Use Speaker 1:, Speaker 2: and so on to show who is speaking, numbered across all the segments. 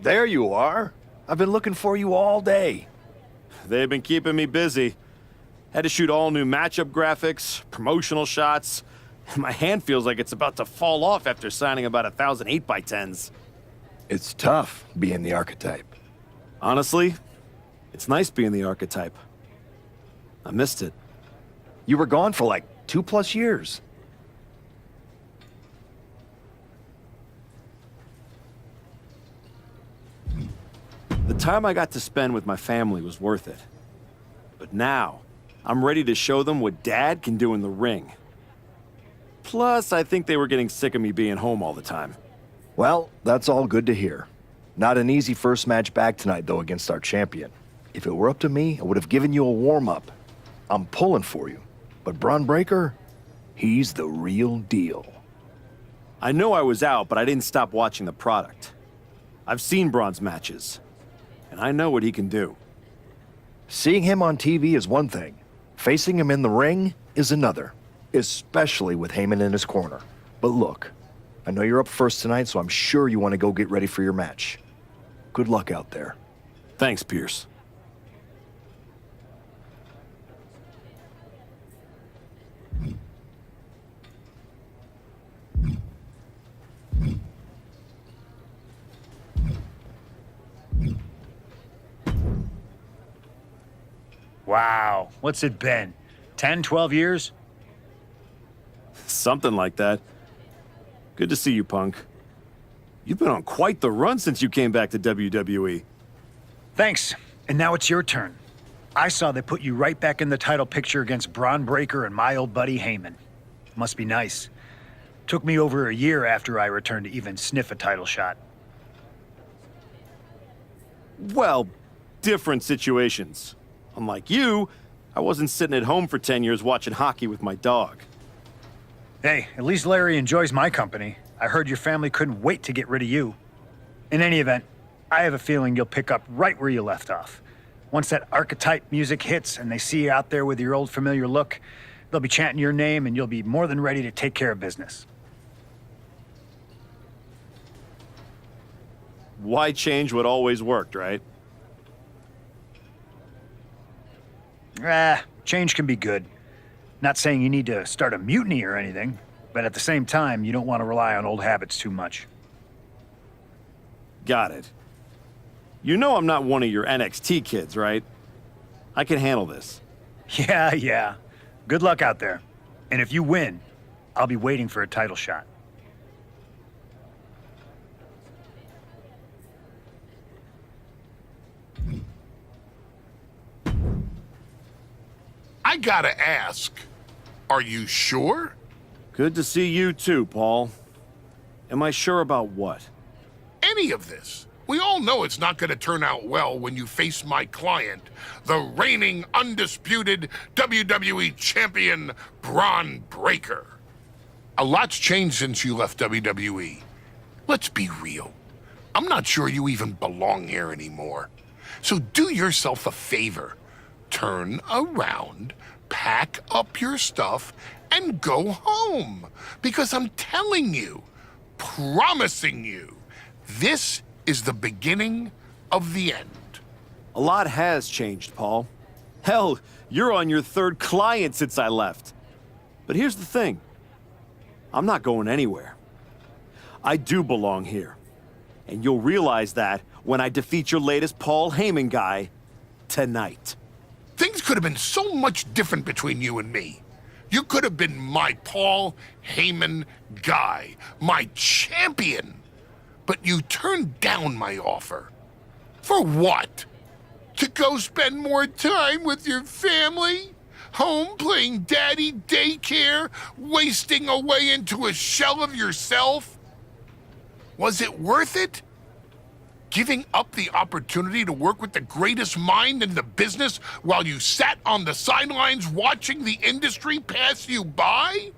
Speaker 1: There you are. I've been looking for you all day.
Speaker 2: They've been keeping me busy. Had to shoot all new matchup graphics, promotional shots. My hand feels like it's about to fall off after signing about 1,000 8x10s.
Speaker 1: It's tough being the Archetype.
Speaker 2: Honestly, it's nice being the Archetype. I missed it.
Speaker 1: You were gone for like 2+ years.
Speaker 2: The time I got to spend with my family was worth it. But now, I'm ready to show them what Dad can do in the ring. Plus, I think they were getting sick of me being home all the time.
Speaker 1: Well, that's all good to hear. Not an easy first match back tonight, though, against our champion. If it were up to me, I would have given you a warm-up. I'm pulling for you. But Bron Breakker, he's the real deal.
Speaker 2: I know I was out, but I didn't stop watching the product. I've seen Bron's matches, and I know what he can do.
Speaker 1: Seeing him on TV is one thing. Facing him in the ring is another, especially with Heyman in his corner. But look, I know you're up first tonight, so I'm sure you want to go get ready for your match. Good luck out there.
Speaker 2: Thanks, Pierce.
Speaker 3: Wow, what's it been? 10, 12 years?
Speaker 2: Something like that. Good to see you, Punk. You've been on quite the run since you came back to WWE.
Speaker 3: Thanks. And now it's your turn. I saw they put you right back in the title picture against Bron Breakker and my old buddy Heyman. Must be nice. Took me over a year after I returned to even sniff a title shot.
Speaker 2: Well, different situations. Unlike you, I wasn't sitting at home for 10 years watching hockey with my dog.
Speaker 3: Hey, at least Larry enjoys my company. I heard your family couldn't wait to get rid of you. In any event, I have a feeling you'll pick up right where you left off. Once that Archetype music hits and they see you out there with your old familiar look, they'll be chanting your name and you'll be more than ready to take care of business.
Speaker 2: Why change what always worked, right?
Speaker 3: Change can be good. Not saying you need to start a mutiny or anything, but at the same time, you don't want to rely on old habits too much.
Speaker 2: Got it. You know I'm not one of your NXT kids, right? I can handle this.
Speaker 3: Yeah. Good luck out there. And if you win, I'll be waiting for a title shot.
Speaker 4: I gotta ask, are you sure?
Speaker 2: Good to see you too, Paul. Am I sure about what?
Speaker 4: Any of this? We all know it's not gonna turn out well when you face my client, the reigning, undisputed WWE Champion, Bron Breakker. A lot's changed since you left WWE. Let's be real. I'm not sure you even belong here anymore. So do yourself a favor. Turn around, pack up your stuff, and go home. Because I'm telling you, promising you, this is the beginning of the end.
Speaker 2: A lot has changed, Paul. Hell, you're on your third client since I left. But here's the thing. I'm not going anywhere. I do belong here. And you'll realize that when I defeat your latest Paul Heyman guy tonight.
Speaker 4: Things could have been so much different between you and me. You could have been my Paul Heyman guy, my champion. But you turned down my offer. For what? To go spend more time with your family? Home playing daddy daycare, wasting away into a shell of yourself? Was it worth it? Giving up the opportunity to work with the greatest mind in the business while you sat on the sidelines watching the industry pass you by?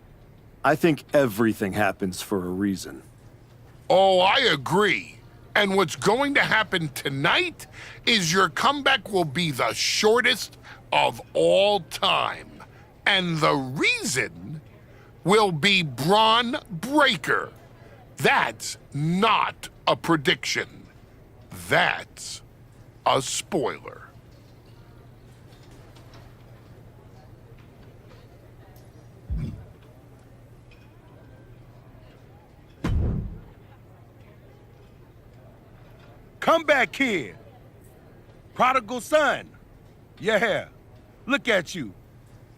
Speaker 2: I think everything happens for a reason.
Speaker 4: Oh, I agree. And what's going to happen tonight is your comeback will be the shortest of all time. And the reason will be Bron Breakker. That's not a prediction. That's a spoiler.
Speaker 5: Come back here. Prodigal son. Yeah. Look at you.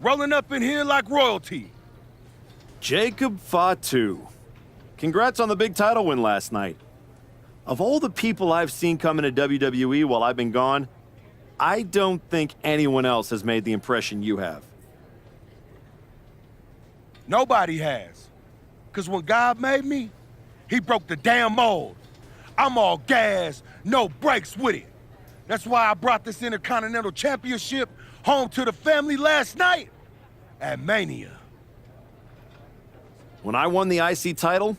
Speaker 5: Rolling up in here like royalty.
Speaker 2: Jacob Fatu. Congrats on the big title win last night. Of all the people I've seen come into WWE while I've been gone, I don't think anyone else has made the impression you have.
Speaker 5: Nobody has. Because when God made me, he broke the damn mold. I'm all gas, no brakes with it. That's why I brought this Intercontinental Championship home to the family last night at Mania.
Speaker 2: When I won the IC title,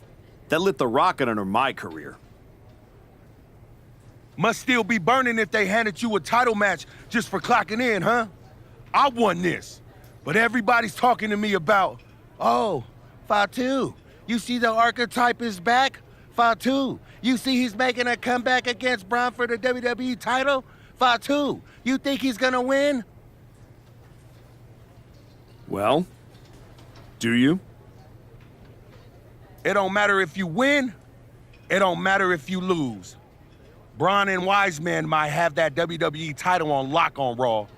Speaker 2: that lit the rocket under my career.
Speaker 5: Must still be burning if they handed you a title match just for clocking in, huh? I won this, but everybody's talking to me about, oh, Fatu, you see the Archetype is back? Fatu, you see he's making a comeback against Bron for the WWE title? Fatu, you think he's gonna win?
Speaker 2: Well, do you?
Speaker 5: It don't matter if you win, it don't matter if you lose. Bron and Wiseman might have that WWE title on lock on Raw,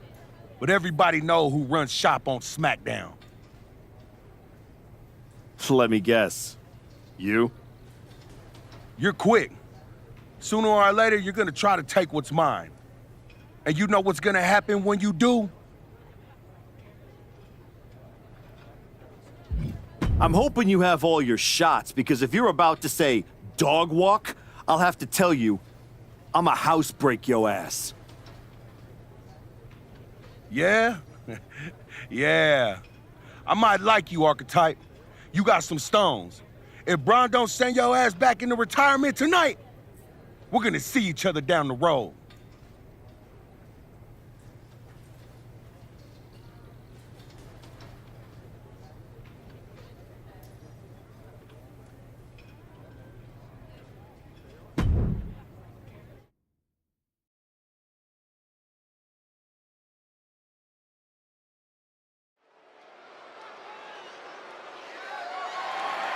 Speaker 5: but everybody know who runs shop on SmackDown.
Speaker 2: Let me guess. You?
Speaker 5: You're quick. Sooner or later, you're gonna try to take what's mine. And you know what's gonna happen when you do?
Speaker 2: I'm hoping you have all your shots, because if you're about to say dog walk, I'll have to tell you, I'm a house break yo ass.
Speaker 5: Yeah? Yeah. I might like you, Archetype. You got some stones. If Bron don't send your ass back into retirement tonight, we're gonna see each other down the road.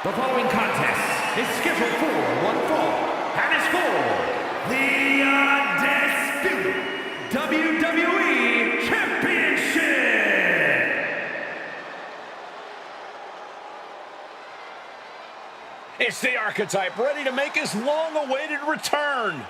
Speaker 6: The following contest is scheduled for one fall and is for the undisputed WWE Championship.
Speaker 7: It's the Archetype ready to make his long-awaited return.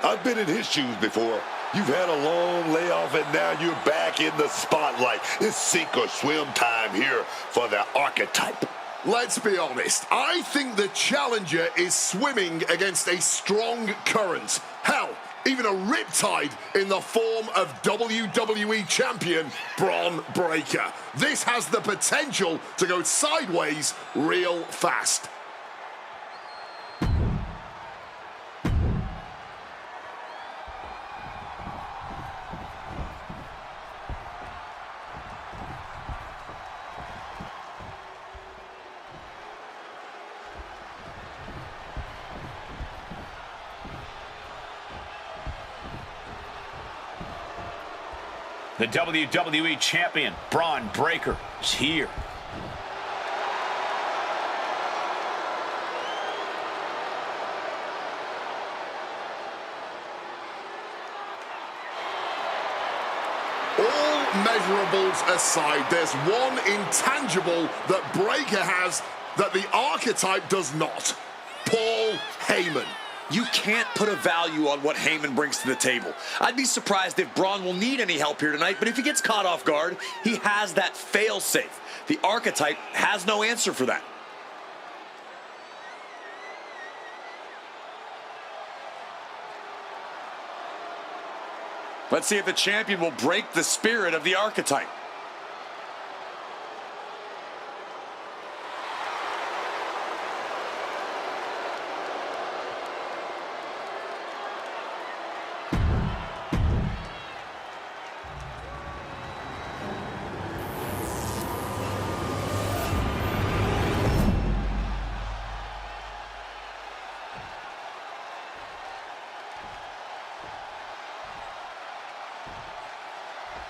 Speaker 8: I've been in his shoes before. You've had a long layoff and now you're back in the spotlight. It's sink or swim time here for the Archetype.
Speaker 9: Let's be honest, I think the challenger is swimming against a strong current. Hell, even a riptide in the form of WWE Champion Bron Breakker. This has the potential to go sideways real fast.
Speaker 7: The WWE Champion, Bron Breakker, is here.
Speaker 9: All measurables aside, there's one intangible that Breakker has that the Archetype does not. Paul Heyman.
Speaker 10: You can't put a value on what Heyman brings to the table. I'd be surprised if Bron will need any help here tonight, but if he gets caught off guard, he has that fail-safe. The Archetype has no answer for that. Let's see if the champion will break the spirit of the Archetype.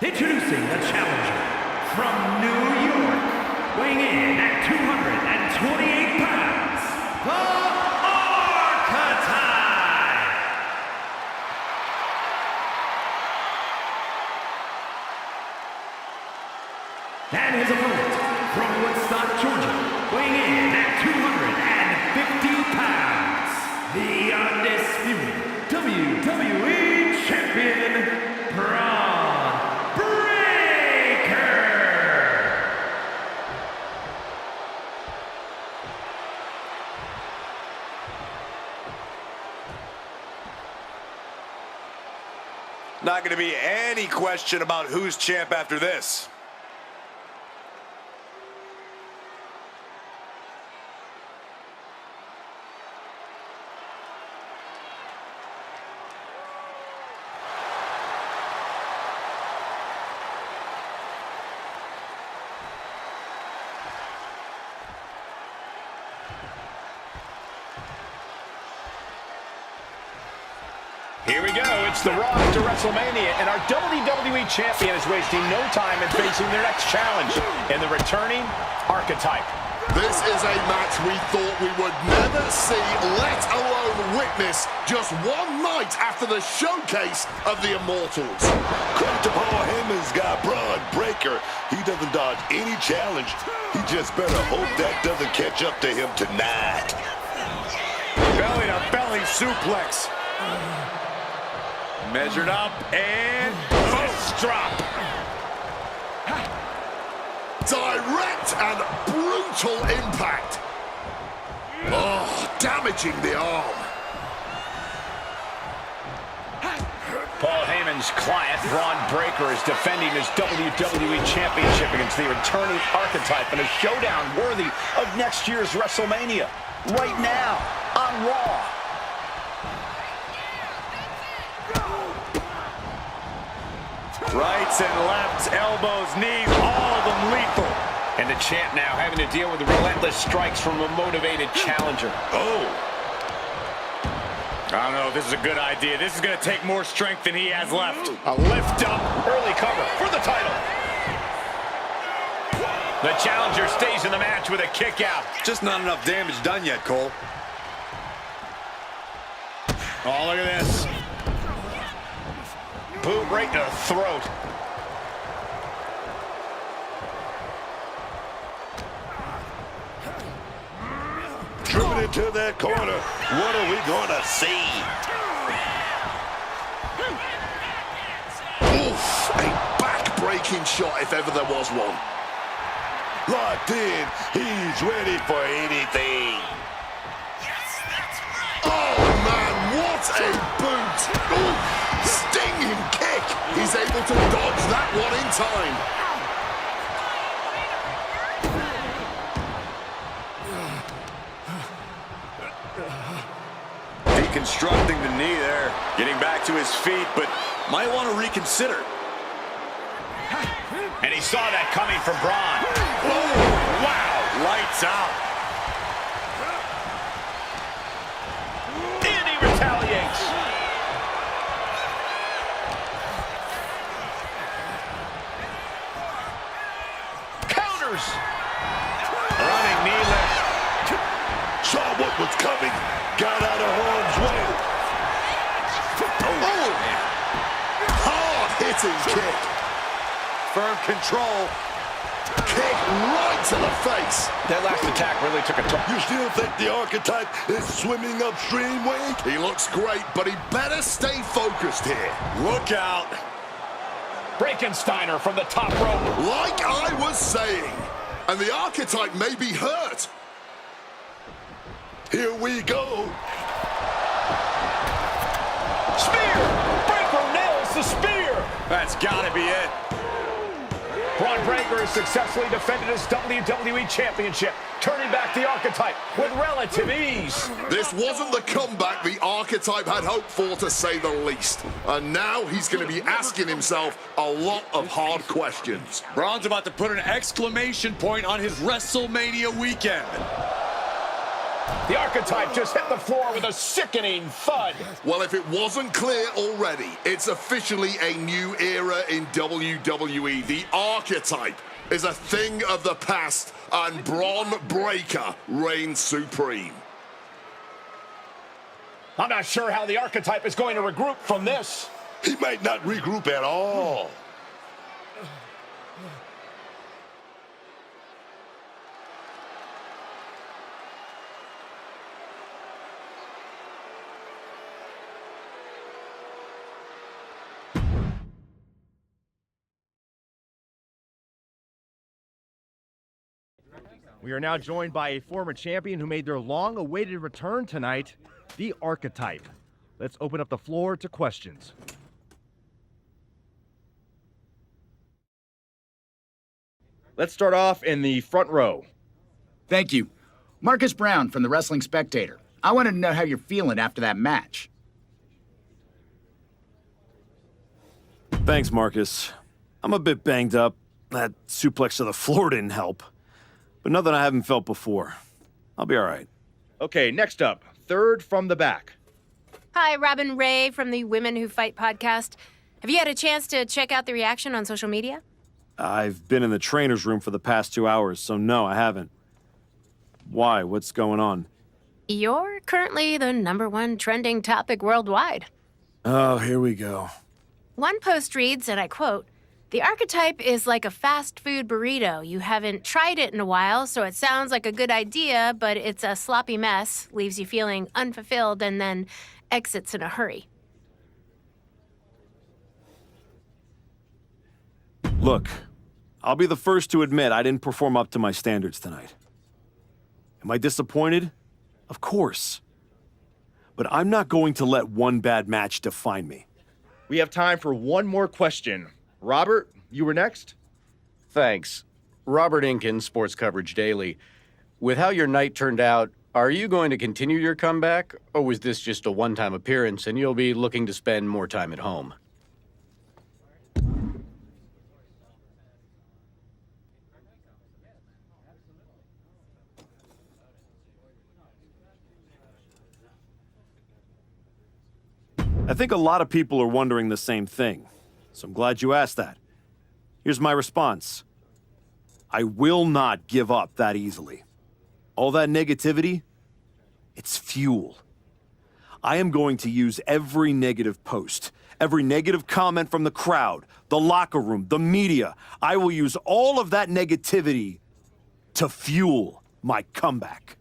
Speaker 6: Introducing the challenger from New York, weighing in at 228 pounds, the Archetype! And his opponent from Woodstock, Georgia, weighing in at 250 pounds, the undisputed WWE Champion, Bron.
Speaker 10: Not going to be any question about who's champ after this.
Speaker 7: Here we go. It's the road to WrestleMania, and our WWE Champion is wasting no time in facing their next challenge in the returning Archetype.
Speaker 9: This is a match we thought we would never see, let alone witness just one night after the showcase of the Immortals.
Speaker 8: Credit to Paul Heyman's guy, Bron Breaker. He doesn't dodge any challenge. He just better hope that doesn't catch up to him tonight.
Speaker 10: Belly-to-belly suplex. Measured up and fist drop.
Speaker 9: Direct and brutal impact. Oh, damaging the arm.
Speaker 7: Paul Heyman's client, Bron Breakker, is defending his WWE Championship against the returning Archetype in a showdown worthy of next year's WrestleMania. Right now, on Raw.
Speaker 10: Rights and lefts, elbows, knees, all of them lethal.
Speaker 7: And the champ now having to deal with the relentless strikes from a motivated challenger.
Speaker 10: Oh. I don't know if this is a good idea. This is going to take more strength than he has left.
Speaker 7: A lift up, early cover for the title. The challenger stays in the match with a kick out.
Speaker 10: Just not enough damage done yet, Cole.
Speaker 7: Oh, look at this. Boot right to the throat.
Speaker 8: Driven into that corner. What are we going to see?
Speaker 9: Oof, a back-breaking shot if ever there was one.
Speaker 8: Locked in. He's ready for anything.
Speaker 9: Oh, man, what a boot. Ooh, stinging kick. He's able to dodge that one in time.
Speaker 10: Deconstructing the knee there. Getting back to his feet, but might want to reconsider.
Speaker 7: And he saw that coming from Bron.
Speaker 10: Oh, wow. Lights out.
Speaker 7: And he retaliates. Counters. Running knee lift.
Speaker 8: Saw what was coming. Got out of harm's way.
Speaker 9: Oh, hard-hitting kick.
Speaker 10: Firm control.
Speaker 9: Kick right to the face.
Speaker 7: That last attack really took a toll.
Speaker 8: You still think the Archetype is swimming upstream, Wade?
Speaker 9: He looks great, but he better stay focused here.
Speaker 10: Look out.
Speaker 7: Frankensteiner from the top rope.
Speaker 9: Like I was saying, and the Archetype may be hurt.
Speaker 8: Here we go.
Speaker 7: Spear! Breakker nails the spear!
Speaker 10: That's got to be it.
Speaker 7: Bron Breakker has successfully defended his WWE Championship, turning back the Archetype with relative ease.
Speaker 9: This wasn't the comeback the Archetype had hoped for, to say the least. And now he's going to be asking himself a lot of hard questions.
Speaker 10: Bron's about to put an exclamation point on his WrestleMania weekend.
Speaker 7: The Archetype just hit the floor with a sickening thud.
Speaker 9: Well, if it wasn't clear already, it's officially a new era in WWE. The Archetype is a thing of the past, and Bron Breakker reigns supreme.
Speaker 7: I'm not sure how the Archetype is going to regroup from this.
Speaker 8: He might not regroup at all.
Speaker 11: We are now joined by a former champion who made their long-awaited return tonight, the Archetype. Let's open up the floor to questions. Let's start off in the front row.
Speaker 12: Thank you. Marcus Brown from the Wrestling Spectator. I wanted to know how you're feeling after that match.
Speaker 2: Thanks, Marcus. I'm a bit banged up. That suplex to the floor didn't help. But nothing I haven't felt before. I'll be all right.
Speaker 11: Okay, next up, third from the back.
Speaker 13: Hi, Robin Ray from the Women Who Fight podcast. Have you had a chance to check out the reaction on social media?
Speaker 2: I've been in the trainer's room for the past 2 hours, so no, I haven't. Why? What's going on?
Speaker 13: You're currently the #1 trending topic worldwide.
Speaker 2: Oh, here we go.
Speaker 13: One post reads, and I quote, "The archetype is like a fast food burrito. You haven't tried it in a while, so it sounds like a good idea, but it's a sloppy mess, leaves you feeling unfulfilled, and then exits in a hurry."
Speaker 2: Look, I'll be the first to admit I didn't perform up to my standards tonight. Am I disappointed? Of course. But I'm not going to let one bad match define me.
Speaker 11: We have time for one more question. Robert, you were next?
Speaker 14: Thanks. Robert Inkin, Sports Coverage Daily. With how your night turned out, are you going to continue your comeback, or was this just a one-time appearance and you'll be looking to spend more time at home?
Speaker 2: I think a lot of people are wondering the same thing, so I'm glad you asked that. Here's my response. I will not give up that easily. All that negativity, it's fuel. I am going to use every negative post, every negative comment from the crowd, the locker room, the media. I will use all of that negativity to fuel my comeback.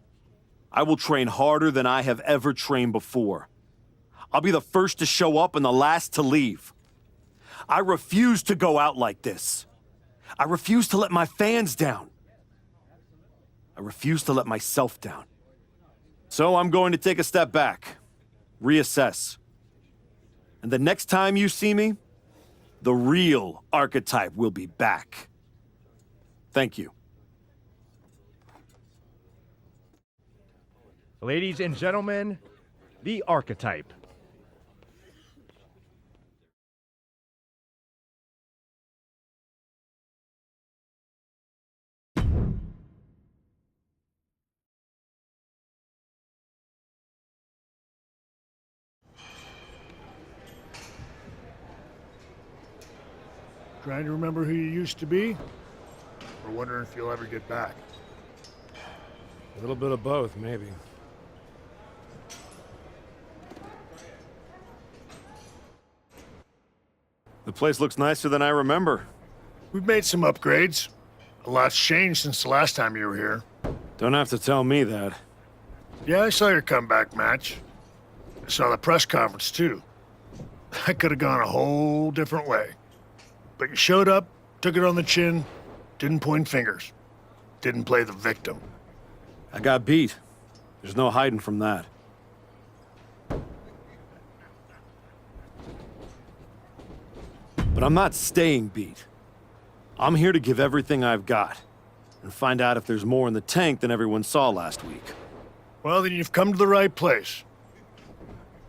Speaker 2: I will train harder than I have ever trained before. I'll be the first to show up and the last to leave. I refuse to go out like this. I refuse to let my fans down. I refuse to let myself down. So I'm going to take a step back, reassess. And the next time you see me, the real Archetype will be back. Thank you.
Speaker 11: Ladies and gentlemen, the Archetype.
Speaker 15: Trying to remember who you used to be? Or wondering if you'll ever get back?
Speaker 2: A little bit of both, maybe. The place looks nicer than I remember.
Speaker 15: We've made some upgrades. A lot's changed since the last time you were here.
Speaker 2: Don't have to tell me that.
Speaker 15: Yeah, I saw your comeback match. I saw the press conference, too. That could have gone a whole different way. But you showed up, took it on the chin, didn't point fingers. Didn't play the victim.
Speaker 2: I got beat. There's no hiding from that. But I'm not staying beat. I'm here to give everything I've got and find out if there's more in the tank than everyone saw last week.
Speaker 15: Well, then you've come to the right place.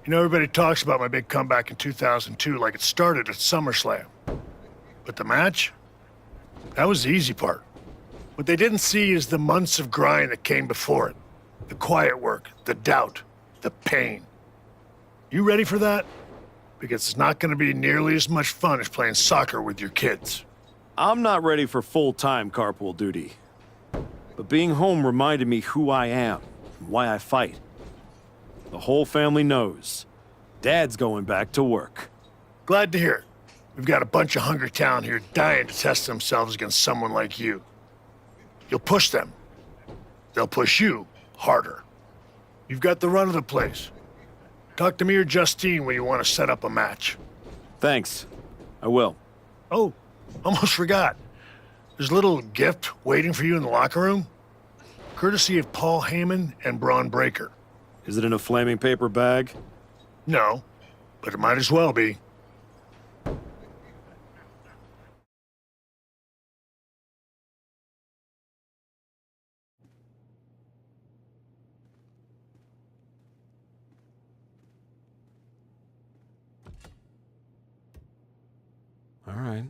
Speaker 15: You know, everybody talks about my big comeback in 2002 like it started at SummerSlam. But the match? That was the easy part. What they didn't see is the months of grind that came before it. The quiet work, the doubt, the pain. You ready for that? Because it's not going to be nearly as much fun as playing soccer with your kids.
Speaker 2: I'm not ready for full-time carpool duty. But being home reminded me who I am and why I fight. The whole family knows. Dad's going back to work.
Speaker 15: Glad to hear it. We've got a bunch of hungry talent here dying to test themselves against someone like you. You'll push them. They'll push you harder. You've got the run of the place. Talk to me or Justine when you want to set up a match.
Speaker 2: Thanks. I will.
Speaker 15: Oh, almost forgot. There's a little gift waiting for you in the locker room. Courtesy of Paul Heyman and Bron Breakker.
Speaker 2: Is it in a flaming paper bag?
Speaker 15: No, but it might as well be.
Speaker 2: All right.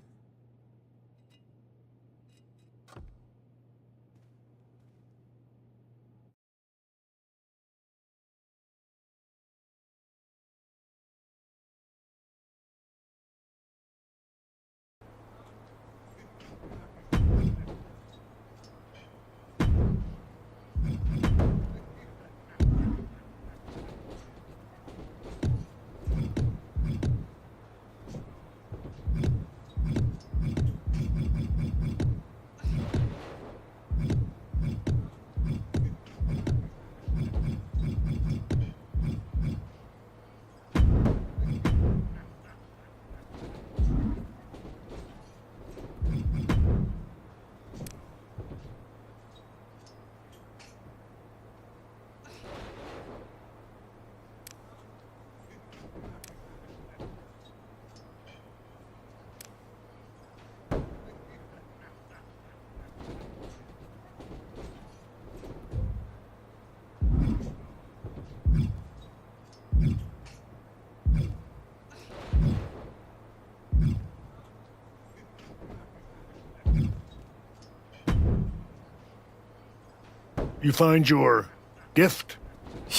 Speaker 15: You find your gift?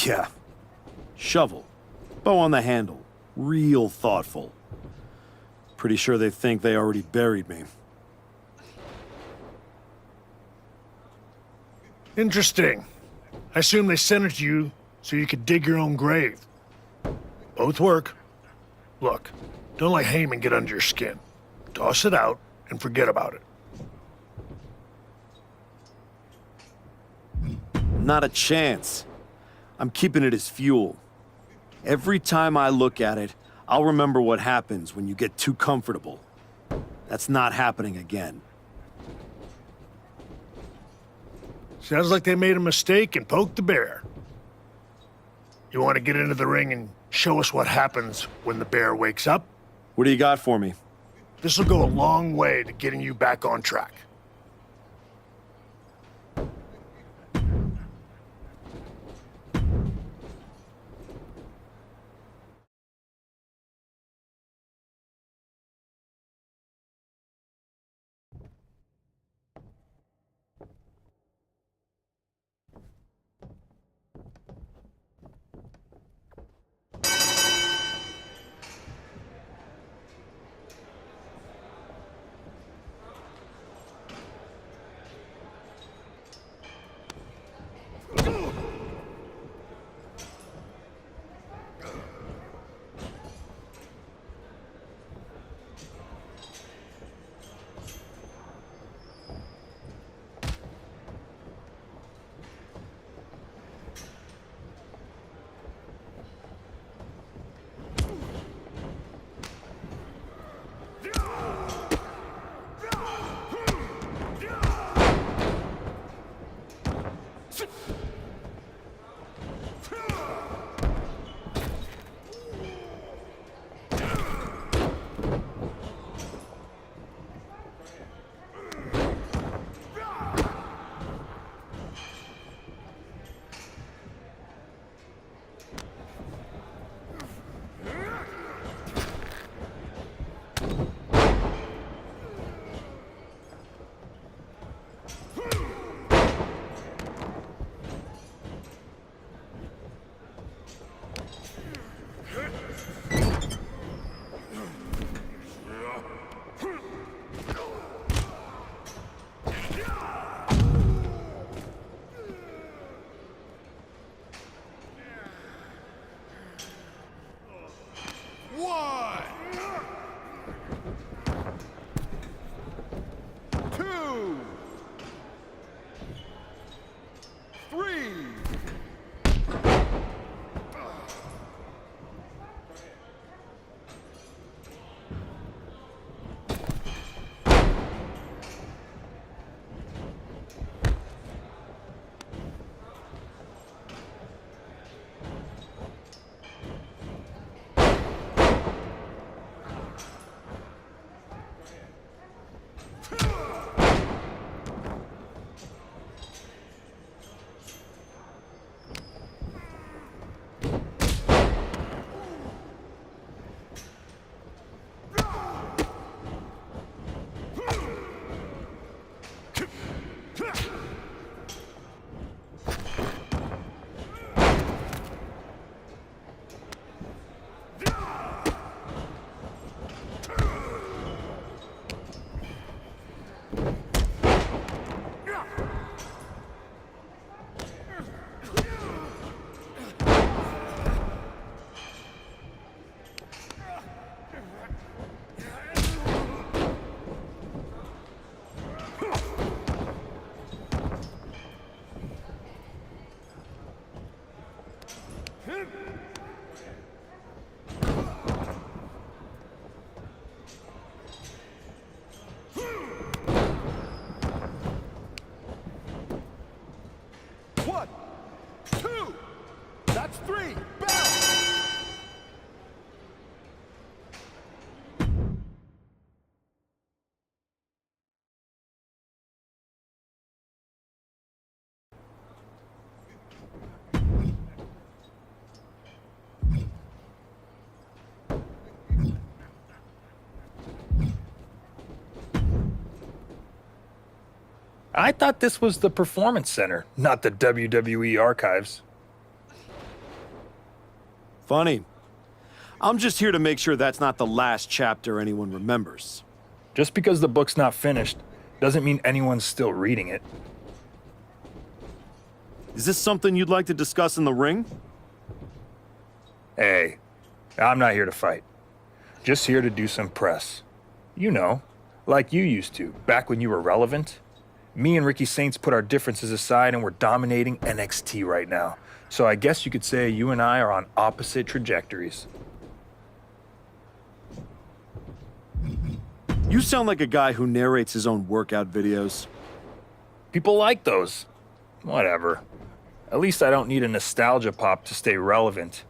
Speaker 2: Yeah. Shovel. Bow on the handle. Real thoughtful. Pretty sure they think they already buried me.
Speaker 15: Interesting. I assume they sent it to you so you could dig your own grave. Both work. Look, don't let Heyman get under your skin. Toss it out and forget about it.
Speaker 2: Not a chance. I'm keeping it as fuel. Every time I look at it, I'll remember what happens when you get too comfortable. That's not happening again.
Speaker 15: Sounds like they made a mistake and poked the bear. You want to get into the ring and show us what happens when the bear wakes up?
Speaker 2: What do you got for me?
Speaker 15: This will go a long way to getting you back on track.
Speaker 3: I thought this was the Performance Center, not the WWE Archives.
Speaker 2: Funny. I'm just here to make sure that's not the last chapter anyone remembers.
Speaker 3: Just because the book's not finished doesn't mean anyone's still reading it.
Speaker 2: Is this something you'd like to discuss in the ring?
Speaker 3: Hey, I'm not here to fight. Just here to do some press. You know, like you used to, back when you were relevant. Me and Ricky Saints put our differences aside and we're dominating NXT right now. So I guess you could say you and I are on opposite trajectories.
Speaker 2: You sound like a guy who narrates his own workout videos.
Speaker 3: People like those. Whatever. At least I don't need a nostalgia pop to stay relevant.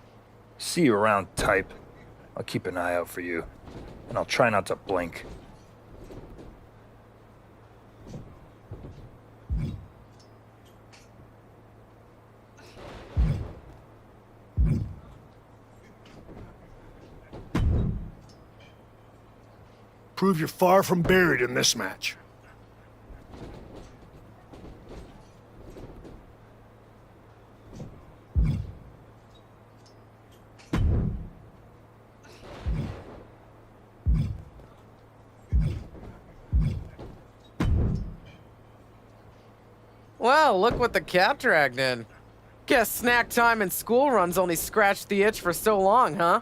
Speaker 3: See you around, type. I'll keep an eye out for you, and I'll try not to blink.
Speaker 15: Prove you're far from buried in this match.
Speaker 16: Wow, look what the cat dragged in. Guess snack time and school runs only scratched the itch for so long, huh?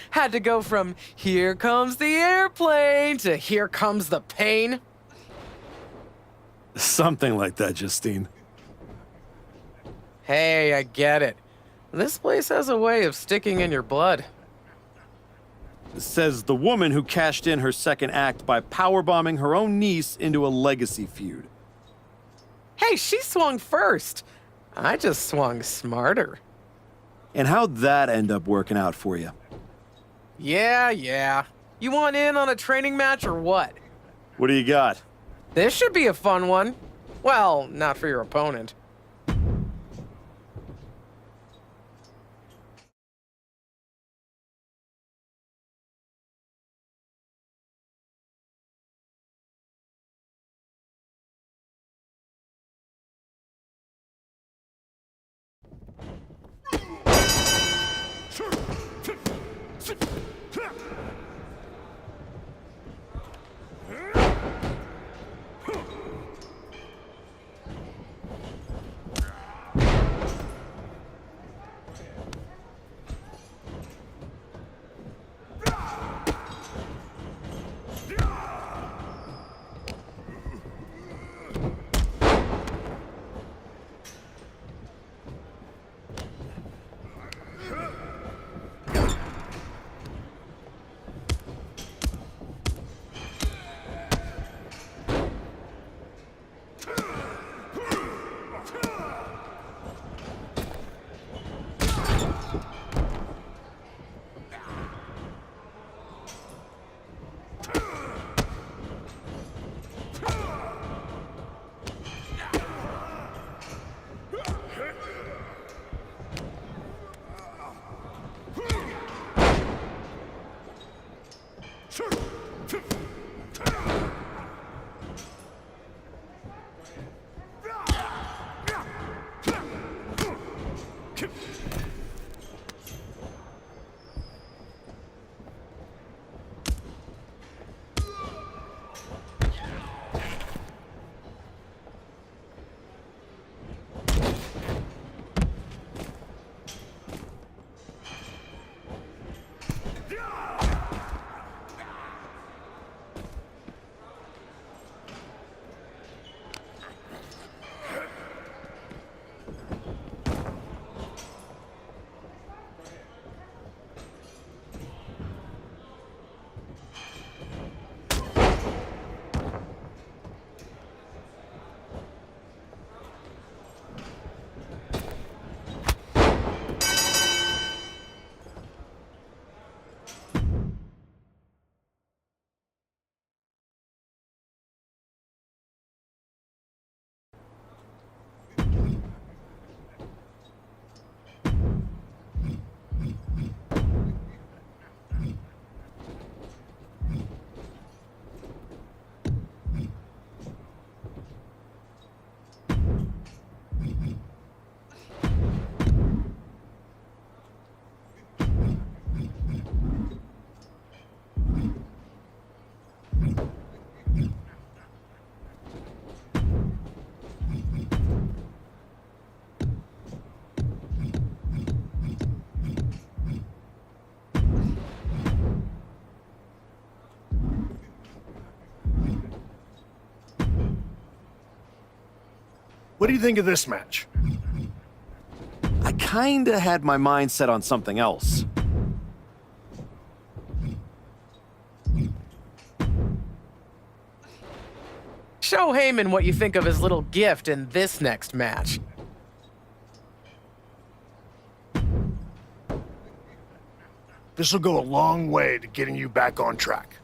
Speaker 16: Had to go from here comes the airplane to here comes the pain.
Speaker 2: Something like that, Justine.
Speaker 16: Hey, I get it. This place has a way of sticking in your blood.
Speaker 2: Says the woman who cashed in her second act by powerbombing her own niece into a legacy feud.
Speaker 16: Hey, she swung first. I just swung smarter.
Speaker 2: And how'd that end up working out for you?
Speaker 16: Yeah. You want in on a training match or what?
Speaker 2: What do you got?
Speaker 16: This should be a fun one. Well, not for your opponent.
Speaker 15: What do you think of this match?
Speaker 2: I kinda had my mind set on something else.
Speaker 16: Show Heyman what you think of his little gift in this next match.
Speaker 15: This will go a long way to getting you back on track.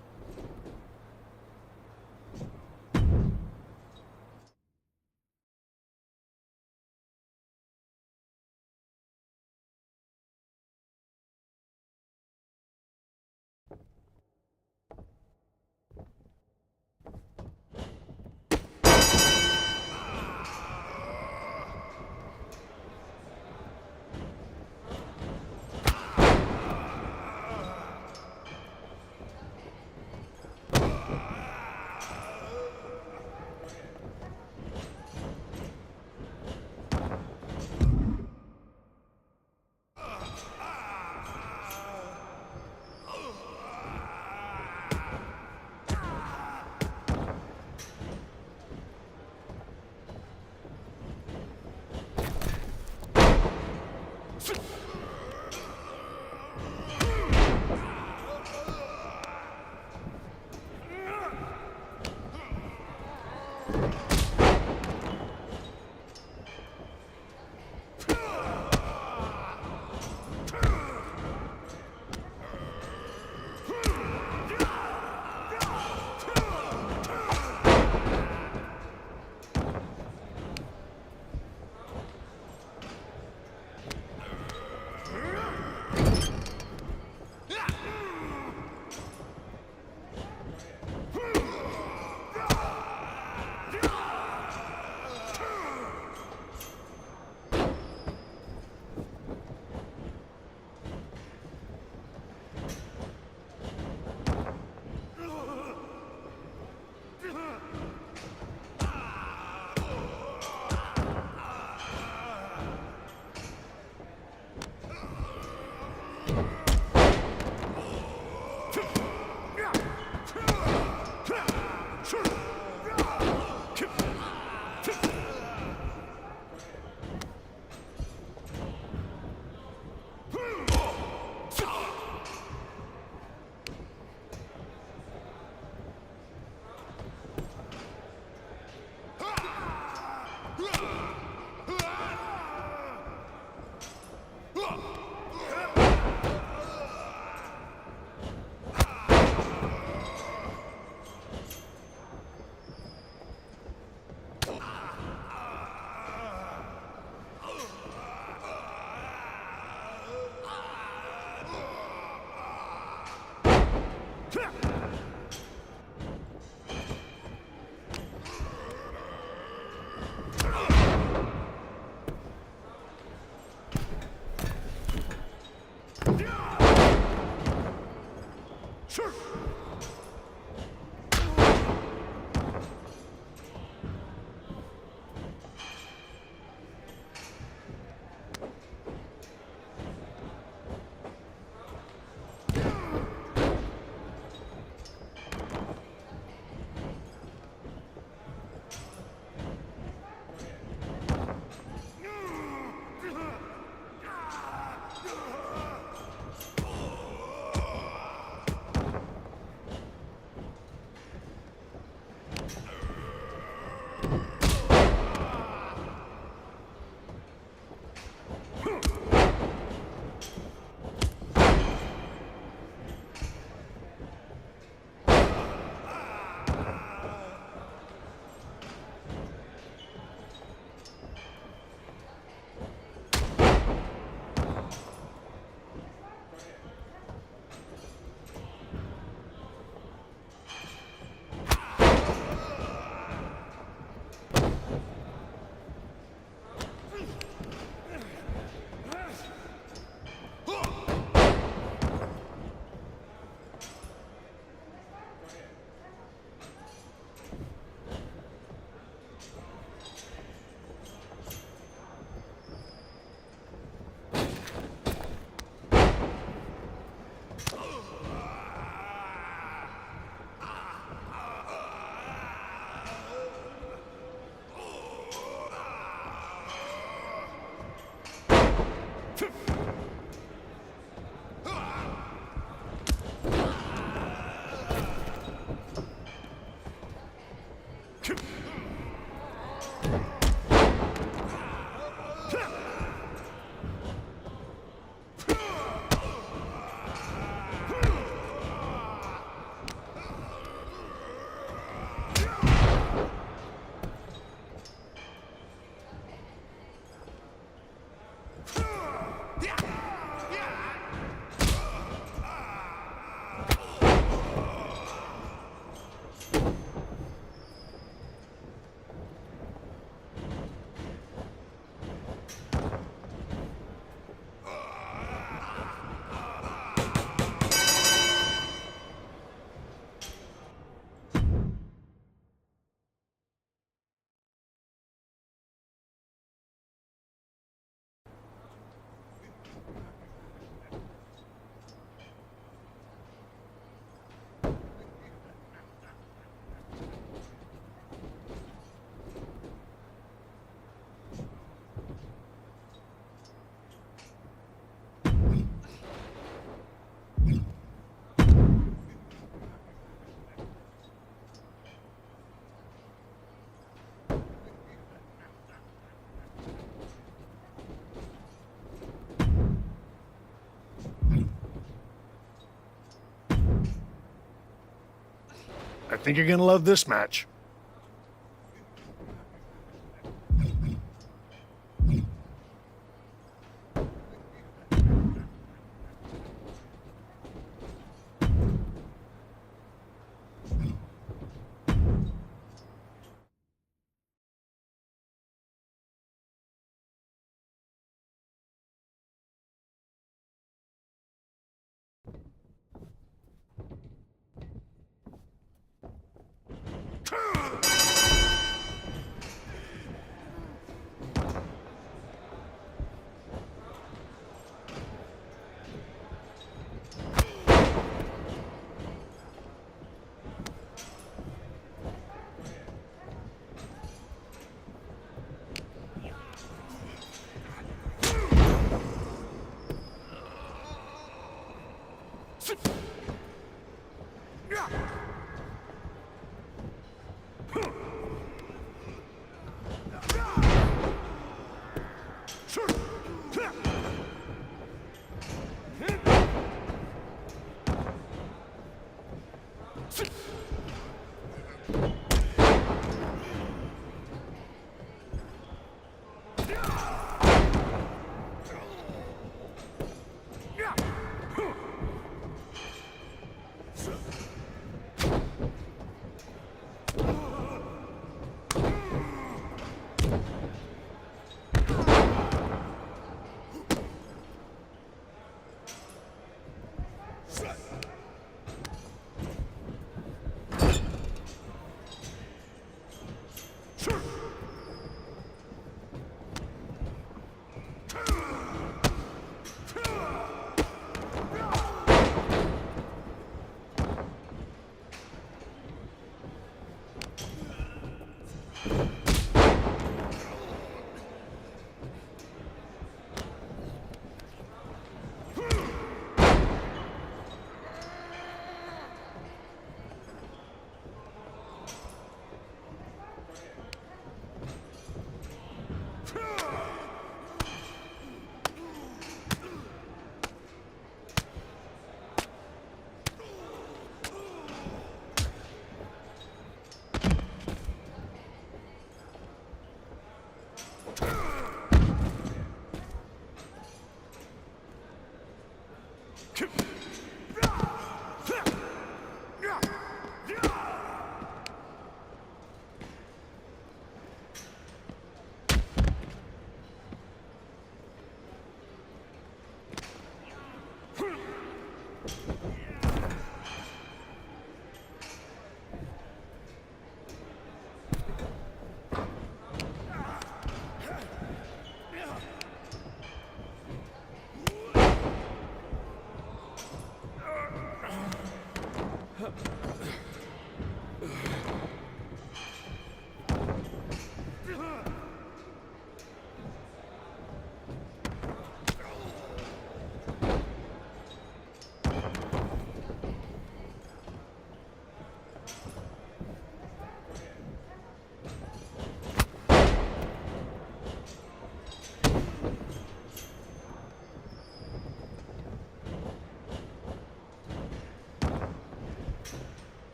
Speaker 15: think you're gonna love this match.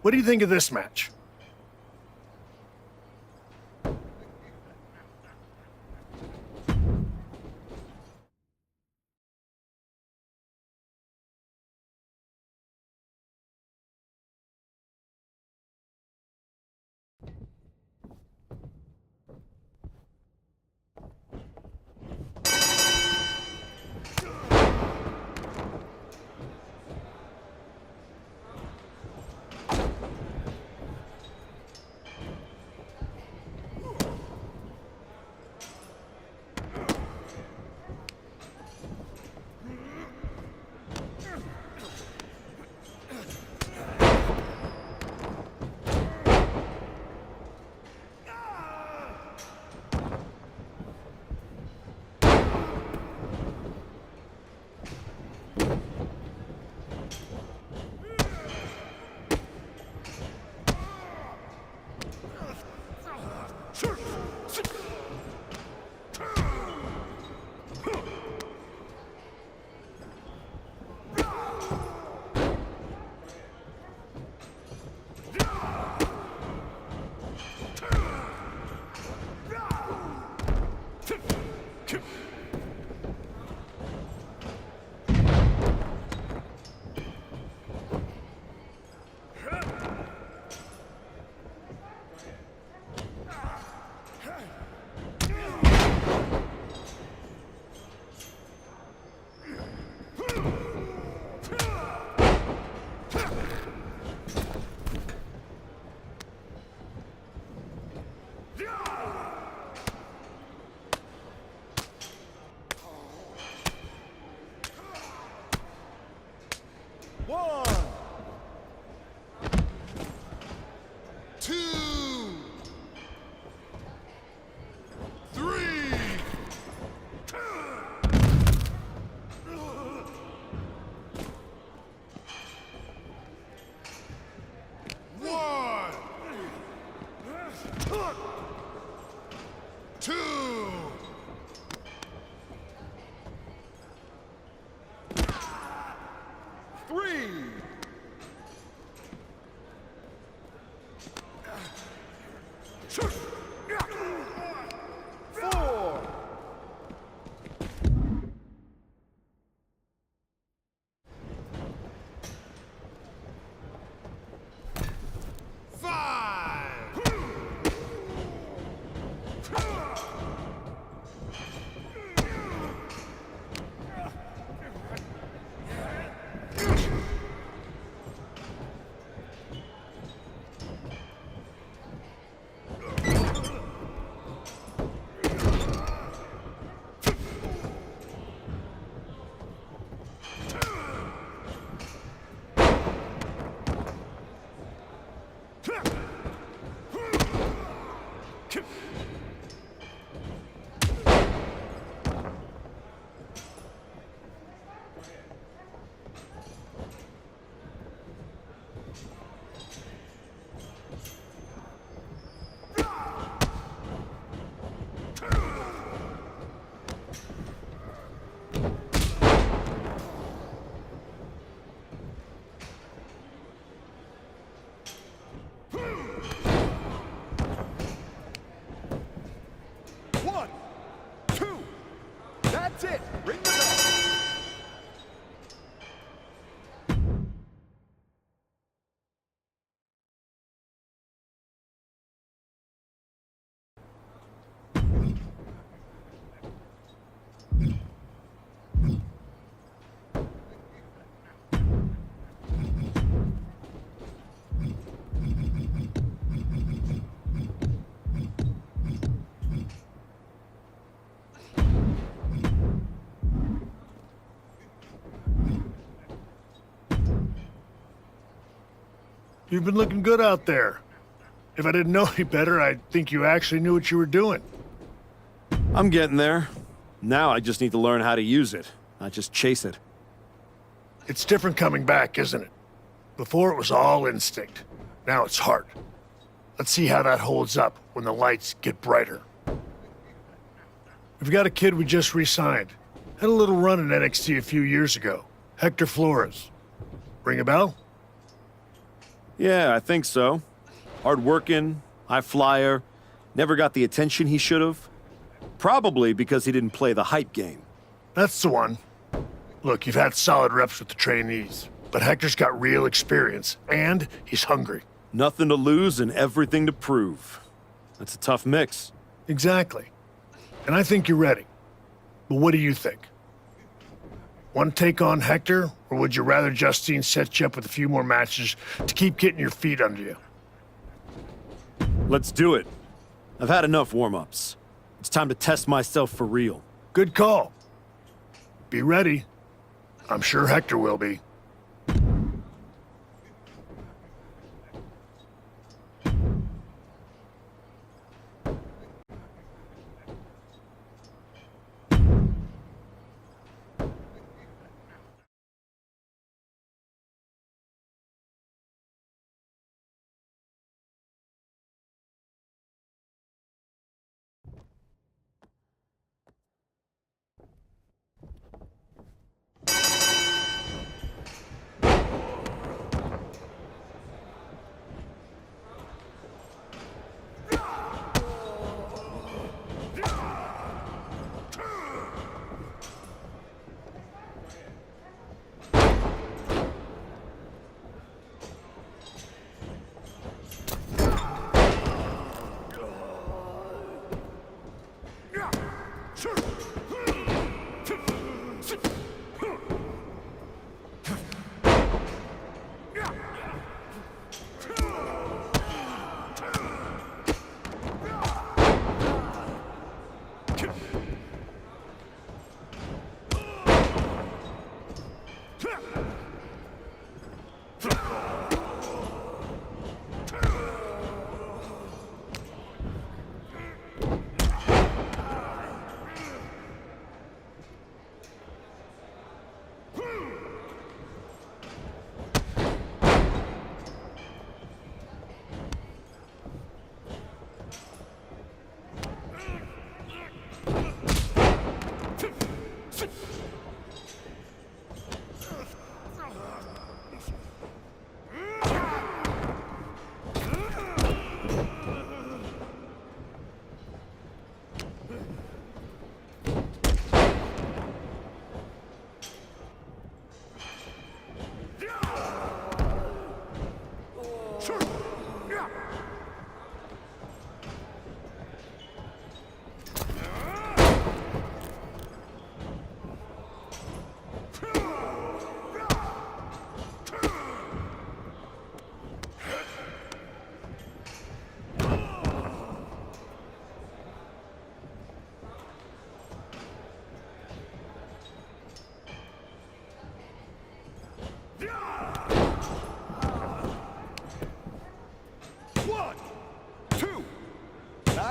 Speaker 15: What do you think of this match? You've been looking good out there. If I didn't know any better, I'd think you actually knew what you were doing.
Speaker 2: I'm getting there. Now I just need to learn how to use it, not just chase it.
Speaker 15: It's different coming back, isn't it? Before it was all instinct. Now it's heart. Let's see how that holds up when the lights get brighter. We've got a kid we just re-signed. Had a little run in NXT a few years ago. Hector Flores. Ring a bell?
Speaker 2: Yeah, I think so. Hard-working, high flyer, never got the attention he should have. Probably because he didn't play the hype game.
Speaker 15: That's the one. Look, you've had solid reps with the trainees, but Hector's got real experience, and he's hungry.
Speaker 2: Nothing to lose and everything to prove. That's a tough mix.
Speaker 15: Exactly. And I think you're ready. But what do you think? Want to take on Hector, or would you rather Justine set you up with a few more matches to keep getting your feet under you?
Speaker 2: Let's do it. I've had enough warm-ups. It's time to test myself for real.
Speaker 15: Good call. Be ready. I'm sure Hector will be.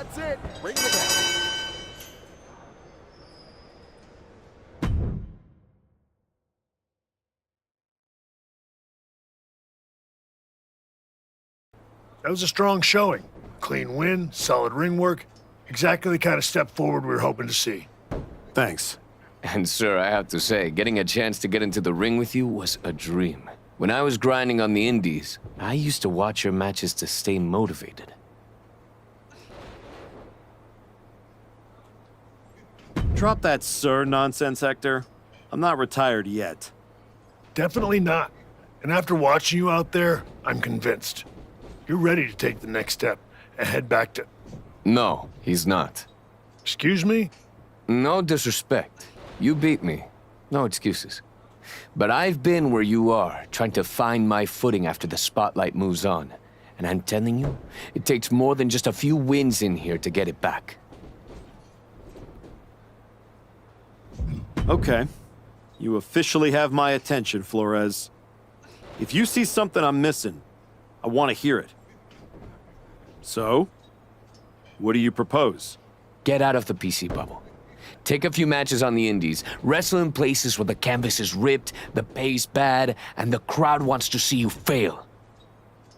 Speaker 6: That's it. Ring the bell.
Speaker 15: That was a strong showing. Clean win, solid ring work. Exactly the kind of step forward we were hoping to see.
Speaker 2: Thanks.
Speaker 17: And sir, I have to say, getting a chance to get into the ring with you was a dream. When I was grinding on the indies, I used to watch your matches to stay motivated.
Speaker 2: Drop that sir nonsense, Hector. I'm not retired yet.
Speaker 15: Definitely not. And after watching you out there, I'm convinced. You're ready to take the next step and head back to...
Speaker 17: No, he's not.
Speaker 15: Excuse me?
Speaker 17: No disrespect. You beat me. No excuses. But I've been where you are, trying to find my footing after the spotlight moves on. And I'm telling you, it takes more than just a few wins in here to get it back.
Speaker 2: Okay. You officially have my attention, Flores. If you see something I'm missing, I want to hear it. So, what do you propose?
Speaker 17: Get out of the PC bubble. Take a few matches on the indies, wrestle in places where the canvas is ripped, the pay's bad, and the crowd wants to see you fail.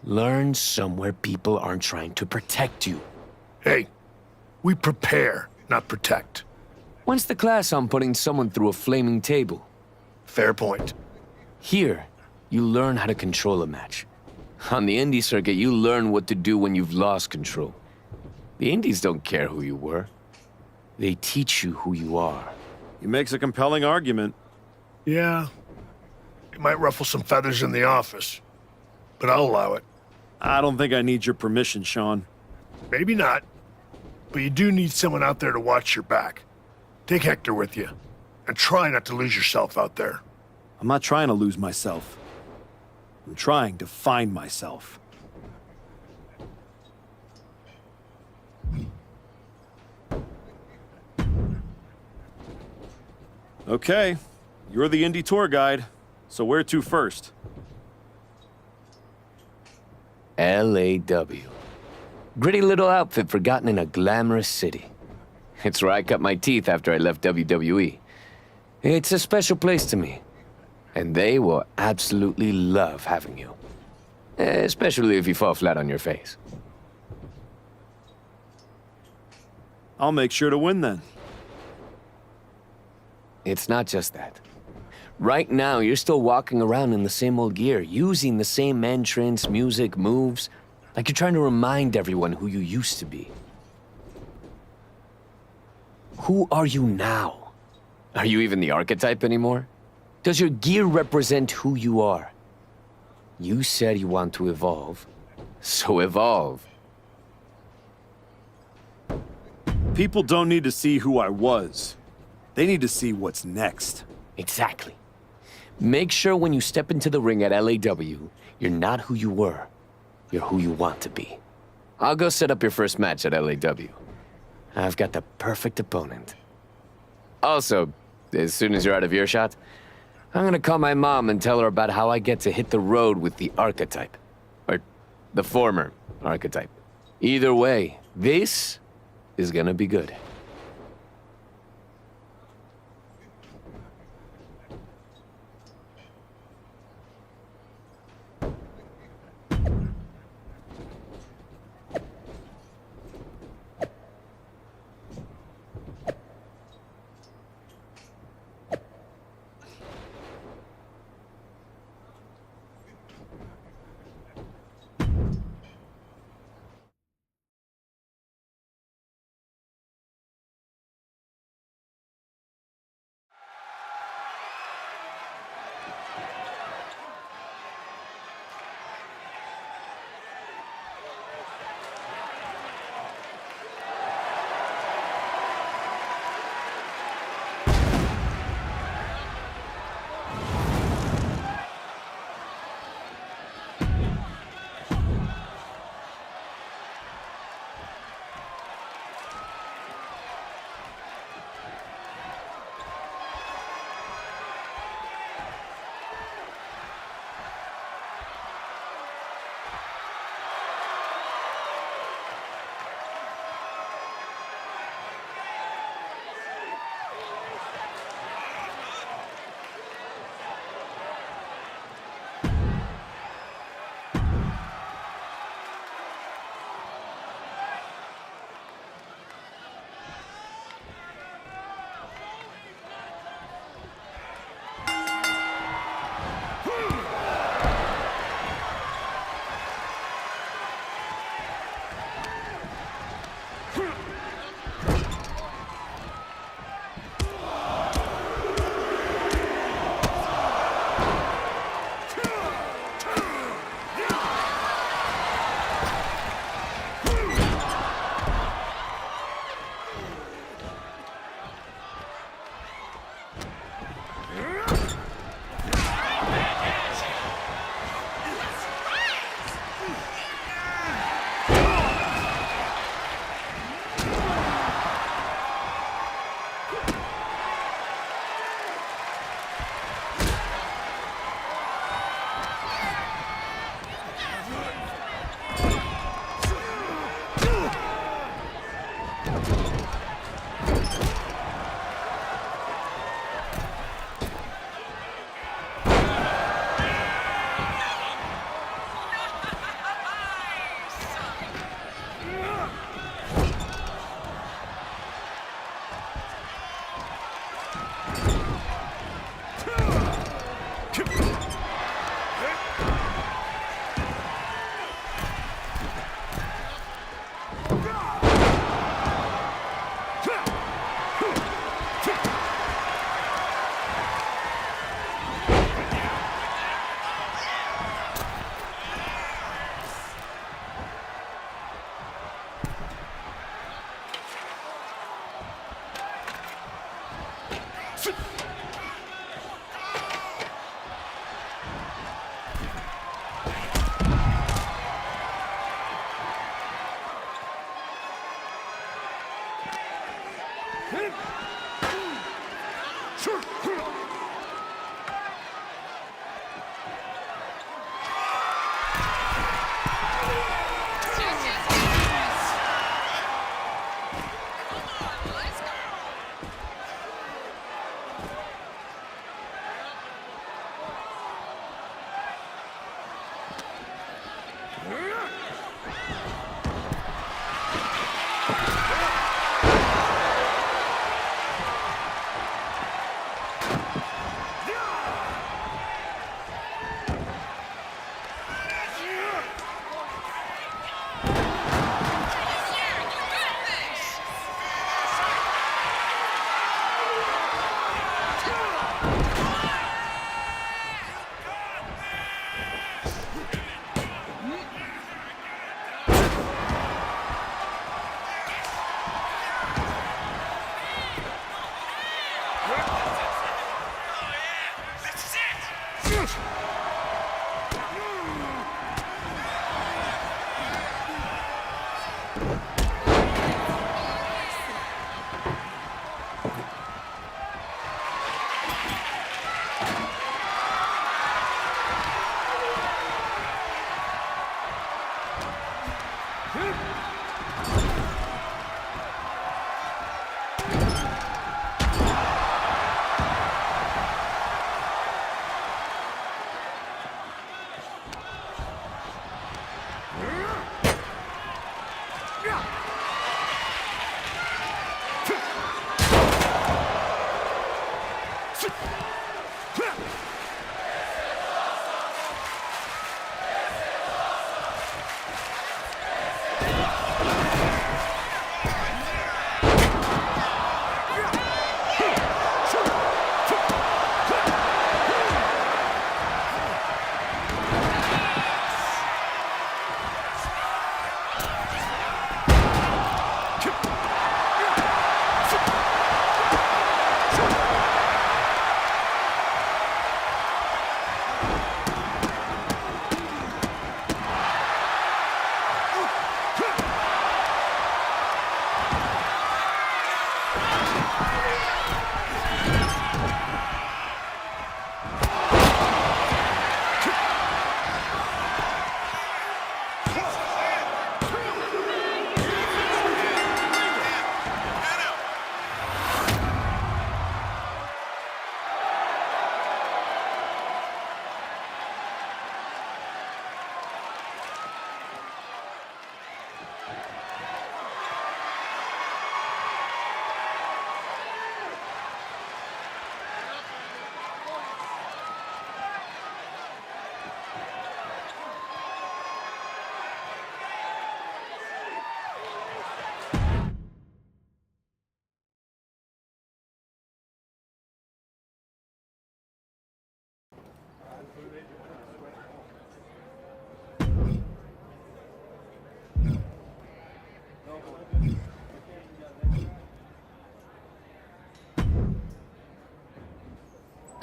Speaker 17: Learn somewhere people aren't trying to protect you.
Speaker 15: Hey, we prepare, not protect.
Speaker 17: When's the class on putting someone through a flaming table?
Speaker 15: Fair point.
Speaker 17: Here, you learn how to control a match. On the indie circuit, you learn what to do when you've lost control. The indies don't care who you were. They teach you who you are.
Speaker 2: He makes a compelling argument.
Speaker 15: Yeah. It might ruffle some feathers in the office, but I'll allow it.
Speaker 2: I don't think I need your permission, Sean.
Speaker 15: Maybe not, but you do need someone out there to watch your back. Take Hector with you, and try not to lose yourself out there.
Speaker 2: I'm not trying to lose myself. I'm trying to find myself. Okay, you're the indie tour guide, so where to first?
Speaker 17: LAW. Gritty little outfit forgotten in a glamorous city. It's where I cut my teeth after I left WWE. It's a special place to me, and they will absolutely love having you. Especially if you fall flat on your face.
Speaker 2: I'll make sure to win then.
Speaker 17: It's not just that. Right now, you're still walking around in the same old gear, using the same entrance, music, moves, like you're trying to remind everyone who you used to be. Who are you now? Are you even the Archetype anymore? Does your gear represent who you are? You said you want to evolve, so evolve.
Speaker 2: People don't need to see who I was. They need to see what's next.
Speaker 17: Exactly. Make sure when you step into the ring at LAW, you're not who you were. You're who you want to be. I'll go set up your first match at LAW. I've got the perfect opponent. Also, as soon as you're out of earshot, I'm gonna call my mom and tell her about how I get to hit the road with the Archetype. Or the former Archetype. Either way, this is gonna be good.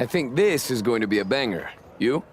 Speaker 17: I think this is going to be a banger. You?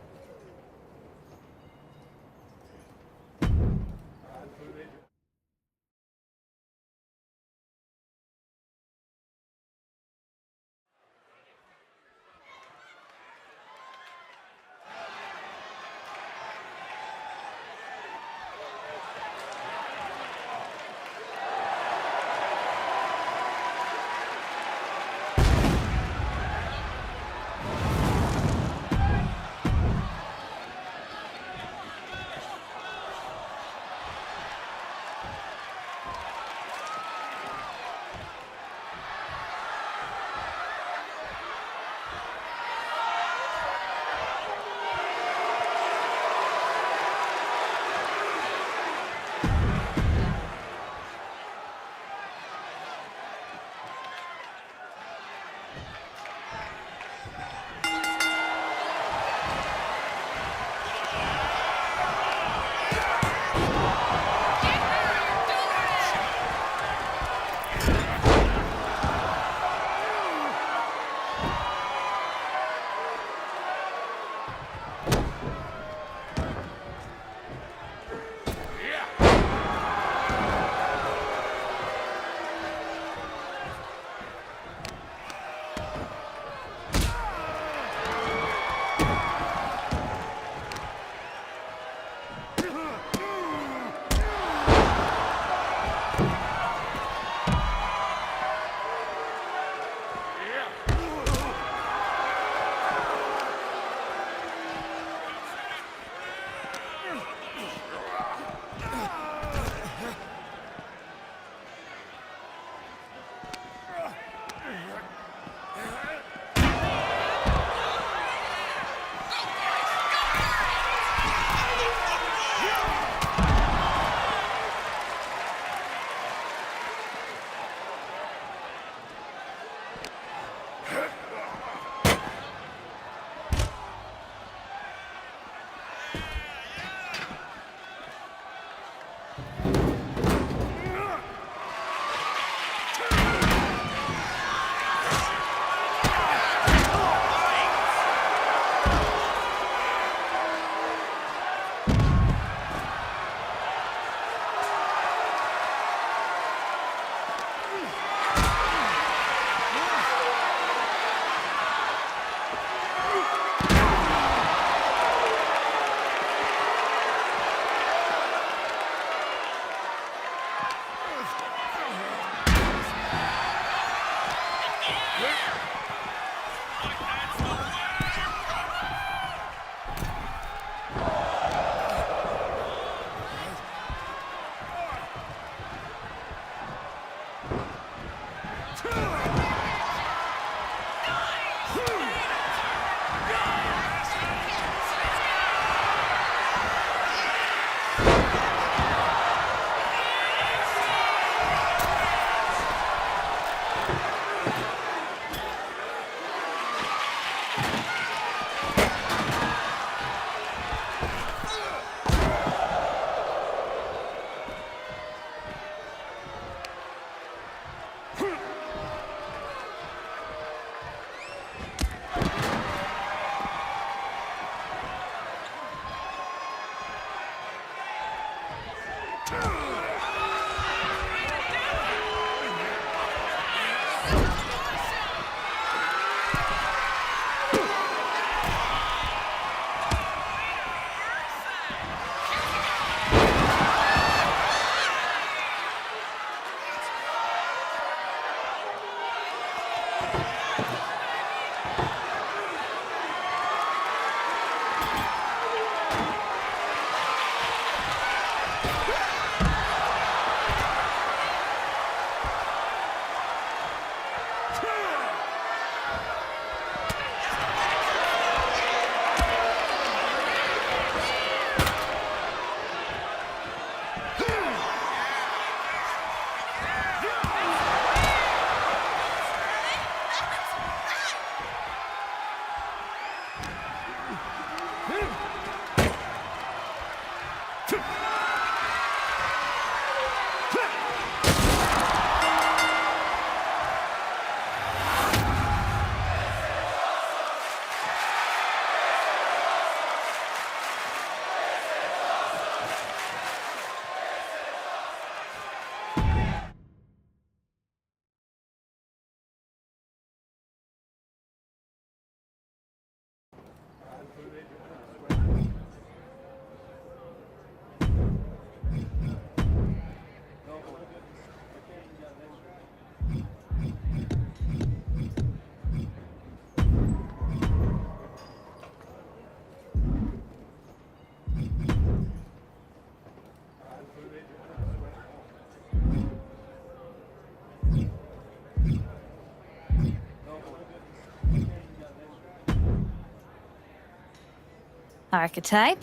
Speaker 18: Archetype?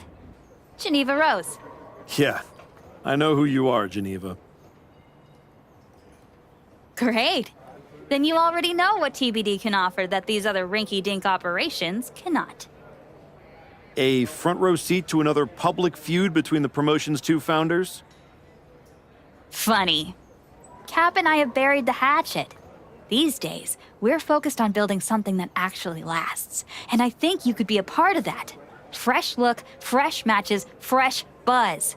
Speaker 18: Geneva Rose.
Speaker 2: Yeah, I know who you are, Geneva.
Speaker 18: Great. Then you already know what TBD can offer that these other rinky-dink operations cannot.
Speaker 2: A front row seat to another public feud between the promotion's two founders?
Speaker 18: Funny. Cap and I have buried the hatchet. These days, we're focused on building something that actually lasts. And I think you could be a part of that. Fresh look, fresh matches, fresh buzz.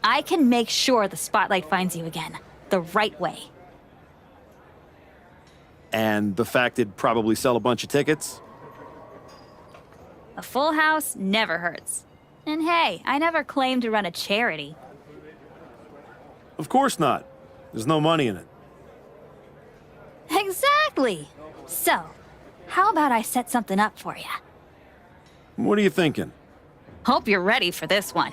Speaker 18: I can make sure the spotlight finds you again, the right way.
Speaker 2: And the fact it'd probably sell a bunch of tickets?
Speaker 18: A full house never hurts. And hey, I never claimed to run a charity.
Speaker 2: Of course not. There's no money in it.
Speaker 18: Exactly. So, how about I set something up for you?
Speaker 2: What are you thinking?
Speaker 18: Hope you're ready for this one.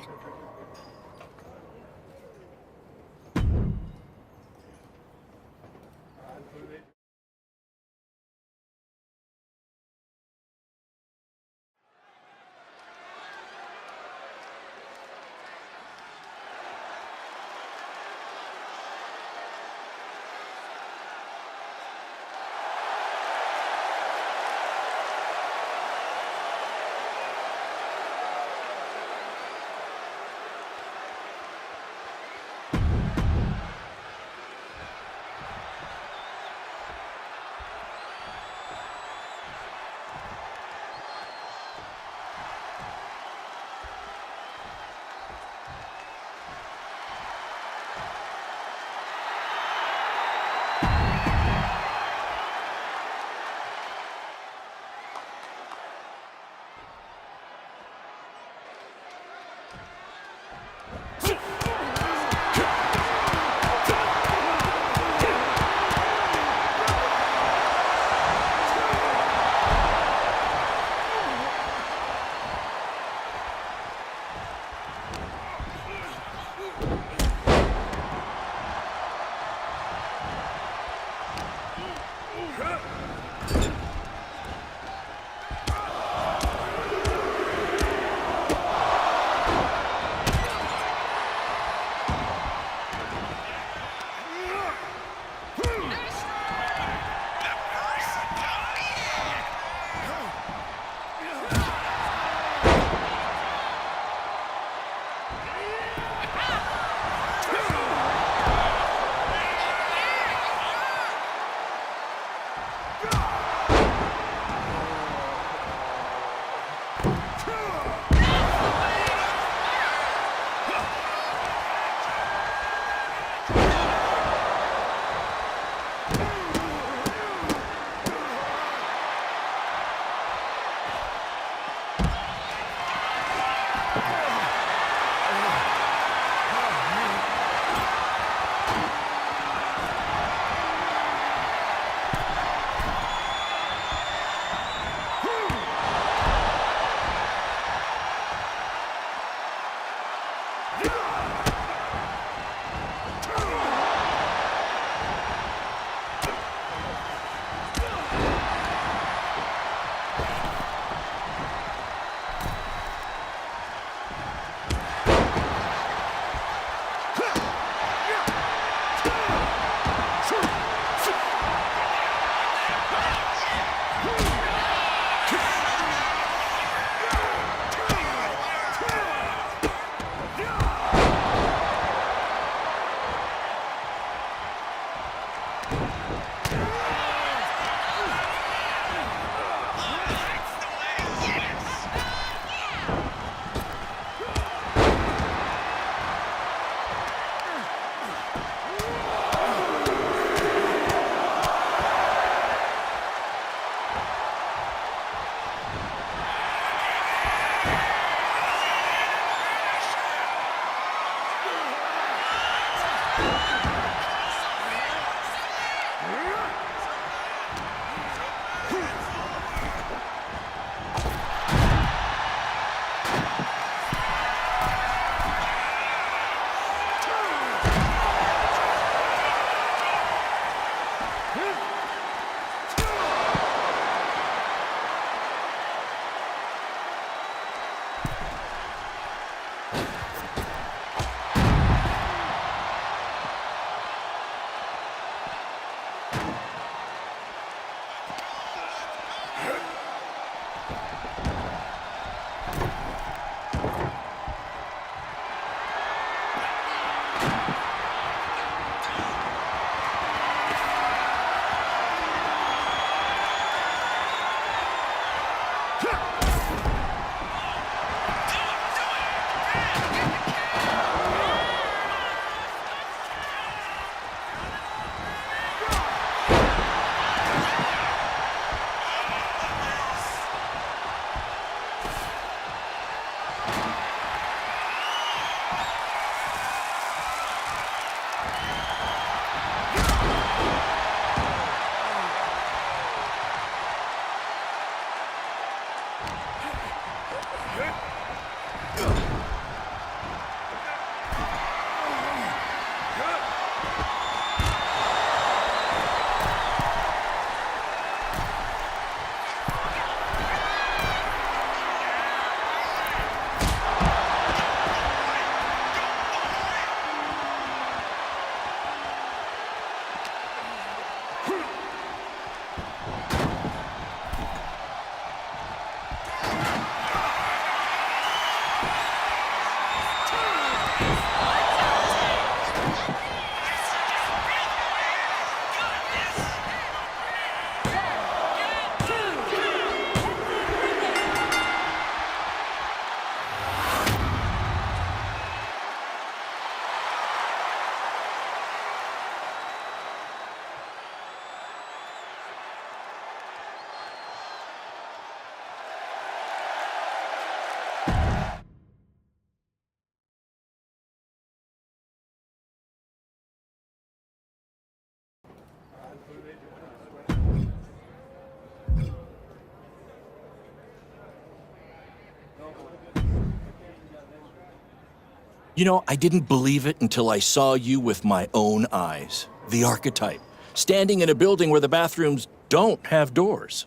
Speaker 19: You know, I didn't believe it until I saw you with my own eyes. The Archetype, standing in a building where the bathrooms don't have doors.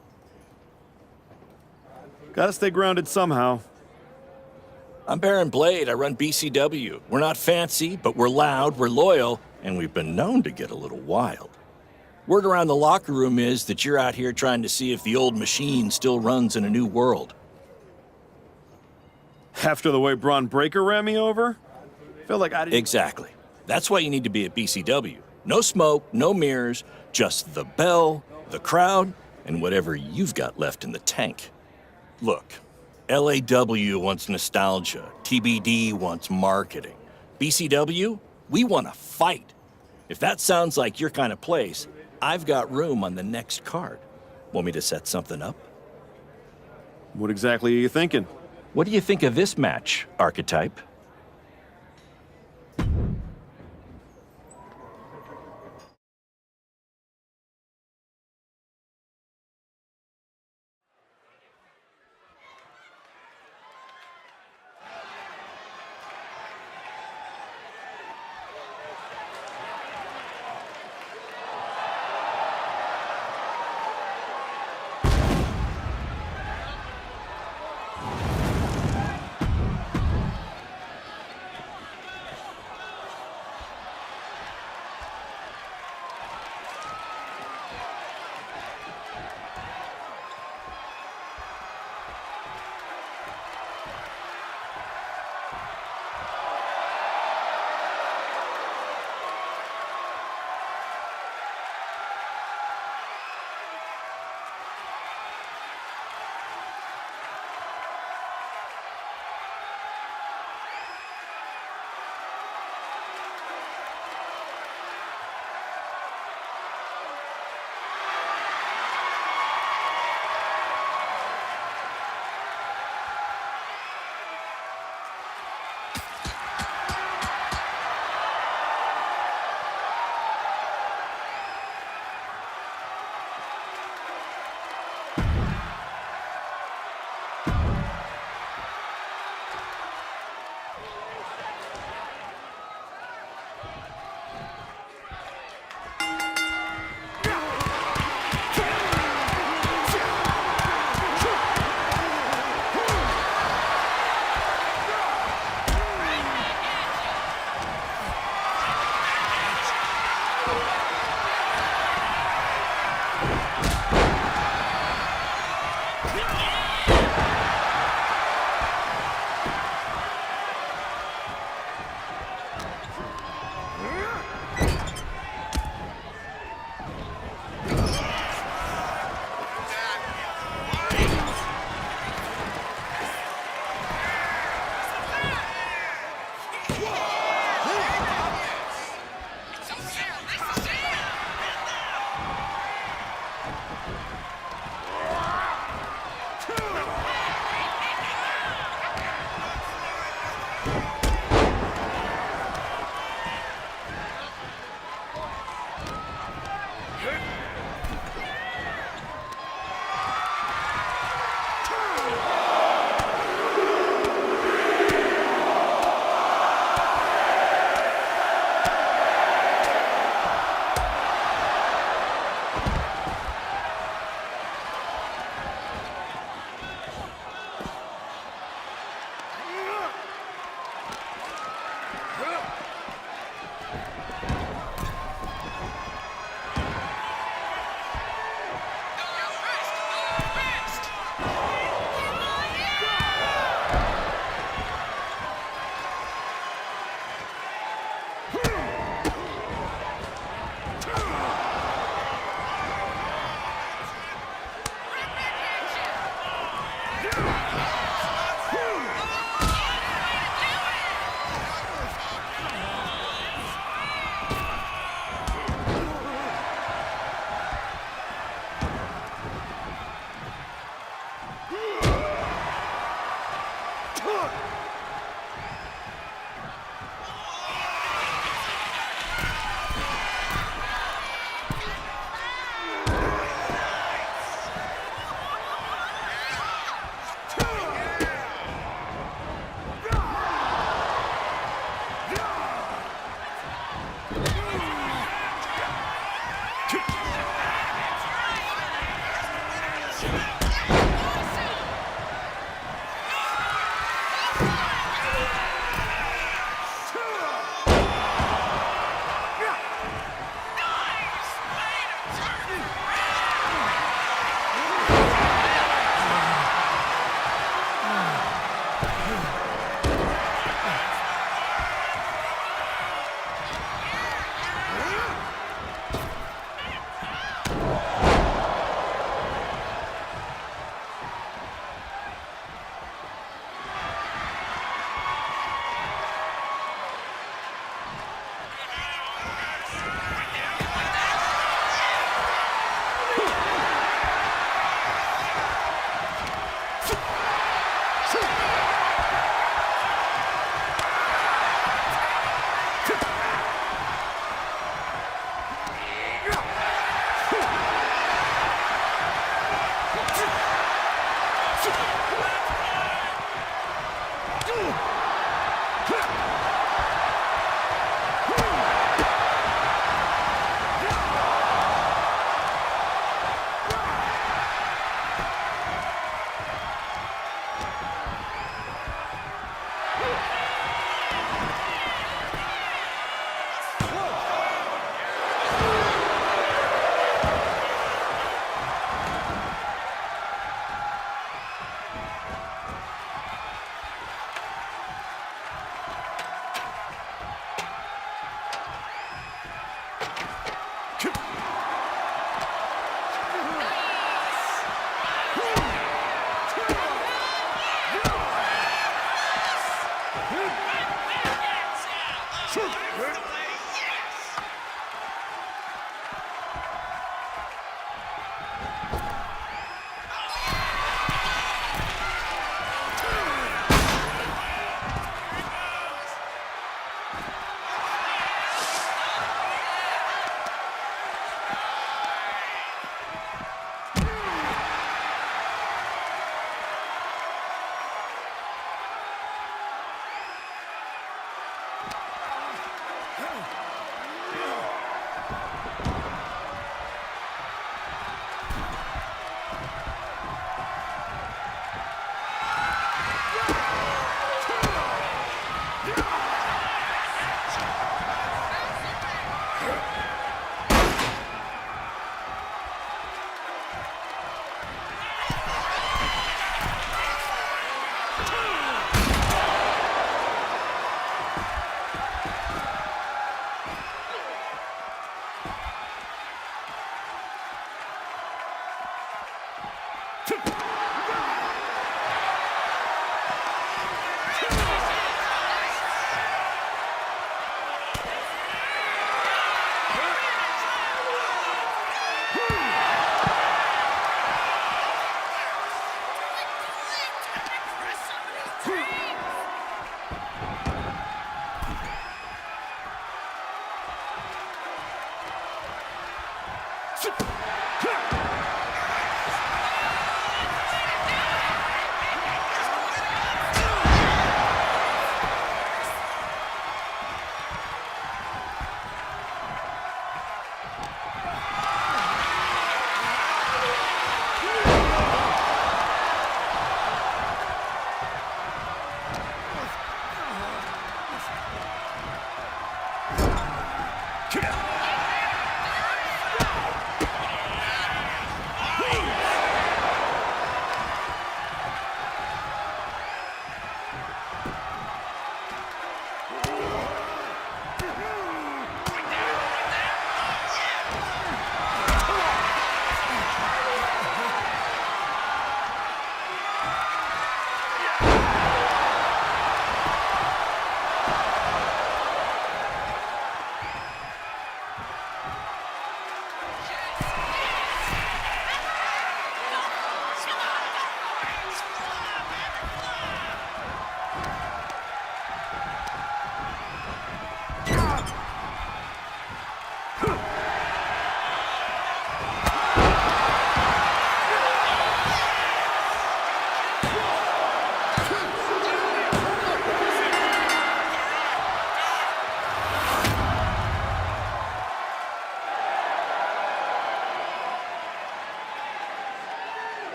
Speaker 2: Gotta stay grounded somehow.
Speaker 19: I'm Baron Blade. I run BCW. We're not fancy, but we're loud, we're loyal, and we've been known to get a little wild. Word around the locker room is that you're out here trying to see if the old machine still runs in a new world.
Speaker 2: After the way Bron Breakker ran me over? Feel like I didn't...
Speaker 19: Exactly. That's why you need to be at BCW. No smoke, no mirrors, just the bell, the crowd, and whatever you've got left in the tank. Look, LAW wants nostalgia, TBD wants marketing. BCW, we want to fight. If that sounds like your kind of place, I've got room on the next card. Want me to set something up?
Speaker 2: What exactly are you thinking?
Speaker 19: What do you think of this match, Archetype?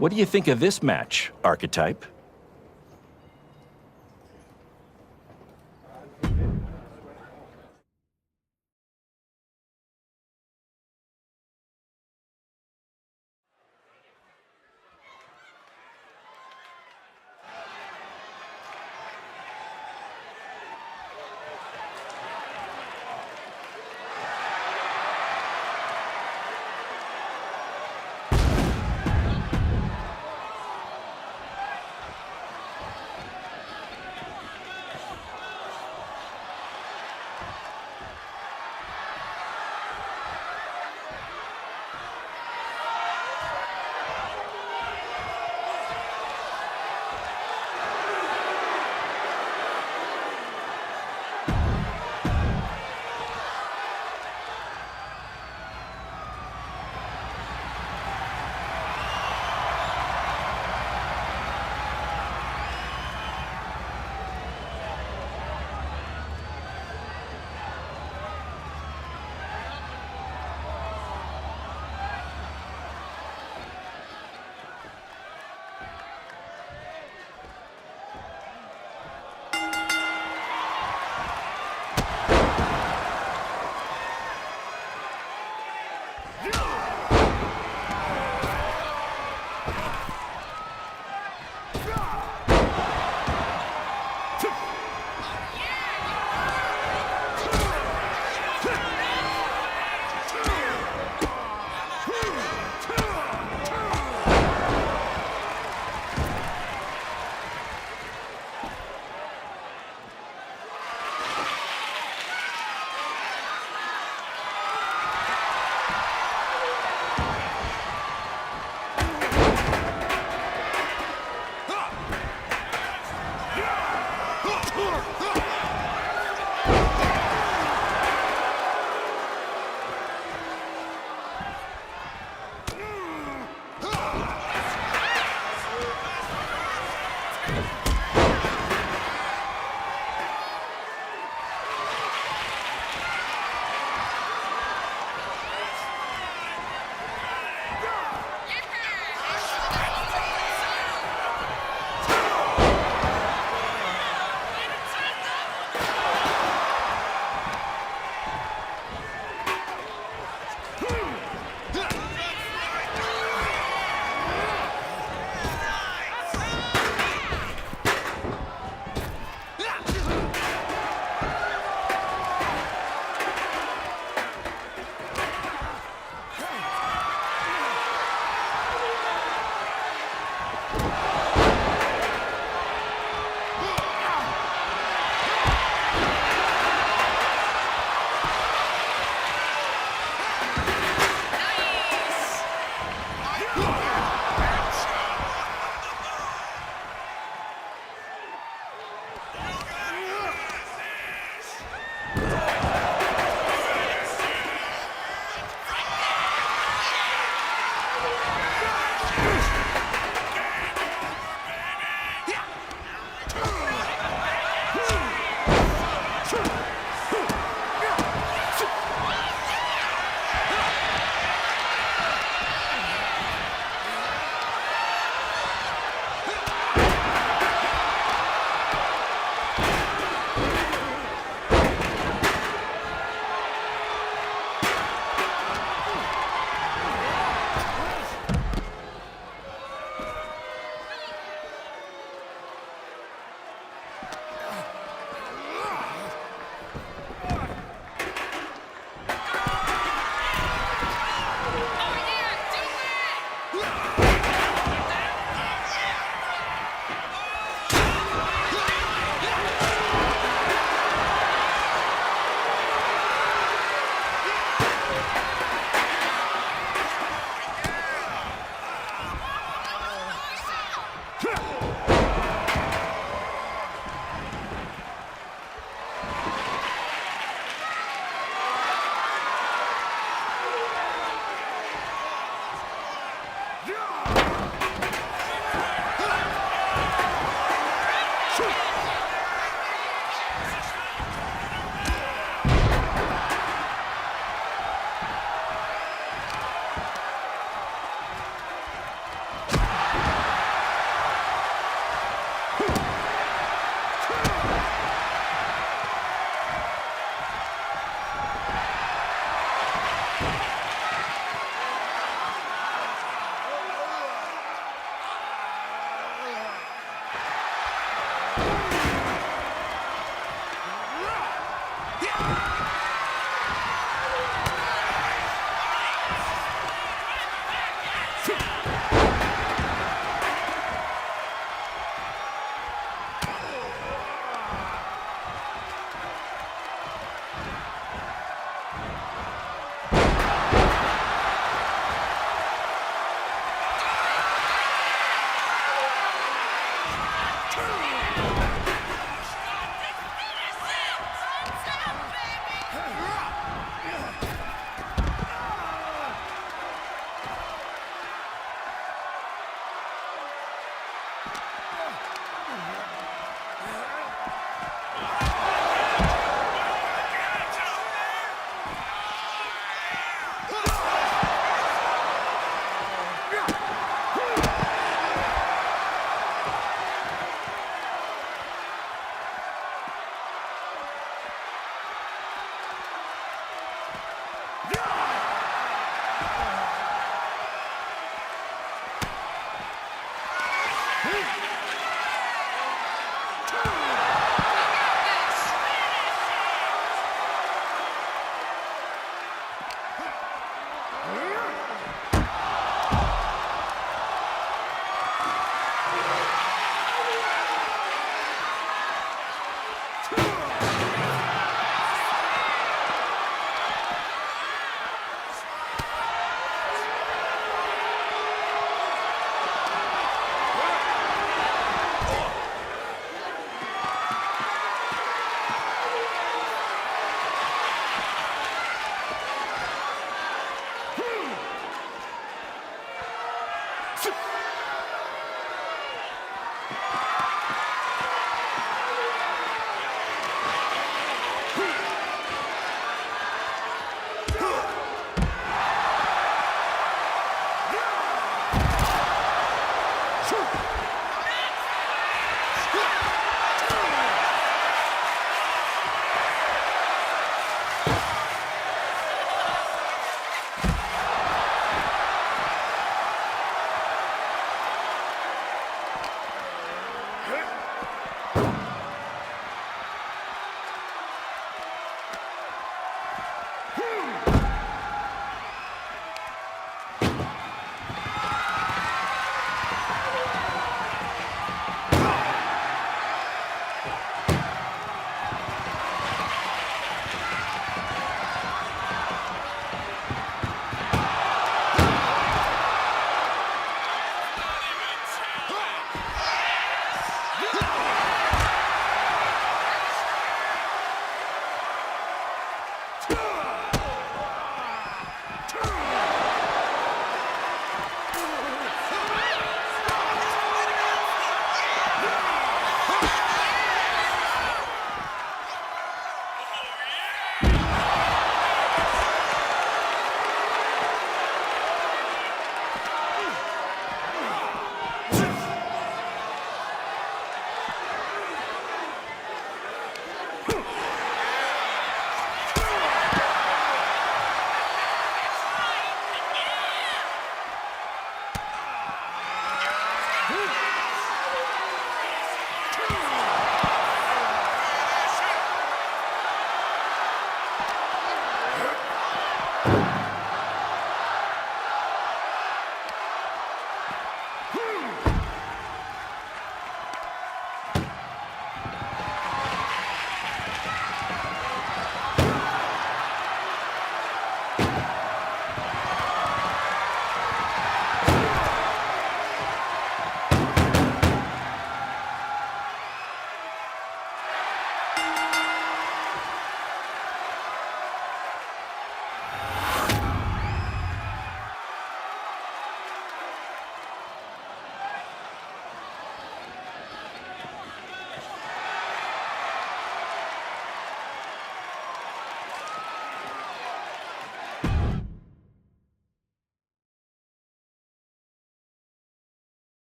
Speaker 19: What do you think of this match, Archetype?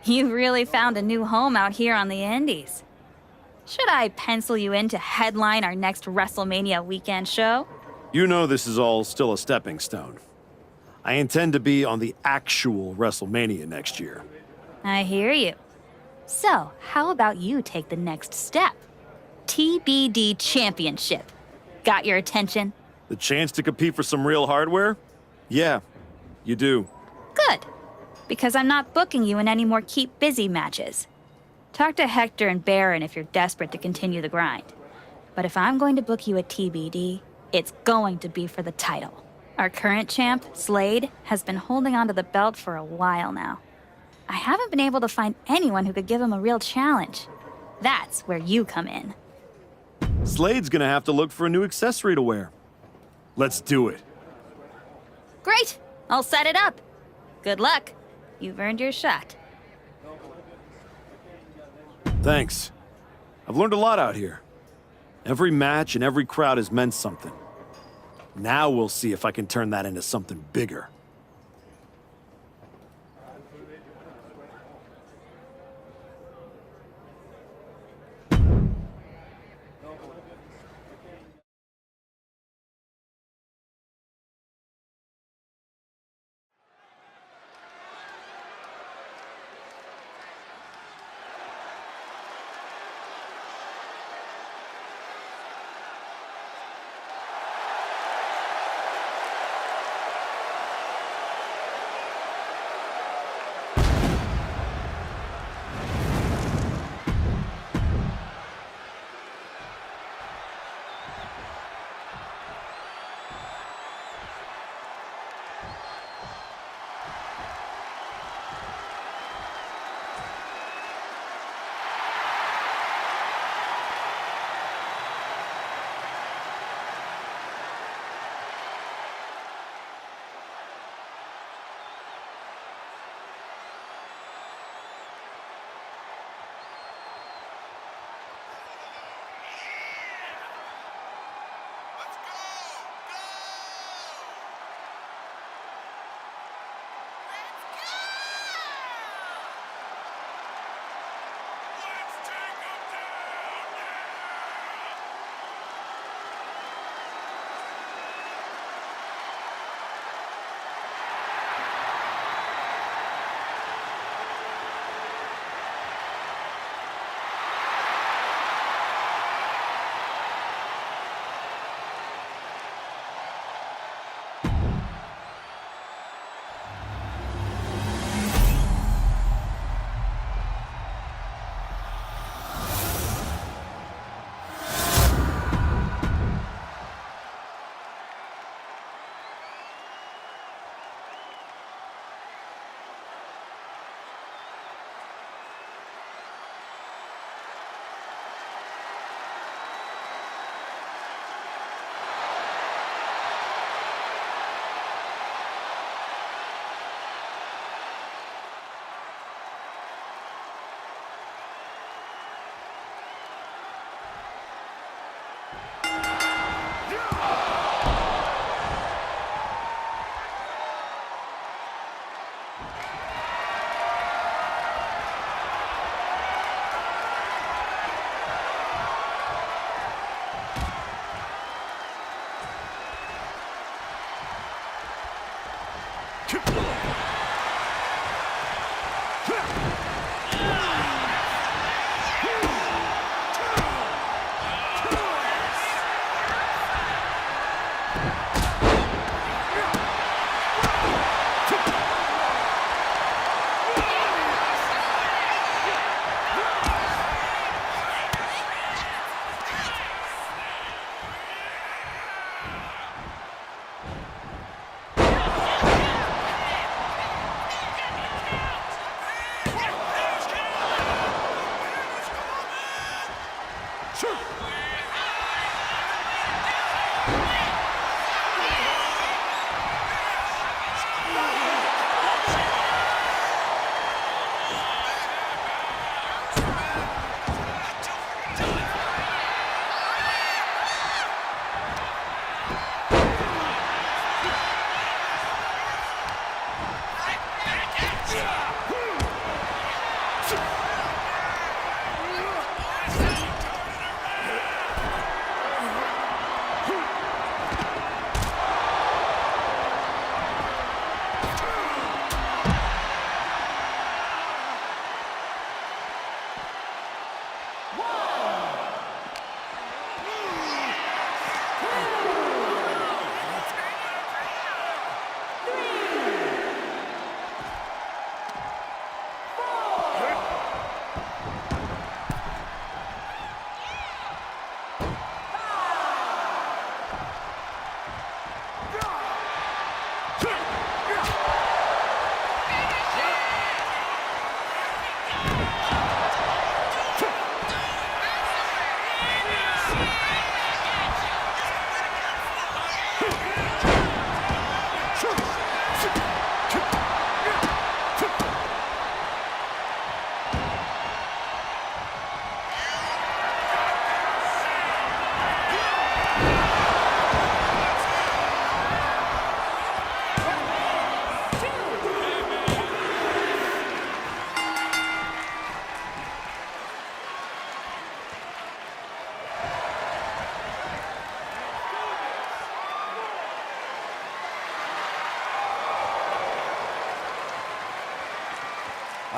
Speaker 18: You really found a new home out here on the Indies. Should I pencil you in to headline our next WrestleMania weekend show?
Speaker 2: You know this is all still a stepping stone. I intend to be on the actual WrestleMania next year.
Speaker 18: I hear you. So, how about you take the next step? TBD Championship. Got your attention?
Speaker 2: The chance to compete for some real hardware? Yeah, you do.
Speaker 18: Good. Because I'm not booking you in any more keep busy matches. Talk to Hector and Baron if you're desperate to continue the grind. But if I'm going to book you at TBD, it's going to be for the title. Our current champ, Slade, has been holding onto the belt for a while now. I haven't been able to find anyone who could give him a real challenge. That's where you come in.
Speaker 2: Slade's gonna have to look for a new accessory to wear. Let's do it.
Speaker 18: Great! I'll set it up. Good luck. You've earned your shot.
Speaker 2: Thanks. I've learned a lot out here. Every match and every crowd has meant something. Now we'll see if I can turn that into something bigger.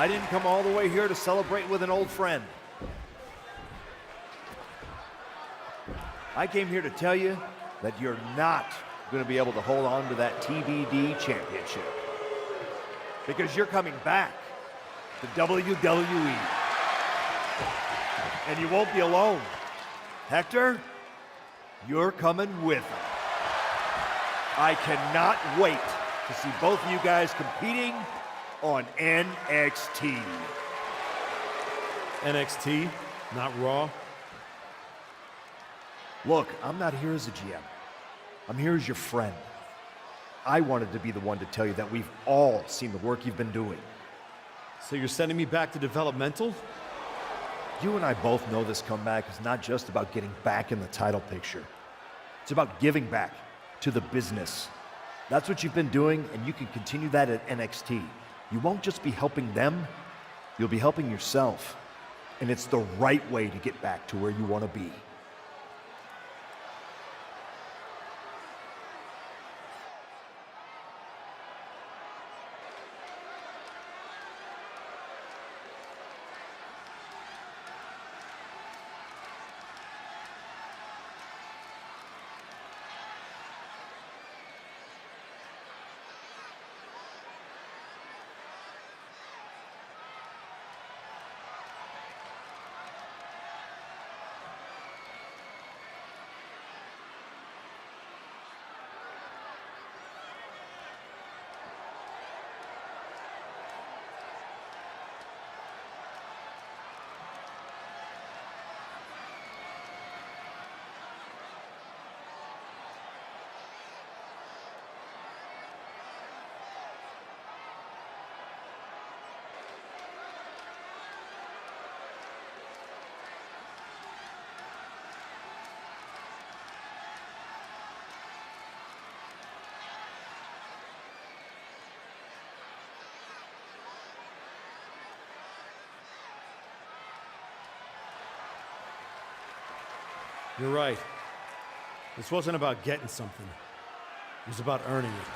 Speaker 1: I didn't come all the way here to celebrate with an old friend. I came here to tell you that you're not going to be able to hold on to that TBD championship. Because you're coming back to WWE. And you won't be alone. Hector, you're coming with him. I cannot wait to see both of you guys competing on NXT.
Speaker 2: NXT, not Raw?
Speaker 1: Look, I'm not here as a GM. I'm here as your friend. I wanted to be the one to tell you that we've all seen the work you've been doing.
Speaker 2: So you're sending me back to developmental?
Speaker 1: You and I both know this comeback is not just about getting back in the title picture. It's about giving back to the business. That's what you've been doing, and you can continue that at NXT. You won't just be helping them, you'll be helping yourself. And it's the right way to get back to where you want to be.
Speaker 2: You're right. This wasn't about getting something. It was about earning it.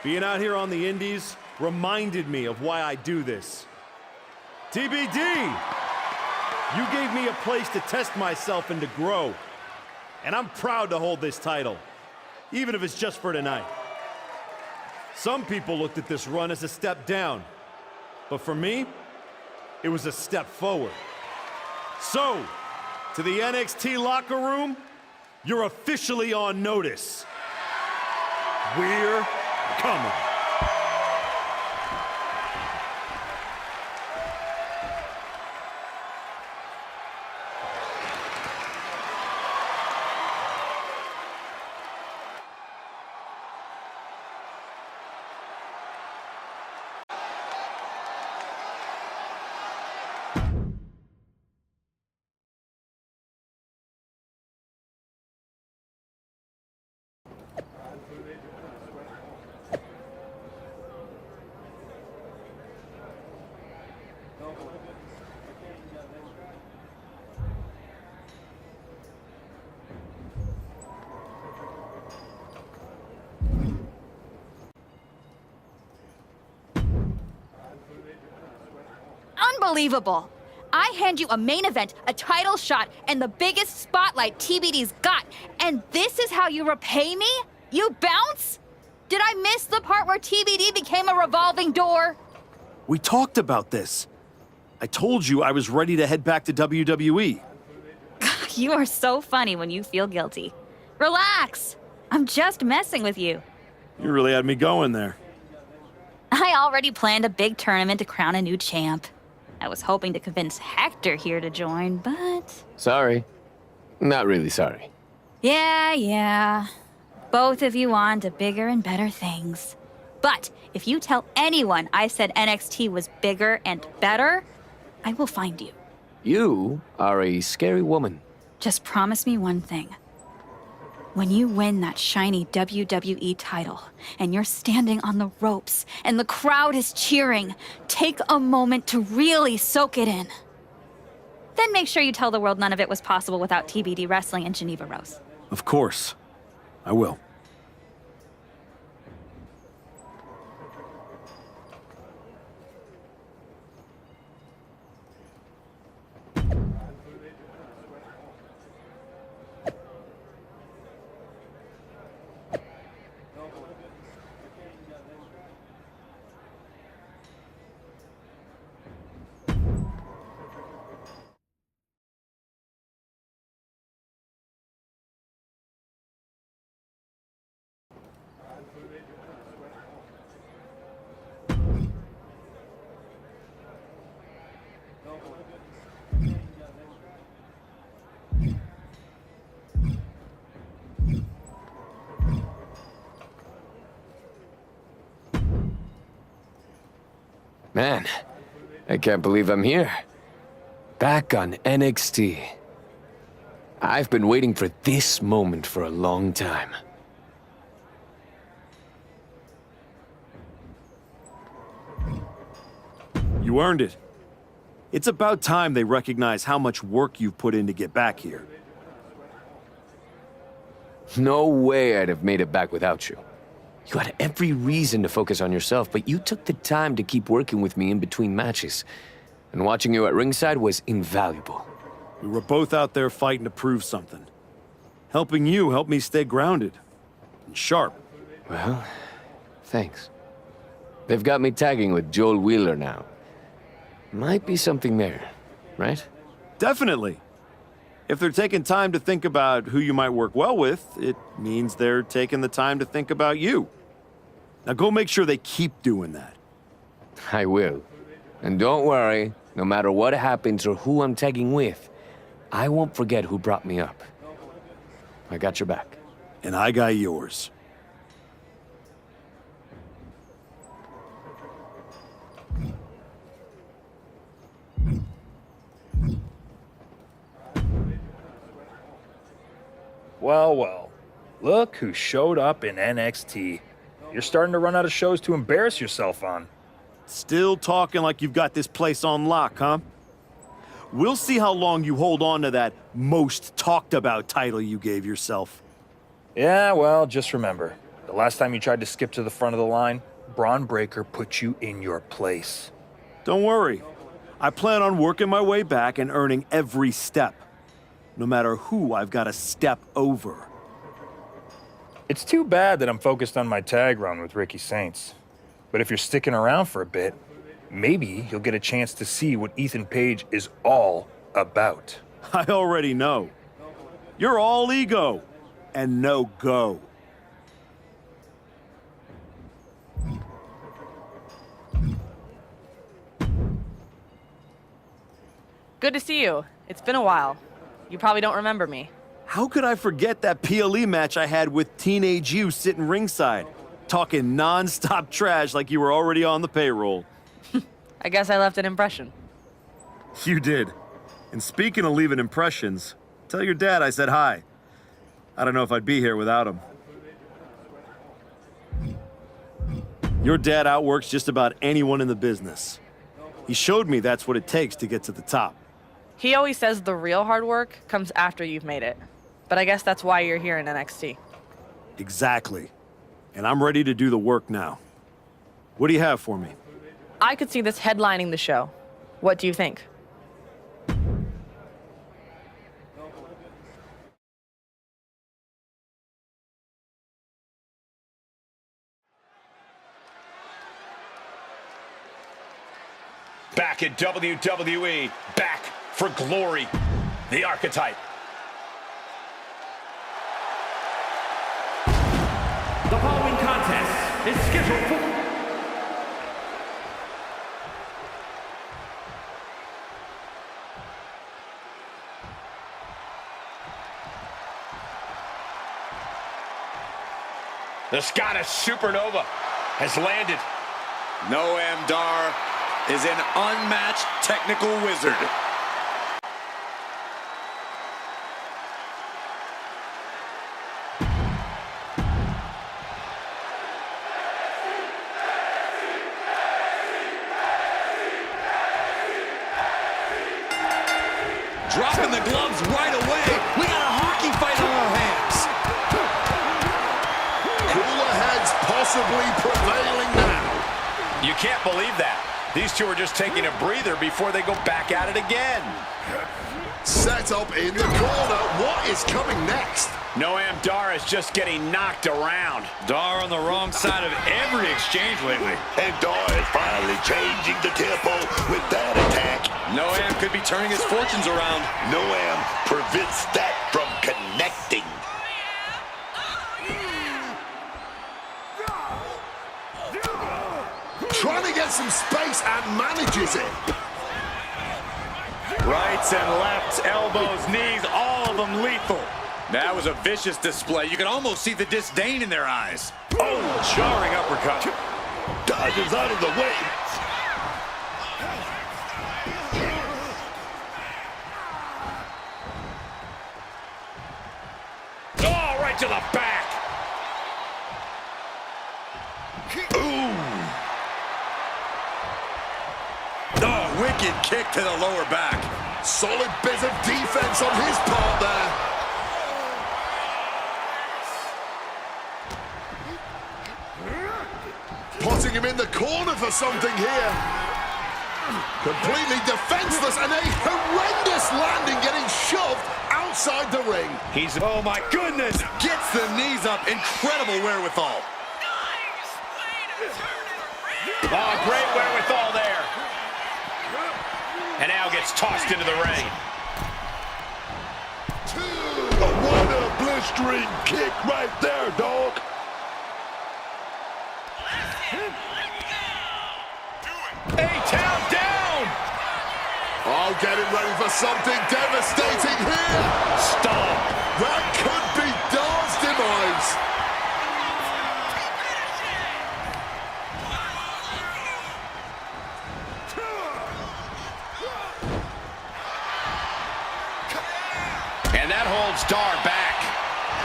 Speaker 2: Being out here on the Indies reminded me of why I do this. TBD! You gave me a place to test myself and to grow. And I'm proud to hold this title, even if it's just for tonight. Some people looked at this run as a step down, but for me, it was a step forward. So, to the NXT locker room, you're officially on notice. We're coming.
Speaker 18: Unbelievable. I hand you a main event, a title shot, and the biggest spotlight TBD's got, and this is how you repay me? You bounce? Did I miss the part where TBD became a revolving door?
Speaker 2: We talked about this. I told you I was ready to head back to WWE.
Speaker 18: You are so funny when you feel guilty. Relax. I'm just messing with you.
Speaker 2: You really had me going there.
Speaker 18: I already planned a big tournament to crown a new champ. I was hoping to convince Hector here to join, but...
Speaker 17: Sorry. Not really sorry.
Speaker 18: Yeah. Both of you on to bigger and better things. But if you tell anyone I said NXT was bigger and better, I will find you.
Speaker 17: You are a scary woman.
Speaker 18: Just promise me one thing. When you win that shiny WWE title, and you're standing on the ropes, and the crowd is cheering, take a moment to really soak it in. Then make sure you tell the world none of it was possible without TBD wrestling and Geneva Rose.
Speaker 2: Of course. I will.
Speaker 17: Man, I can't believe I'm here. Back on NXT. I've been waiting for this moment for a long time.
Speaker 2: You earned it. It's about time they recognize how much work you've put in to get back here.
Speaker 17: No way I'd have made it back without you. You had every reason to focus on yourself, but you took the time to keep working with me in between matches. And watching you at ringside was invaluable.
Speaker 2: We were both out there fighting to prove something. Helping you helped me stay grounded and sharp.
Speaker 17: Well, thanks. They've got me tagging with Joel Wheeler now. Might be something there, right?
Speaker 2: Definitely. If they're taking time to think about who you might work well with, it means they're taking the time to think about you. Now go make sure they keep doing that.
Speaker 17: I will. And don't worry, no matter what happens or who I'm tagging with, I won't forget who brought me up. I got your back.
Speaker 2: And I got yours.
Speaker 20: Well, well. Look who showed up in NXT. You're starting to run out of shows to embarrass yourself on.
Speaker 2: Still talking like you've got this place on lock, huh? We'll see how long you hold on to that most talked about title you gave yourself.
Speaker 20: Yeah, well, just remember, the last time you tried to skip to the front of the line, Bron Breakker put you in your place.
Speaker 2: Don't worry. I plan on working my way back and earning every step. No matter who I've got to step over.
Speaker 20: It's too bad that I'm focused on my tag run with Ricky Saints. But if you're sticking around for a bit, maybe you'll get a chance to see what Ethan Page is all about.
Speaker 2: I already know. You're all ego and no go.
Speaker 21: Good to see you. It's been a while. You probably don't remember me.
Speaker 2: How could I forget that PLE match I had with Teenage You sitting ringside, talking non-stop trash like you were already on the payroll?
Speaker 21: I guess I left an impression.
Speaker 2: You did. And speaking of leaving impressions, tell your dad I said hi. I don't know if I'd be here without him. Your dad outworks just about anyone in the business. He showed me that's what it takes to get to the top.
Speaker 21: He always says the real hard work comes after you've made it. But I guess that's why you're here in NXT.
Speaker 2: Exactly. And I'm ready to do the work now. What do you have for me?
Speaker 21: I could see this headlining the show. What do you think?
Speaker 7: Back at WWE, back for glory, the Archetype.
Speaker 6: The following contest is scheduled for...
Speaker 7: The Scottish Supernova has landed.
Speaker 10: Noam Dar is an unmatched technical wizard. Dropping the gloves right away. We got a hockey fight on our hands.
Speaker 9: Cooler heads possibly prevailing now.
Speaker 7: You can't believe that. These two are just taking a breather before they go back at it again.
Speaker 9: Set up in the corner. What is coming next?
Speaker 7: Noam Dar is just getting knocked around.
Speaker 10: Dar on the wrong side of every exchange lately.
Speaker 8: And Dar is finally changing the tempo with that attack.
Speaker 10: Noam could be turning his fortunes around.
Speaker 8: Noam prevents that from connecting.
Speaker 9: Trying to get some space and manages it.
Speaker 10: Rights and lefts, elbows, knees, all of them lethal. That was a vicious display. You could almost see the disdain in their eyes. Oh, jarring uppercut.
Speaker 8: Dodges out of the way.
Speaker 10: Oh, right to the back. Ooh. Oh, wicked kick to the lower back.
Speaker 9: Solid bit of defense on his part there. Putting him in the corner for something here. Completely defenseless and a horrendous landing, getting shoved outside the ring.
Speaker 10: Oh my goodness, gets the knees up, incredible wherewithal.
Speaker 7: Oh, great wherewithal there. And now gets tossed into the ring.
Speaker 8: What a blistering kick right there, dog.
Speaker 7: A-Town down!
Speaker 9: Oh, getting ready for something devastating here.
Speaker 7: Stop.
Speaker 9: That could be Dar's demise.
Speaker 7: And that holds Dar back.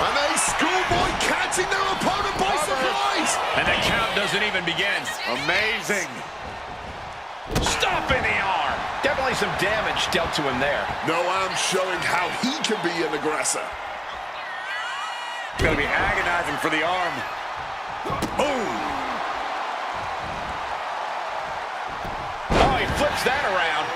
Speaker 9: And a schoolboy catching their opponent by surprise.
Speaker 7: And the count doesn't even begin.
Speaker 10: Amazing.
Speaker 7: Stop in the arm. Definitely some damage dealt to him there.
Speaker 9: No arm showing how he can be an aggressor.
Speaker 10: Gonna be agonizing for the arm. Boom.
Speaker 7: Oh, he flips that around.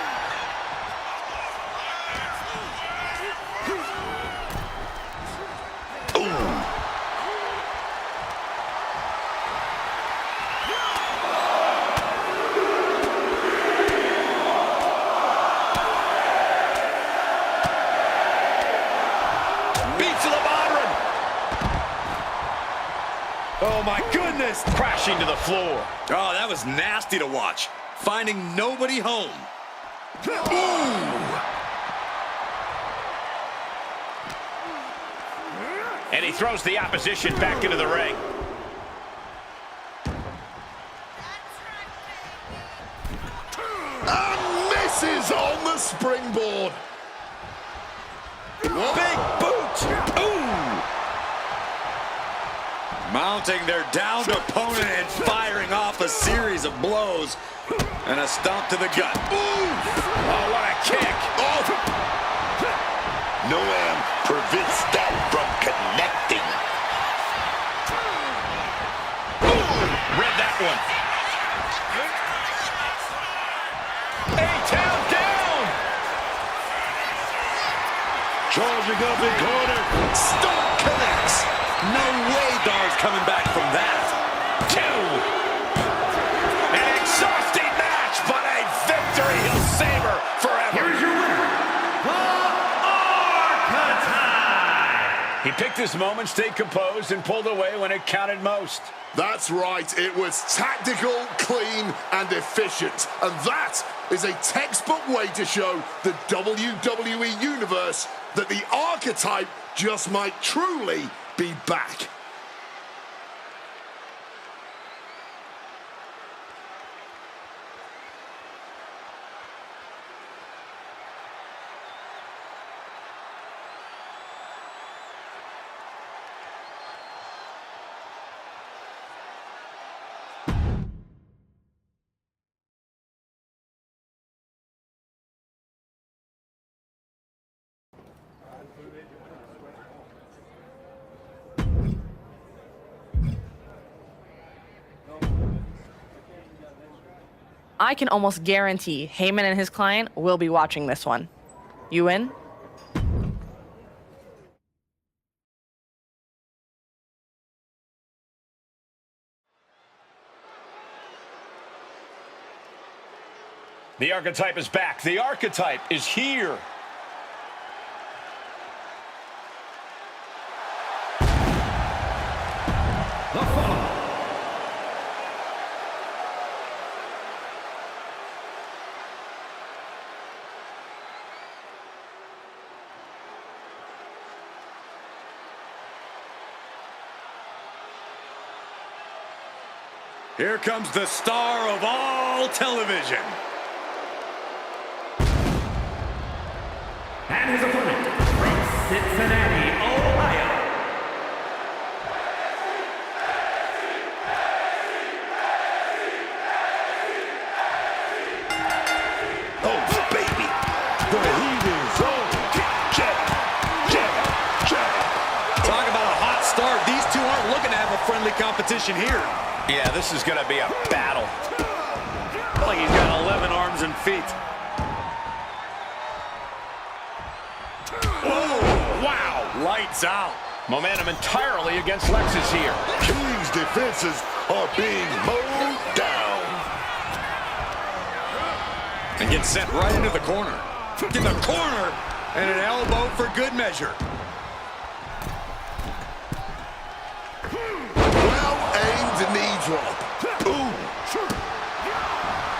Speaker 10: Oh my goodness!
Speaker 7: Crashing to the floor.
Speaker 10: Oh, that was nasty to watch. Finding nobody home. Ooh.
Speaker 7: And he throws the opposition back into the ring.
Speaker 9: And misses on the springboard.
Speaker 10: Big boot! Ooh! Mounting their downed opponent and firing off a series of blows. And a stomp to the gut.
Speaker 7: Ooh! Oh, what a kick!
Speaker 8: Oh. Noam prevents that from connecting.
Speaker 7: Ooh! Read that one. A-Town down!
Speaker 8: Charging up in corner.
Speaker 10: Stomp connects. No way Dar's coming back from that.
Speaker 7: 2. An exhausting match, but a victory he'll savor forever.
Speaker 6: Here's your winner, the Archetype.
Speaker 7: He picked his moment, stayed composed, and pulled away when it counted most.
Speaker 9: That's right, it was tactical, clean, and efficient. And that is a textbook way to show the WWE Universe that the Archetype just might truly be back.
Speaker 21: I can almost guarantee Heyman and his client will be watching this one. You in?
Speaker 7: The Archetype is back. The Archetype is here.
Speaker 6: The following
Speaker 10: Here comes the star of all television.
Speaker 6: And his opponent from Cincinnati, Ohio.
Speaker 8: Oh, baby. The heat is on.
Speaker 10: Talk about a hot start. These two aren't looking to have a friendly competition here.
Speaker 7: Yeah, this is going to be a battle.
Speaker 10: Like he's got 11 arms and feet.
Speaker 8: Oh, wow.
Speaker 10: Lights out.
Speaker 7: Momentum entirely against Lexus here.
Speaker 8: King's defenses are being mowed down.
Speaker 10: And gets sent right into the corner. In the corner, and an elbow for good measure.
Speaker 9: Well-aimed knee drop. Ooh.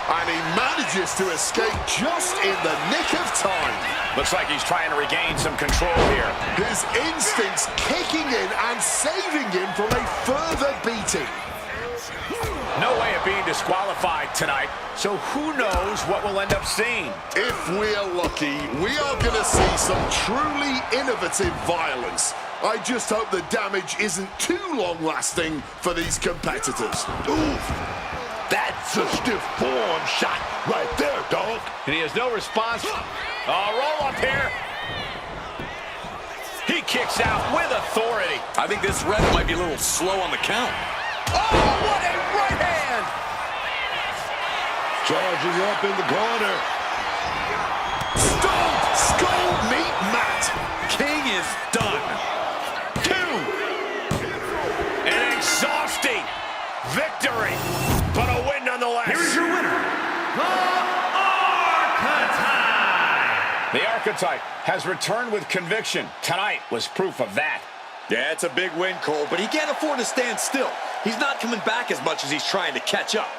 Speaker 9: And he manages to escape just in the nick of time.
Speaker 7: Looks like he's trying to regain some control here.
Speaker 9: His instincts kicking in and saving him from a further beating.
Speaker 7: No way of being disqualified tonight, so who knows what we'll end up seeing.
Speaker 9: If we're lucky, we are going to see some truly innovative violence. I just hope the damage isn't too long-lasting for these competitors.
Speaker 8: Oof. That's a stiff forearm shot right there, dog.
Speaker 7: And he has no response. Roll up here. He kicks out with authority.
Speaker 10: I think this ref might be a little slow on the count.
Speaker 7: Oh, what a right hand!
Speaker 8: Charging up in the corner.
Speaker 9: Stone Skull Meat Mat.
Speaker 10: King is done.
Speaker 7: 2. An exhausting victory, but a win nonetheless.
Speaker 6: Here is your winner, the Archetype.
Speaker 7: The Archetype has returned with conviction. Tonight was proof of that.
Speaker 10: Yeah, it's a big win, Cole, but he can't afford to stand still. He's not coming back as much as he's trying to catch up.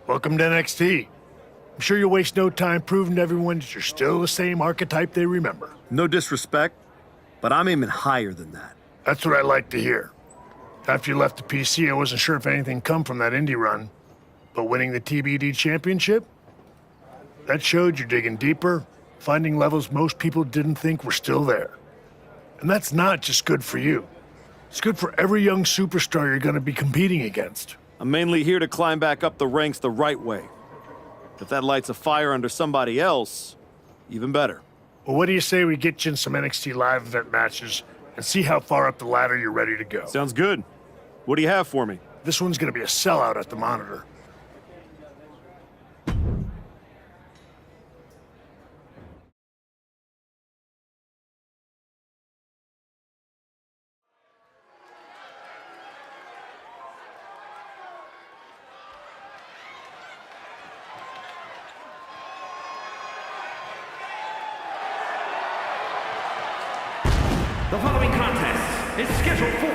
Speaker 15: Welcome to NXT. I'm sure you'll waste no time proving to everyone that you're still the same Archetype they remember.
Speaker 2: No disrespect, but I'm aiming higher than that.
Speaker 15: That's what I like to hear. After you left the PC, I wasn't sure if anything come from that indie run, but winning the TBD championship? That showed you're digging deeper, finding levels most people didn't think were still there. And that's not just good for you. It's good for every young superstar you're going to be competing against.
Speaker 2: I'm mainly here to climb back up the ranks the right way. If that lights a fire under somebody else, even better.
Speaker 15: Well, what do you say we get you in some NXT live event matches and see how far up the ladder you're ready to go?
Speaker 2: Sounds good. What do you have for me?
Speaker 15: This one's going to be a sellout at the monitor.
Speaker 6: The following contest is scheduled for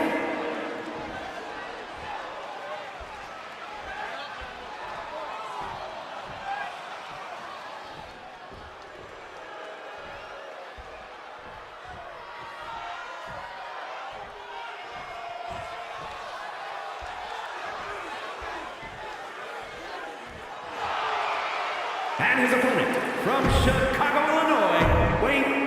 Speaker 6: and his opponent from Chicago, Illinois, weighing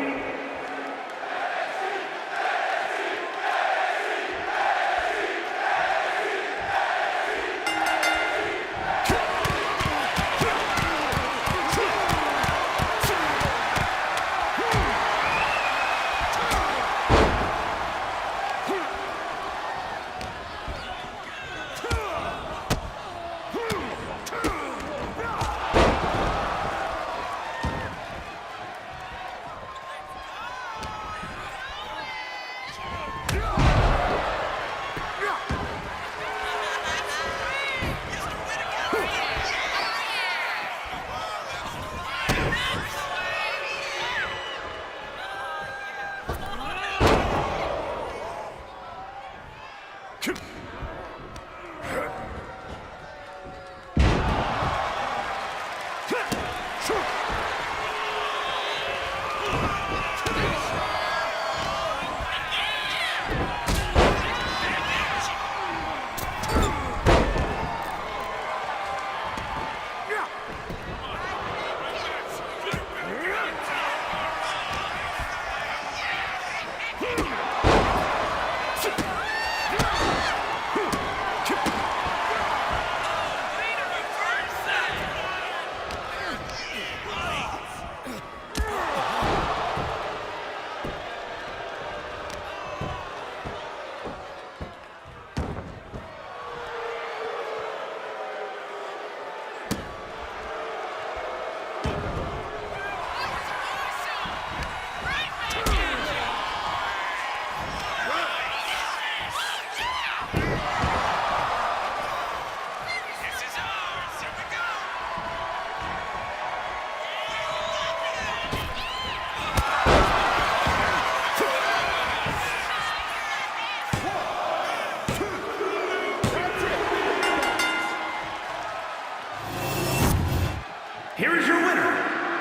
Speaker 6: here is your winner,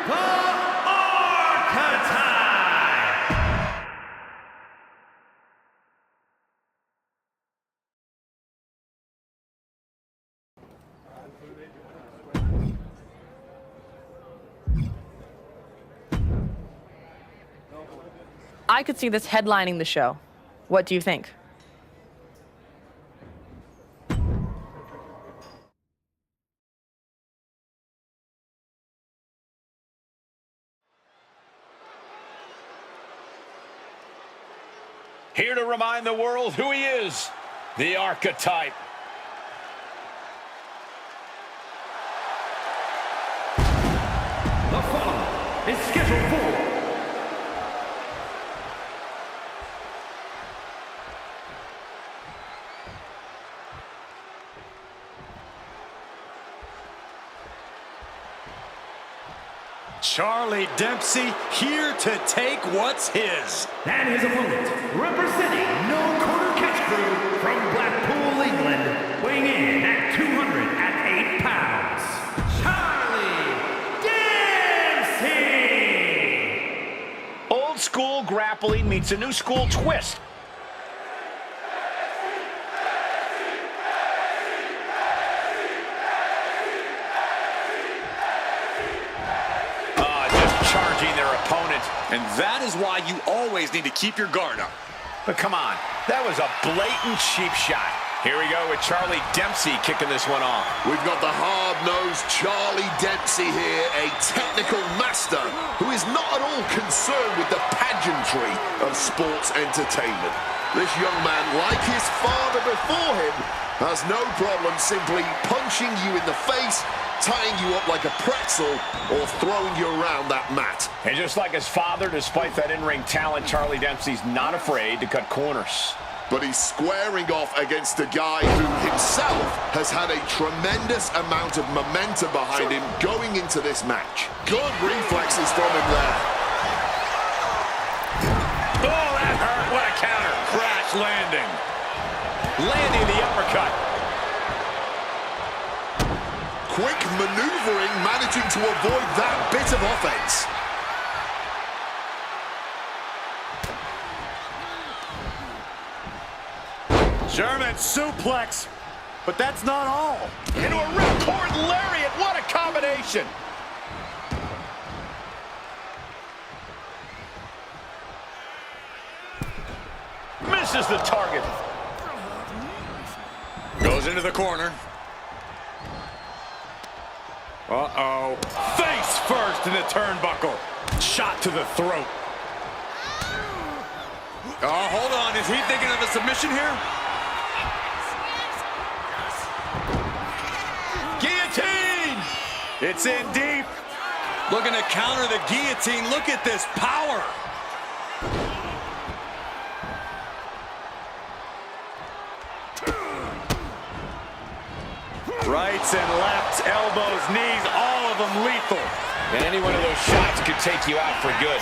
Speaker 6: the Archetype.
Speaker 21: I could see this headlining the show. What do you think?
Speaker 7: Here to remind the world who he is, the Archetype.
Speaker 6: The following is scheduled for
Speaker 10: Charlie Dempsey here to take what's his.
Speaker 6: and his opponent, representing No Corner Catch Crew from Blackpool, England, weighing in at 208 pounds, Charlie Dempsey!
Speaker 7: Old school grappling meets a new school twist. Charging their opponent.
Speaker 10: And that is why you always need to keep your guard up.
Speaker 7: But come on, that was a blatant cheap shot. Here we go with Charlie Dempsey kicking this one off.
Speaker 9: We've got the hard-nosed Charlie Dempsey here, a technical master who is not at all concerned with the pageantry of sports entertainment. This young man, like his father before him, has no problem simply punching you in the face, tying you up like a pretzel, or throwing you around that mat.
Speaker 7: And just like his father, despite that in-ring talent, Charlie Dempsey's not afraid to cut corners.
Speaker 9: But he's squaring off against a guy who himself has had a tremendous amount of momentum behind him going into this match. Good reflexes from him there.
Speaker 7: Oh, that hurt. What a counter. Crash landing. Landing the uppercut.
Speaker 9: Quick maneuvering, managing to avoid that bit of offense.
Speaker 10: German suplex, but that's not all.
Speaker 7: Into a ripcord lariat. What a combination. Misses the target.
Speaker 10: Goes into the corner. Uh-oh. Face first in the turnbuckle. Shot to the throat. Oh, hold on. Is he thinking of a submission here? Guillotine! It's in deep. Looking to counter the guillotine. Look at this power. Rights and lefts, elbows, knees, all of them lethal.
Speaker 7: And any one of those shots could take you out for good.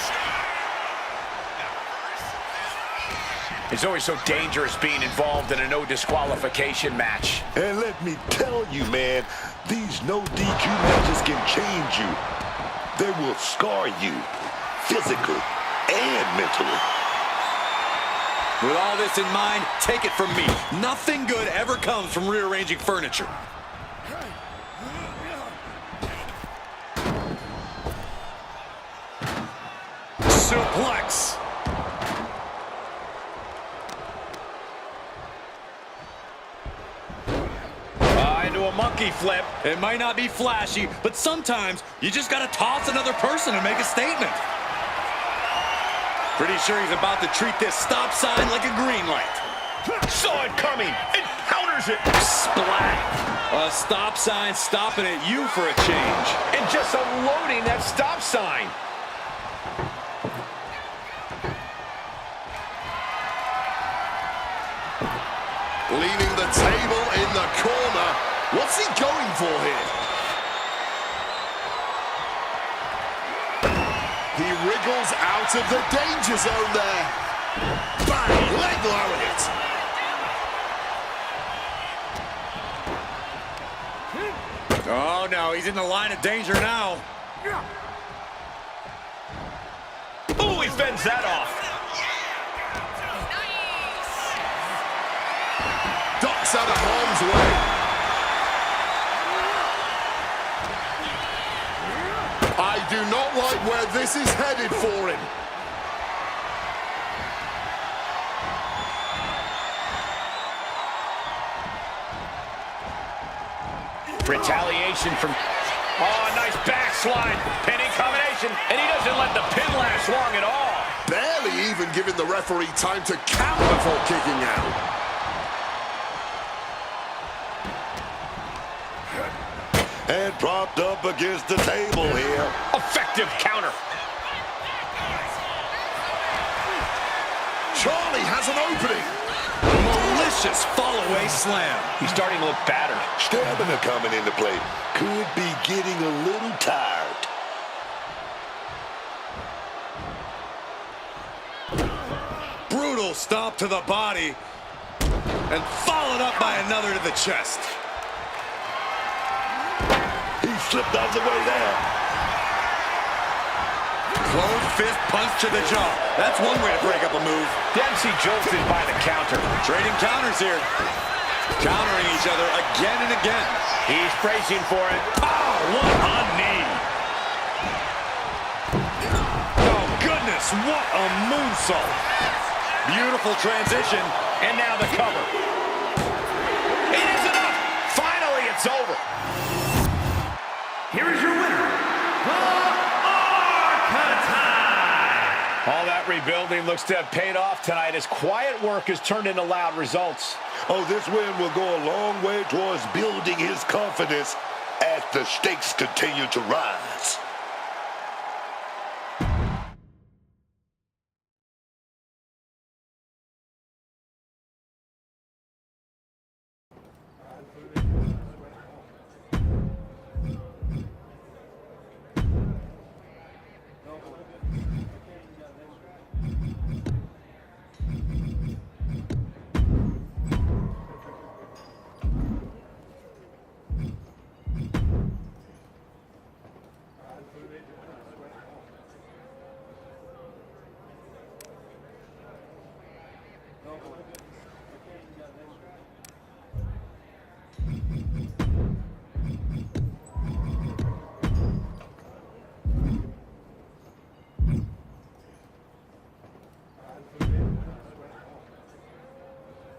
Speaker 7: It's always so dangerous being involved in a no disqualification match.
Speaker 8: And let me tell you, man, these no DQ matches can change you. They will scar you, physically and mentally.
Speaker 10: With all this in mind, take it from me. Nothing good ever comes from rearranging furniture. Suplex. Into a monkey flip. It might not be flashy, but sometimes you just gotta toss another person and make a statement. Pretty sure he's about to treat this stop sign like a green light.
Speaker 7: Saw it coming. It counters it.
Speaker 10: Splat. A stop sign stopping at you for a change.
Speaker 7: And just unloading that stop sign.
Speaker 9: Leaving the table in the corner. What's he going for here? He wriggles out of the danger zone there. Bang! Leg lariat.
Speaker 10: Oh, no, he's in the line of danger now.
Speaker 7: Ooh, he fends that off.
Speaker 9: Ducks out of harm's way. I do not like where this is headed for him.
Speaker 7: Retaliation from... Oh, nice backslide. Pinning combination. And he doesn't let the pin last long at all.
Speaker 9: Barely even giving the referee time to count before kicking out.
Speaker 8: And propped up against the table here.
Speaker 7: Effective counter.
Speaker 9: Charlie has an opening.
Speaker 10: Malicious fall-away slam.
Speaker 7: He's starting to look battered.
Speaker 8: Stamina coming into play. Could be getting a little tired.
Speaker 10: Brutal stomp to the body. And followed up by another to the chest.
Speaker 8: He slipped out of the way there.
Speaker 10: Closed fist punch to the jaw. That's one way to break up a move.
Speaker 7: Dempsey jolted by the counter.
Speaker 10: Trading counters here. Countering each other again and again.
Speaker 7: He's bracing for it.
Speaker 10: Oh, what a knee. Oh, goodness, what a moonsault. Beautiful transition.
Speaker 7: And now the cover. It is enough. Finally, it's over.
Speaker 6: Here is your winner, the Archetype.
Speaker 7: All that rebuilding looks to have paid off tonight as quiet work has turned into loud results.
Speaker 8: Oh, this win will go a long way towards building his confidence as the stakes continue to rise.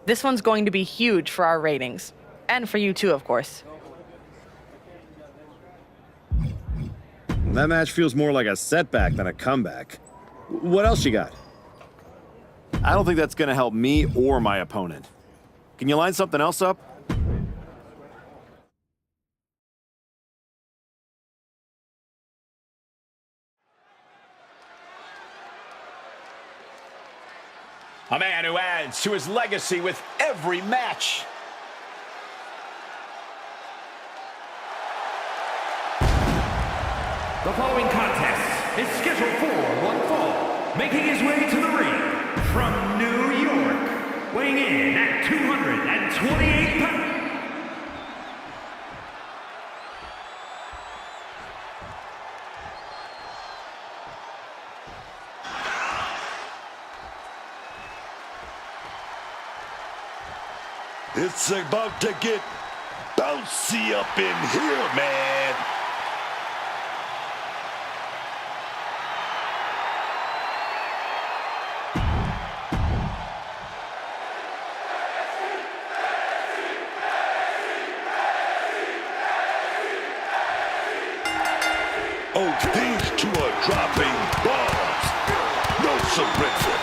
Speaker 21: This one's going to be huge for our ratings. And for you too, of course.
Speaker 2: That match feels more like a setback than a comeback. What else you got? I don't think that's going to help me or my opponent. Can you line something else up?
Speaker 7: A man who adds to his legacy with every match.
Speaker 6: The following contest is scheduled for one fall. Making his way to the ring from New York, weighing in at 228 pounds.
Speaker 8: It's about to get bouncy up in here, man. Oh, these two are dropping bombs. No surrender.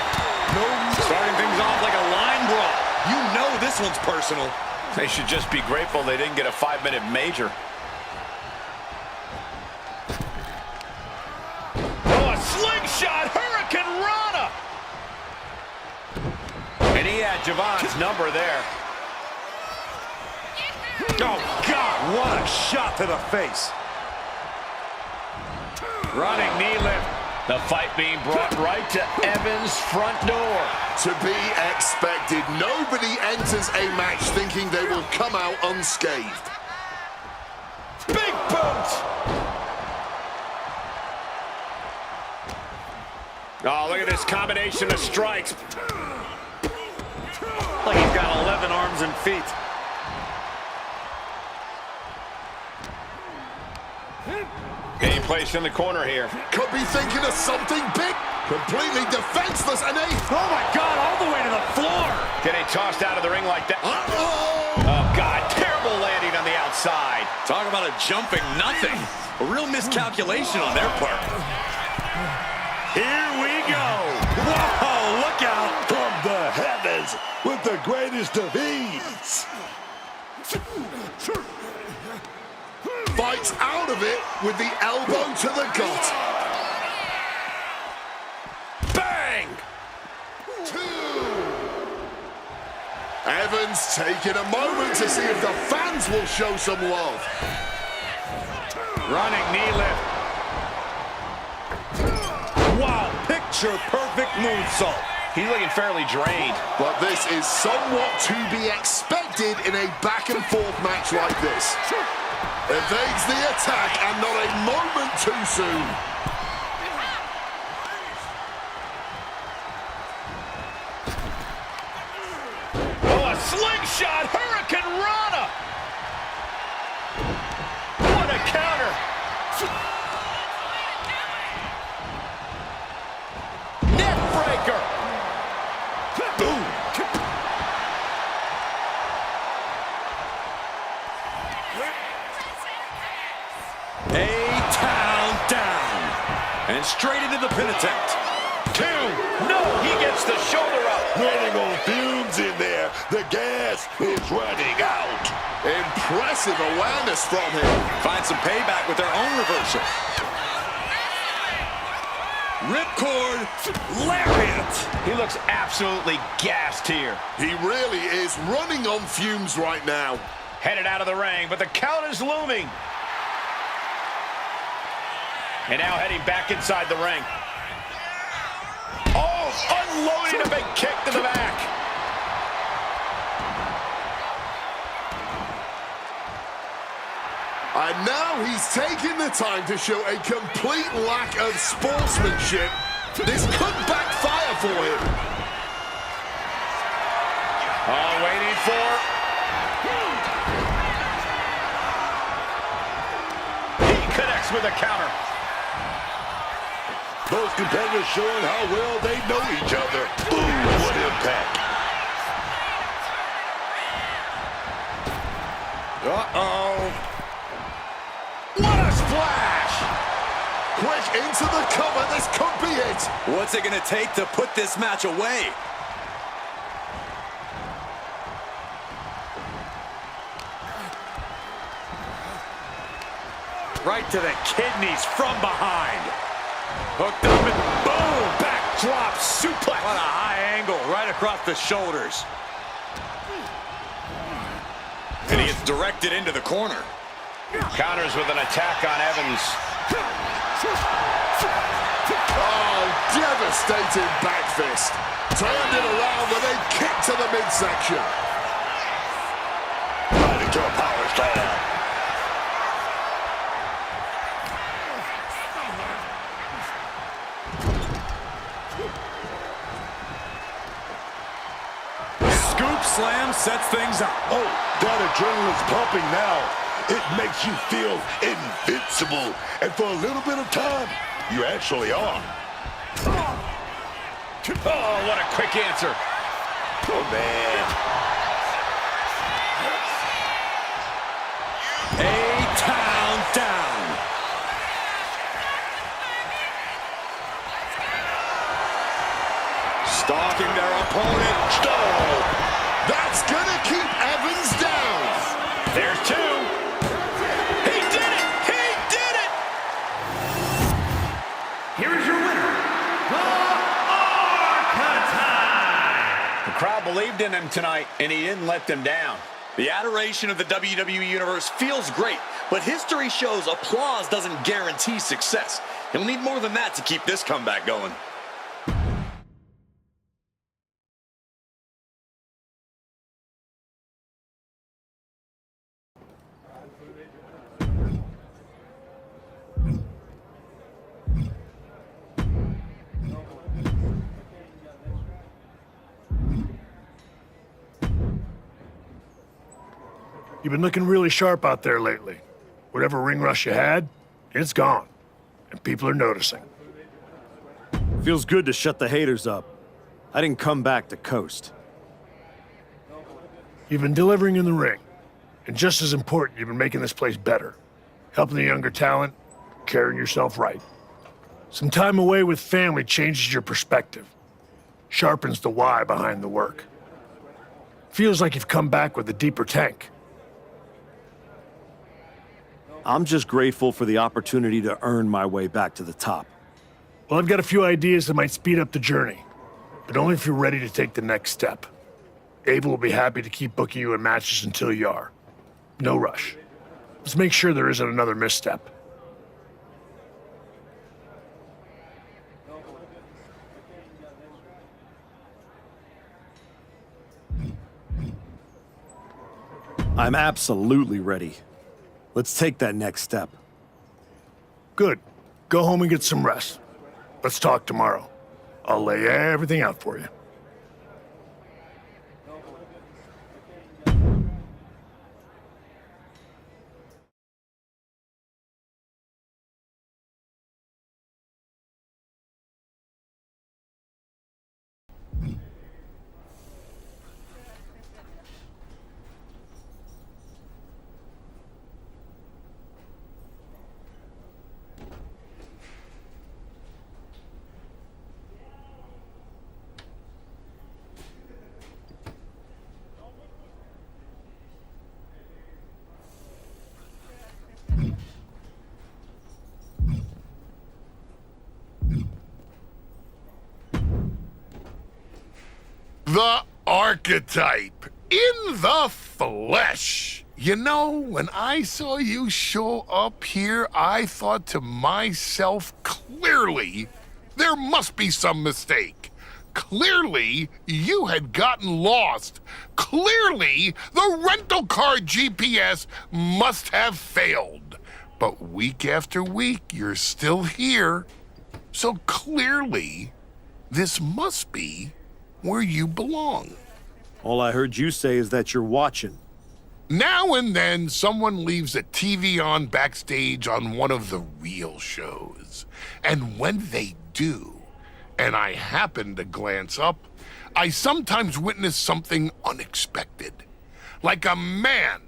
Speaker 10: No, starting things off like a line brawl. You know this one's personal.
Speaker 7: They should just be grateful they didn't get a 5-minute major. Oh, a slingshot Hurricane Rana! And he had Javon's number there.
Speaker 10: Oh, God, what a shot to the face.
Speaker 7: Running knee lift. The fight being brought right to Evans' front door.
Speaker 9: To be expected. Nobody enters a match thinking they will come out unscathed.
Speaker 7: Big Oh, look at this combination of strikes. Like he's got 11 arms and feet. Any place in the corner here.
Speaker 9: Could be thinking of something big. Completely defenseless, and
Speaker 7: oh my God, all the way to the floor. Getting tossed out of the ring like that. Oh God, terrible landing on the outside.
Speaker 10: Talk about a jumping nothing. A real miscalculation on their part.
Speaker 7: Here we go. Whoa, look out.
Speaker 8: From the heavens with the greatest of ease.
Speaker 9: fights out of it with the elbow to the gut. Bang! 2. Evans taking a moment to see if the fans will show some love.
Speaker 7: Running knee lift. Wow, picture perfect moonsault. He's looking fairly drained.
Speaker 9: But this is somewhat to be expected in a back-and-forth match like this. Evades the attack and not a moment too soon.
Speaker 7: Oh, a slingshot Hurricane Rana. What a counter. Neck breaker. Boom.
Speaker 10: A-town down. And straight into the pin attempt.
Speaker 7: 2. No, he gets the shoulder up.
Speaker 8: Running on fumes in there. The gas is running out.
Speaker 9: Impressive awareness from him.
Speaker 10: Find some payback with their own reversal. Ripcord lariat.
Speaker 7: He looks absolutely gassed here.
Speaker 9: He really is running on fumes right now.
Speaker 7: Headed out of the ring, but the count is looming. And now heading back inside the ring. Oh, unloading a big kick to the back.
Speaker 9: And now he's taking the time to show a complete lack of sportsmanship. This could backfire for him.
Speaker 7: Oh, waiting for... He connects with a counter.
Speaker 8: Both competitors showing how well they know each other. Ooh, what impact.
Speaker 9: Uh-oh. What a splash! Quick into the cover, this could be it.
Speaker 10: What's it gonna take to put this match away?
Speaker 7: Right to the kidneys from behind. Hooked up and boom! Backdrop suplex.
Speaker 10: What a high angle right across the shoulders. And he is directed into the corner.
Speaker 7: Counters with an attack on Evans.
Speaker 9: Oh, devastating back fist. Turned it around with a kick to the midsection.
Speaker 8: Right into a power slam.
Speaker 10: Scoop slam sets things up.
Speaker 8: Oh, that adrenaline's pumping now. It makes you feel invincible. And for a little bit of time, you actually are.
Speaker 7: Oh, what a quick answer.
Speaker 8: Oh, man.
Speaker 10: A-town down.
Speaker 7: Stalking their opponent.
Speaker 9: Oh, that's gonna keep Evans down.
Speaker 7: There's 2. He did it! He did it!
Speaker 6: Here is your winner, the Archetype!
Speaker 7: The crowd believed in him tonight, and he didn't let them down.
Speaker 10: The adoration of the WWE Universe feels great, but history shows applause doesn't guarantee success. He'll need more than that to keep this comeback going.
Speaker 15: You've been looking really sharp out there lately. Whatever ring rush you had, it's gone. And people are noticing.
Speaker 2: Feels good to shut the haters up. I didn't come back to coast.
Speaker 15: You've been delivering in the ring. And just as important, you've been making this place better. Helping the younger talent, carrying yourself right. Some time away with family changes your perspective. Sharpens the why behind the work. Feels like you've come back with a deeper tank.
Speaker 2: I'm just grateful for the opportunity to earn my way back to the top.
Speaker 15: Well, I've got a few ideas that might speed up the journey, but only if you're ready to take the next step. Ava will be happy to keep booking you in matches until you are. No rush. Let's make sure there isn't another misstep.
Speaker 2: I'm absolutely ready. Let's take that next step.
Speaker 15: Good. Go home and get some rest. Let's talk tomorrow. I'll lay everything out for you.
Speaker 9: The Archetype in the flesh. You know, when I saw you show up here, I thought to myself, clearly, there must be some mistake. Clearly, you had gotten lost. Clearly, the rental car GPS must have failed. But week after week, you're still here. So clearly, this must be where you belong.
Speaker 2: All I heard you say is that you're watching.
Speaker 9: Now and then, someone leaves a TV on backstage on one of the real shows. And when they do, and I happen to glance up, I sometimes witness something unexpected. Like a man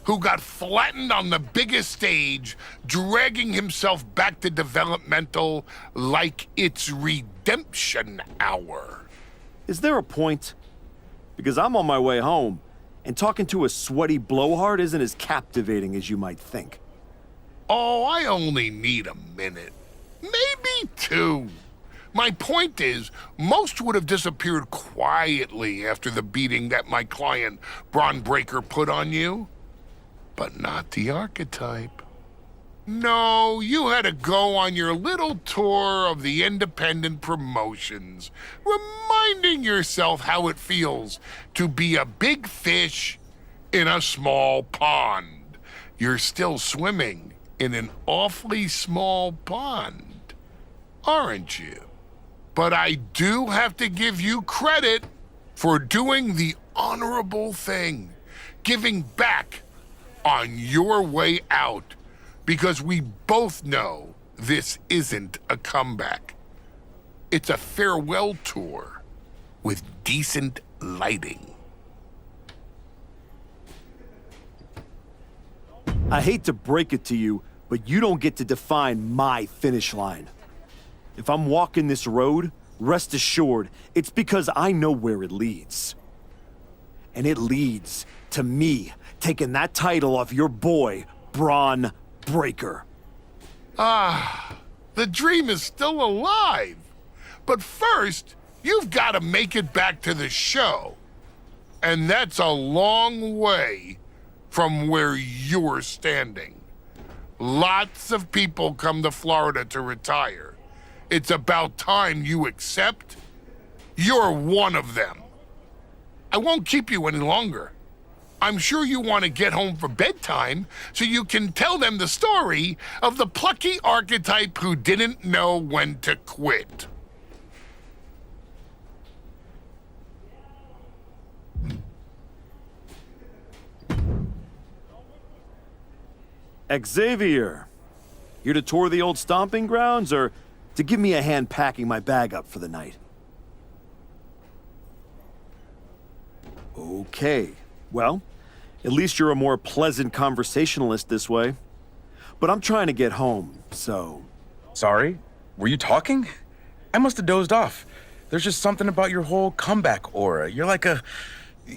Speaker 9: who got flattened on the biggest stage, dragging himself back to developmental like it's redemption hour.
Speaker 2: Is there a point? Because I'm on my way home, and talking to a sweaty blowhard isn't as captivating as you might think.
Speaker 9: Oh, I only need a minute. Maybe two. My point is, most would have disappeared quietly after the beating that my client, Bron Breakker, put on you. But not the Archetype. No, you had to go on your little tour of the independent promotions, reminding yourself how it feels to be a big fish in a small pond. You're still swimming in an awfully small pond, aren't you? But I do have to give you credit for doing the honorable thing, giving back on your way out. Because we both know this isn't a comeback. It's a farewell tour with decent lighting.
Speaker 2: I hate to break it to you, but you don't get to define my finish line. If I'm walking this road, rest assured, it's because I know where it leads. And it leads to me taking that title off your boy, Bron Breakker.
Speaker 9: Ah, the dream is still alive. But first, you've got to make it back to the show. And that's a long way from where you're standing. Lots of people come to Florida to retire. It's about time you accept you're one of them. I won't keep you any longer. I'm sure you want to get home for bedtime so you can tell them the story of the plucky Archetype who didn't know when to quit.
Speaker 2: Xavier, here to tour the old stomping grounds or to give me a hand packing my bag up for the night? Okay, well, at least you're a more pleasant conversationalist this way. But I'm trying to get home, so...
Speaker 4: Sorry? Were you talking? I must have dozed off. There's just something about your whole comeback aura. You're like a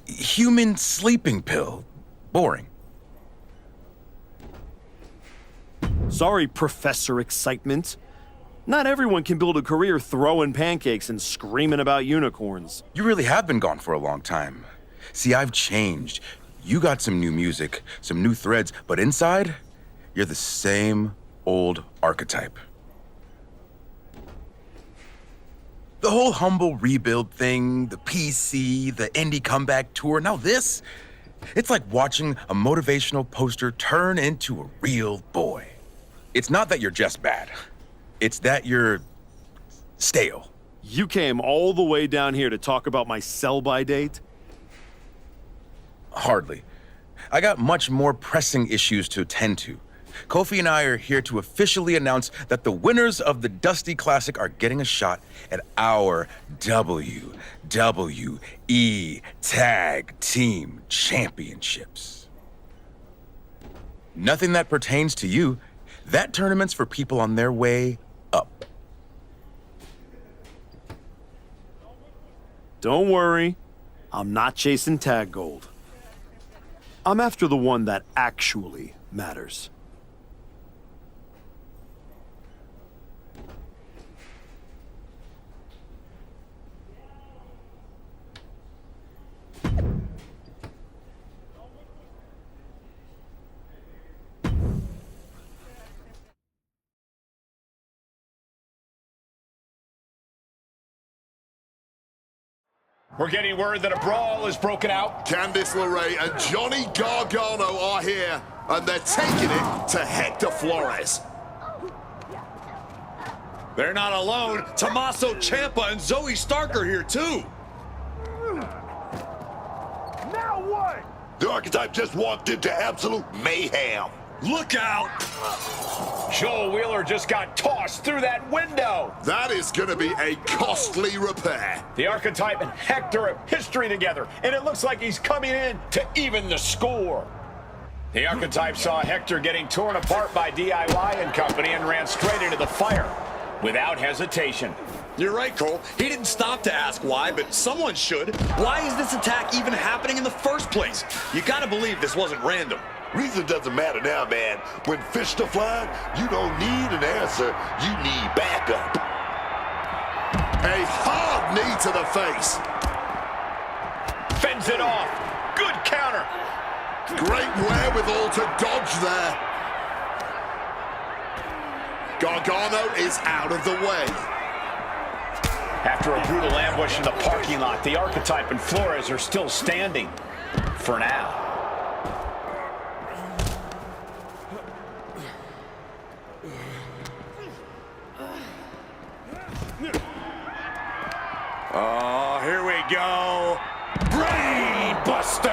Speaker 4: human sleeping pill. Boring.
Speaker 2: Sorry, Professor Excitement. Not everyone can build a career throwing pancakes and screaming about unicorns.
Speaker 4: You really have been gone for a long time. See, I've changed. You got some new music, some new threads, but inside, you're the same old archetype. The whole humble rebuild thing, the PC, the indie comeback tour, now this, it's like watching a motivational poster turn into a real boy. It's not that you're just bad. It's that you're stale.
Speaker 2: You came all the way down here to talk about my sell-by date?
Speaker 4: Hardly. I got much more pressing issues to attend to. Kofi and I are here to officially announce that the winners of the Dusty Classic are getting a shot at our WWE Tag Team Championships. Nothing that pertains to you. That tournament's for people on their way up.
Speaker 2: Don't worry, I'm not chasing tag gold. I'm after the one that actually matters.
Speaker 7: We're getting word that a brawl is broken out.
Speaker 9: Candice LeRae and Johnny Gargano are here, and they're taking it to Hector Flores.
Speaker 10: They're not alone. Tommaso Ciampa and Zoe Stark are here too.
Speaker 8: Now what? The Archetype just walked into absolute mayhem.
Speaker 10: Look out!
Speaker 7: Joel Wheeler just got tossed through that window.
Speaker 9: That is going to be a costly repair.
Speaker 7: The Archetype and Hector have history together, and it looks like he's coming in to even the score. The Archetype saw Hector getting torn apart by DIY and company and ran straight into the fire without hesitation.
Speaker 10: You're right, Cole. He didn't stop to ask why, but someone should. Why is this attack even happening in the first place? You gotta believe this wasn't random.
Speaker 8: Reason doesn't matter now, man. When fish are flying, you don't need an answer. You need backup.
Speaker 9: A hard knee to the face.
Speaker 7: Fends it off. Good counter.
Speaker 9: Great wherewithal to dodge there. Gargano is out of the way.
Speaker 7: After a brutal ambush in the parking lot, the Archetype and Flores are still standing. For now.
Speaker 10: Oh, here we go. Brain Buster!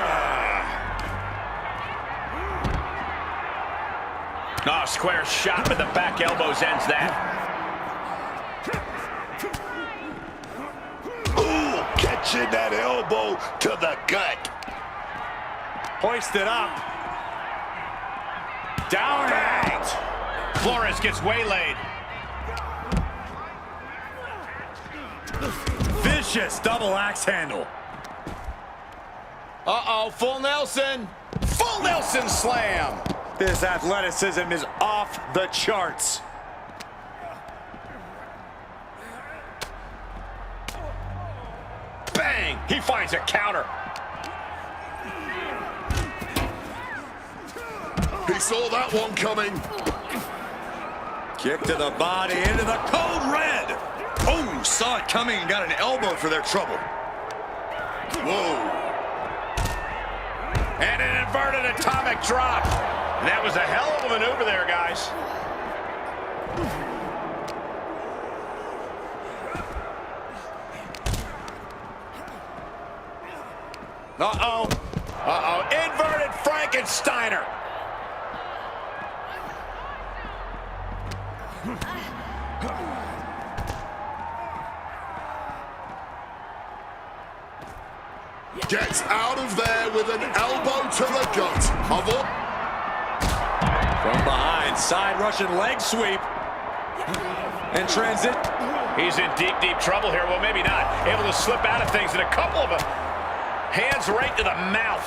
Speaker 7: Oh, square shot with the back elbows ends that.
Speaker 8: Ooh, catching that elbow to the gut.
Speaker 7: Hoisted up. Down out. Flores gets waylaid.
Speaker 10: Vicious double axe handle.
Speaker 7: Uh-oh, full Nelson.
Speaker 10: Full Nelson slam. This athleticism is off the charts.
Speaker 7: Bang! He finds a counter.
Speaker 9: He saw that one coming.
Speaker 10: Kick to the body into the code red. Oh, saw it coming and got an elbow for their trouble.
Speaker 7: Whoa. And an inverted atomic drop. And that was a hell of a maneuver there, guys. Uh-oh. Uh-oh. Inverted Frankensteiner.
Speaker 9: gets out of there with an elbow to the gut.
Speaker 10: From behind, side Russian leg sweep. And transit.
Speaker 7: He's in deep, deep trouble here. Well, maybe not. Able to slip out of things, and a couple of them. Hands right to the mouth.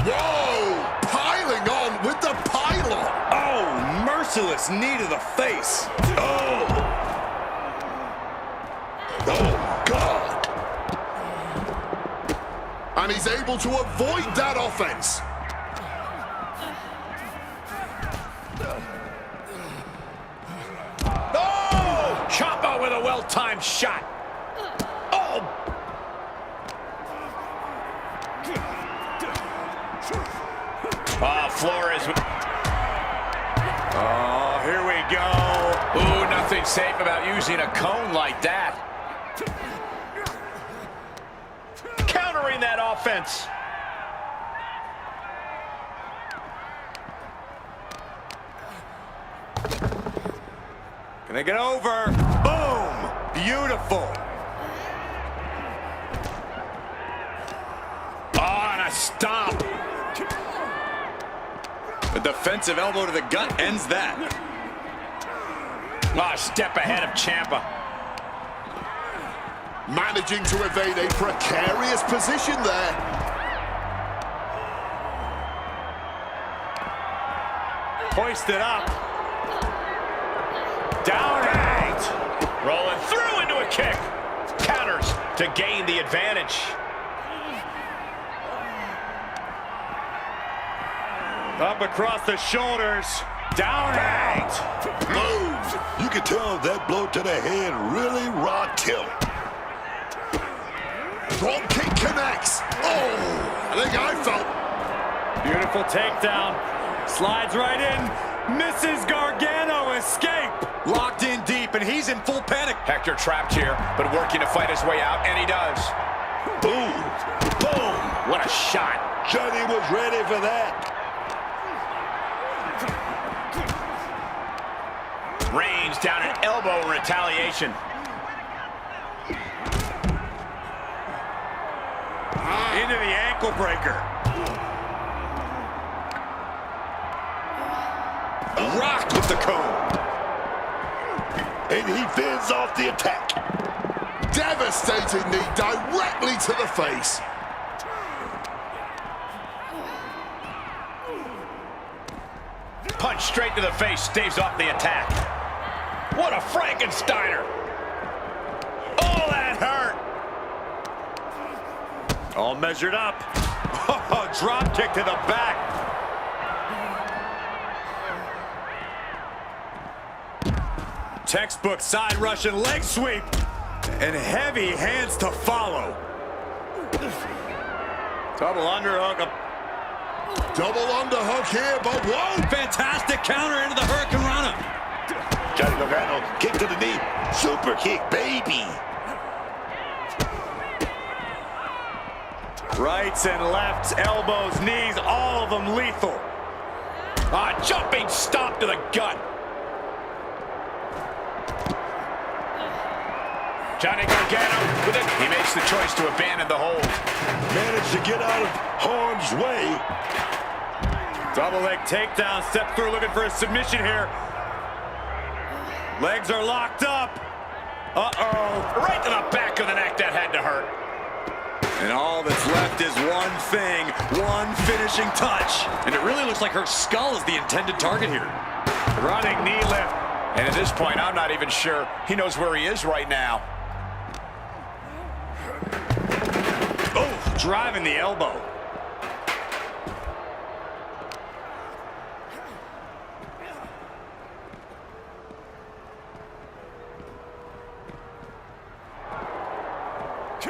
Speaker 9: Whoa! Piling on with the pylon.
Speaker 10: Oh, merciless knee to the face.
Speaker 9: Oh! Oh, God! And he's able to avoid that offense.
Speaker 7: Oh! Ciampa with a well-timed shot. Oh! Flores.
Speaker 10: Oh, here we go.
Speaker 7: Ooh, nothing safe about using a cone like that. Countering that offense.
Speaker 10: Can they get over? Boom! Beautiful.
Speaker 7: Oh, and a stomp.
Speaker 10: The defensive elbow to the gut ends that.
Speaker 7: Oh, step ahead of Ciampa.
Speaker 9: Managing to evade a precarious position there.
Speaker 7: Hoisted up. Down and rolling through into a kick. Counters to gain the advantage. Up across the shoulders. Down and
Speaker 8: Move. You can tell that blow to the head really rocked him.
Speaker 9: Drop kick connects. Oh, I think I felt.
Speaker 7: Beautiful takedown. Slides right in. Misses Gargano. Escape.
Speaker 10: Locked in deep, and he's in full panic.
Speaker 7: Hector trapped here, but working to fight his way out, and he does.
Speaker 8: Boom.
Speaker 7: Boom. What a shot.
Speaker 8: Johnny was ready for that.
Speaker 7: Range down an elbow in retaliation.
Speaker 10: Into the ankle breaker.
Speaker 8: Rocked with the cone. And he fends off the attack.
Speaker 9: Devastating knee directly to the face.
Speaker 7: Punch straight to the face, staves off the attack. What a Frankensteiner. Oh, that hurt.
Speaker 10: All measured up. Oh, drop kick to the back. Textbook side Russian leg sweep. And heavy hands to follow. Double underhook.
Speaker 9: Double underhook here, but whoa!
Speaker 10: Fantastic counter into the Hurricane Rana.
Speaker 8: Johnny Gargano, kick to the knee. Super kick, baby.
Speaker 10: Rights and lefts, elbows, knees, all of them lethal.
Speaker 7: Jumping stomp to the gut. Johnny Gargano with it. He makes the choice to abandon the hold.
Speaker 8: Managed to get out of harm's way.
Speaker 10: Double leg takedown, step through looking for a submission here. Legs are locked up. Uh-oh.
Speaker 7: Right to the back of the neck, that had to hurt.
Speaker 10: And all that's left is one thing, one finishing touch. And it really looks like her skull is the intended target here.
Speaker 7: Running knee lift. And at this point, I'm not even sure he knows where he is right now.
Speaker 10: Oh, driving the elbow.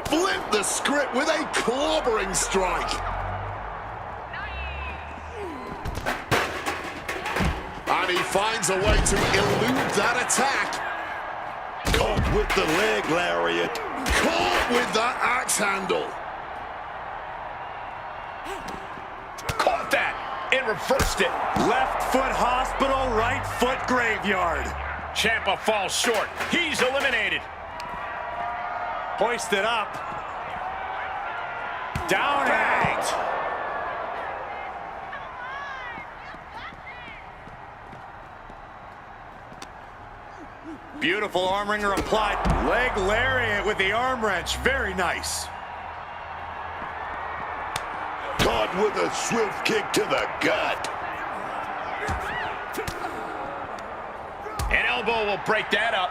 Speaker 9: Flip the script with a clobbering strike. And he finds a way to elude that attack.
Speaker 8: Caught with the leg lariat.
Speaker 9: Caught with that axe handle.
Speaker 7: Caught that and reversed it.
Speaker 10: Left foot hospital, right foot graveyard.
Speaker 7: Ciampa falls short. He's eliminated.
Speaker 10: Hoisted up.
Speaker 7: Down and out. Beautiful arm wringer applied. Leg lariat with the arm wrench. Very nice.
Speaker 8: Caught with a swift kick to the gut.
Speaker 7: An elbow will break that up.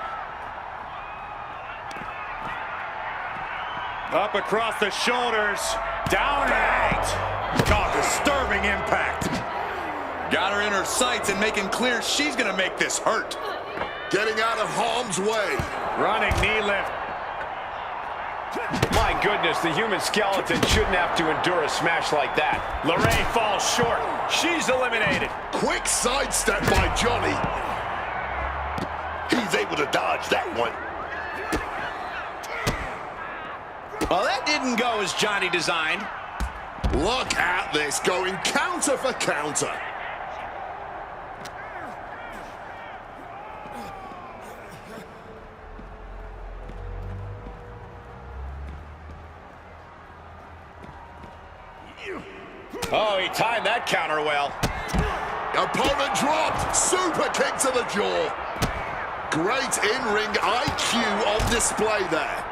Speaker 7: Up across the shoulders. Down and out. God, disturbing impact.
Speaker 10: Got her in her sights and making clear she's going to make this hurt.
Speaker 9: Getting out of harm's way.
Speaker 7: Running knee lift. My goodness, the human skeleton shouldn't have to endure a smash like that. LeRae falls short. She's eliminated.
Speaker 9: Quick sidestep by Johnny.
Speaker 8: He's able to dodge that one.
Speaker 7: Well, that didn't go as Johnny designed.
Speaker 9: Look at this, going counter for counter.
Speaker 7: Oh, he timed that counter well.
Speaker 9: Opponent dropped. Super kick to the jaw. Great in-ring IQ on display there.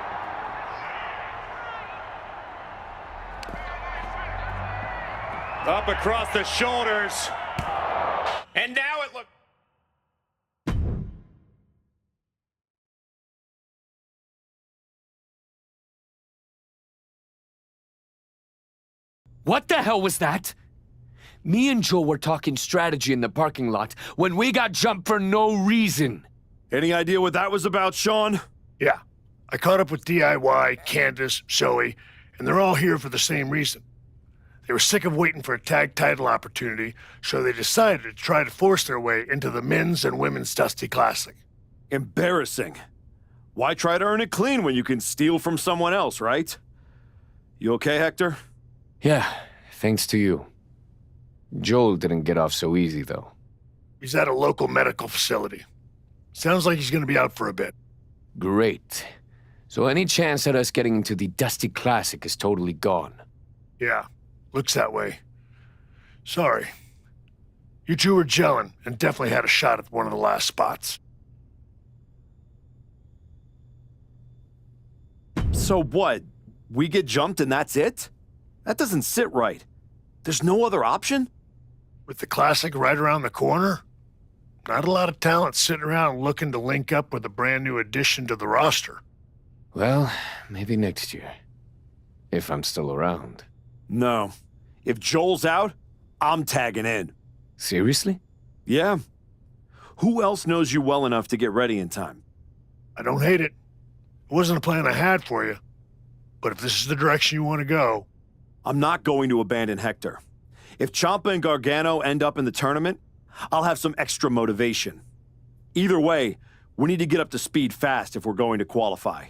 Speaker 7: Up across the shoulders. And now it looks...
Speaker 17: What the hell was that? Me and Joe were talking strategy in the parking lot when we got jumped for no reason.
Speaker 2: Any idea what that was about, Sean?
Speaker 15: Yeah. I caught up with DIY, Candace, Zoe, and they're all here for the same reason. They were sick of waiting for a tag title opportunity, so they decided to try to force their way into the men's and women's Dusty Classic.
Speaker 2: Embarrassing. Why try to earn it clean when you can steal from someone else, right? You okay, Hector?
Speaker 17: Yeah, thanks to you. Joel didn't get off so easy, though.
Speaker 15: He's at a local medical facility. Sounds like he's gonna be out for a bit.
Speaker 17: Great. So any chance at us getting into the Dusty Classic is totally gone.
Speaker 15: Yeah, looks that way. Sorry. You two were gelling and definitely had a shot at one of the last spots.
Speaker 2: So what? We get jumped and that's it? That doesn't sit right. There's no other option?
Speaker 15: With the Classic right around the corner, not a lot of talent sitting around looking to link up with a brand new addition to the roster.
Speaker 17: Well, maybe next year. If I'm still around.
Speaker 2: No. If Joel's out, I'm tagging in.
Speaker 17: Seriously?
Speaker 2: Yeah. Who else knows you well enough to get ready in time?
Speaker 15: I don't hate it. It wasn't a plan I had for you. But if this is the direction you want to go...
Speaker 2: I'm not going to abandon Hector. If Ciampa and Gargano end up in the tournament, I'll have some extra motivation. Either way, we need to get up to speed fast if we're going to qualify.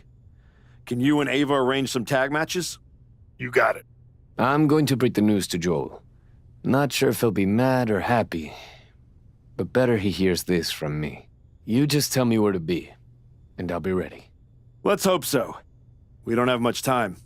Speaker 2: Can you and Ava arrange some tag matches?
Speaker 15: You got it.
Speaker 17: I'm going to break the news to Joel. Not sure if he'll be mad or happy, but better he hears this from me. You just tell me where to be, and I'll be ready.
Speaker 2: Let's hope so. We don't have much time.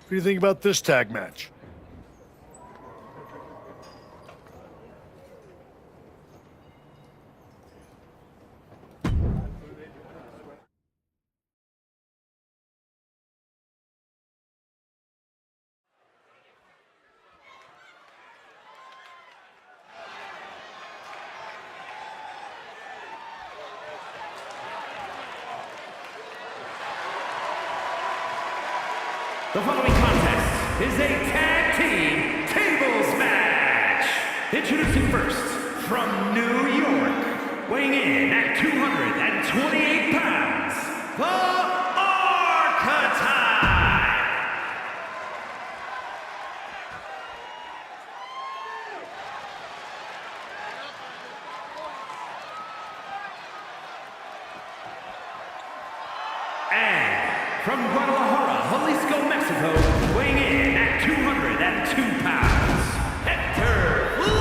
Speaker 15: What do you think about this tag match?
Speaker 6: The following contest is a tag team tables match. Introducing first, from New York, weighing in at 228 pounds, the Archetype. from Guadalajara, Jalisco, Mexico, weighing in at 202 pounds, Hector Flores.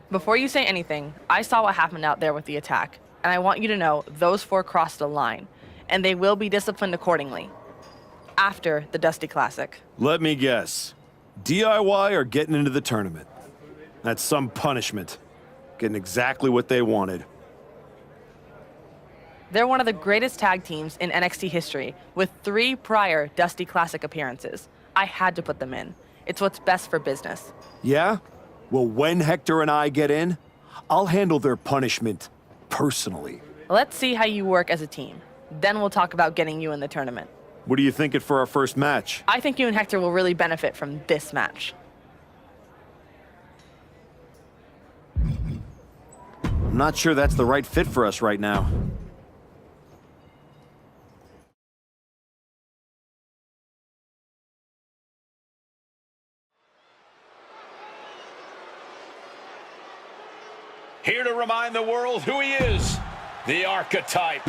Speaker 21: Before you say anything, I saw what happened out there with the attack, and I want you to know those four crossed the line, and they will be disciplined accordingly. After the Dusty Classic.
Speaker 2: Let me guess. DIY or getting into the tournament? That's some punishment. Getting exactly what they wanted.
Speaker 21: They're one of the greatest tag teams in NXT history, with 3 prior Dusty Classic appearances. I had to put them in. It's what's best for business.
Speaker 2: Yeah? Well, when Hector and I get in, I'll handle their punishment personally.
Speaker 21: Let's see how you work as a team. Then we'll talk about getting you in the tournament.
Speaker 2: What are you thinking for our first match?
Speaker 21: I think you and Hector will really benefit from this match.
Speaker 2: I'm not sure that's the right fit for us right now.
Speaker 7: Here to remind the world who he is, the Archetype.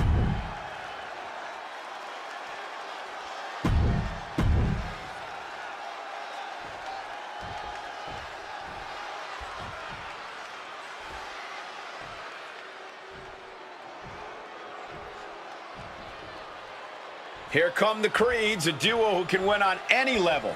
Speaker 7: Here come the Creeds, a duo who can win on any level.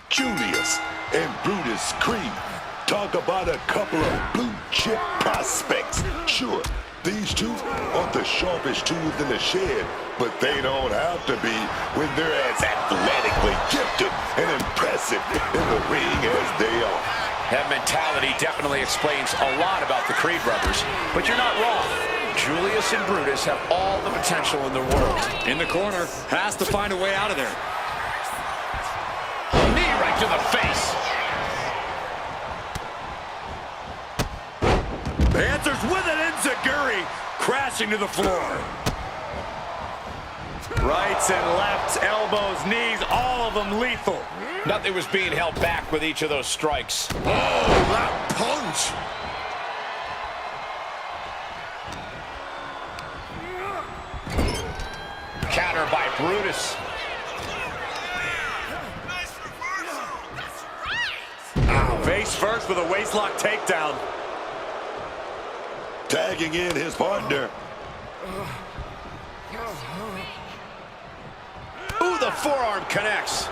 Speaker 8: Julius and Brutus Creed. Talk about a couple of blue chip prospects. Sure, these two aren't the sharpest tools in the shed, but they don't have to be when they're as athletically gifted and impressive in the ring as they are.
Speaker 7: That mentality definitely explains a lot about the Creed brothers, but you're not wrong. Julius and Brutus have all the potential in the world.
Speaker 10: In the corner, has to find a way out of there.
Speaker 7: Knee right to the face.
Speaker 10: The answer's with it, Enziguri crashing to the floor. Rights and lefts, elbows, knees, all of them lethal.
Speaker 7: Nothing was being held back with each of those strikes.
Speaker 9: Oh, that punch!
Speaker 7: Counter by Brutus.
Speaker 10: Face first with a waistlock takedown.
Speaker 8: Tagging in his partner.
Speaker 7: Ooh, the forearm connects.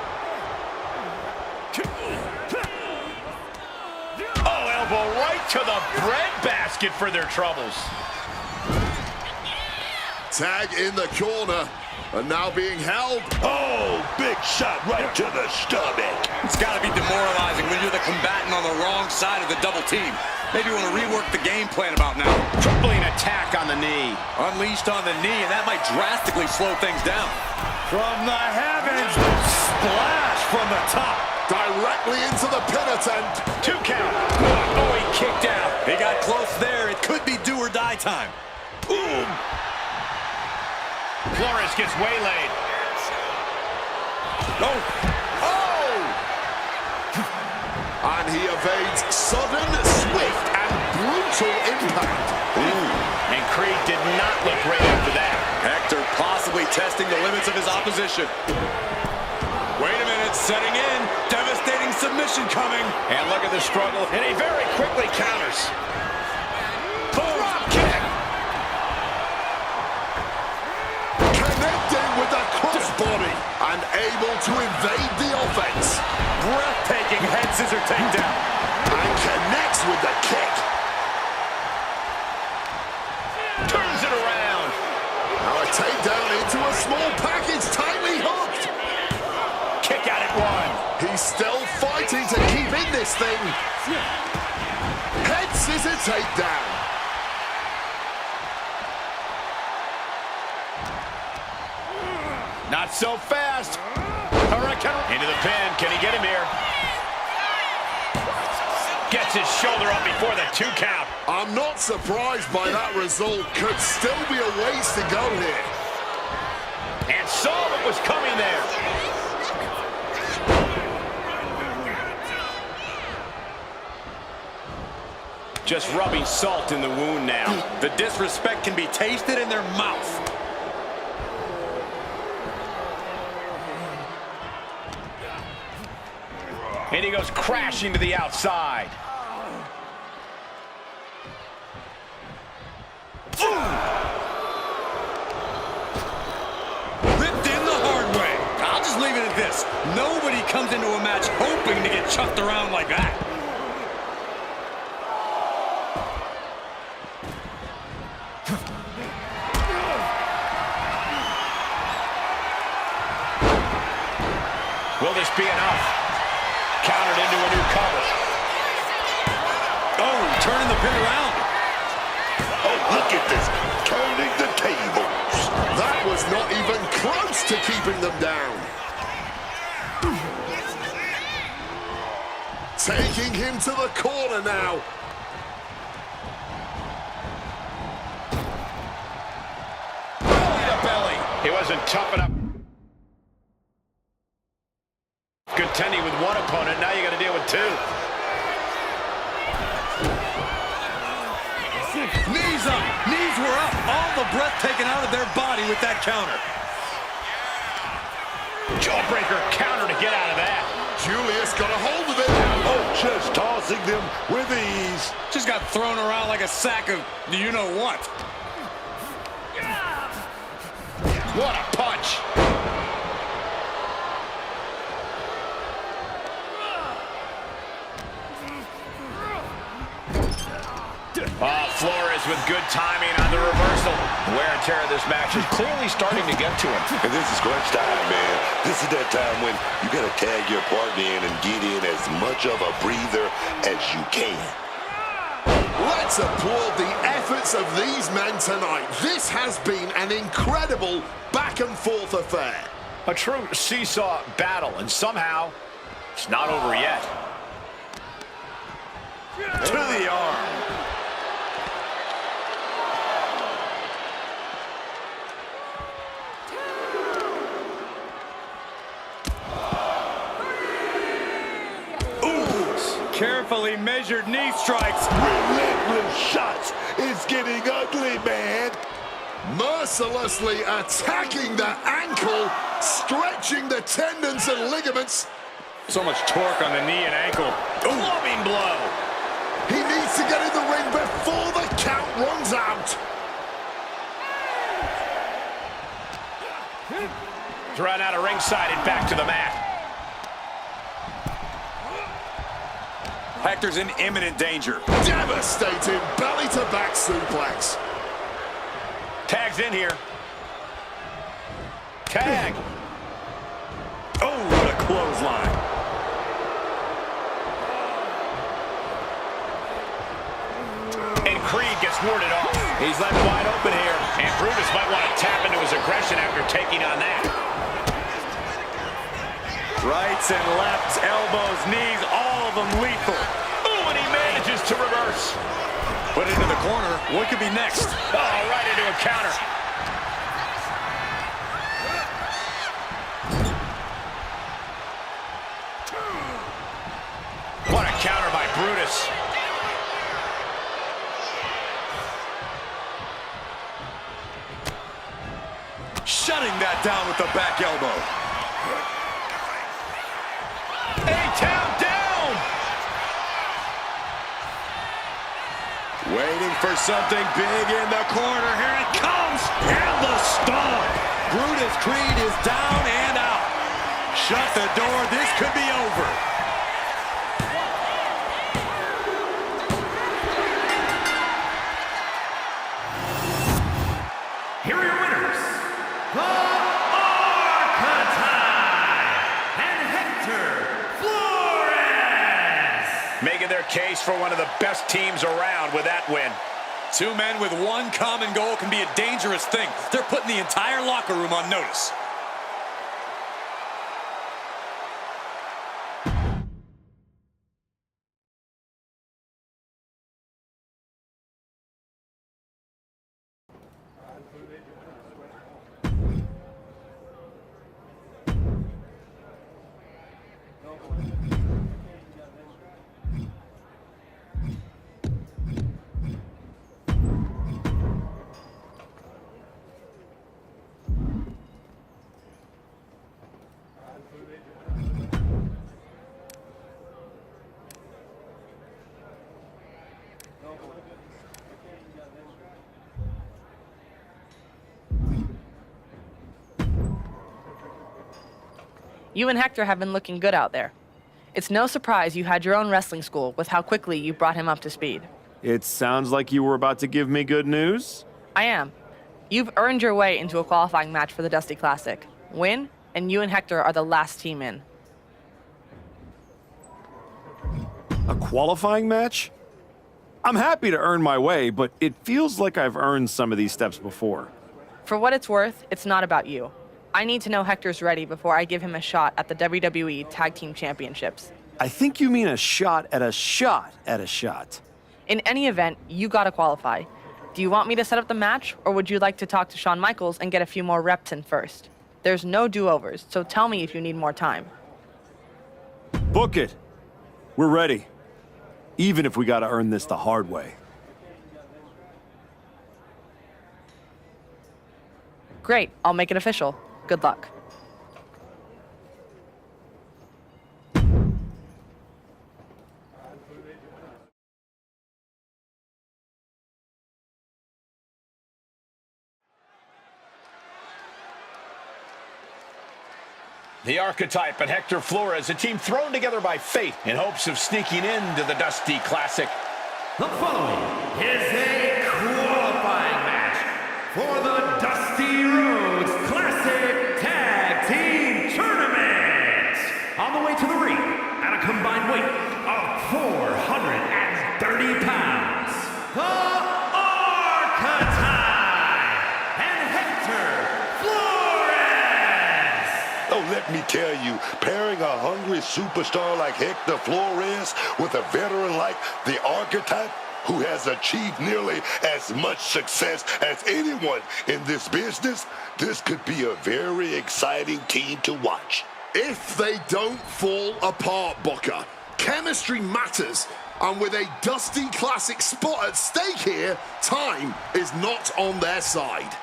Speaker 7: Oh, elbow right to the breadbasket for their troubles.
Speaker 9: Tag in the corner, and now being held.
Speaker 8: Oh, big shot right to the stomach.
Speaker 10: It's got to be demoralizing when you're the combatant on the wrong side of the double team. Maybe you want to rework the game plan about now.
Speaker 7: Crippling attack on the knee.
Speaker 10: Unleashed on the knee, and that might drastically slow things down. From the heavens, splash from the top.
Speaker 9: Directly into the pin attempt.
Speaker 7: 2 count. Oh, he kicked out.
Speaker 10: He got close there. It could be do or die time.
Speaker 7: Boom. Flores gets waylaid.
Speaker 10: No.
Speaker 9: Oh! And he evades sudden, swift, and brutal impact.
Speaker 7: Ooh. And Creed did not look great after that.
Speaker 10: Hector possibly testing the limits of his opposition. Wait a minute, setting in. Devastating submission coming.
Speaker 7: And look at the struggle, and he very quickly counters. Drop kick.
Speaker 9: Connecting with the crossbody and able to evade the offense.
Speaker 10: Breathtaking head scissor takedown.
Speaker 9: And connects with the kick.
Speaker 7: Turns it around.
Speaker 9: Now a takedown into a small package, tightly hooked.
Speaker 7: Kick out at one.
Speaker 9: He's still fighting to keep in this thing. Head scissor takedown.
Speaker 7: Not so fast. Hurricane into the pin. Can he get him here? Gets his shoulder up before the 2 count.
Speaker 9: I'm not surprised by that result. Could still be a ways to go here.
Speaker 7: And saw what was coming there. Just rubbing salt in the wound now.
Speaker 10: The disrespect can be tasted in their mouth.
Speaker 7: And he goes crashing to the outside.
Speaker 10: Ripped in the hard way. I'll just leave it at this. Nobody comes into a match hoping to get chucked around like that.
Speaker 7: Will this be enough? Countered into a new cover.
Speaker 10: Oh, turning the pin around.
Speaker 8: Oh, look at this. Turning the tables.
Speaker 9: That was not even close to keeping them down. Taking him to the corner now.
Speaker 7: Belly to belly. He wasn't tough enough. Contending with one opponent, now you got to deal with two.
Speaker 10: Knees up. Knees were up. All the breath taken out of their body with that counter.
Speaker 7: Jawbreaker counter to get out of that.
Speaker 9: Julius got a hold of it.
Speaker 8: Oh, just tossing them with ease.
Speaker 10: Just got thrown around like a sack of you-know-what.
Speaker 7: What a punch. Flores with good timing on the reversal. Wear and tear of this match is clearly starting to get to him.
Speaker 8: And this is crunch time, man. This is that time when you got to tag your partner in and get in as much of a breather as you can.
Speaker 9: Let's applaud the efforts of these men tonight. This has been an incredible back-and-forth affair.
Speaker 7: A true seesaw battle, and somehow it's not over yet. To the arm.
Speaker 10: Carefully measured knee strikes.
Speaker 8: Relentless shots. It's getting ugly, man.
Speaker 9: Mercilessly attacking the ankle, stretching the tendons and ligaments.
Speaker 10: So much torque on the knee and ankle.
Speaker 7: Clubbing blow.
Speaker 9: He needs to get in the ring before the count runs out.
Speaker 7: Thrown out of ringside and back to the mat.
Speaker 10: Hector's in imminent danger.
Speaker 9: Devastating belly-to-back suplex.
Speaker 7: Tag's in here. Tag.
Speaker 10: Oh, what a clothesline.
Speaker 7: And Creed gets warded off. He's left wide open here. And Brutus might want to tap into his aggression after taking on that.
Speaker 10: Rights and lefts, elbows, knees, all of them lethal.
Speaker 7: Ooh, and he manages to reverse.
Speaker 10: Put into the corner. What could be next?
Speaker 7: Oh, right into a counter. What a counter by Brutus.
Speaker 10: Shutting that down with the back elbow.
Speaker 7: A-town down.
Speaker 10: Waiting for something big in the corner. Here it comes. And the stomp. Brutus Creed is down and out. Shut the door. This could be over.
Speaker 6: Here are your winners, the Archetype and Hector Flores.
Speaker 7: Making their case for one of the best teams around with that win.
Speaker 10: Two men with one common goal can be a dangerous thing. They're putting the entire locker room on notice.
Speaker 21: You and Hector have been looking good out there. It's no surprise you had your own wrestling school with how quickly you brought him up to speed.
Speaker 2: It sounds like you were about to give me good news.
Speaker 21: I am. You've earned your way into a qualifying match for the Dusty Classic. Win, and you and Hector are the last team in.
Speaker 2: A qualifying match? I'm happy to earn my way, but it feels like I've earned some of these steps before.
Speaker 21: For what it's worth, it's not about you. I need to know Hector's ready before I give him a shot at the WWE Tag Team Championships.
Speaker 2: I think you mean a shot at a shot at a shot.
Speaker 21: In any event, you gotta qualify. Do you want me to set up the match, or would you like to talk to Shawn Michaels and get a few more reps in first? There's no do-overs, so tell me if you need more time.
Speaker 2: Book it. We're ready. Even if we gotta earn this the hard way.
Speaker 21: Great, I'll make it official. Good luck.
Speaker 7: The Archetype and Hector Flores, a team thrown together by fate in hopes of sneaking into the Dusty Classic.
Speaker 6: The following is a qualifying match for the Dusty Rhodes Classic Tag Team Tournament. On the way to the ring, at a combined weight of 430 pounds, the Archetype and Hector Flores.
Speaker 8: Oh, let me tell you, pairing a hungry superstar like Hector Flores with a veteran like the Archetype, who has achieved nearly as much success as anyone in this business, this could be a very exciting team to watch.
Speaker 9: If they don't fall apart, Booker, chemistry matters. And with a Dusty Classic spot at stake here, time is not on their side.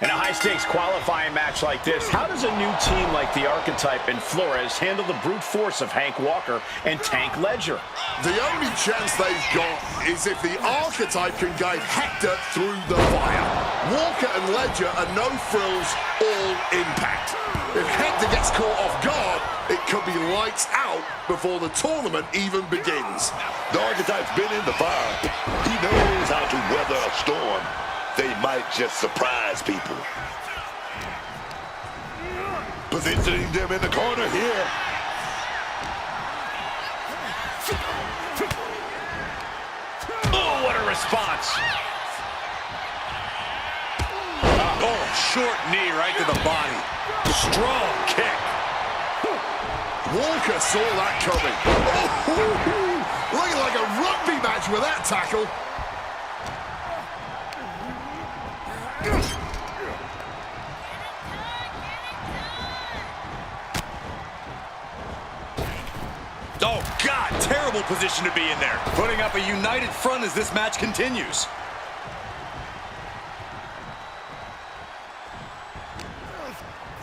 Speaker 7: In a high-stakes qualifying match like this, how does a new team like the Archetype and Flores handle the brute force of Hank Walker and Tank Ledger?
Speaker 9: The only chance they've got is if the Archetype can guide Hector through the fire. Walker and Ledger are no frills, all impact. If Hector gets caught off guard, it could be lights out before the tournament even begins.
Speaker 8: The Archetype's been in the fire. He knows how to weather a storm. They might just surprise people. Positioning them in the corner here.
Speaker 7: Oh, what a response.
Speaker 10: Oh, short knee right to the body. Strong kick.
Speaker 9: Walker saw that coming. Oh, looking like a rugby match with that tackle.
Speaker 10: Oh, God, terrible position to be in there. Putting up a united front as this match continues.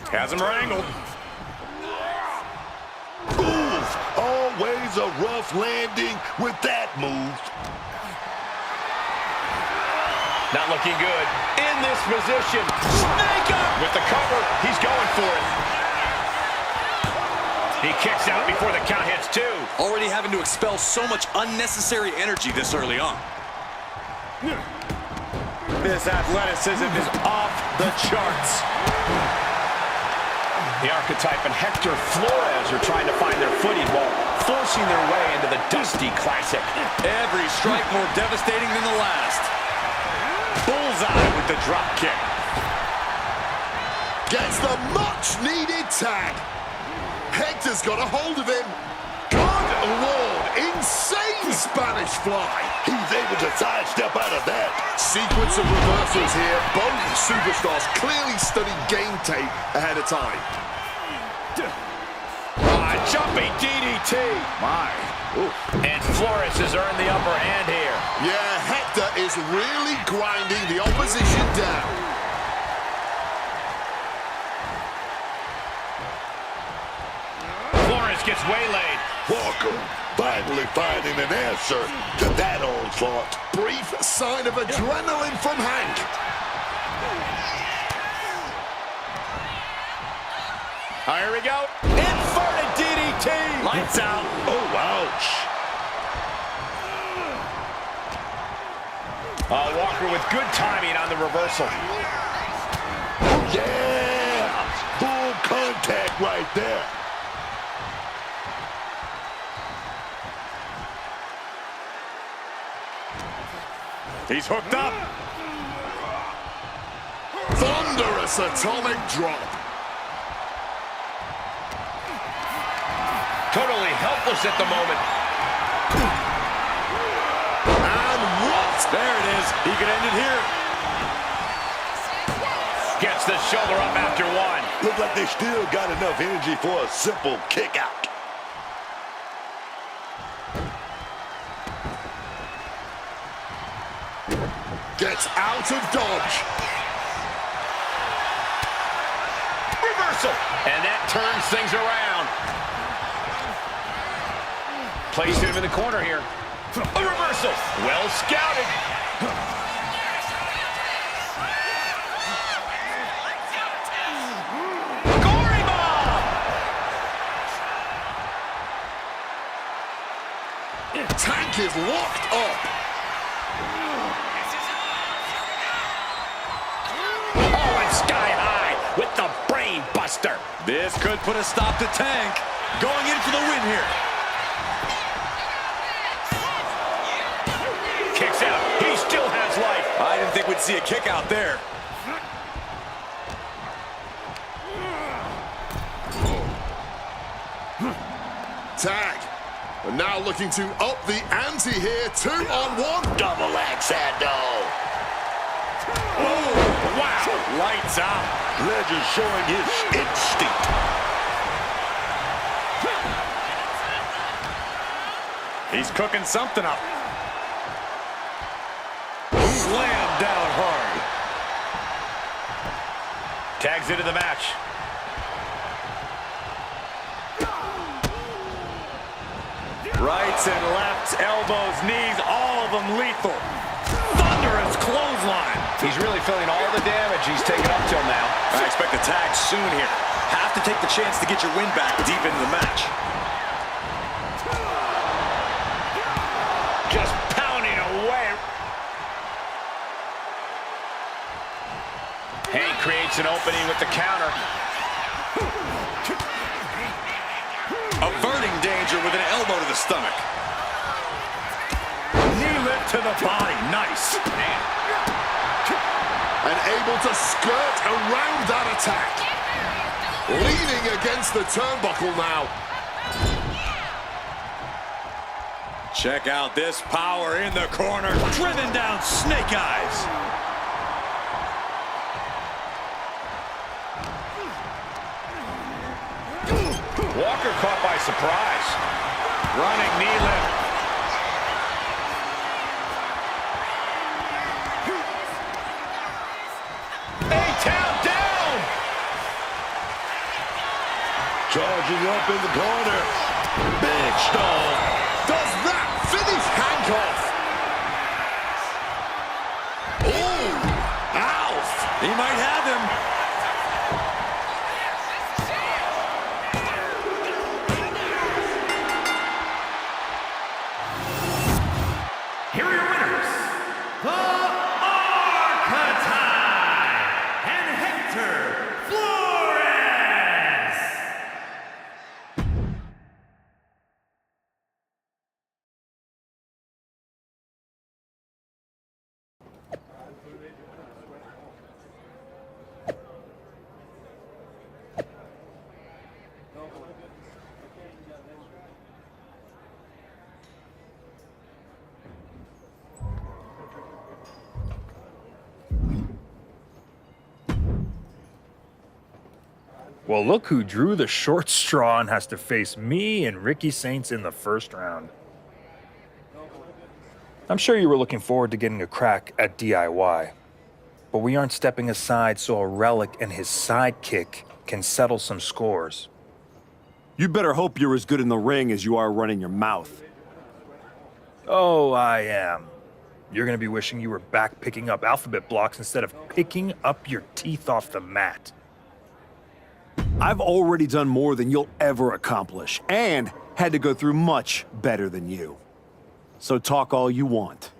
Speaker 7: Has him wrangled.
Speaker 8: Ooh, always a rough landing with that move.
Speaker 7: Not looking good. In this position. Snake up! With the cover, he's going for it. He kicks out before the count hits two.
Speaker 10: Already having to expel so much unnecessary energy this early on.
Speaker 7: This athleticism is off the charts. The Archetype and Hector Flores are trying to find their footing while forcing their way into the Dusty Classic.
Speaker 10: Every strike more devastating than the last.
Speaker 7: Bullseye with the drop kick.
Speaker 9: Gets the much-needed tag. Hector's got a hold of him. Good Lord, insane Spanish fly.
Speaker 8: He's able to sidestep out of that.
Speaker 9: Sequence of reversals here. Both superstars clearly studied game tape ahead of time.
Speaker 7: Jumping DDT. My. Ooh. And Flores has earned the upper hand here.
Speaker 9: Yeah, Hector is really grinding the opposition down.
Speaker 7: Flores gets waylaid.
Speaker 8: Walker finally finding an answer to that onslaught.
Speaker 9: Brief sign of adrenaline from Hank.
Speaker 7: Here we go. Inverted DDT. Lights out.
Speaker 8: Oh, ouch.
Speaker 7: Walker with good timing on the reversal.
Speaker 8: Oh, yeah. Full contact right there.
Speaker 7: He's hooked up.
Speaker 9: Thunderous atomic drop.
Speaker 7: Totally helpless at the moment.
Speaker 9: And what?
Speaker 10: There it is. He can end it here.
Speaker 7: Puts the shoulder up after one.
Speaker 8: Look like they still got enough energy for a simple kick out.
Speaker 9: Gets out of dodge.
Speaker 7: Reversal. And that turns things around. Placed him in the corner here. A reversal. Well scouted. Gory bomb.
Speaker 9: Tank is locked up.
Speaker 7: Oh, and sky high with the brain buster.
Speaker 10: This could put a stop to Tank. Going in for the win here.
Speaker 7: Kicks out. He still has life.
Speaker 10: I didn't think we'd see a kick out there.
Speaker 9: Tag. We're now looking to up the ante here. 2-on-1.
Speaker 7: Double axe handle. Oh, wow. Lights out.
Speaker 8: Legend showing his instinct.
Speaker 10: He's cooking something up. Slammed down hard.
Speaker 7: Tags into the match.
Speaker 10: Rights and lefts, elbows, knees, all of them lethal. Thunderous clothesline.
Speaker 7: He's really feeling all the damage he's taken up till now.
Speaker 10: I expect a tag soon here. Have to take the chance to get your win back deep into the match.
Speaker 7: Just pounding away. Hank creates an opening with the counter.
Speaker 10: Averting danger with an elbow to the stomach. Knee lift to the body. Nice.
Speaker 9: And able to skirt around that attack. Leaning against the turnbuckle now.
Speaker 10: Check out this power in the corner. Driven down Snake Eyes.
Speaker 7: Walker caught by surprise. Running knee lift. A-Town down.
Speaker 8: Charging up in the corner. Big stall.
Speaker 9: Does that finish Hank off? Oh, Alf.
Speaker 10: He might have him.
Speaker 6: Here are your winners, the Archetype and Hector Flores.
Speaker 20: Well, look who drew the short straw and has to face me and Ricky Saints in the first round. I'm sure you were looking forward to getting a crack at DIY, but we aren't stepping aside so a relic and his sidekick can settle some scores.
Speaker 2: You better hope you're as good in the ring as you are running your mouth.
Speaker 20: Oh, I am. You're gonna be wishing you were back picking up alphabet blocks instead of picking up your teeth off the mat.
Speaker 2: I've already done more than you'll ever accomplish, and had to go through much better than you. So talk all you want.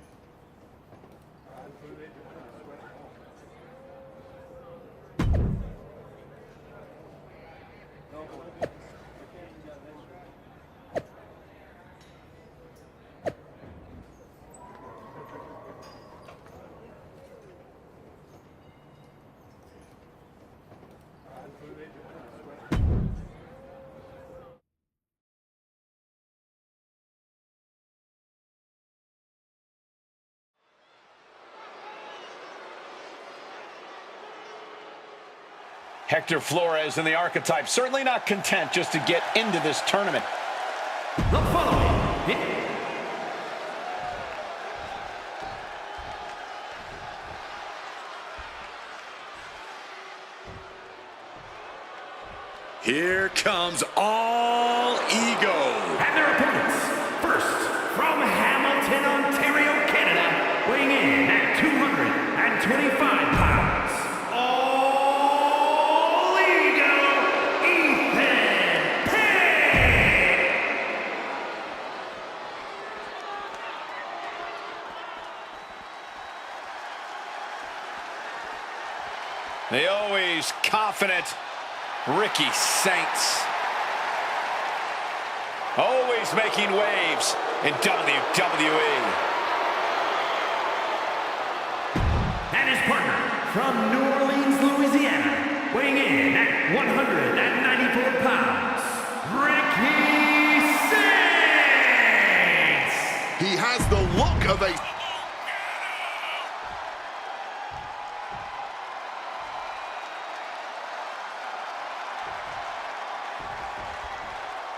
Speaker 7: Hector Flores and the Archetype certainly not content just to get into this tournament.
Speaker 6: The following.
Speaker 10: Here comes All Ego.
Speaker 6: And their opponents, first, from Hamilton, Ontario, Canada, weighing in at 225 pounds, All Ego, Ethan Page.
Speaker 7: The always confident Ricky Saints. Always making waves in WWE.
Speaker 6: And his partner, from New Orleans, Louisiana, weighing in at 194 pounds, Ricky Saints.
Speaker 9: He has the look of a...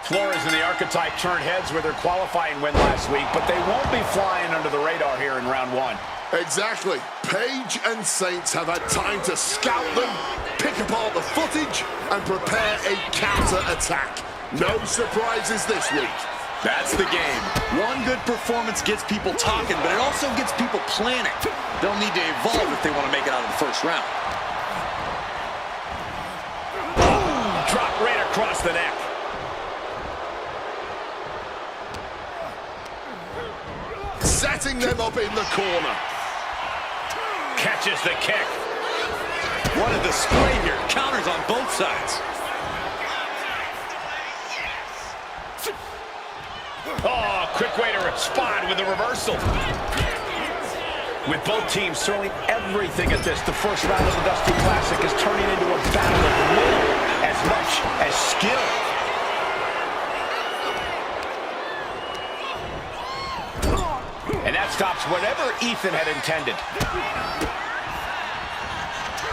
Speaker 7: Flores and the Archetype turned heads with their qualifying win last week, but they won't be flying under the radar here in round one.
Speaker 9: Exactly. Page and Saints have had time to scout them, pick apart the footage, and prepare a counter-attack. No surprises this week.
Speaker 10: That's the game. One good performance gets people talking, but it also gets people planning. They'll need to evolve if they want to make it out of the first round.
Speaker 7: Oh, drop right across the neck.
Speaker 9: Setting them up in the corner.
Speaker 7: Catches the kick.
Speaker 10: What a display here. Counters on both sides.
Speaker 7: Oh, quick way to respond with a reversal. With both teams throwing everything at this, the first round of the Dusty Classic is turning into a battle of will as much as skill. And that stops whatever Ethan had intended.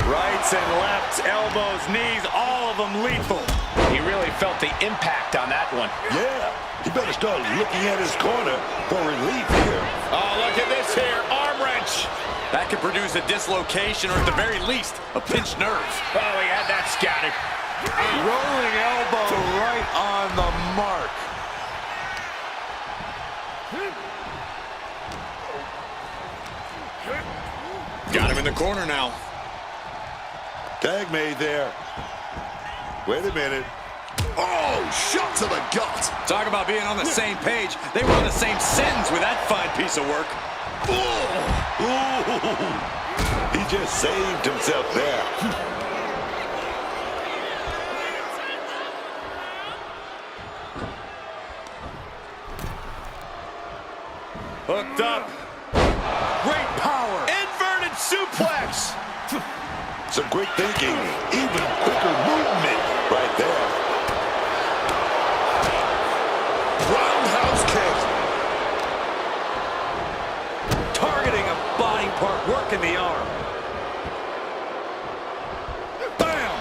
Speaker 10: Rights and lefts, elbows, knees, all of them lethal.
Speaker 7: He really felt the impact on that one.
Speaker 8: Yeah, he better start looking at his corner for relief here.
Speaker 7: Oh, look at this here, arm wrench.
Speaker 10: That could produce a dislocation or at the very least, a pinched nerve.
Speaker 7: Oh, he had that scouted.
Speaker 10: Rolling elbow right on the mark. Got him in the corner now.
Speaker 8: Tag made there. Wait a minute.
Speaker 9: Oh, shot to the gut.
Speaker 10: Talk about being on the same page. They were on the same sentence with that fine piece of work.
Speaker 8: Ooh. He just saved himself there.
Speaker 10: Hooked up. Great power. Inverted suplex.
Speaker 8: Some quick thinking, even quicker movement right there.
Speaker 9: Roundhouse kick.
Speaker 10: Targeting a body part, working the arm. Bam!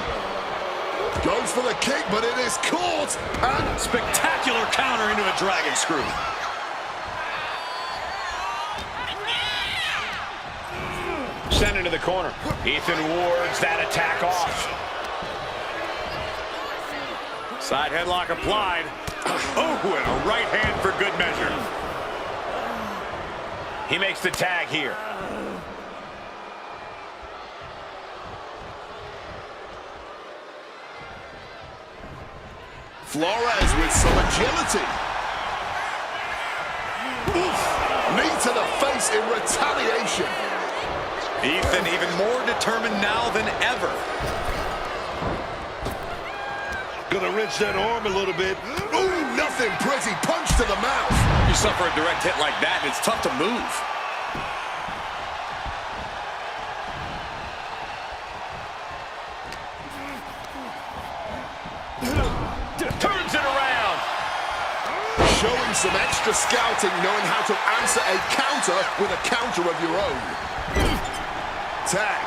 Speaker 9: Goes for the kick, but it is caught. And
Speaker 10: spectacular counter into a dragon screw.
Speaker 7: Sent into the corner. Ethan wards that attack off.
Speaker 10: Side headlock applied. Oh, and a right hand for good measure.
Speaker 7: He makes the tag here.
Speaker 9: Flores with some agility. Oof. Knee to the face in retaliation.
Speaker 10: Ethan even more determined now than ever.
Speaker 8: Gonna wrench that arm a little bit.
Speaker 9: Ooh, nothing pretty. Punch to the mouth.
Speaker 10: You suffer a direct hit like that, and it's tough to move.
Speaker 7: Turns it around.
Speaker 9: Showing some extra scouting, knowing how to answer a counter with a counter of your own. Tag.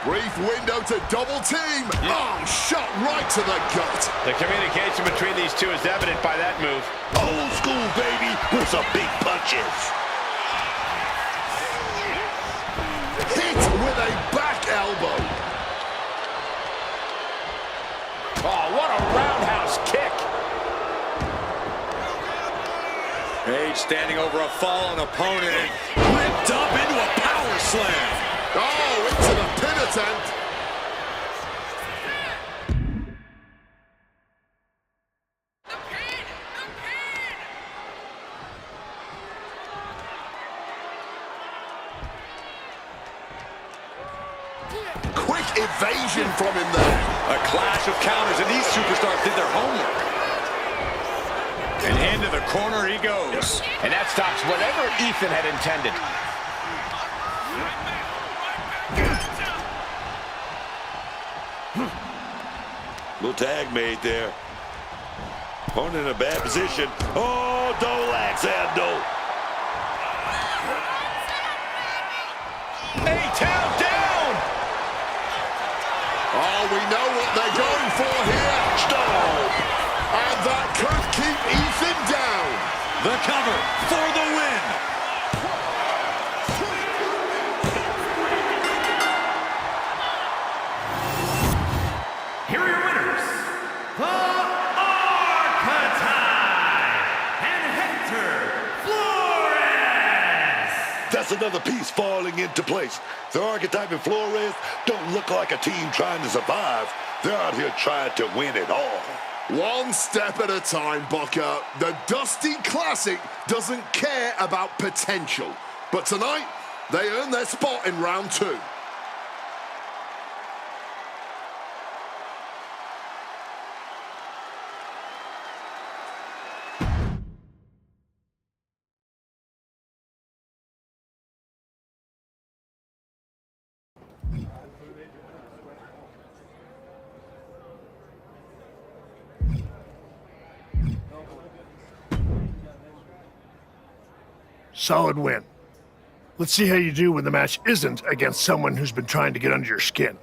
Speaker 9: Brief window to double team. Oh, shot right to the gut.
Speaker 7: The communication between these two is evident by that move.
Speaker 8: Old school, baby, with some big punches.
Speaker 9: Hit with a back elbow.
Speaker 7: Oh, what a roundhouse kick.
Speaker 10: Page standing over a fallen opponent and whipped up into a power slam.
Speaker 9: Oh, into the pin attempt. Quick evasion from him there.
Speaker 10: A clash of counters, and these superstars did their homework. And into the corner he goes.
Speaker 7: And that stops whatever Ethan had intended.
Speaker 8: Little tag made there. Opponent in a bad position. Oh, Dolax handle.
Speaker 7: A-Town down!
Speaker 9: Oh, we know what they're going for here.
Speaker 8: Stone.
Speaker 9: And that could keep Ethan down.
Speaker 10: The cover for the win.
Speaker 6: Here are your winners, the Archetype and Hector Flores.
Speaker 8: That's another piece falling into place. The Archetype and Flores don't look like a team trying to survive. They're out here trying to win it all.
Speaker 9: One step at a time, Bucker. The Dusty Classic doesn't care about potential. But tonight, they earn their spot in round 2.
Speaker 15: Solid win. Let's see how you do when the match isn't against someone who's been trying to get under your skin.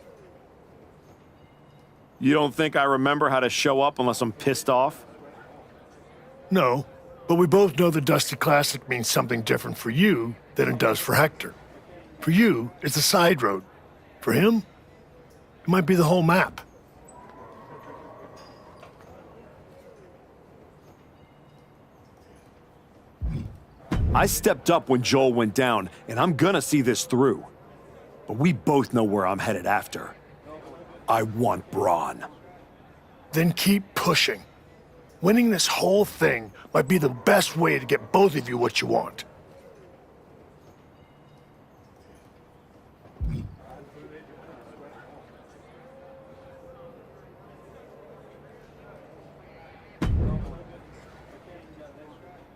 Speaker 2: You don't think I remember how to show up unless I'm pissed off?
Speaker 15: No, but we both know the Dusty Classic means something different for you than it does for Hector. For you, it's a side road. For him, it might be the whole map.
Speaker 2: I stepped up when Joel went down, and I'm gonna see this through. But we both know where I'm headed after. I want Bron.
Speaker 15: Then keep pushing. Winning this whole thing might be the best way to get both of you what you want.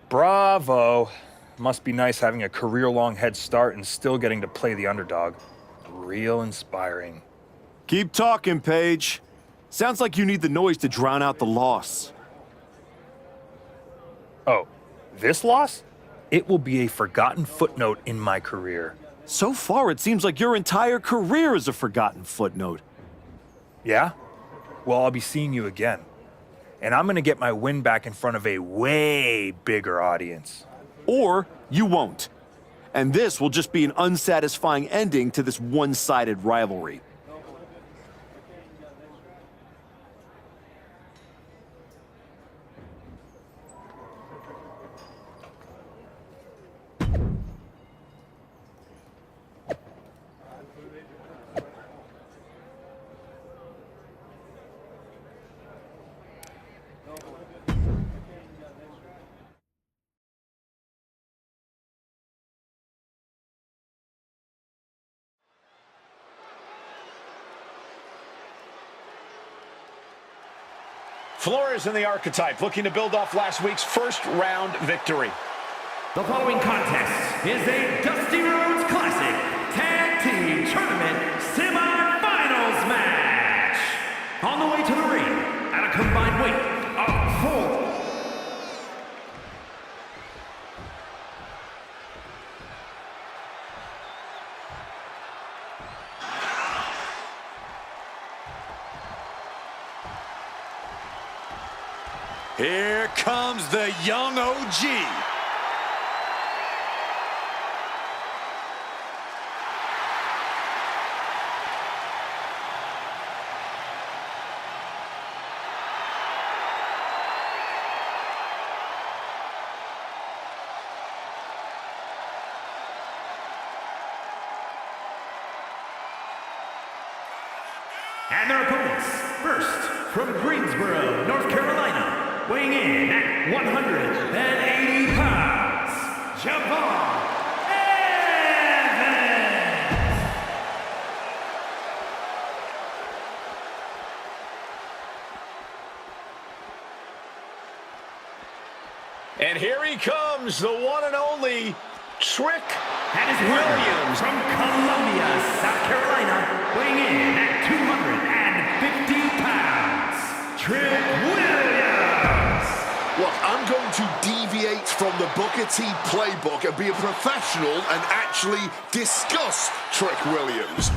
Speaker 20: Bravo. Must be nice having a career-long head start and still getting to play the underdog. Real inspiring.
Speaker 2: Keep talking, Paige. Sounds like you need the noise to drown out the loss.
Speaker 20: Oh, this loss? It will be a forgotten footnote in my career.
Speaker 2: So far, it seems like your entire career is a forgotten footnote.
Speaker 20: Yeah? Well, I'll be seeing you again. And I'm gonna get my win back in front of a way bigger audience.
Speaker 2: Or you won't. And this will just be an unsatisfying ending to this one-sided rivalry.
Speaker 7: Flores and the Archetype looking to build off last week's first-round victory.
Speaker 6: The following contest is a Dusty Rhodes Classic Tag Team Tournament Semi-Finals match. On the way to the ring at a combined weight of 4.
Speaker 10: Here comes the young OG.
Speaker 6: And their opponents, first, from Greensboro, North Carolina, weighing in at 180 pounds, Javon Evans!
Speaker 7: And here he comes, the one and only Trick
Speaker 6: And his Williams from Columbia, South Carolina, weighing in at 250 pounds, Trick Williams.
Speaker 9: Look, I'm going to deviate from the Booker T playbook and be a professional and actually discuss Trick Williams.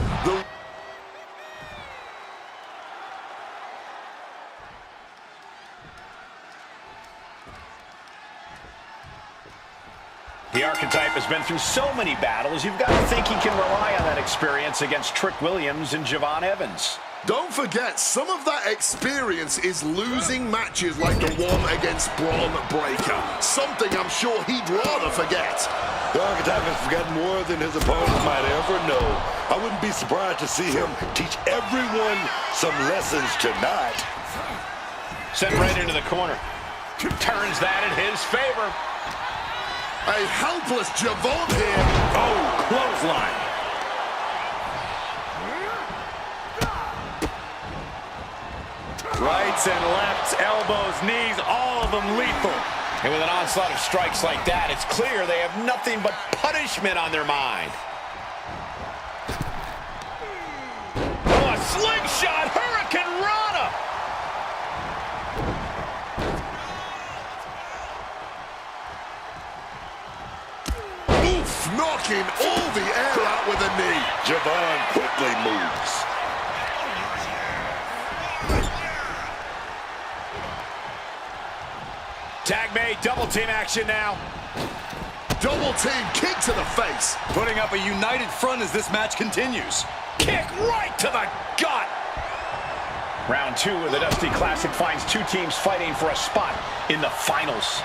Speaker 7: The Archetype has been through so many battles, you've got to think he can rely on that experience against Trick Williams and Javon Evans.
Speaker 9: Don't forget, some of that experience is losing matches like the one against Bron Breakker. Something I'm sure he'd rather forget.
Speaker 8: The Archetype has forgotten more than his opponents might ever know. I wouldn't be surprised to see him teach everyone some lessons tonight.
Speaker 7: Sent right into the corner. Turns that in his favor.
Speaker 9: A helpless Javon here.
Speaker 10: Oh, clothesline. Rights and lefts, elbows, knees, all of them lethal.
Speaker 7: And with an onslaught of strikes like that, it's clear they have nothing but punishment on their mind. Oh, a slingshot Hurricane Rana!
Speaker 9: Knocking all the air out with a knee.
Speaker 8: Javon quickly moves.
Speaker 10: Tag made, double team action now.
Speaker 9: Double team kick to the face.
Speaker 10: Putting up a united front as this match continues.
Speaker 7: Kick right to the gut. Round 2 of the Dusty Classic finds two teams fighting for a spot in the finals.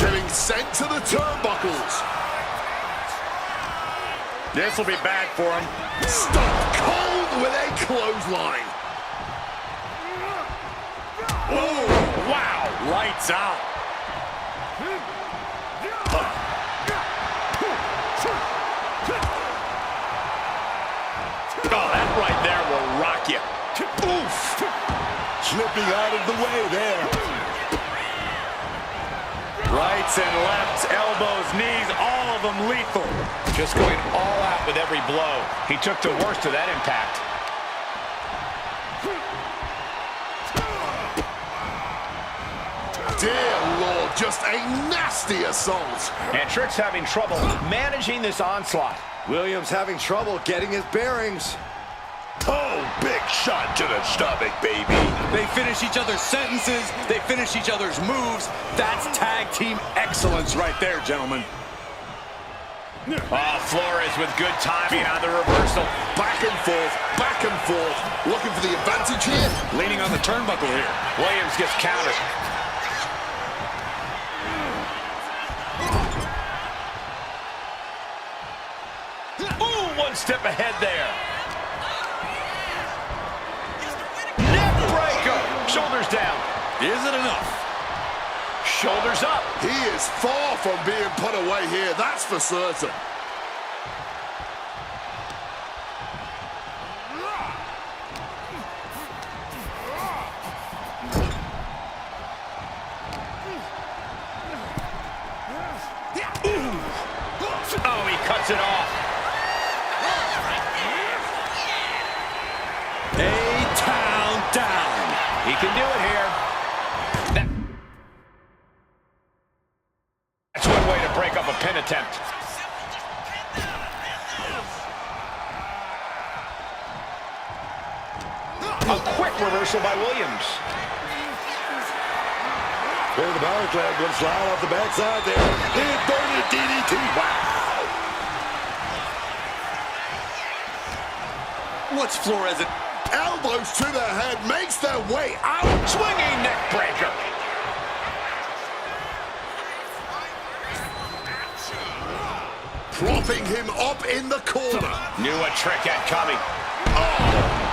Speaker 9: Getting sent to the turnbuckles.
Speaker 10: This will be bad for him.
Speaker 9: Stuck cold with a clothesline.
Speaker 10: Oh, wow. Lights out. Oh, that right there will rock you.
Speaker 8: Oof. Slipping out of the way there.
Speaker 10: Rights and lefts, elbows, knees, all of them lethal.
Speaker 7: Just going all out with every blow. He took the worst of that impact.
Speaker 9: Dear Lord, just a nasty assault.
Speaker 7: And Trick's having trouble managing this onslaught.
Speaker 10: Williams having trouble getting his bearings.
Speaker 8: Oh, big shot to the stomach, baby.
Speaker 10: They finish each other's sentences. They finish each other's moves. That's tag team excellence right there, gentlemen.
Speaker 7: Oh, Flores with good timing on the reversal.
Speaker 9: Back and forth, back and forth. Looking for the advantage here.
Speaker 10: Leaning on the turnbuckle here.
Speaker 7: Williams gets countered. Ooh, one step ahead there. Neck breaker. Shoulders down.
Speaker 10: Is it enough?
Speaker 7: Shoulders up.
Speaker 9: He is far from being put away here, that's for certain.
Speaker 7: Oh, he cuts it off.
Speaker 10: A-town down.
Speaker 7: He can do it here. That's one way to break up a pin attempt. A quick reversal by Williams.
Speaker 8: There's the power slam, going to slide off the backside there. Inverted DDT. Wow.
Speaker 10: What's Flores at?
Speaker 9: Elbows to the head, makes their way out.
Speaker 7: Swinging neck breaker.
Speaker 9: Propping him up in the corner.
Speaker 7: Knew a trick had coming.
Speaker 9: Oh,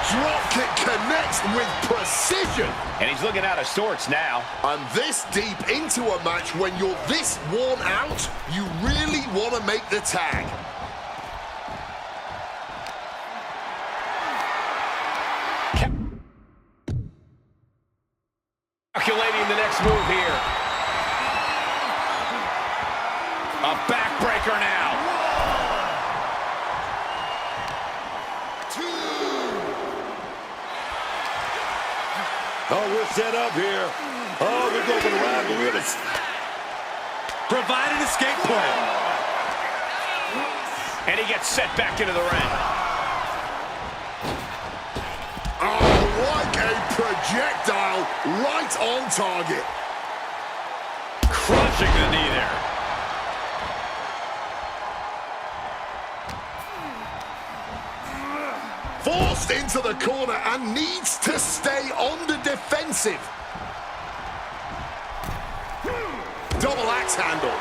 Speaker 9: drop kick connects with precision.
Speaker 7: And he's looking out of sorts now.
Speaker 9: And this deep into a match, when you're this worn out, you really want to make the tag.
Speaker 7: Calculating the next move here. A backbreaker now.
Speaker 8: Oh, we're set up here. Oh, we're going for the rivalry.
Speaker 10: Provide an escape plan.
Speaker 7: And he gets set back into the ring.
Speaker 9: Oh, like a projectile, right on target.
Speaker 7: Crushing the knee there.
Speaker 9: Forced into the corner and needs to stay on the defensive. Double axe handle.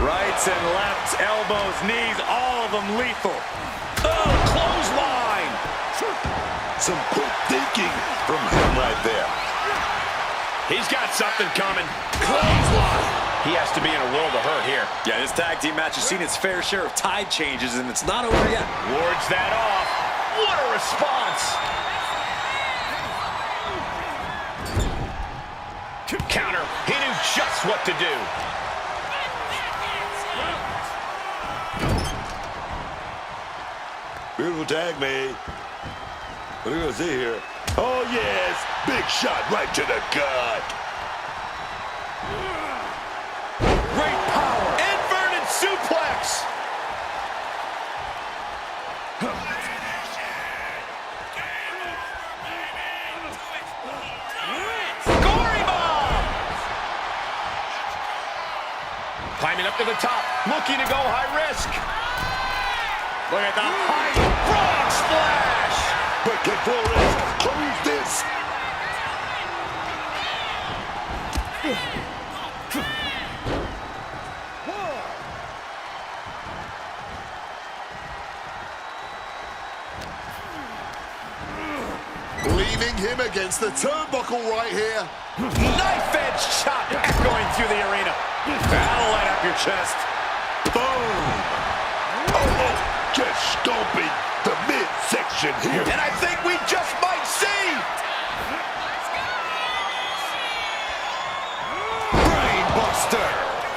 Speaker 10: Rights and lefts, elbows, knees, all of them lethal.
Speaker 7: Oh, clothesline.
Speaker 8: Some quick thinking from him right there.
Speaker 7: He's got something coming.
Speaker 9: Clothesline.
Speaker 7: He has to be in a world of hurt here.
Speaker 10: Yeah, this tag team match has seen its fair share of tide changes, and it's not over yet.
Speaker 7: Wards that off. What a response. Counter. He knew just what to do.
Speaker 8: Beautiful tag made. What are we going to see here? Oh, yes. Big shot right to the gut.
Speaker 7: Great power. Inverted suplex. Gory bomb. Climbing up to the top, looking to go high risk. Look at the height. Frog splash.
Speaker 8: But can Flores close this?
Speaker 9: Leaving him against the turnbuckle right here.
Speaker 7: Knife edge chop echoing through the arena. That'll light up your chest.
Speaker 8: Boom. Oh, just stomping the midsection here.
Speaker 7: And I think we just might see.
Speaker 8: Brainbuster.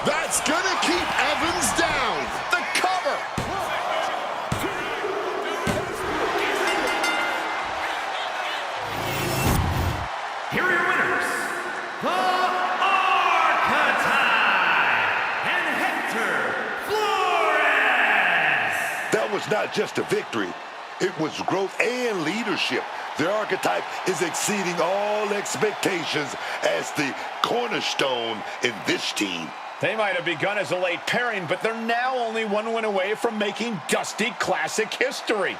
Speaker 9: That's gonna keep Evans down.
Speaker 7: The cover.
Speaker 6: Here are your winners, the Archetype and Hector Flores.
Speaker 8: That was not just a victory. It was growth and leadership. The Archetype is exceeding all expectations as the cornerstone in this team.
Speaker 7: They might have begun as a late pairing, but they're now only one win away from making Dusty Classic history.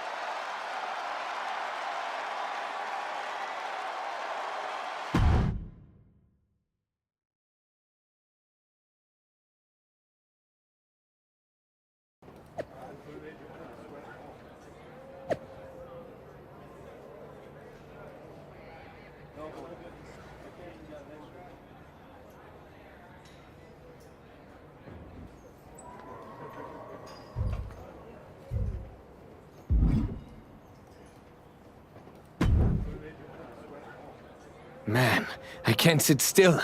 Speaker 17: Man, I can't sit still.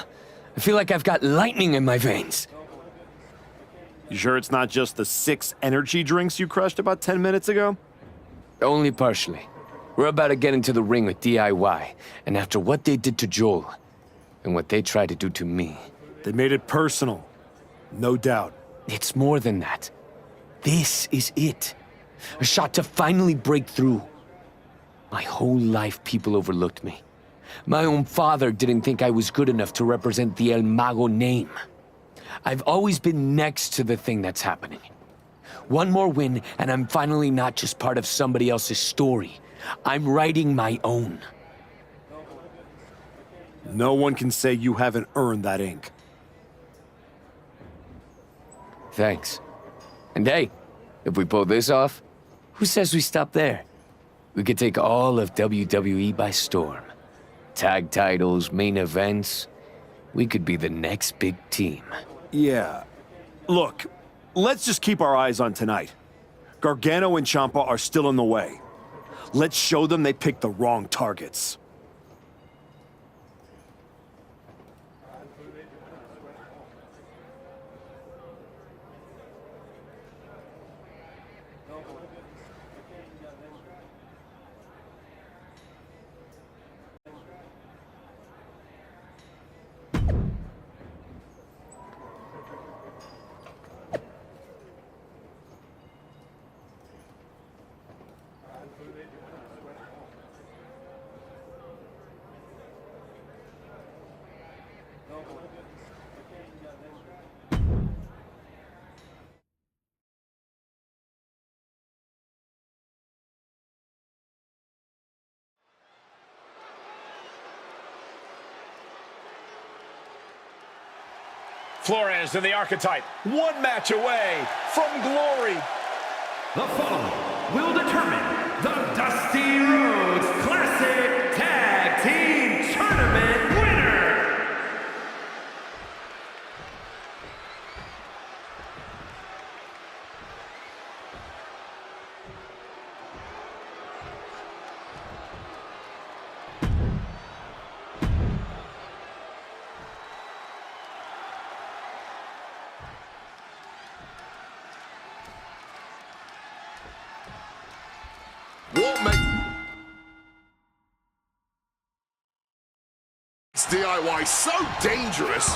Speaker 17: I feel like I've got lightning in my veins.
Speaker 2: You sure it's not just the 6 energy drinks you crushed about 10 minutes ago?
Speaker 17: Only partially. We're about to get into the ring with DIY, and after what they did to Joel, and what they tried to do to me...
Speaker 2: They made it personal. No doubt.
Speaker 17: It's more than that. This is it. A shot to finally break through. My whole life, people overlooked me. My own father didn't think I was good enough to represent the El Mago name. I've always been next to the thing that's happening. One more win, and I'm finally not just part of somebody else's story. I'm writing my own.
Speaker 2: No one can say you haven't earned that ink.
Speaker 17: Thanks. And hey, if we pull this off, who says we stop there? We could take all of WWE by storm. Tag titles, main events. We could be the next big team.
Speaker 2: Yeah. Look, let's just keep our eyes on tonight. Gargano and Ciampa are still in the way. Let's show them they picked the wrong targets.
Speaker 7: Flores and the Archetype, one match away from glory.
Speaker 6: The following will determine the Dusty Rhodes Classic Tag Team Tournament winner.
Speaker 9: What makes DIY so dangerous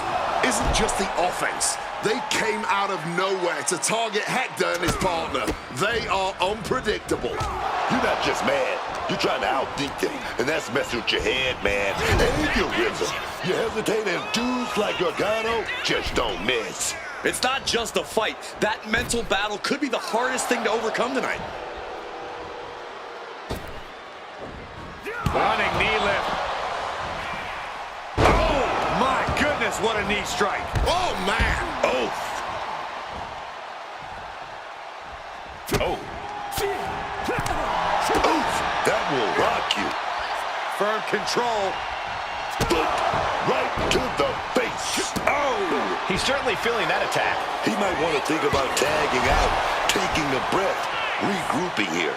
Speaker 9: isn't just the offense. They came out of nowhere to target Hector and his partner. They are unpredictable.
Speaker 8: You're not just mad. You're trying to outthink them, and that's messing with your head, man. And your rhythm. You hesitate, and dudes like Gargano just don't miss.
Speaker 10: It's not just a fight. That mental battle could be the hardest thing to overcome tonight.
Speaker 7: Running knee lift. Oh, my goodness, what a knee strike.
Speaker 9: Oh, man.
Speaker 8: Oh. Oh. Oof, that will rock you.
Speaker 7: Firm control.
Speaker 8: Right to the face.
Speaker 7: Oh, he's certainly feeling that attack.
Speaker 8: He might want to think about tagging out, taking a breath, regrouping here.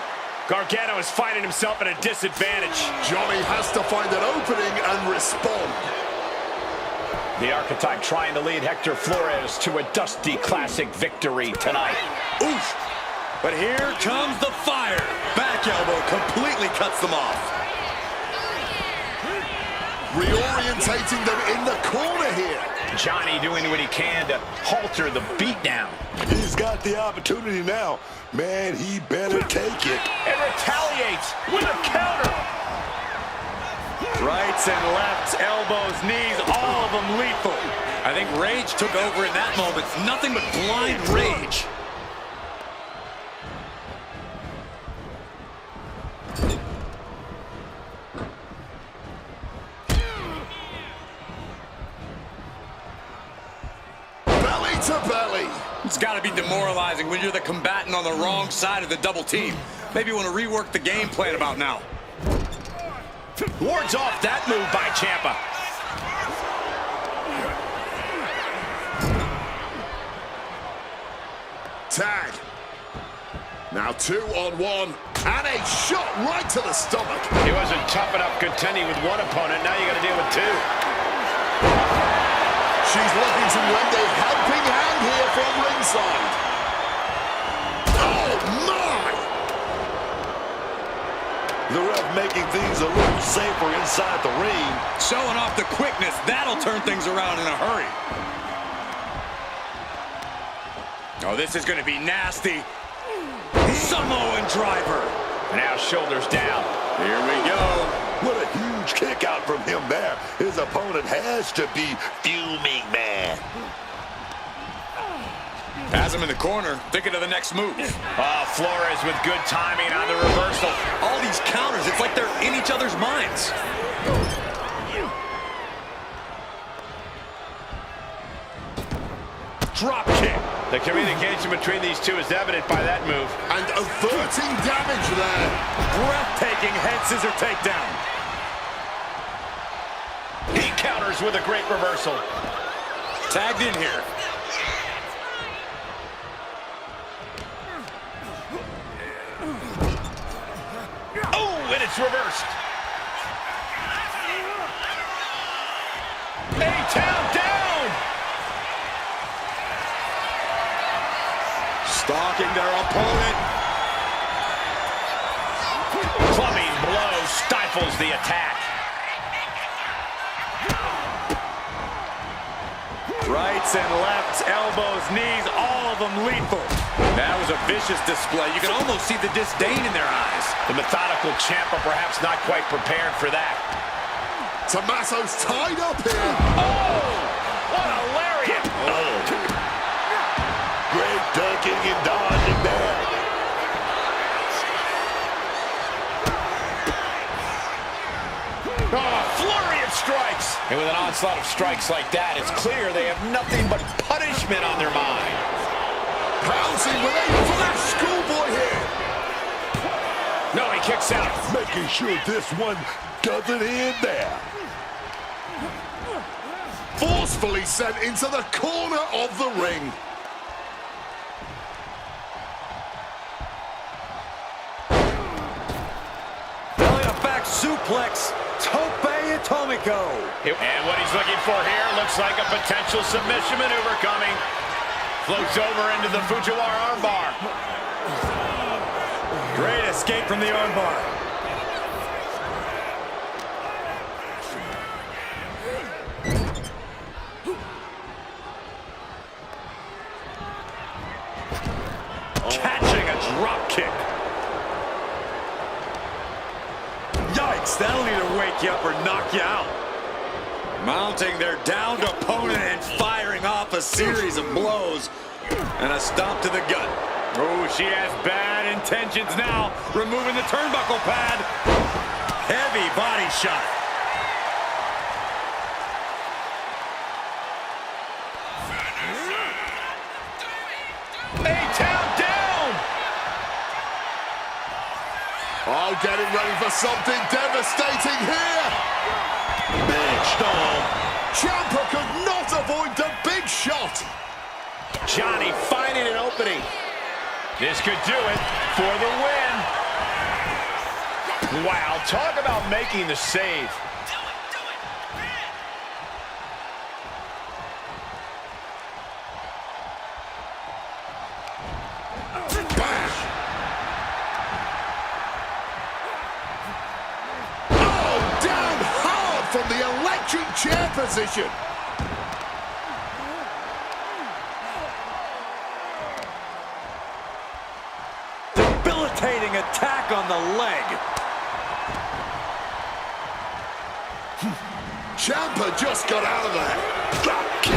Speaker 7: Gargano is finding himself at a disadvantage.
Speaker 9: Johnny has to find an opening and respond.
Speaker 7: The Archetype trying to lead Hector Flores to a Dusty Classic victory tonight.
Speaker 10: Oof! But here comes the fire. Back elbow completely cuts them off.
Speaker 9: Reorientating them in the corner here.
Speaker 7: Johnny doing what he can to halter the beatdown.
Speaker 8: He's got the opportunity now. Man, he better take it.
Speaker 7: And retaliates with a counter.
Speaker 10: Rights and lefts, elbows, knees, all of them lethal. I think rage took over in that moment. Nothing but blind rage.
Speaker 9: Belly to belly.
Speaker 10: It's got to be demoralizing when you're the combatant on the wrong side of the double team. Maybe you want to rework the game plan about now.
Speaker 7: Wards off that move by Ciampa.
Speaker 9: Tag. Now 2-on-1. And a shot right to the stomach.
Speaker 7: He wasn't tough enough contending with one opponent. Now you got to deal with two.
Speaker 9: She's looking to lend a helping hand here from ringside. Oh, my!
Speaker 8: The ref making things a little safer inside the ring.
Speaker 10: Showing off the quickness. That'll turn things around in a hurry. Oh, this is going to be nasty. Samoan driver.
Speaker 7: Now shoulders down.
Speaker 10: Here we go.
Speaker 8: What a huge kick out from him there. His opponent has to be fuming, man.
Speaker 10: Has him in the corner, thinking of the next move.
Speaker 7: Oh, Flores with good timing on the reversal.
Speaker 10: All these counters, it's like they're in each other's minds.
Speaker 7: Drop kick. The communication between these two is evident by that move.
Speaker 9: And averting damage there.
Speaker 10: Breathtaking head scissor takedown.
Speaker 7: He counters with a great reversal.
Speaker 10: Tagged in here.
Speaker 7: Oh, and it's reversed. A-Town down.
Speaker 10: Stalking their opponent.
Speaker 7: Clubbing blow stifles the attack.
Speaker 10: Rights and lefts, elbows, knees, all of them lethal. That was a vicious display. You can almost see the disdain in their eyes.
Speaker 7: The methodical Ciampa perhaps not quite prepared for that.
Speaker 9: Tommaso's tied up here.
Speaker 7: Oh, what a lariat.
Speaker 8: Oh. Great ducking and dodging there.
Speaker 7: Oh, flurry of strikes. And with an onslaught of strikes like that, it's clear they have nothing but punishment on their mind.
Speaker 9: Pouncing with a flat schoolboy here.
Speaker 7: No, he kicks out.
Speaker 8: Making sure this one doesn't end there.
Speaker 9: Forcefully sent into the corner of the ring.
Speaker 10: Belly to back suplex. Tope Atomico.
Speaker 7: And what he's looking for here looks like a potential submission maneuver coming. Floats over into the Fujiwara armbar.
Speaker 10: Great escape from the armbar. Catching a drop kick. Yikes, that'll either wake you up or knock you out. Mounting their downed opponent and firing off a series of blows. And a stomp to the gut. Oh, she has bad intentions now. Removing the turnbuckle pad. Heavy body shot.
Speaker 7: A-Town down.
Speaker 9: Oh, getting ready for something devastating here. Big storm. Ciampa could not avoid the big shot.
Speaker 7: Johnny finding an opening. This could do it for the win. Wow, talk about making the save.
Speaker 9: Oh, down hard from the electric chair position.
Speaker 10: Debilitating attack on the leg.
Speaker 9: Ciampa just got out of there.
Speaker 8: Drop kick.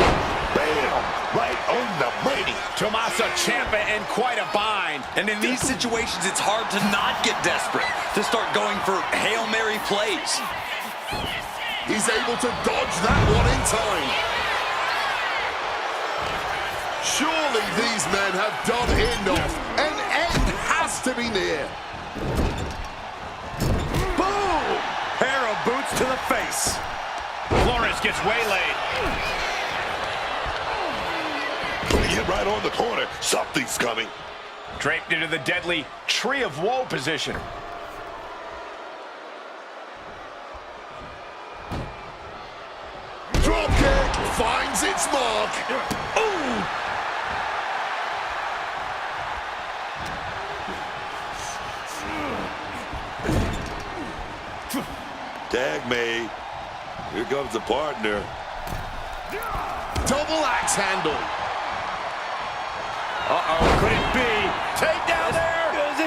Speaker 8: Bam. Right on the money.
Speaker 7: Tommaso Ciampa in quite a bind.
Speaker 10: And in these situations, it's hard to not get desperate, to start going for Hail Mary plays.
Speaker 9: He's able to dodge that one in time. Surely these men have done enough. An end has to be near.
Speaker 10: Boom! Pair of boots to the face.
Speaker 7: Flores gets waylaid.
Speaker 8: Putting him right on the corner. Something's coming.
Speaker 7: Draped into the deadly Tree of Woe position.
Speaker 9: Drop kick finds its mark. Ooh!
Speaker 8: Tag made. Here comes the partner.
Speaker 9: Double axe handle.
Speaker 10: Uh-oh, could it be? Takedown there!
Speaker 7: Is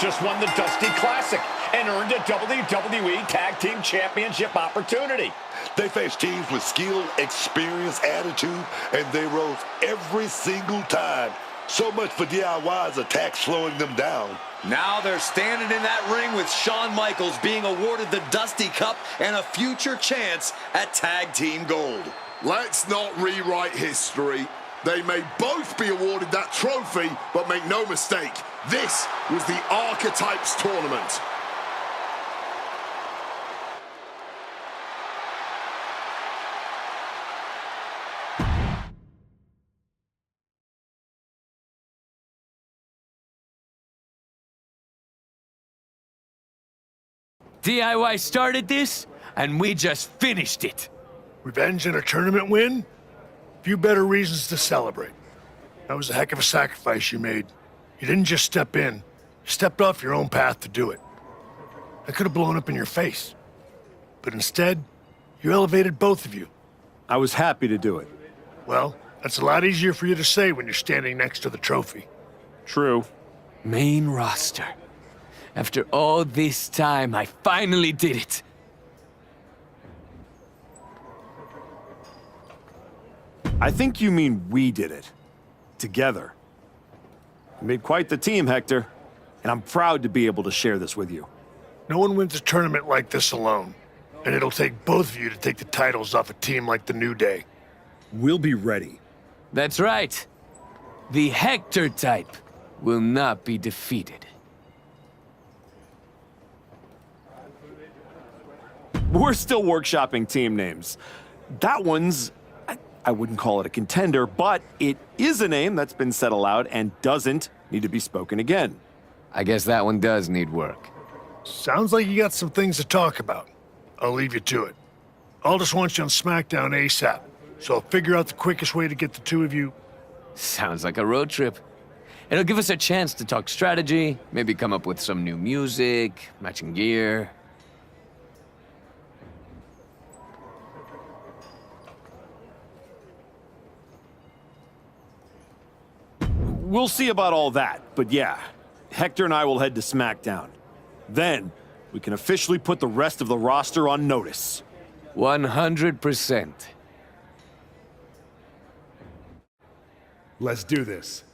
Speaker 7: just won the Dusty Classic and earned a WWE Tag Team Championship opportunity.
Speaker 8: They faced teams with skill, experience, attitude, and they rose every single time. So much for DIY's attack slowing them down.
Speaker 10: Now they're standing in that ring with Shawn Michaels being awarded the Dusty Cup and a future chance at Tag Team Gold.
Speaker 9: Let's not rewrite history. They may both be awarded that trophy, but make no mistake, this was the Archetypes tournament.
Speaker 17: DIY started this, and we just finished it.
Speaker 15: Revenge and a tournament win? Few better reasons to celebrate. That was a heck of a sacrifice you made. You didn't just step in, you stepped off your own path to do it. I could have blown up in your face. But instead, you elevated both of you.
Speaker 2: I was happy to do it.
Speaker 15: Well, that's a lot easier for you to say when you're standing next to the trophy.
Speaker 2: True.
Speaker 17: Main roster. After all this time, I finally did it.
Speaker 2: I think you mean we did it. Together. You made quite the team, Hector. And I'm proud to be able to share this with you.
Speaker 15: No one wins a tournament like this alone. And it'll take both of you to take the titles off a team like the New Day.
Speaker 2: We'll be ready.
Speaker 17: That's right. The Hector type will not be defeated.
Speaker 2: We're still workshopping team names. That one's, I wouldn't call it a contender, but it is a name that's been said aloud and doesn't need to be spoken again.
Speaker 17: I guess that one does need work.
Speaker 15: Sounds like you got some things to talk about. I'll leave you to it. Aldous wants you on SmackDown ASAP, so I'll figure out the quickest way to get the two of you.
Speaker 17: Sounds like a road trip. It'll give us a chance to talk strategy, maybe come up with some new music, matching gear.
Speaker 2: We'll see about all that, but yeah, Hector and I will head to SmackDown. Then, we can officially put the rest of the roster on notice.
Speaker 17: 100%.
Speaker 20: Let's do this.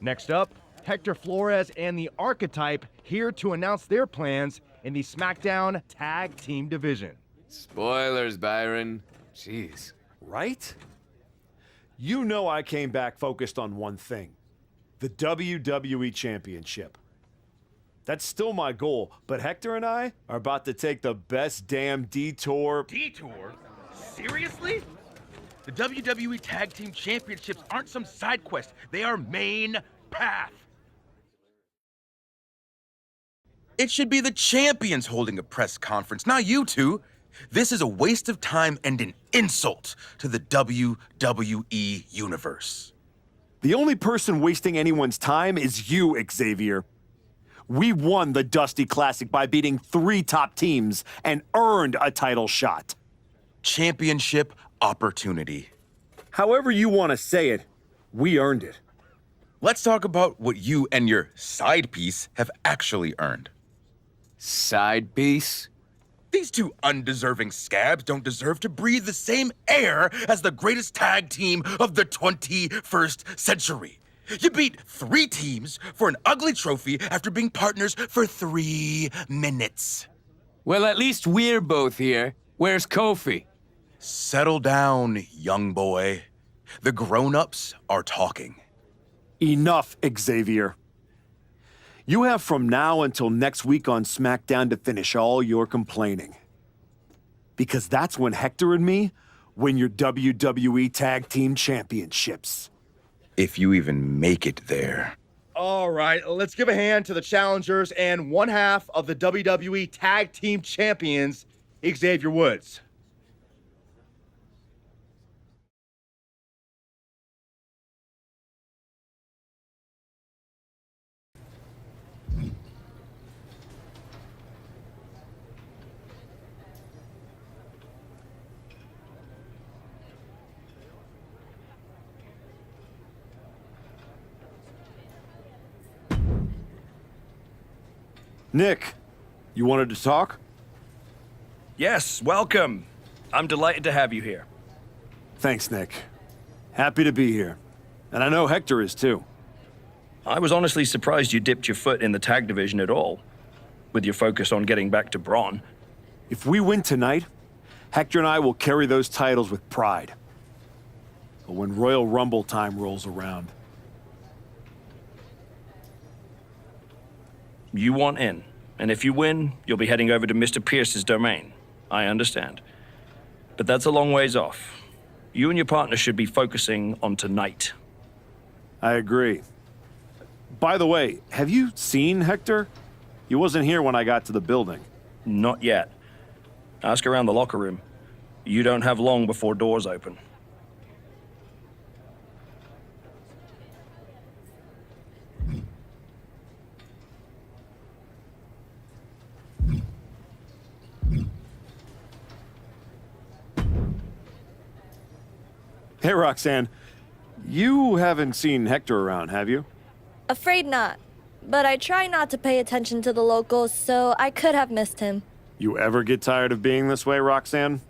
Speaker 11: Next up, Hector, Flores, and the Archetype here to announce their plans in the SmackDown Tag Team Division.
Speaker 17: Spoilers, Byron. Jeez.
Speaker 2: Right? You know I came back focused on one thing. The WWE Championship. That's still my goal, but Hector and I are about to take the best damn detour.
Speaker 5: Detour? Seriously? The WWE Tag Team Championships aren't some side quest. They are main path.
Speaker 4: It should be the champions holding a press conference, not you two. This is a waste of time and an insult to the WWE Universe.
Speaker 2: The only person wasting anyone's time is you, Xavier. We won the Dusty Classic by beating 3 top teams and earned a title shot.
Speaker 4: Championship opportunity.
Speaker 2: However you want to say it, we earned it.
Speaker 4: Let's talk about what you and your side piece have actually earned.
Speaker 17: Side piece?
Speaker 4: These two undeserving scabs don't deserve to breathe the same air as the greatest tag team of the 21st century. You beat 3 teams for an ugly trophy after being partners for 3 minutes.
Speaker 17: Well, at least we're both here. Where's Kofi?
Speaker 4: Settle down, young boy. The grown-ups are talking.
Speaker 2: Enough, Xavier. You have from now until next week on SmackDown to finish all your complaining. Because that's when Hector and me win your WWE Tag Team Championships.
Speaker 4: If you even make it there.
Speaker 11: All right, let's give a hand to the challengers and one half of the WWE Tag Team Champions, Xavier Woods.
Speaker 2: Nick, you wanted to talk?
Speaker 12: Yes, welcome. I'm delighted to have you here.
Speaker 2: Thanks, Nick. Happy to be here. And I know Hector is too.
Speaker 12: I was honestly surprised you dipped your foot in the tag division at all, with your focus on getting back to Bron.
Speaker 2: If we win tonight, Hector and I will carry those titles with pride. But when Royal Rumble time rolls around...
Speaker 12: You want in, and if you win, you'll be heading over to Mr. Pierce's domain. I understand. But that's a long ways off. You and your partner should be focusing on tonight.
Speaker 2: I agree. By the way, have you seen Hector? He wasn't here when I got to the building.
Speaker 12: Not yet. Ask around the locker room. You don't have long before doors open.
Speaker 2: Hey, Roxanne. You haven't seen Hector around, have you?
Speaker 22: Afraid not. But I try not to pay attention to the locals, so I could have missed him.
Speaker 2: You ever get tired of being this way, Roxanne?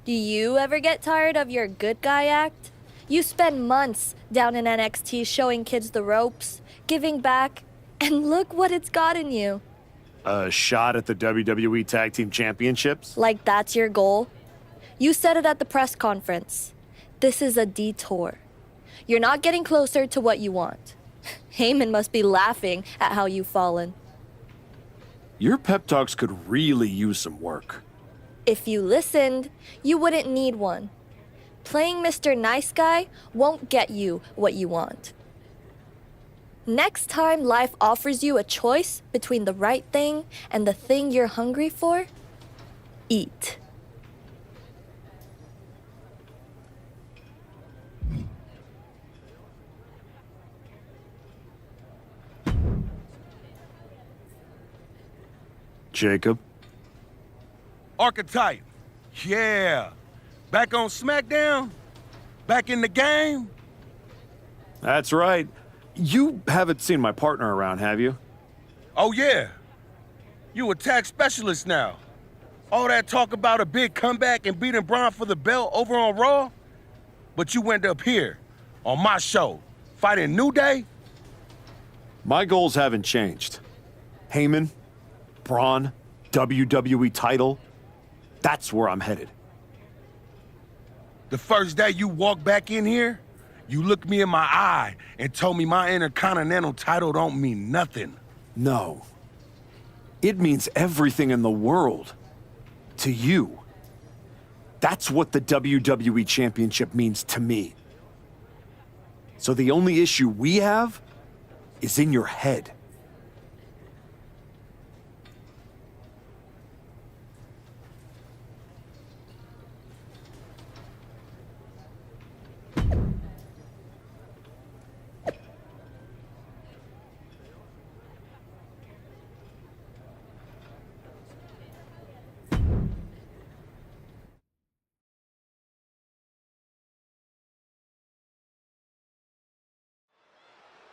Speaker 22: Do you ever get tired of your good guy act? You spend months down in NXT showing kids the ropes, giving back, and look what it's gotten you.
Speaker 2: A shot at the WWE Tag Team Championships?
Speaker 22: Like that's your goal? You said it at the press conference. This is a detour. You're not getting closer to what you want. Heyman must be laughing at how you've fallen.
Speaker 2: Your pep talks could really use some work.
Speaker 22: If you listened, you wouldn't need one. Playing Mr. Nice Guy won't get you what you want. Next time life offers you a choice between the right thing and the thing you're hungry for, eat.
Speaker 2: Jacob?
Speaker 5: Archetype. Yeah. Back on SmackDown? Back in the game?
Speaker 2: That's right. You haven't seen my partner around, have you?
Speaker 5: Oh, yeah. You a tag specialist now. All that talk about a big comeback and beating Bron for the belt over on Raw? But you went up here, on my show, fighting New Day?
Speaker 2: My goals haven't changed. Heyman, Bron, WWE title, that's where I'm headed.
Speaker 5: The first day you walked back in here, you looked me in my eye and told me my Intercontinental title don't mean nothing.
Speaker 2: No. It means everything in the world. To you. That's what the WWE Championship means to me. So the only issue we have is in your head.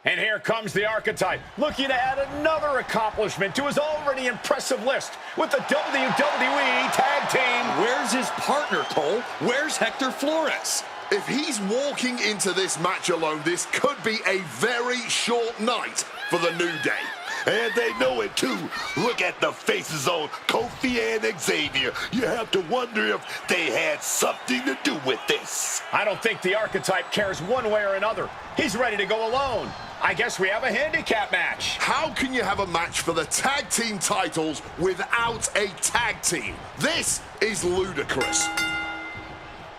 Speaker 7: And here comes the Archetype, looking to add another accomplishment to his already impressive list with the WWE Tag Team.
Speaker 10: Where's his partner, Cole? Where's Hector Flores?
Speaker 9: If he's walking into this match alone, this could be a very short night for the New Day.
Speaker 8: And they know it too. Look at the faces on Kofi and Xavier. You have to wonder if they had something to do with this.
Speaker 7: I don't think the Archetype cares one way or another. He's ready to go alone. I guess we have a handicap match.
Speaker 9: How can you have a match for the tag team titles without a tag team? This is ludicrous.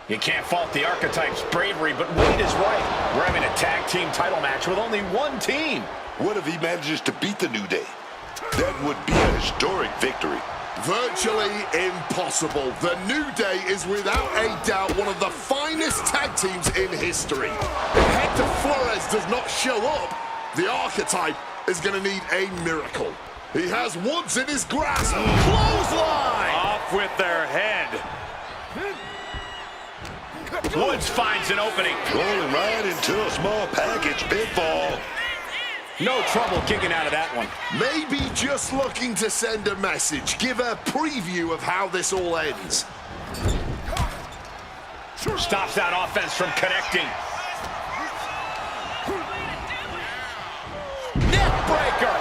Speaker 7: You can't fault the Archetype's bravery, but Wade is right. We're having a tag team title match with only one team.
Speaker 8: What if he manages to beat the New Day? That would be a historic victory.
Speaker 9: Virtually impossible. The New Day is without a doubt one of the finest tag teams in history. If Hector Flores does not show up, the Archetype is going to need a miracle. He has Woods in his grasp. Clothesline!
Speaker 7: Off with their head. Woods finds an opening.
Speaker 8: Rolling right into a small package pinfall.
Speaker 7: No trouble kicking out of that one.
Speaker 9: Maybe just looking to send a message, give a preview of how this all ends.
Speaker 7: Stops that offense from connecting. Neck breaker.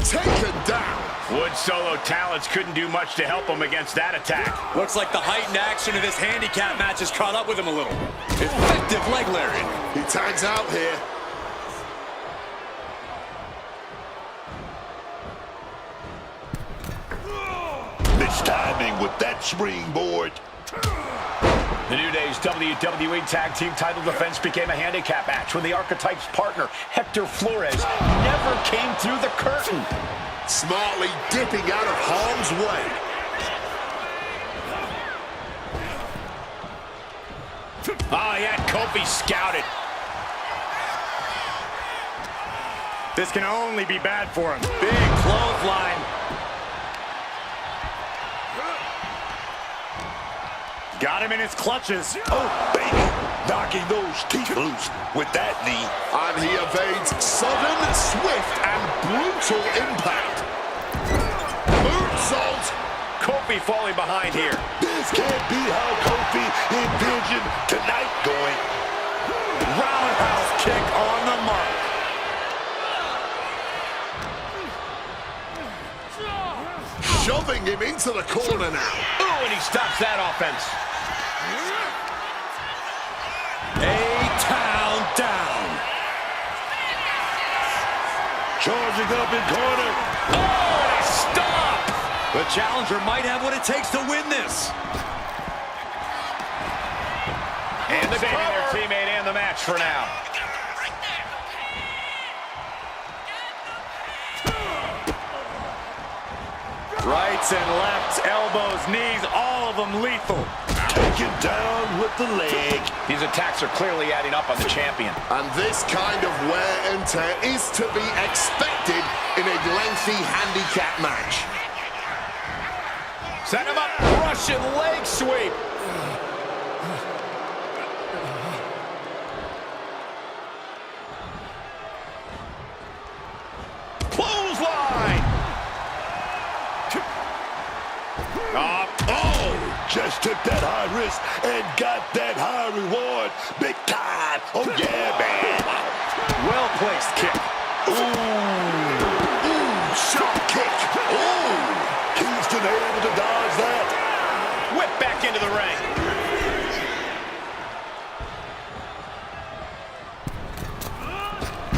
Speaker 9: Taken down.
Speaker 7: Wood's solo talents couldn't do much to help him against that attack.
Speaker 10: Looks like the heightened action of this handicap match has caught up with him a little. Effective leg lariat.
Speaker 9: He tags out here.
Speaker 8: Mistiming with that springboard.
Speaker 7: The New Day's WWE Tag Team title defense became a handicap match when the Archetype's partner, Hector Flores, never came through the curtain.
Speaker 9: Smartly dipping out of harm's way.
Speaker 7: Oh, he had Kofi scouted.
Speaker 20: This can only be bad for him.
Speaker 10: Big clothesline.
Speaker 20: Got him in his clutches.
Speaker 8: Oh, baby. Knocking those teeth loose with that knee.
Speaker 9: And he evades sudden, swift, and brutal impact. Moonsault.
Speaker 7: Kofi falling behind here.
Speaker 8: This can't be how Kofi envisioned tonight going.
Speaker 10: Roundhouse kick on the mark.
Speaker 9: Shoving him into the corner now.
Speaker 7: Ooh, and he stops that offense.
Speaker 10: A-Town down.
Speaker 8: Charging up in corner.
Speaker 10: Oh, and a stop. The challenger might have what it takes to win this.
Speaker 7: And the saving their teammate and the match for now.
Speaker 20: Rights and lefts, elbows, knees, all of them lethal.
Speaker 8: Taken down with the leg.
Speaker 7: These attacks are clearly adding up on the champion.
Speaker 9: And this kind of wear and tear is to be expected in a lengthy handicap match.
Speaker 7: Set him up, Russian leg sweep. Clothesline.
Speaker 8: Just took that high risk and got that high reward. Big time. Oh, yeah, man.
Speaker 7: Well-placed kick.
Speaker 8: Ooh, sharp kick. Ooh, Kingston able to dodge that.
Speaker 7: Whip back into the ring.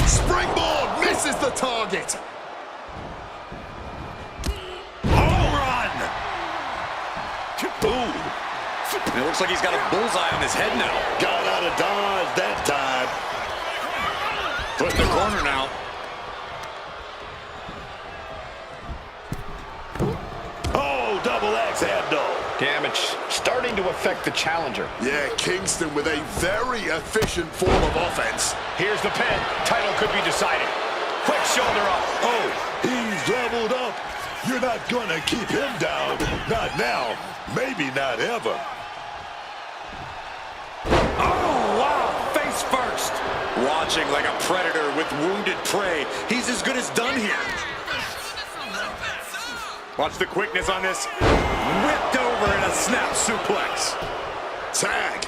Speaker 9: Springboard misses the target.
Speaker 10: Ooh. And it looks like he's got a bullseye on his head now.
Speaker 8: Got out of dodge that time.
Speaker 10: Foot in the corner now.
Speaker 8: Oh, double axe abdo.
Speaker 7: Damage starting to affect the challenger.
Speaker 9: Yeah, Kingston with a very efficient form of offense.
Speaker 7: Here's the pin. Title could be decided. Quick shoulder up.
Speaker 8: Oh, he's leveled up. You're not gonna keep him down. Not now. Maybe not ever.
Speaker 10: Oh, wow. Face first. Watching like a predator with wounded prey. He's as good as done here.
Speaker 20: Watch the quickness on this. Whipped over in a snap suplex.
Speaker 9: Tag.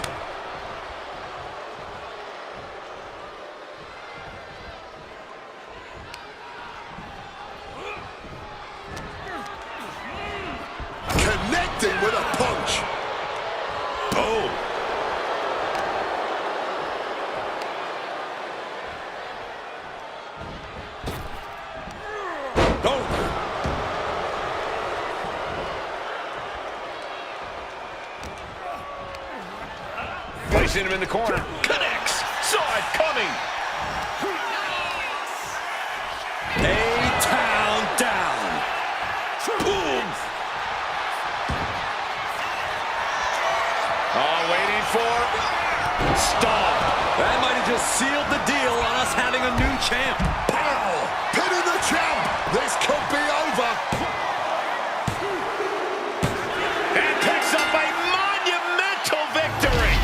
Speaker 9: Connecting with a punch.
Speaker 8: Oh.
Speaker 7: Placing him in the corner. Connects. Saw it coming.
Speaker 10: A-Town down.
Speaker 8: Boom.
Speaker 7: Oh, waiting for stop.
Speaker 10: That might have just sealed the deal on us having a new champ.
Speaker 9: Pow! Pinning the champ. This could be over.
Speaker 7: And picks up a monumental victory.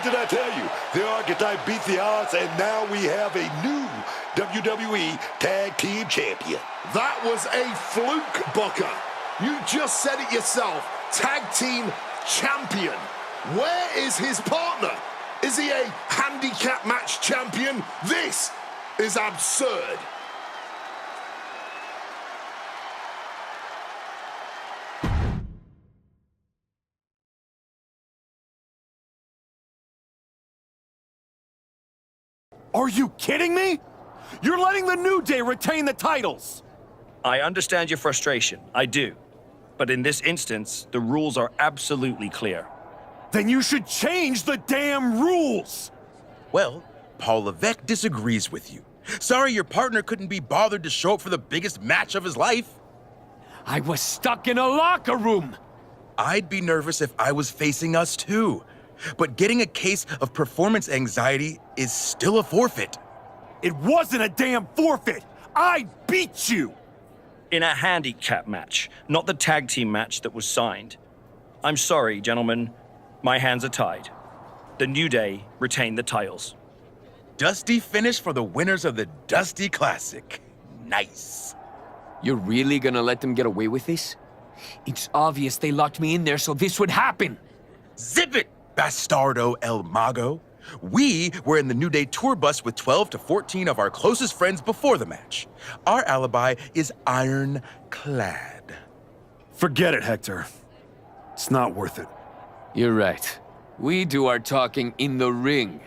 Speaker 8: What did I tell you? The Archetype beat the odds, and now we have a new WWE Tag Team Champion.
Speaker 9: That was a fluke, Booker. You just said it yourself. Tag Team Champion. Where is his partner? Is he a handicap match champion? This is absurd.
Speaker 2: Are you kidding me? You're letting the New Day retain the titles!
Speaker 12: I understand your frustration, I do. But in this instance, the rules are absolutely clear.
Speaker 2: Then you should change the damn rules!
Speaker 4: Well, Paul Levesque disagrees with you. Sorry your partner couldn't be bothered to show up for the biggest match of his life.
Speaker 17: I was stuck in a locker room.
Speaker 4: I'd be nervous if I was facing us too. But getting a case of performance anxiety is still a forfeit.
Speaker 2: It wasn't a damn forfeit! I beat you!
Speaker 12: In a handicap match, not the tag team match that was signed. I'm sorry, gentlemen. My hands are tied. The New Day retain the titles.
Speaker 4: Dusty finish for the winners of the Dusty Classic. Nice.
Speaker 17: You're really gonna let them get away with this? It's obvious they locked me in there so this would happen.
Speaker 4: Zip it, Bastardo El Mago. We were in the New Day tour bus with 12 to 14 of our closest friends before the match. Our alibi is ironclad.
Speaker 2: Forget it, Hector. It's not worth it.
Speaker 17: You're right. We do our talking in the ring.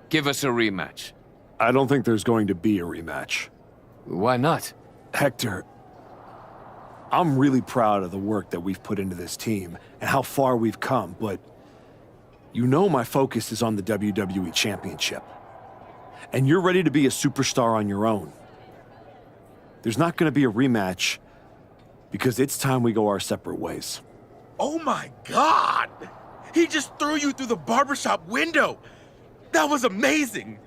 Speaker 17: Give us a rematch.
Speaker 2: I don't think there's going to be a rematch.
Speaker 17: Why not?
Speaker 2: Hector, I'm really proud of the work that we've put into this team and how far we've come, but you know my focus is on the WWE Championship. And you're ready to be a superstar on your own. There's not going to be a rematch because it's time we go our separate ways.
Speaker 4: Oh my God! He just threw you through the barbershop window! That was amazing!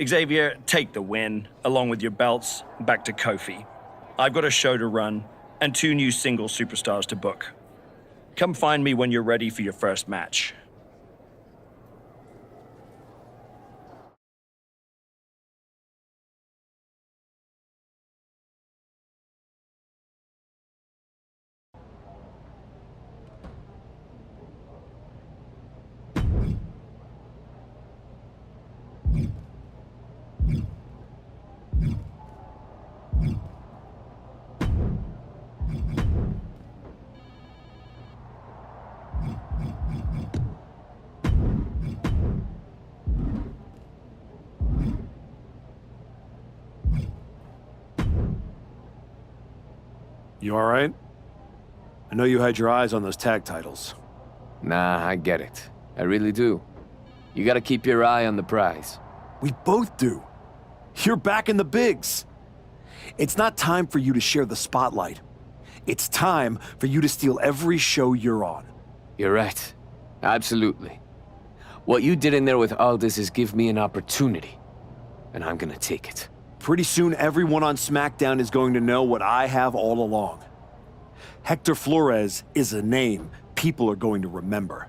Speaker 12: Xavier, take the win, along with your belts, back to Kofi. I've got a show to run and 2 new single superstars to book. Come find me when you're ready for your first match.
Speaker 2: You all right? I know you had your eyes on those tag titles.
Speaker 17: Nah, I get it. I really do. You gotta keep your eye on the prize.
Speaker 2: We both do. You're back in the bigs. It's not time for you to share the spotlight. It's time for you to steal every show you're on.
Speaker 17: You're right. Absolutely. What you did in there with Aldis is give me an opportunity. And I'm gonna take it.
Speaker 2: Pretty soon, everyone on SmackDown is going to know what I have all along. Hector Flores is a name people are going to remember.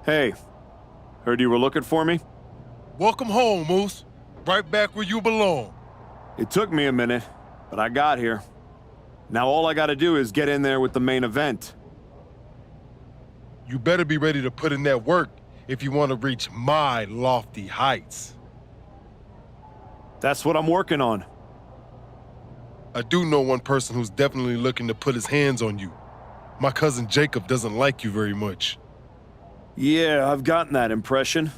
Speaker 2: Hey, heard you were looking for me?
Speaker 5: Welcome home, Moose. Right back where you belong.
Speaker 2: It took me a minute, but I got here. Now all I gotta do is get in there with the main event.
Speaker 5: You better be ready to put in that work if you want to reach my lofty heights.
Speaker 2: That's what I'm working on.
Speaker 5: I do know one person who's definitely looking to put his hands on you. My cousin Jacob doesn't like you very much.
Speaker 2: Yeah, I've gotten that impression.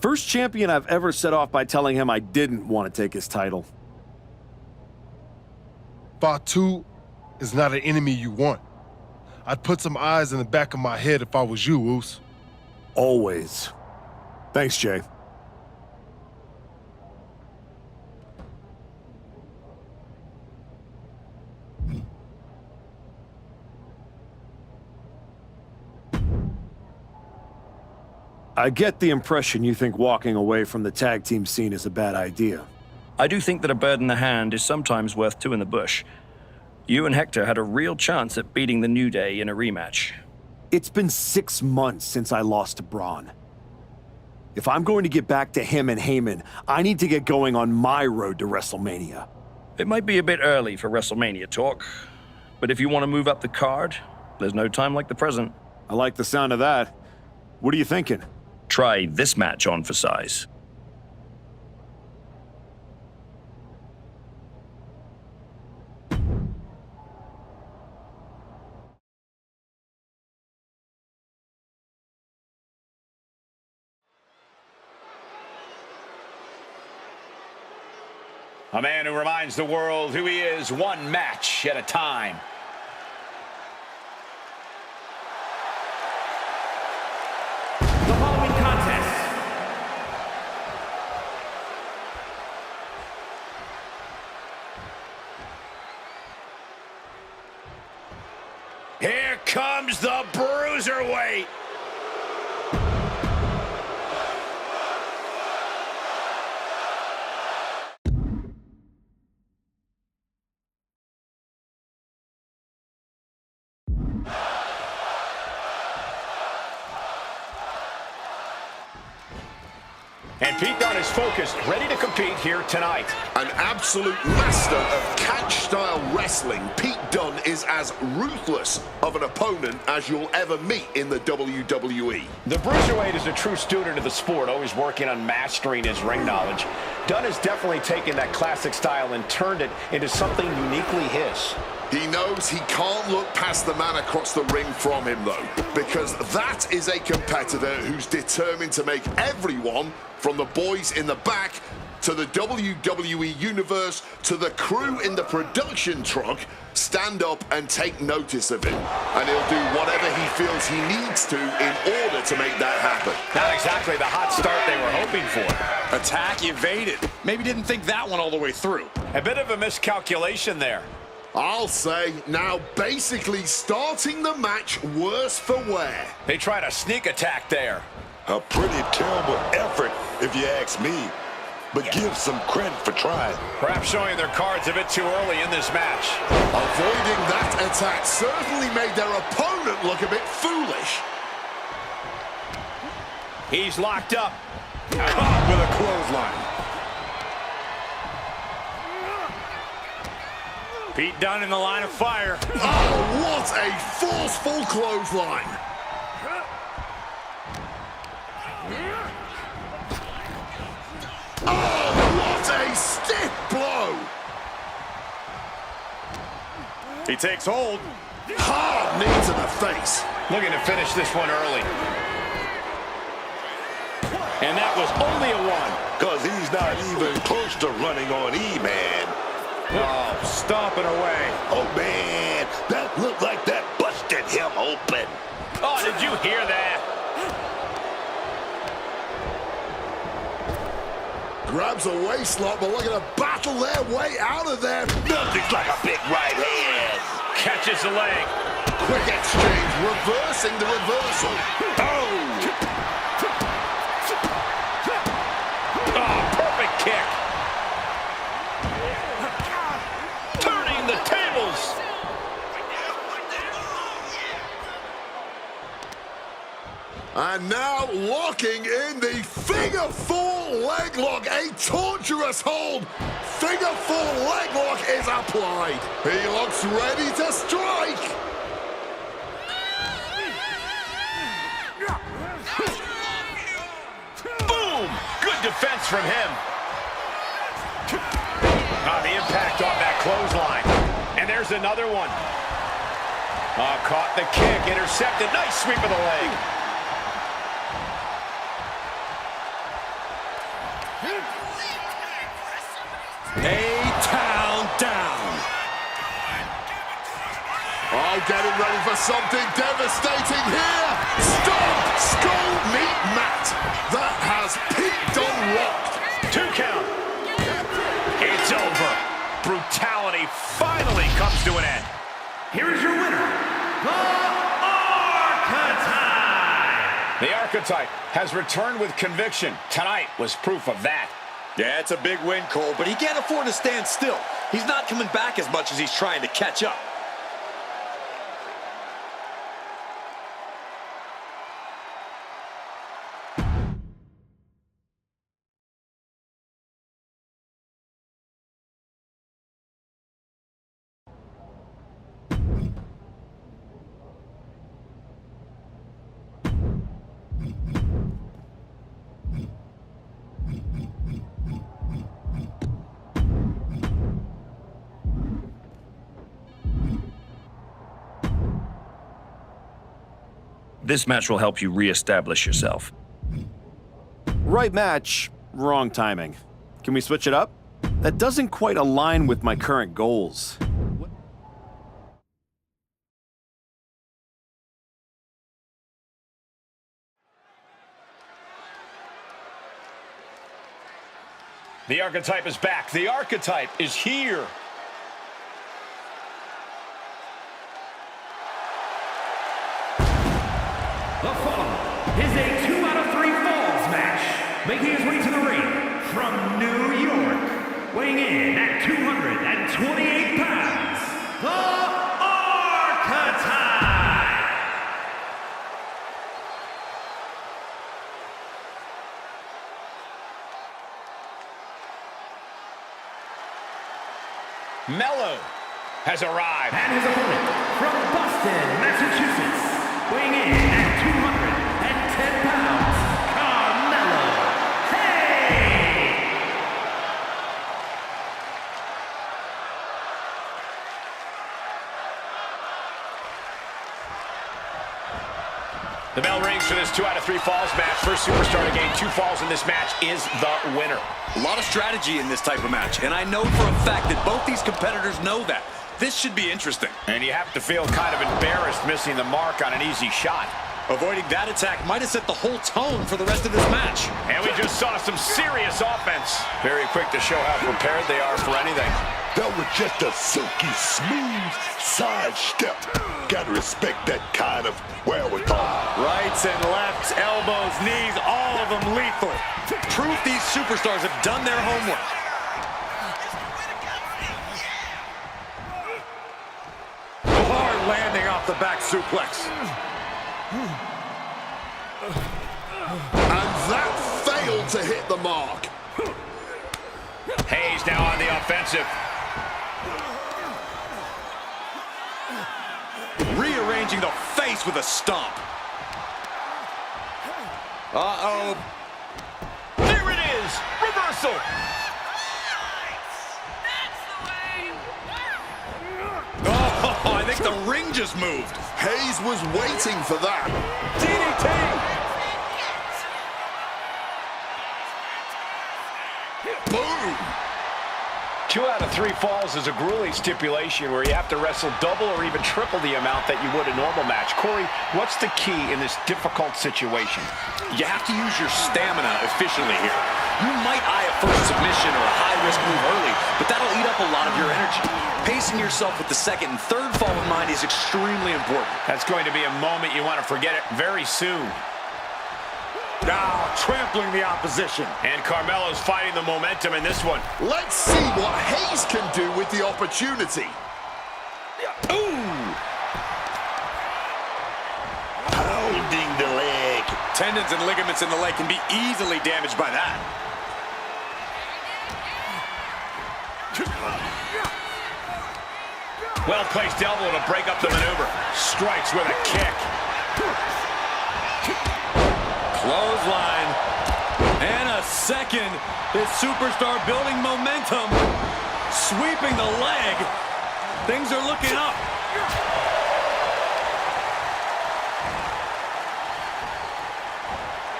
Speaker 2: First champion I've ever set off by telling him I didn't want to take his title.
Speaker 5: Fatu is not an enemy you want. I'd put some eyes in the back of my head if I was you, Oos.
Speaker 2: Always. Thanks, Jay. I get the impression you think walking away from the tag team scene is a bad idea.
Speaker 12: I do think that a bird in the hand is sometimes worth 2 in the bush. You and Hector had a real chance at beating the New Day in a rematch.
Speaker 2: It's been 6 months since I lost to Bron. If I'm going to get back to him and Heyman, I need to get going on my road to WrestleMania.
Speaker 12: It might be a bit early for WrestleMania talk, but if you want to move up the card, there's no time like the present.
Speaker 2: I like the sound of that. What are you thinking?
Speaker 12: Try this match on for size.
Speaker 7: A man who reminds the world who he is one match at a time.
Speaker 6: The following contest.
Speaker 7: Here comes the Bruiserweight. And Pete Dunne is focused, ready to compete here tonight.
Speaker 9: An absolute master of catch-style wrestling, Pete Dunne is as ruthless of an opponent as you'll ever meet in the WWE.
Speaker 7: The Bruiserweight is a true student of the sport, always working on mastering his ring knowledge. Dunne has definitely taken that classic style and turned it into something uniquely his.
Speaker 9: He knows he can't look past the man across the ring from him, though, because that is a competitor who's determined to make everyone, from the boys in the back to the WWE Universe to the crew in the production truck, stand up and take notice of him. And he'll do whatever he feels he needs to in order to make that happen.
Speaker 7: Not exactly the hot start they were hoping for.
Speaker 10: Attack evaded. Maybe didn't think that one all the way through.
Speaker 7: A bit of a miscalculation there.
Speaker 9: I'll say, now basically starting the match worse for wear.
Speaker 7: They tried a sneak attack there.
Speaker 8: A pretty terrible effort, if you ask me. But give some credit for trying.
Speaker 7: Perhaps showing their cards a bit too early in this match.
Speaker 9: Avoiding that attack certainly made their opponent look a bit foolish.
Speaker 7: He's locked up. Caught with a clothesline. Pete Dunne in the line of fire.
Speaker 9: Oh, what a forceful clothesline. Oh, what a stiff blow.
Speaker 7: He takes hold.
Speaker 9: Hard knee to the face.
Speaker 7: Looking to finish this one early. And that was only a one.
Speaker 8: Because he's not even close to running on E-Man.
Speaker 7: Oh, stomping away.
Speaker 8: Oh, man, that looked like that busted him open.
Speaker 7: Oh, did you hear that?
Speaker 9: Grabs a waistlock, but looking to battle their way out of there.
Speaker 8: Nothing's like a big right hand.
Speaker 7: Catches the leg.
Speaker 9: Quick exchange, reversing the reversal.
Speaker 7: Oh! Oh, perfect kick. Turning the tables.
Speaker 9: And now locking in the figure four leg lock, a torturous hold. Figure four leg lock is applied. He looks ready to strike.
Speaker 7: Boom! Good defense from him. The impact on that clothesline. And there's another one. Caught the kick, intercepted. Nice sweep of the leg.
Speaker 10: A-Town down.
Speaker 9: Oh, getting ready for something devastating here. Stomp, skull, meat, mat. That has Pete Dunne locked.
Speaker 7: 2 count. It's over. Brutality finally comes to an end.
Speaker 6: Here is your winner, the Archetype.
Speaker 7: The Archetype has returned with conviction. Tonight was proof of that.
Speaker 10: Yeah, it's a big win, Cole, but he can't afford to stand still. He's not coming back as much as he's trying to catch up.
Speaker 12: This match will help you reestablish yourself.
Speaker 2: Right match, wrong timing. Can we switch it up? That doesn't quite align with my current goals.
Speaker 7: The Archetype is back. The Archetype is here.
Speaker 6: The following is a 2 out of 3 falls match. Making his way to the ring from New York, weighing in at 228 pounds, the Archetype.
Speaker 7: Mello has arrived.
Speaker 6: And his opponent from Boston, Massachusetts, weighing in at 210 pounds, Carmelo Hayes.
Speaker 7: The bell rings for this 2 out of 3 falls match. First superstar to gain 2 falls in this match is the winner.
Speaker 10: A lot of strategy in this type of match, and I know for a fact that both these competitors know that. This should be interesting.
Speaker 7: And you have to feel kind of embarrassed missing the mark on an easy shot.
Speaker 10: Avoiding that attack might have set the whole tone for the rest of this match.
Speaker 7: And we just saw some serious offense. Very quick to show how prepared they are for anything.
Speaker 8: That was just a silky smooth sidestep. Gotta respect that kind of wherewithal.
Speaker 10: Rights and lefts, elbows, knees, all of them lethal. Proof these superstars have done their homework. Hard landing off the back suplex.
Speaker 9: And that failed to hit the mark.
Speaker 7: Hayes now on the offensive.
Speaker 10: Rearranging the face with a stomp. Uh-oh.
Speaker 7: There it is! Reversal!
Speaker 10: Oh, I think the ring just moved.
Speaker 9: Hayes was waiting for that.
Speaker 10: DDT!
Speaker 7: 2 out of 3 falls is a grueling stipulation where you have to wrestle double or even triple the amount that you would a normal match. Corey, what's the key in this difficult situation?
Speaker 10: You have to use your stamina efficiently here. You might eye a first submission or a high-risk move early, but that'll eat up a lot of your energy. Pacing yourself with the second and third fall in mind is extremely important.
Speaker 7: That's going to be a moment you want to forget it very soon.
Speaker 10: Now, trampling the opposition.
Speaker 7: And Carmelo's fighting the momentum in this one.
Speaker 9: Let's see what Hayes can do with the opportunity.
Speaker 10: Ooh!
Speaker 8: Pounding the leg.
Speaker 10: Tendons and ligaments in the leg can be easily damaged by that.
Speaker 7: Well-placed elbow to break up the maneuver. Strikes with a kick.
Speaker 10: Clothesline. And a second. This superstar building momentum. Sweeping the leg. Things are looking up.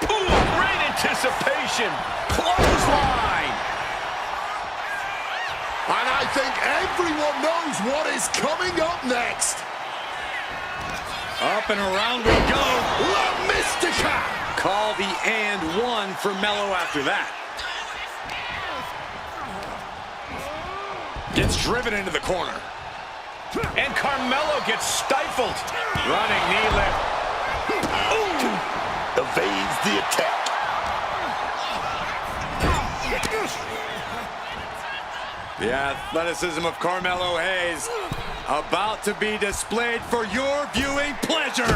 Speaker 7: Ooh, great anticipation. Clothesline.
Speaker 9: And I think everyone knows what is coming up next.
Speaker 10: Up and around we go.
Speaker 9: La Mystica.
Speaker 10: Call the and one for Mello after that. Gets driven into the corner.
Speaker 7: And Carmelo gets stifled.
Speaker 10: Running knee lift.
Speaker 8: Ooh. Evades the attack.
Speaker 10: The athleticism of Carmelo Hayes about to be displayed for your viewing pleasure.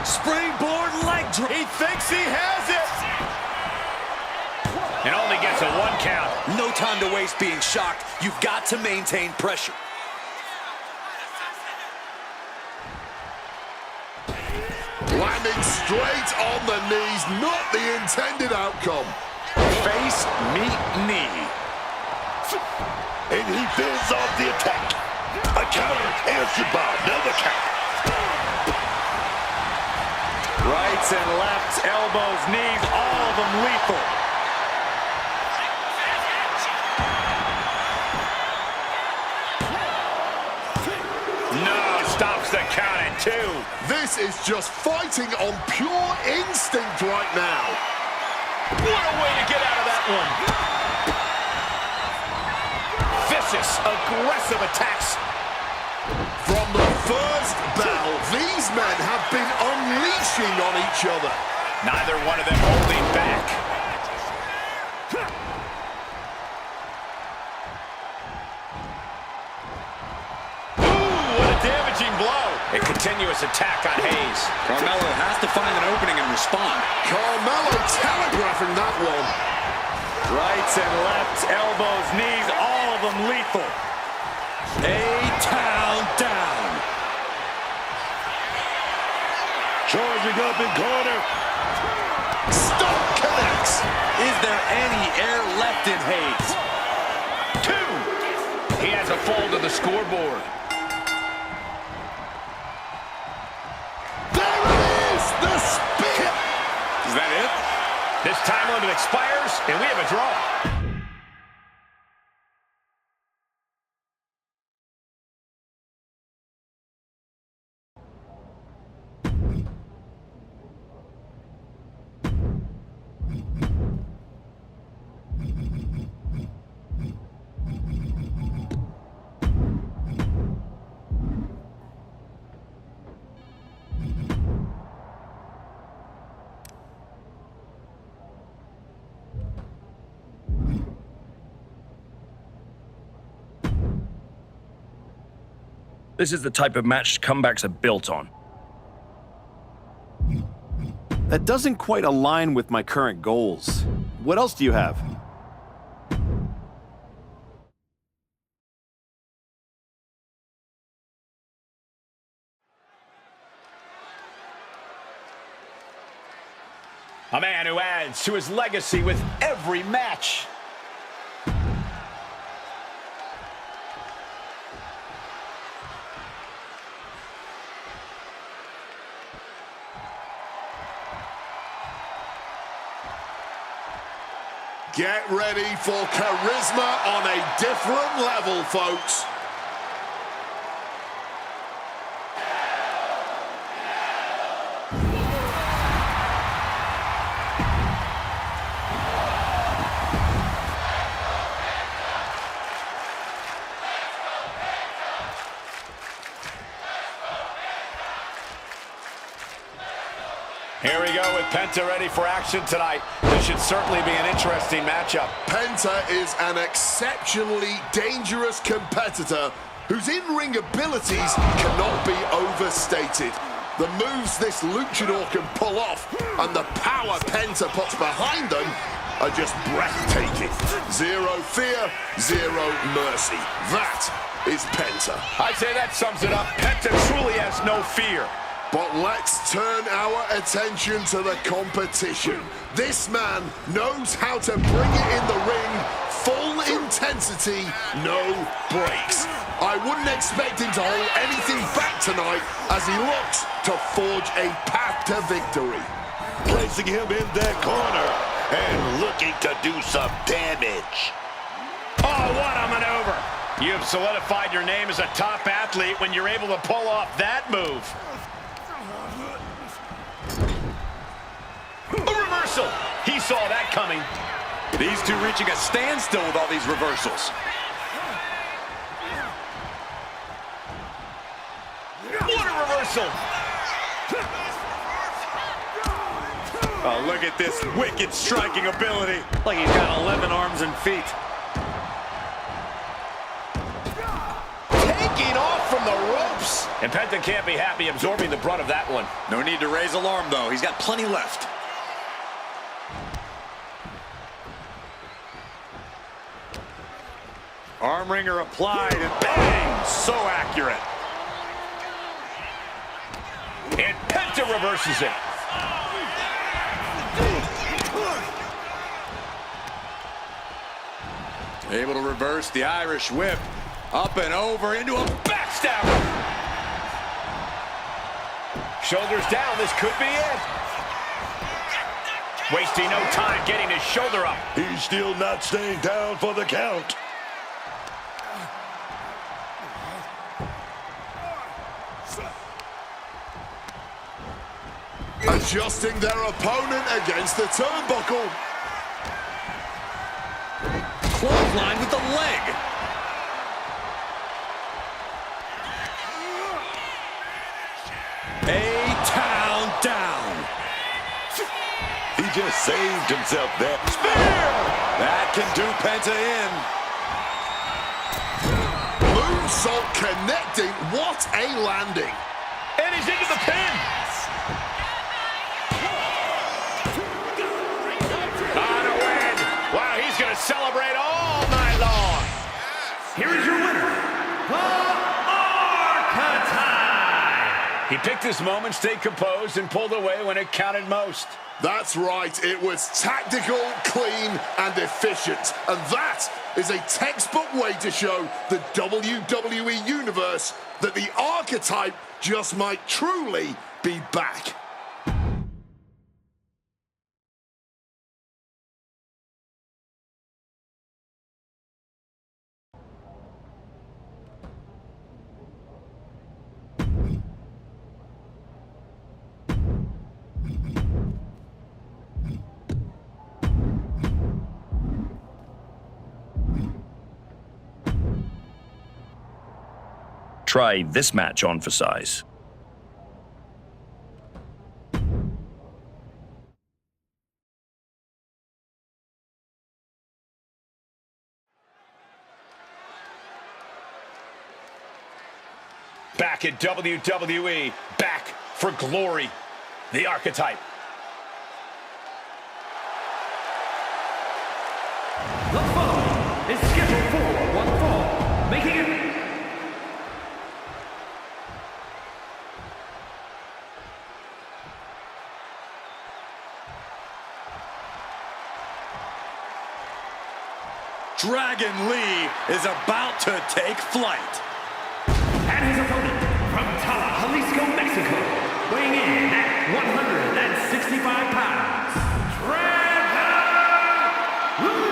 Speaker 10: Springboard leg drop. He thinks he has it.
Speaker 7: And only gets a 1 count.
Speaker 10: No time to waste being shocked. You've got to maintain pressure.
Speaker 9: Landing straight on the knees, not the intended outcome.
Speaker 7: Face, meet, knee.
Speaker 8: And he fends off the attack. A counter answered by another count.
Speaker 2: Rights and lefts, elbows, knees, all of them lethal.
Speaker 7: No, stops the count at 2.
Speaker 9: This is just fighting on pure instinct right now.
Speaker 7: What a way to get out of that one. Vicious, aggressive attacks.
Speaker 9: From the first bell, these men have been unleashing on each other.
Speaker 7: Neither one of them holding back. Damaging blow. A continuous attack on Hayes.
Speaker 10: Carmelo has to find an opening and respond.
Speaker 9: Carmelo telegraphing that one.
Speaker 2: Rights and lefts, elbows, knees, all of them lethal.
Speaker 10: A-Town down.
Speaker 8: Charging up in corner.
Speaker 9: Stop connects.
Speaker 10: Is there any air left in Hayes?
Speaker 7: 2. He has a fall to the scoreboard.
Speaker 9: The spear!
Speaker 7: Is that it? This time limit expires, and we have a draw.
Speaker 12: This is the type of match comebacks are built on.
Speaker 2: That doesn't quite align with my current goals. What else do you have?
Speaker 7: A man who adds to his legacy with every match.
Speaker 9: Get ready for charisma on a different level, folks.
Speaker 7: Here we go with Penta ready for action tonight. This should certainly be an interesting matchup.
Speaker 9: Penta is an exceptionally dangerous competitor whose in-ring abilities cannot be overstated. The moves this luchador can pull off and the power Penta puts behind them are just breathtaking. Zero fear, zero mercy. That is Penta.
Speaker 7: I'd say that sums it up. Penta truly has no fear.
Speaker 9: But let's turn our attention to the competition. This man knows how to bring it in the ring, full intensity, no breaks. I wouldn't expect him to hold anything back tonight as he looks to forge a path to victory.
Speaker 8: Placing him in that corner and looking to do some damage.
Speaker 7: Oh, what a maneuver. You have solidified your name as a top athlete when you're able to pull off that move. A reversal. He saw that coming.
Speaker 10: These two reaching a standstill with all these reversals.
Speaker 7: What a reversal.
Speaker 10: Oh, look at this wicked striking ability. Like he's got 11 arms and feet.
Speaker 7: Taking off from the ropes. And Penta can't be happy absorbing the brunt of that one.
Speaker 10: No need to raise alarm, though. He's got plenty left. Arm wringer applied, and bang! So accurate.
Speaker 7: And Penta reverses it.
Speaker 10: Able to reverse the Irish whip. Up and over into a backstabber.
Speaker 7: Shoulders down, this could be it. Wasting no time getting his shoulder up.
Speaker 8: He's still not staying down for the count.
Speaker 9: Adjusting their opponent against the turnbuckle.
Speaker 10: Clothesline with the leg. A-town down.
Speaker 8: He just saved himself that.
Speaker 10: Spear! That can do Penta in.
Speaker 9: Moonsault connecting. What a landing.
Speaker 7: And he's into the pin. On a win. Wow, he's going to celebrate all night long.
Speaker 6: Here is your winner, the Archetype.
Speaker 7: He picked his moment, stayed composed, and pulled away when it counted most.
Speaker 9: That's right. It was tactical, clean, and efficient. And that is a textbook way to show the WWE Universe that the Archetype just might truly be back.
Speaker 12: Try this match on for size.
Speaker 7: Back at WWE, back for glory, the Archetype.
Speaker 6: The following is scheduled for one fall, making it
Speaker 10: Dragon Lee is about to take flight.
Speaker 6: and his opponent from Tala, Jalisco, Mexico, weighing in at 165 pounds, Dragon Lee!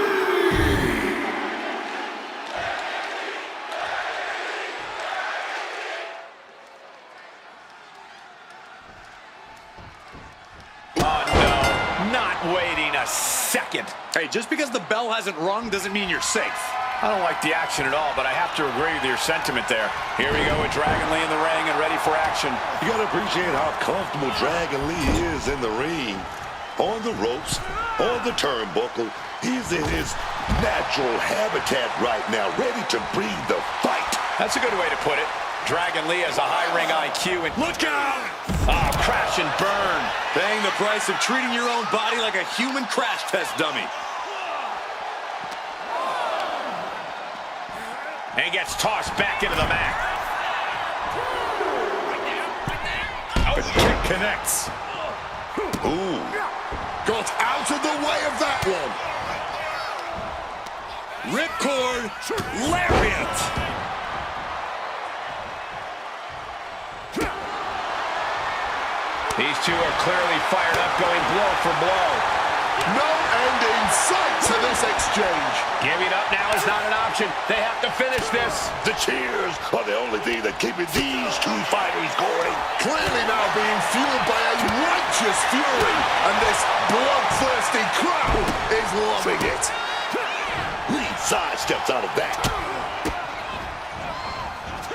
Speaker 7: Oh, no, not waiting a second.
Speaker 10: Hey, just because the bell hasn't rung doesn't mean you're safe.
Speaker 7: I don't like the action at all, but I have to agree with your sentiment there. Here we go with Dragon Lee in the ring and ready for action.
Speaker 8: You gotta appreciate how comfortable Dragon Lee is in the ring. On the ropes, on the turnbuckle, he's in his natural habitat right now, ready to breathe the fight.
Speaker 7: That's a good way to put it. Dragon Lee has a high ring IQ and
Speaker 10: Look out!
Speaker 7: oh, crash and burn.
Speaker 10: Paying the price of treating your own body like a human crash test dummy.
Speaker 7: And gets tossed back into the mat.
Speaker 10: Oh, the kick connects.
Speaker 8: Ooh.
Speaker 9: Got out of the way of that one.
Speaker 10: Ripcord, lariat.
Speaker 7: These two are clearly fired up, going blow for blow.
Speaker 9: No end in sight to this exchange.
Speaker 7: Giving up now is not an option. They have to finish this.
Speaker 8: The cheers are the only thing that keeping these two fighters going.
Speaker 9: Clearly now being fueled by a righteous fury, and this bloodthirsty crowd is loving it.
Speaker 8: Lee sidesteps out of that.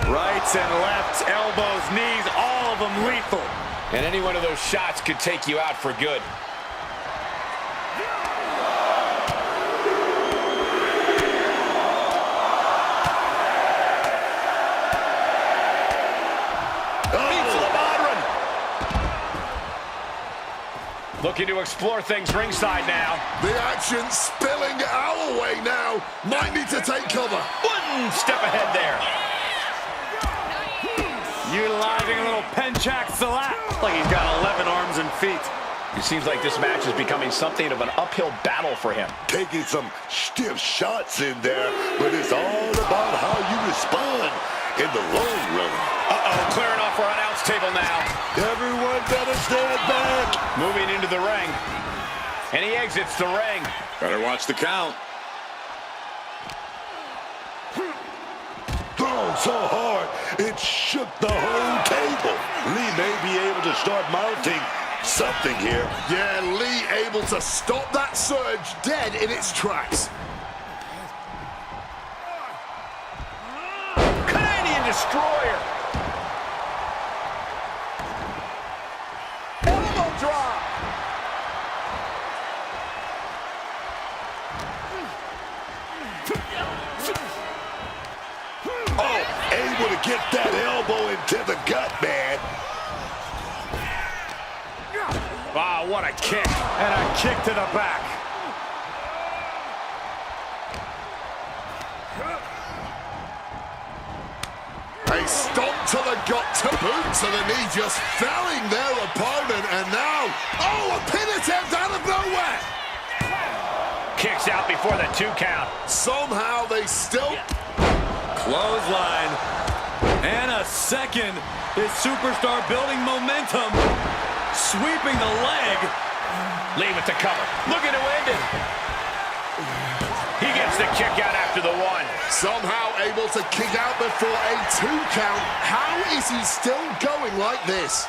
Speaker 10: Rights and lefts, elbows, knees, all of them lethal.
Speaker 7: And any one of those shots could take you out for good. Looking to explore things ringside now.
Speaker 9: The action spilling our way now. Might need to take cover.
Speaker 7: One step ahead there.
Speaker 2: Utilizing a little penchak salat.
Speaker 7: Like he's got 11 arms and feet. It seems like this match is becoming something of an uphill battle for him.
Speaker 8: Taking some stiff shots in there, but it's all about how you respond in the long run.
Speaker 7: Uh-oh, clearing off our announce table now.
Speaker 8: Everyone better stand back.
Speaker 7: Moving into the ring. And he exits the ring.
Speaker 10: Better watch the count.
Speaker 8: Thrown so hard, it shook the whole table. Lee may be able to start mounting something here.
Speaker 9: Yeah, Lee able to stop that surge dead in its tracks.
Speaker 7: Canadian Destroyer. Elbow drop.
Speaker 8: Oh, able to get that elbow into the gut, man.
Speaker 2: Wow, what a kick. And a kick to the back.
Speaker 9: A stomp to the gut, to boot to the knee, just felling their opponent, and now, oh, a pin attempt out of nowhere!
Speaker 7: Kicks out before the 2 count.
Speaker 9: Somehow they still...
Speaker 2: Clothesline. And a second. This superstar building momentum. Sweeping the leg.
Speaker 7: Lee with the cover. Looking to end it. He gets the kick out after the 1.
Speaker 9: Somehow able to kick out before a 2 count. How is he still going like this?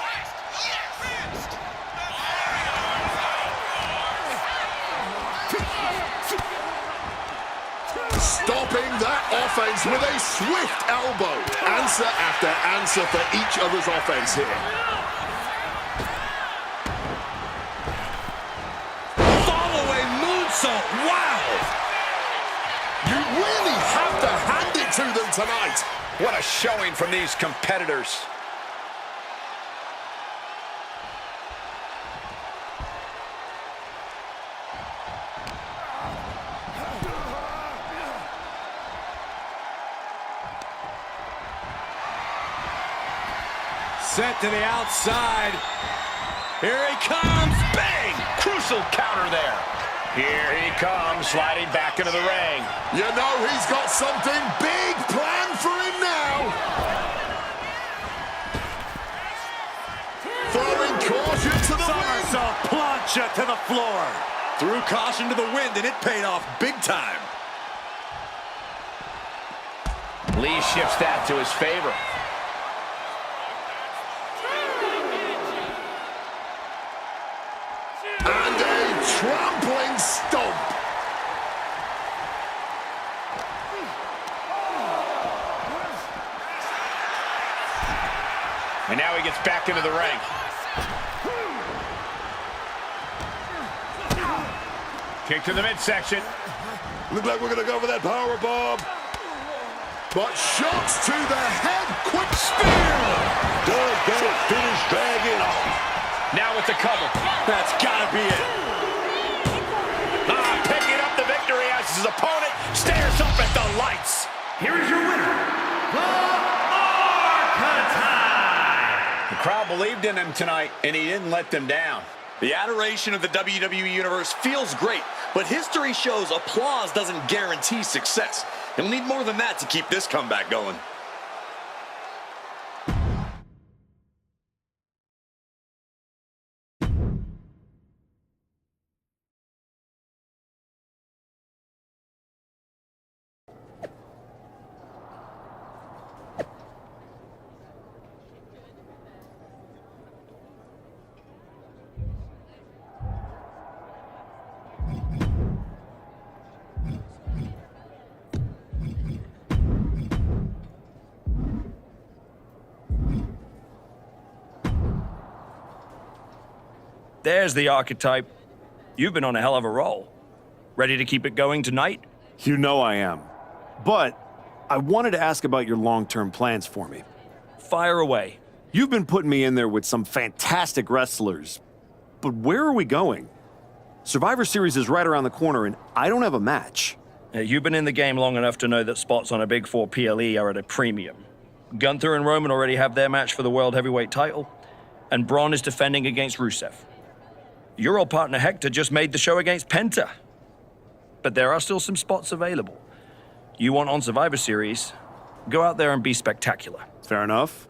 Speaker 9: Stopping that offense with a swift elbow. Answer after answer for each other's offense here.
Speaker 2: Follow-away moonsault. Wow!
Speaker 9: You really have to hand it to them tonight.
Speaker 7: What a showing from these competitors.
Speaker 2: Set to the outside. Here he comes. Bang!
Speaker 7: Crucial counter there. Here he comes, sliding back into the ring.
Speaker 9: You know he's got something big planned for him now. Throwing caution to the wind.
Speaker 2: Somersault plancha to the floor. Threw caution to the wind, and it paid off big time.
Speaker 7: Lee shifts that to his favor.
Speaker 9: And a trampling stomp.
Speaker 7: And now he gets back into the ring. Kick to the midsection.
Speaker 8: Look like we're gonna go for that power bomb.
Speaker 9: But shots to the head. Quick spear.
Speaker 8: Does that finish dragging off?
Speaker 7: Now with the cover.
Speaker 2: That's gotta be it.
Speaker 7: Picking up the victory as his opponent stares up at the lights.
Speaker 6: Here is your winner, the Archetype.
Speaker 7: The crowd believed in him tonight, and he didn't let them down.
Speaker 10: The adoration of the WWE Universe feels great, but history shows applause doesn't guarantee success. He'll need more than that to keep this comeback going.
Speaker 12: There's the Archetype. You've been on a hell of a roll. Ready to keep it going tonight?
Speaker 2: You know I am. But I wanted to ask about your long-term plans for me.
Speaker 12: Fire away.
Speaker 2: You've been putting me in there with some fantastic wrestlers. But where are we going? Survivor Series is right around the corner, and I don't have a match.
Speaker 12: You've been in the game long enough to know that spots on a Big 4 PLE are at a premium. Gunther and Roman already have their match for the World Heavyweight title, and Bron is defending against Rusev. Your old partner Hector just made the show against Penta. But there are still some spots available. You want on Survivor Series, go out there and be spectacular.
Speaker 2: Fair enough.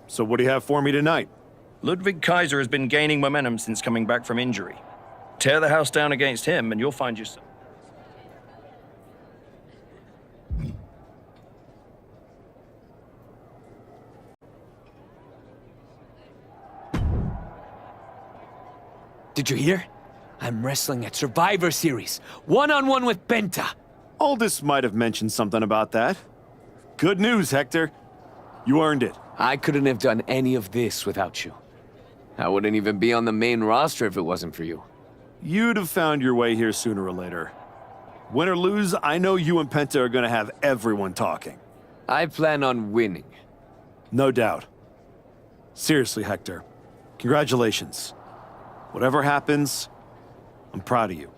Speaker 2: So what do you have for me tonight?
Speaker 12: Ludwig Kaiser has been gaining momentum since coming back from injury. Tear the house down against him and you'll find yourself.
Speaker 17: Did you hear? I'm wrestling at Survivor Series, one-on-one with Penta.
Speaker 2: Aldous might have mentioned something about that. Good news, Hector. You earned it.
Speaker 17: I couldn't have done any of this without you. I wouldn't even be on the main roster if it wasn't for you.
Speaker 2: You'd have found your way here sooner or later. Win or lose, I know you and Penta are gonna have everyone talking.
Speaker 17: I plan on winning.
Speaker 2: No doubt. Seriously, Hector. Congratulations. Whatever happens, I'm proud of you.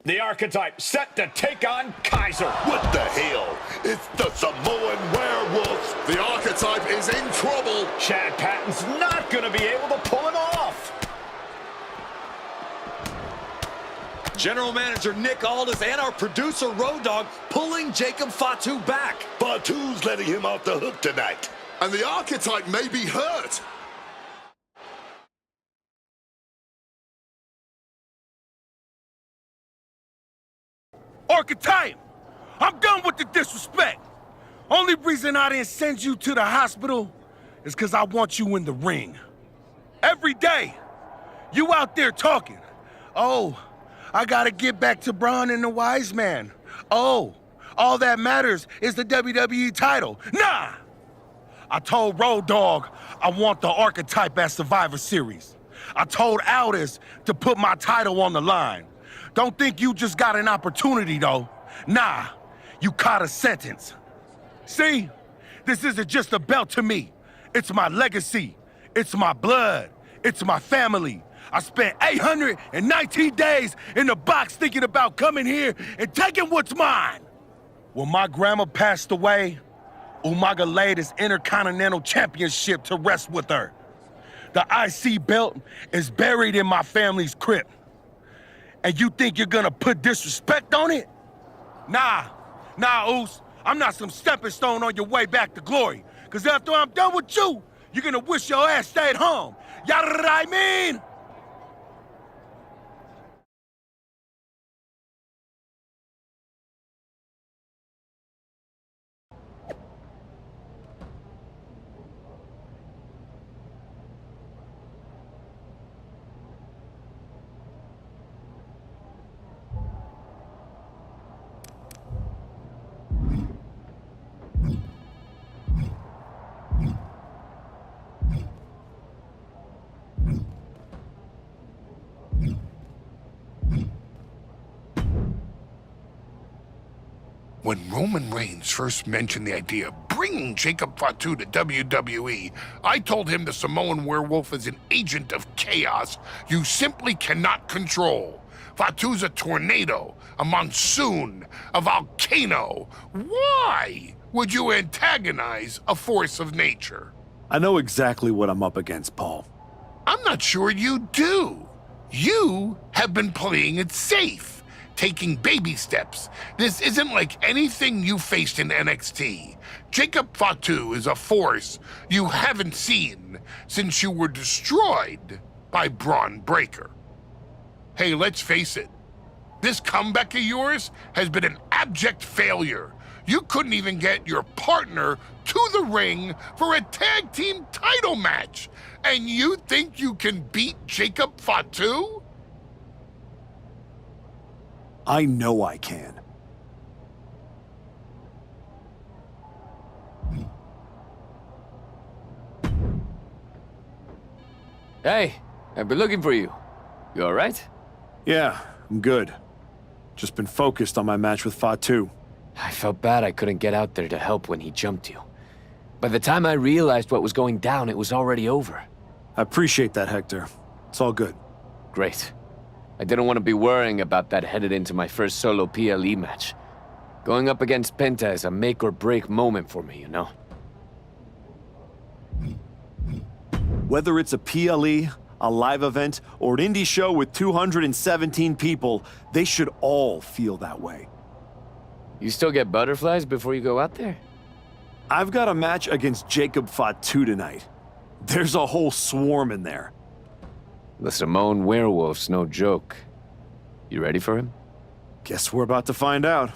Speaker 7: The Archetype set to take on Kaiser.
Speaker 8: What the hell? It's the Samoan werewolf.
Speaker 9: The Archetype is in trouble.
Speaker 7: Chad Patton's not going to be able to pull him off.
Speaker 10: General Manager Nick Aldis and our producer Road Dogg pulling Jacob Fatu back.
Speaker 8: Fatu's letting him off the hook tonight.
Speaker 9: And the Archetype may be hurt.
Speaker 5: Archetype, I'm done with the disrespect. Only reason I didn't send you to the hospital is because I want you in the ring. Every day, you out there talking. Oh, I gotta get back to Bron and the Wise Man. Oh, all that matters is the WWE title. Nah! I told Road Dogg I want the Archetype at Survivor Series. I told Aldis to put my title on the line. Don't think you just got an opportunity, though. Nah, you caught a sentence. See? This isn't just a belt to me. It's my legacy. It's my blood. It's my family. I spent 819 days in the box thinking about coming here and taking what's mine. When my grandma passed away, Umaga laid his Intercontinental Championship to rest with her. The IC belt is buried in my family's crypt. And you think you're gonna put disrespect on it? Nah, Oos. I'm not some stepping stone on your way back to glory. Cause after I'm done with you, you're gonna wish your ass stayed home. You know what I mean?
Speaker 13: When Roman Reigns first mentioned the idea of bringing Jacob Fatu to WWE, I told him the Samoan werewolf is an agent of chaos you simply cannot control. Fatu's a tornado, a monsoon, a volcano. Why would you antagonize a force of nature?
Speaker 2: I know exactly what I'm up against, Paul.
Speaker 13: I'm not sure you do. You have been playing it safe, taking baby steps. This isn't like anything you faced in NXT. Jacob Fatu is a force you haven't seen since you were destroyed by Bron Breakker. Hey, let's face it. This comeback of yours has been an abject failure. You couldn't even get your partner to the ring for a tag team title match. And you think you can beat Jacob Fatu?
Speaker 2: I know I can.
Speaker 17: Hey, I've been looking for you. You all right?
Speaker 2: Yeah, I'm good. Just been focused on my match with Fatu.
Speaker 17: I felt bad I couldn't get out there to help when he jumped you. By the time I realized what was going down, it was already over.
Speaker 2: I appreciate that, Hector. It's all good.
Speaker 17: Great. I didn't want to be worrying about that headed into my first solo PLE match. Going up against Penta is a make-or-break moment for me, you know?
Speaker 2: Whether it's a PLE, a live event, or an indie show with 217 people, they should all feel that way.
Speaker 17: You still get butterflies before you go out there?
Speaker 2: I've got a match against Jacob Fatu tonight. There's a whole swarm in there.
Speaker 17: The Samoan werewolf's no joke. You ready for him?
Speaker 2: Guess we're about to find out.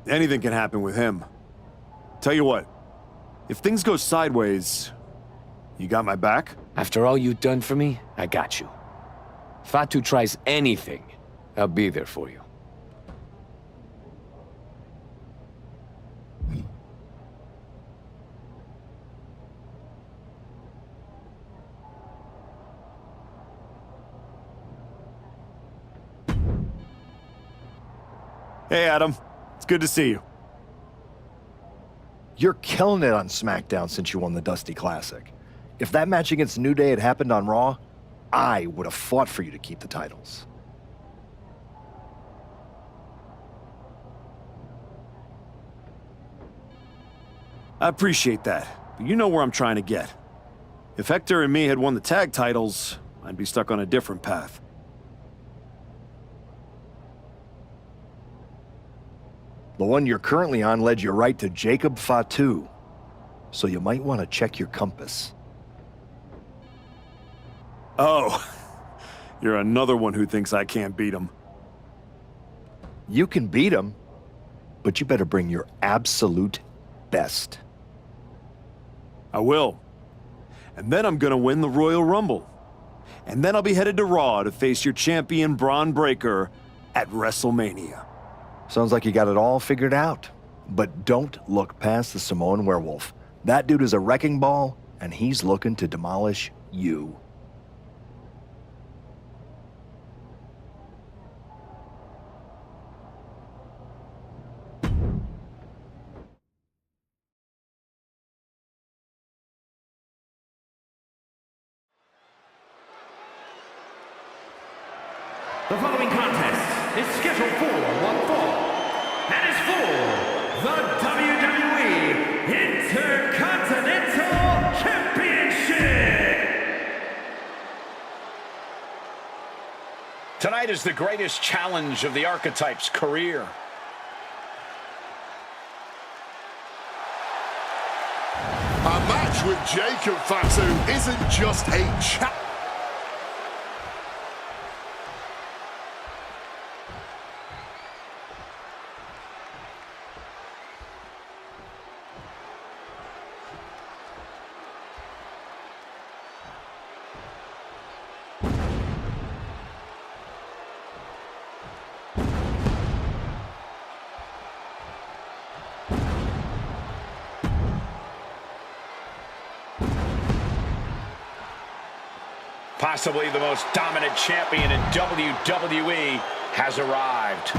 Speaker 2: Anything can happen with him. Tell you what, if things go sideways, you got my back?
Speaker 17: After all you've done for me, I got you. Fatu tries anything, I'll be there for you.
Speaker 2: Hey, Adam. It's good to see you.
Speaker 1: You're killing it on SmackDown since you won the Dusty Classic. If that match against New Day had happened on Raw, I would have fought for you to keep the titles.
Speaker 2: I appreciate that, but you know where I'm trying to get. If Hector and me had won the tag titles, I'd be stuck on a different path.
Speaker 1: The one you're currently on led you right to Jacob Fatu, so you might want to check your compass.
Speaker 2: Oh, you're another one who thinks I can't beat him.
Speaker 1: You can beat him, but you better bring your absolute best.
Speaker 2: I will. And then I'm gonna win the Royal Rumble. And then I'll be headed to Raw to face your champion Bron Breakker at WrestleMania.
Speaker 1: Sounds like you got it all figured out. But don't look past the Samoan werewolf. That dude is a wrecking ball, and he's looking to demolish you.
Speaker 6: The following contest is scheduled for one fall and is for the WWE Intercontinental Championship.
Speaker 7: Tonight is the greatest challenge of the Archetype's career.
Speaker 9: A match with Jacob Fatu isn't just a chat.
Speaker 7: Possibly the most dominant champion in WWE has arrived.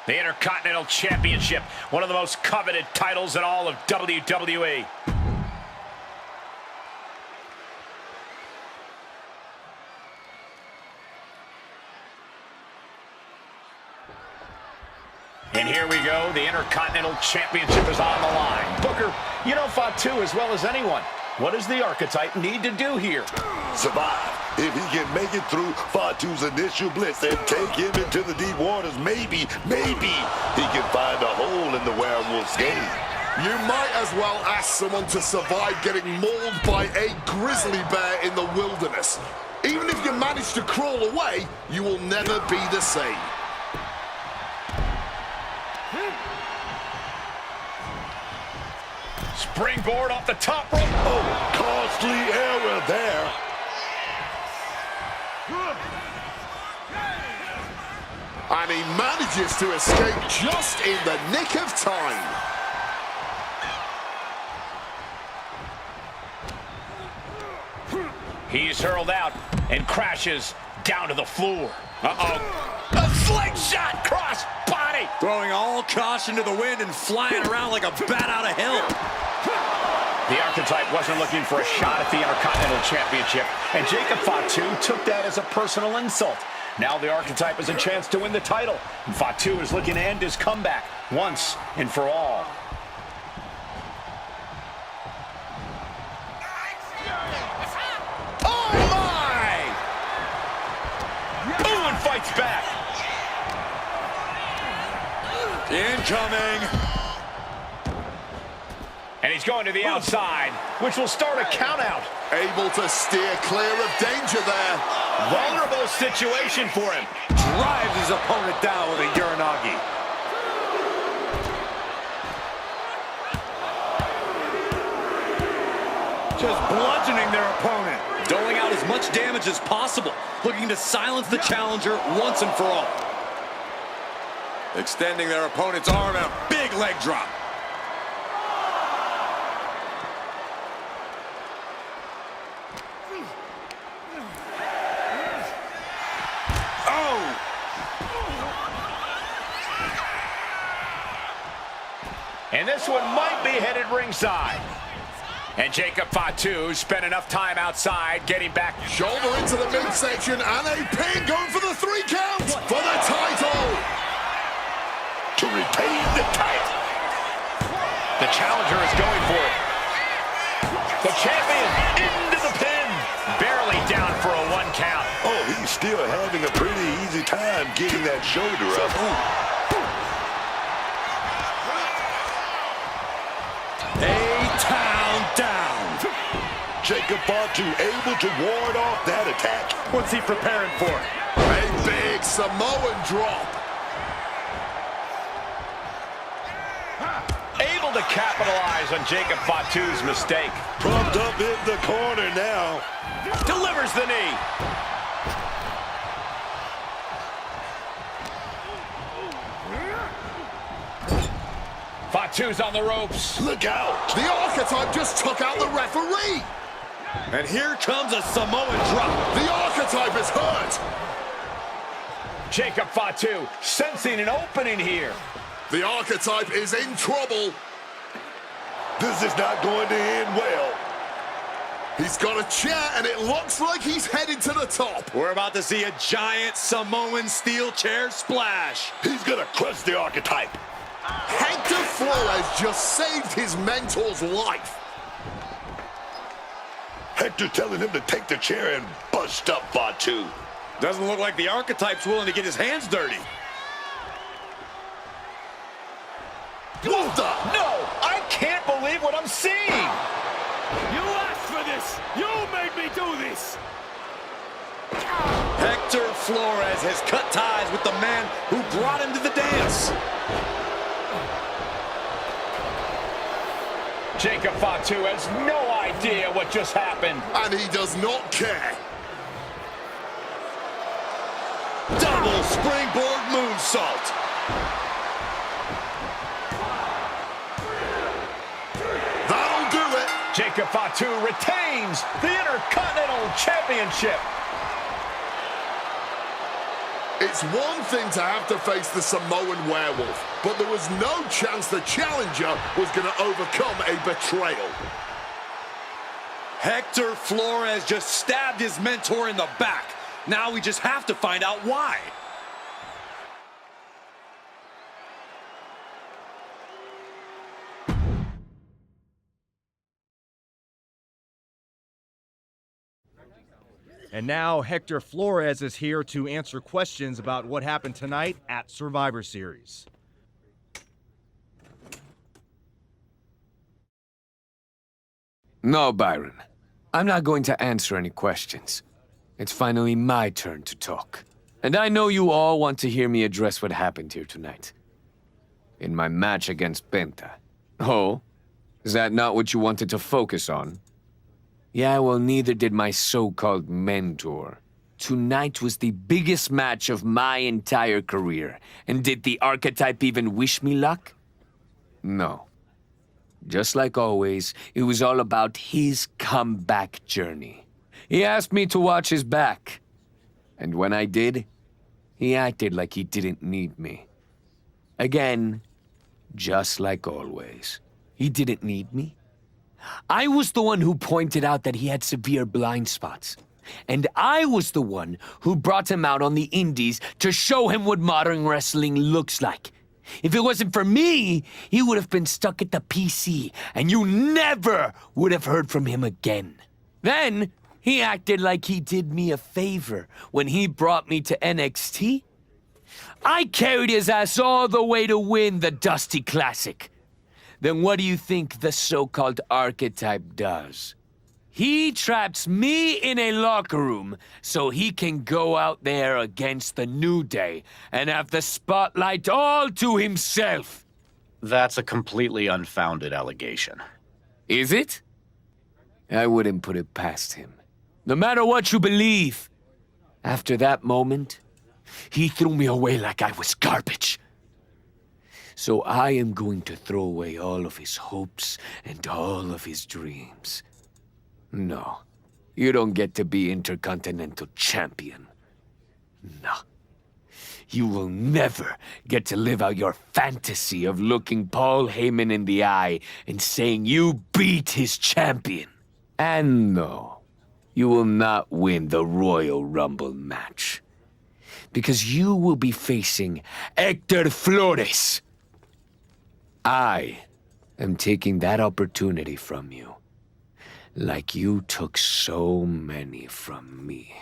Speaker 7: The Intercontinental Championship, one of the most coveted titles in all of WWE. And here we go, the Intercontinental Championship is on the line. Booker, you know Fatu as well as anyone. What does the Archetype need to do here?
Speaker 8: Survive. If he can make it through Fatu's initial blitz and take him into the deep waters, maybe he can find a hole in the werewolf's game.
Speaker 9: You might as well ask someone to survive getting mauled by a grizzly bear in the wilderness. Even if you manage to crawl away, you will never be the same.
Speaker 7: Springboard off the top rope.
Speaker 8: Oh, costly error there.
Speaker 9: And he manages to escape just in the nick of time.
Speaker 7: He's hurled out and crashes down to the floor. Uh-oh. A slingshot cross body.
Speaker 10: Throwing all caution to the wind and flying around like a bat out of hell.
Speaker 7: The Archetype wasn't looking for a shot at the Intercontinental Championship, and Jacob Fatu took that as a personal insult. Now the Archetype has a chance to win the title, and Fatu is looking to end his comeback once and for all. Oh my! Ooh, and fights back.
Speaker 10: Incoming.
Speaker 7: And he's going to the outside, which will start a countout.
Speaker 9: Able to steer clear of danger there.
Speaker 7: Vulnerable situation for him.
Speaker 10: Drives his opponent down with a Uranagi. Just bludgeoning their opponent. Doling out as much damage as possible. Looking to silence the challenger once and for all. Extending their opponent's arm and a big leg drop.
Speaker 7: And this one might be headed ringside. And Jacob Fatu spent enough time outside getting back.
Speaker 9: Shoulder into the midsection and a pin going for the 3 count for the title.
Speaker 8: To retain the title.
Speaker 7: The challenger is going for it. The champion into the pin. Barely down for a 1 count.
Speaker 8: Oh, he's still having a pretty easy time getting that shoulder up. Ooh.
Speaker 10: Down.
Speaker 8: Jacob Fatu able to ward off that attack.
Speaker 10: What's he preparing for?
Speaker 9: A big Samoan drop.
Speaker 7: Able to capitalize on Jacob Fatu's mistake.
Speaker 8: Propped up in the corner now.
Speaker 7: Delivers the knee. Fatu's on the ropes.
Speaker 8: Look out.
Speaker 9: The Archetype just took out the referee.
Speaker 10: And here comes a Samoan drop.
Speaker 9: The Archetype is hurt.
Speaker 7: Jacob Fatu sensing an opening here.
Speaker 9: The Archetype is in trouble.
Speaker 8: This is not going to end well.
Speaker 9: He's got a chair, and it looks like he's headed to the top.
Speaker 10: We're about to see a giant Samoan steel chair splash.
Speaker 8: He's going to crush the Archetype.
Speaker 9: Hector Flores just saved his mentor's life.
Speaker 8: Hector telling him to take the chair and bust up Fatu.
Speaker 10: Doesn't look like the Archetype's willing to get his hands dirty.
Speaker 9: Well done.
Speaker 7: No, I can't believe what I'm seeing.
Speaker 6: You asked for this. You made me do this.
Speaker 10: Hector Flores has cut ties with the man who brought him to the dance.
Speaker 7: Jacob Fatu has no idea what just happened.
Speaker 9: And he does not care.
Speaker 10: Double springboard moonsault.
Speaker 9: That'll do it.
Speaker 7: Jacob Fatu retains the Intercontinental Championship.
Speaker 9: It's one thing to have to face the Samoan werewolf, but there was no chance the challenger was going to overcome a betrayal.
Speaker 10: Hector Flores just stabbed his mentor in the back. Now we just have to find out why.
Speaker 11: And now Hector Flores is here to answer questions about what happened tonight at Survivor Series.
Speaker 17: No, Byron. I'm not going to answer any questions. It's finally my turn to talk. And I know you all want to hear me address what happened here tonight. In my match against Penta. Oh? Is that not what you wanted to focus on? Yeah, well, neither did my so-called mentor, Tonight was the biggest match of my entire career. And did the Archetype even wish me luck? No. Just like always, it was all about his comeback journey. He asked me to watch his back. And when I did, he acted like he didn't need me. Again, just like always. He didn't need me. I was the one who pointed out that he had severe blind spots. And I was the one who brought him out on the indies to show him what modern wrestling looks like. If it wasn't for me, he would have been stuck at the PC, and you never would have heard from him again. Then, he acted like he did me a favor when he brought me to NXT. I carried his ass all the way to win the Dusty Classic. Then what do you think the so-called Archetype does? He traps me in a locker room so he can go out there against the New Day and have the spotlight all to himself.
Speaker 3: That's a completely unfounded allegation.
Speaker 17: Is it? I wouldn't put it past him. No matter what you believe. After that moment, he threw me away like I was garbage. So I am going to throw away all of his hopes and all of his dreams. No, you don't get to be Intercontinental Champion. No. You will never get to live out your fantasy of looking Paul Heyman in the eye and saying you beat his champion. And no, you will not win the Royal Rumble match. Because you will be facing Hector Flores. I am taking that opportunity from you. Like you took so many from me.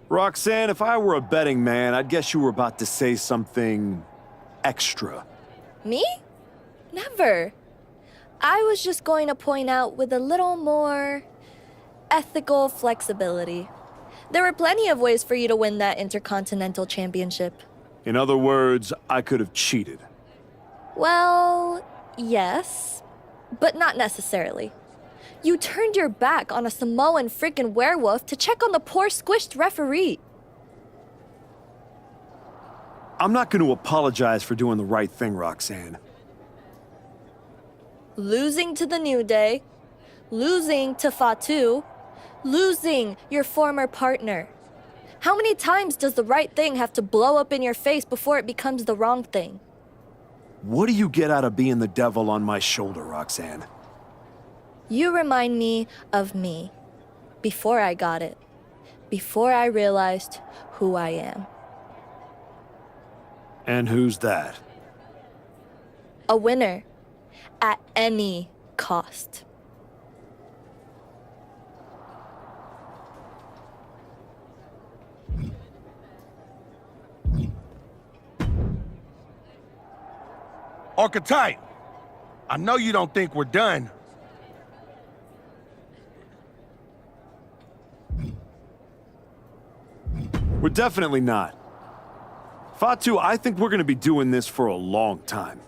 Speaker 2: Roxanne, if I were a betting man, I'd guess you were about to say something extra.
Speaker 22: Me? Never. I was just going to point out with a little more ethical flexibility. There were plenty of ways for you to win that Intercontinental Championship.
Speaker 2: In other words, I could have cheated.
Speaker 22: Well, yes, but not necessarily. You turned your back on a Samoan freaking werewolf to check on the poor squished referee.
Speaker 2: I'm not going to apologize for doing the right thing, Roxanne.
Speaker 22: Losing to the New Day, losing to Fatu, losing your former partner. How many times does the right thing have to blow up in your face before it becomes the wrong thing?
Speaker 2: What do you get out of being the devil on my shoulder, Roxanne?
Speaker 22: You remind me of me, before I got it, before I realized who I am.
Speaker 2: And who's that?
Speaker 22: A winner, at any cost.
Speaker 5: Archetype, I know you don't think we're done.
Speaker 2: We're definitely not. Fatu, I think we're gonna be doing this for a long time.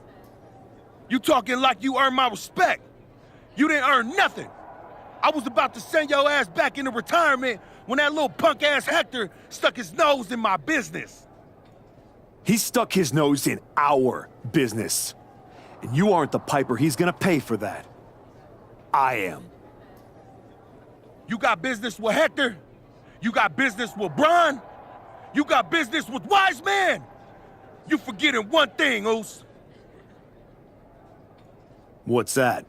Speaker 5: You talking like you earned my respect. You didn't earn nothing. I was about to send your ass back into retirement when that little punk-ass Hector stuck his nose in my business.
Speaker 2: He stuck his nose in our business. And you aren't the piper he's gonna pay for that. I am.
Speaker 5: You got business with Hector? You got business with Bron? You got business with Wise Man? You forgetting one thing, Oos.
Speaker 2: What's that?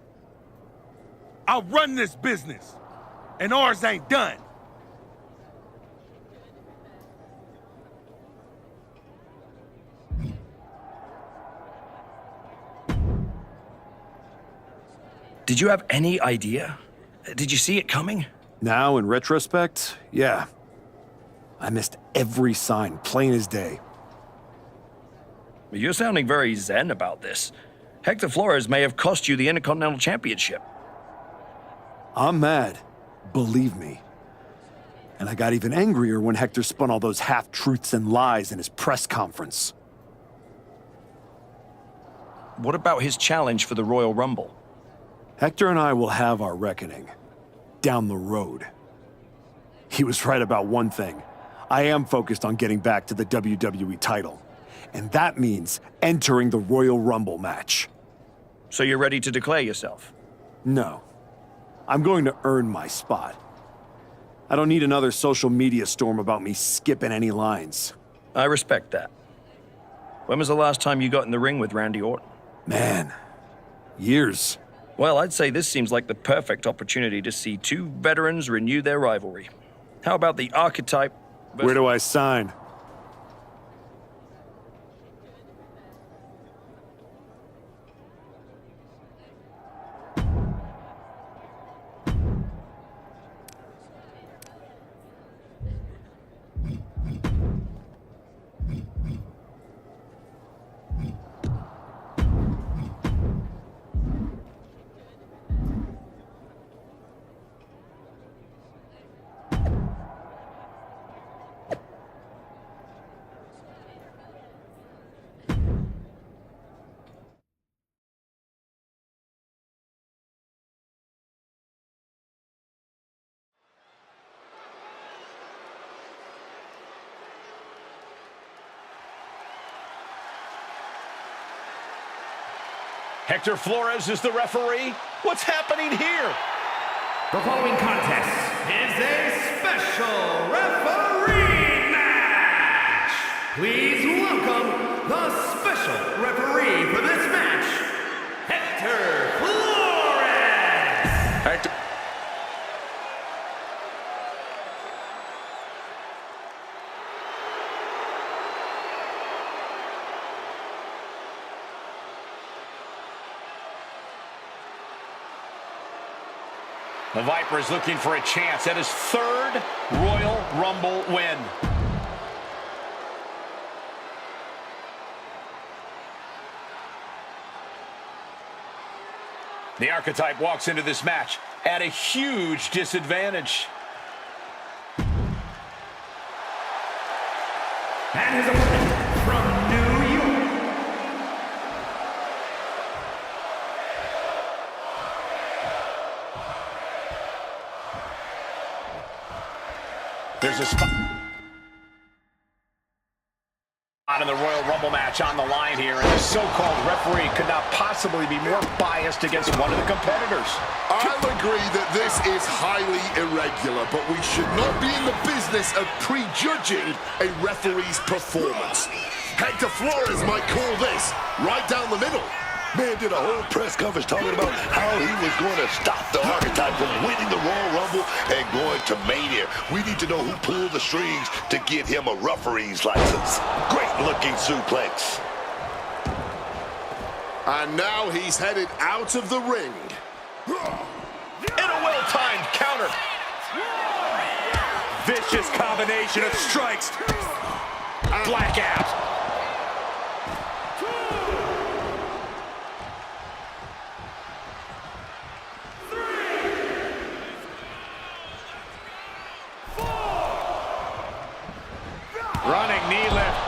Speaker 5: I run this business, and ours ain't done.
Speaker 12: Did you have any idea? Did you see it coming?
Speaker 2: Now, in retrospect, yeah. I missed every sign, plain as day.
Speaker 12: You're sounding very zen about this. Hector Flores may have cost you the Intercontinental Championship.
Speaker 2: I'm mad, believe me. And I got even angrier when Hector spun all those half-truths and lies in his press conference.
Speaker 12: What about his challenge for the Royal Rumble?
Speaker 2: Hector and I will have our reckoning. Down the road. He was right about one thing. I am focused on getting back to the WWE title. And that means entering the Royal Rumble match.
Speaker 12: So you're ready to declare yourself?
Speaker 2: No. I'm going to earn my spot. I don't need another social media storm about me skipping any lines.
Speaker 12: I respect that. When was the last time you got in the ring with Randy Orton?
Speaker 2: Man, years.
Speaker 12: Well, I'd say this seems like the perfect opportunity to see two veterans renew their rivalry. How about the Archetype?
Speaker 2: Where do I sign?
Speaker 7: Hector Flores is the referee. What's happening here?
Speaker 6: The following contest is a special referee match. Please welcome the special referee for this match, Hector Flores.
Speaker 7: Hector. The Viper is looking for a chance at his third Royal Rumble win. The Archetype walks into this match at a huge disadvantage.
Speaker 6: And his opponent from New York.
Speaker 7: There's a spot in the Royal Rumble match on the line here, and the so-called referee could not possibly be more biased against one of the competitors.
Speaker 9: I'll agree that this is highly irregular, but we should not be in the business of prejudging a referee's performance. Hector Flores might call this right down the middle.
Speaker 8: Man did a whole press conference talking about how he was going to stop the Archetype from winning the Royal Rumble and going to Mania. We need to know who pulled the strings to get him a referee's license. Great-looking suplex.
Speaker 9: And now he's headed out of the ring.
Speaker 7: In a well-timed counter. Vicious combination of strikes. Blackout. Running knee lift.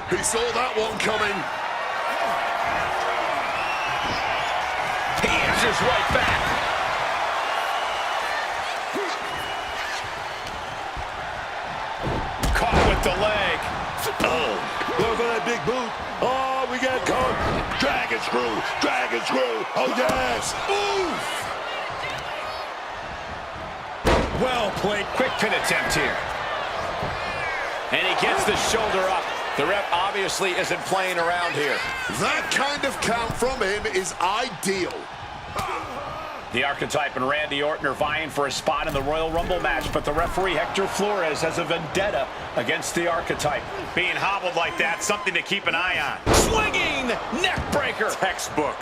Speaker 9: He saw that one coming.
Speaker 7: He answers right back. Caught with the leg.
Speaker 8: Oh, look for that big boot. Oh, we got caught. Dragon screw, dragon screw. Oh, yes. Oof.
Speaker 7: Well played. Quick pin attempt here. And he gets the shoulder up. The ref obviously isn't playing around here.
Speaker 9: That kind of count from him is ideal.
Speaker 7: The Archetype and Randy Orton are vying for a spot in the Royal Rumble match, but the referee Hector Flores has a vendetta against the Archetype. Being hobbled like that, something to keep an eye on. Swinging neck breaker. Textbook.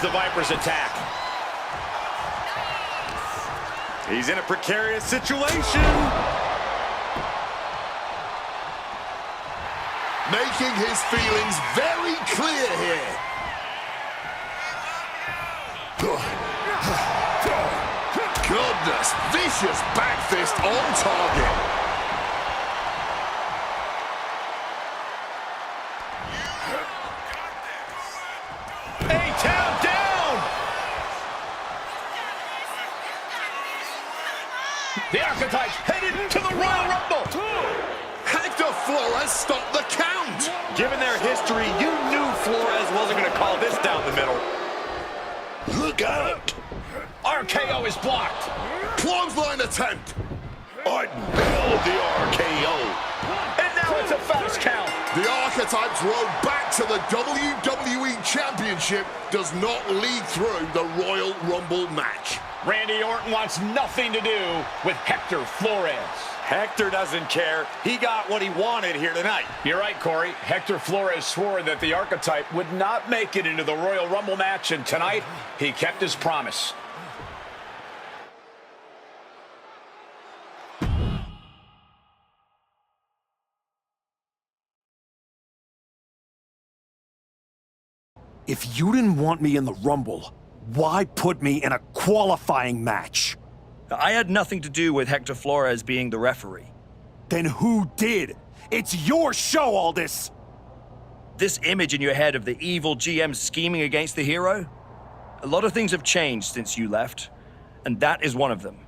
Speaker 7: comes the Viper's attack.
Speaker 2: He's in a precarious situation.
Speaker 9: Making his feelings very clear here. Goodness, vicious back fist on target.
Speaker 7: A-Town down! The Archetype's headed to the Royal Rumble!
Speaker 9: Hector Flores stopped the count!
Speaker 10: Given their history, you knew Flores wasn't going to call this down the middle.
Speaker 8: Look out!
Speaker 7: RKO is blocked.
Speaker 9: Clothesline attempt.
Speaker 8: I nailed the RKO.
Speaker 7: And now it's a fast count.
Speaker 9: The Archetype's road back to the WWE Championship does not lead through the Royal Rumble match.
Speaker 7: Randy Orton wants nothing to do with Hector Flores.
Speaker 10: Hector doesn't care. He got what he wanted here tonight.
Speaker 7: You're right, Corey. Hector Flores swore that the Archetype would not make it into the Royal Rumble match, and tonight he kept his promise.
Speaker 2: If you didn't want me in the Rumble, why put me in a qualifying match?
Speaker 12: I had nothing to do with Hector Flores being the referee.
Speaker 2: Then who did? It's your show, all this!
Speaker 12: This image in your head of the evil GM scheming against the hero? A lot of things have changed since you left, and that is one of them.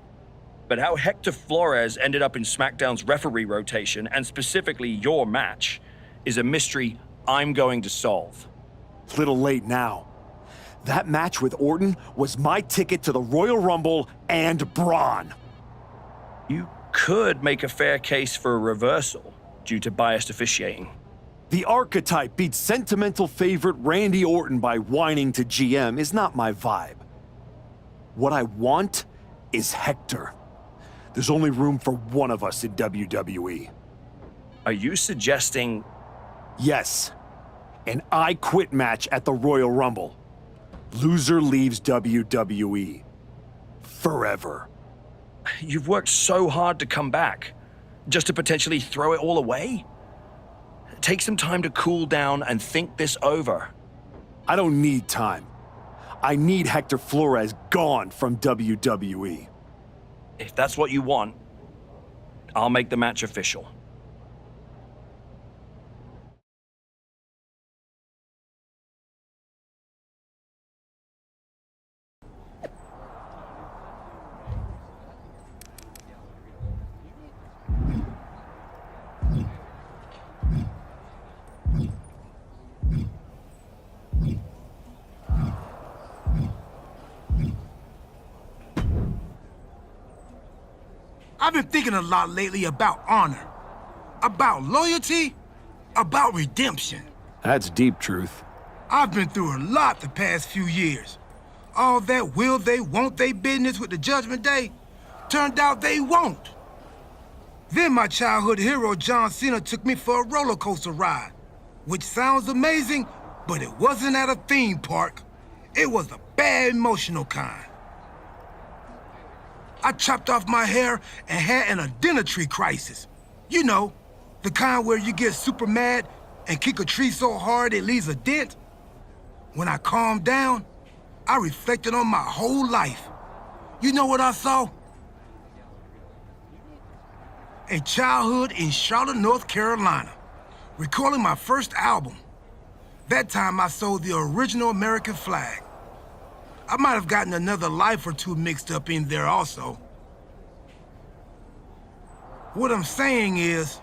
Speaker 12: But how Hector Flores ended up in SmackDown's referee rotation, and specifically your match, is a mystery I'm going to solve.
Speaker 2: Little late now. That match with Orton was my ticket to the Royal Rumble and Bron.
Speaker 12: You could make a fair case for a reversal due to biased officiating.
Speaker 2: The Archetype beat sentimental favorite Randy Orton by whining to GM is not my vibe. What I want is Hector. There's only room for one of us in WWE.
Speaker 12: Are you suggesting...
Speaker 2: Yes. An I Quit match at the Royal Rumble. Loser leaves WWE. Forever.
Speaker 12: You've worked so hard to come back, just to potentially throw it all away? Take some time to cool down and think this over.
Speaker 2: I don't need time. I need Hector Flores gone from WWE.
Speaker 12: If that's what you want, I'll make the match official.
Speaker 14: I've been thinking a lot lately about honor, about loyalty, about redemption.
Speaker 2: That's deep, Truth.
Speaker 14: I've been through a lot the past few years. All that will they, won't they business with the Judgment Day turned out they won't. Then my childhood hero John Cena took me for a roller coaster ride, which sounds amazing, but it wasn't at a theme park. It was a bad emotional kind. I chopped off my hair and had an identity crisis. You know, the kind where you get super mad and kick a tree so hard it leaves a dent. When I calmed down, I reflected on my whole life. You know what I saw? A childhood in Charlotte, North Carolina, recording my first album. That time I sold the original American flag. I might have gotten another life or two mixed up in there also. What I'm saying is,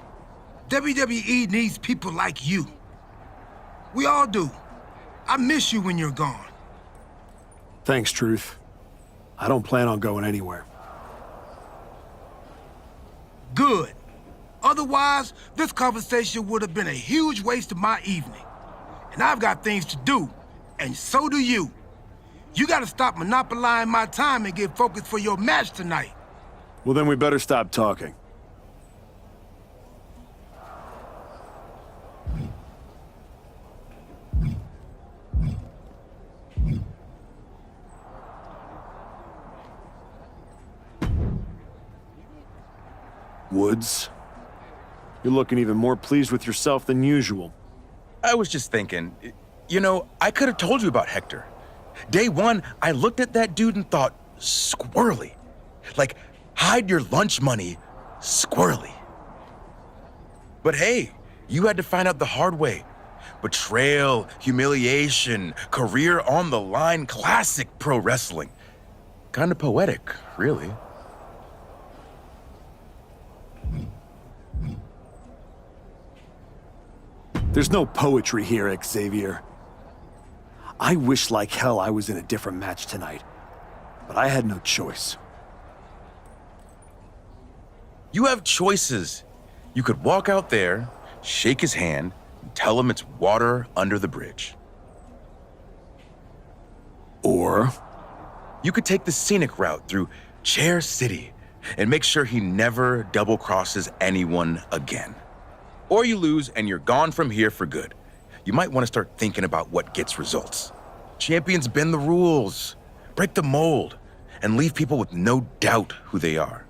Speaker 14: WWE needs people like you. We all do. I miss you when you're gone.
Speaker 2: Thanks, Truth. I don't plan on going anywhere.
Speaker 14: Good. Otherwise, this conversation would have been a huge waste of my evening. And I've got things to do, and so do you. You gotta stop monopolizing my time and get focused for your match tonight.
Speaker 2: Well, then we better stop talking. Woods. You're looking even more pleased with yourself than usual.
Speaker 4: I was just thinking, you know, I could have told you about Hector. Day one, I looked at that dude and thought, squirrely. Like, hide your lunch money, squirrely. But hey, you had to find out the hard way. Betrayal, humiliation, career on the line, classic pro wrestling. Kind of poetic, really.
Speaker 2: There's no poetry here, Xavier. I wish like hell I was in a different match tonight, but I had no choice.
Speaker 4: You have choices. You could walk out there, shake his hand, and tell him it's water under the bridge.
Speaker 2: Or
Speaker 4: you could take the scenic route through Chair City and make sure he never double-crosses anyone again. Or you lose and you're gone from here for good. You might want to start thinking about what gets results. Champions bend the rules, break the mold, and leave people with no doubt who they are.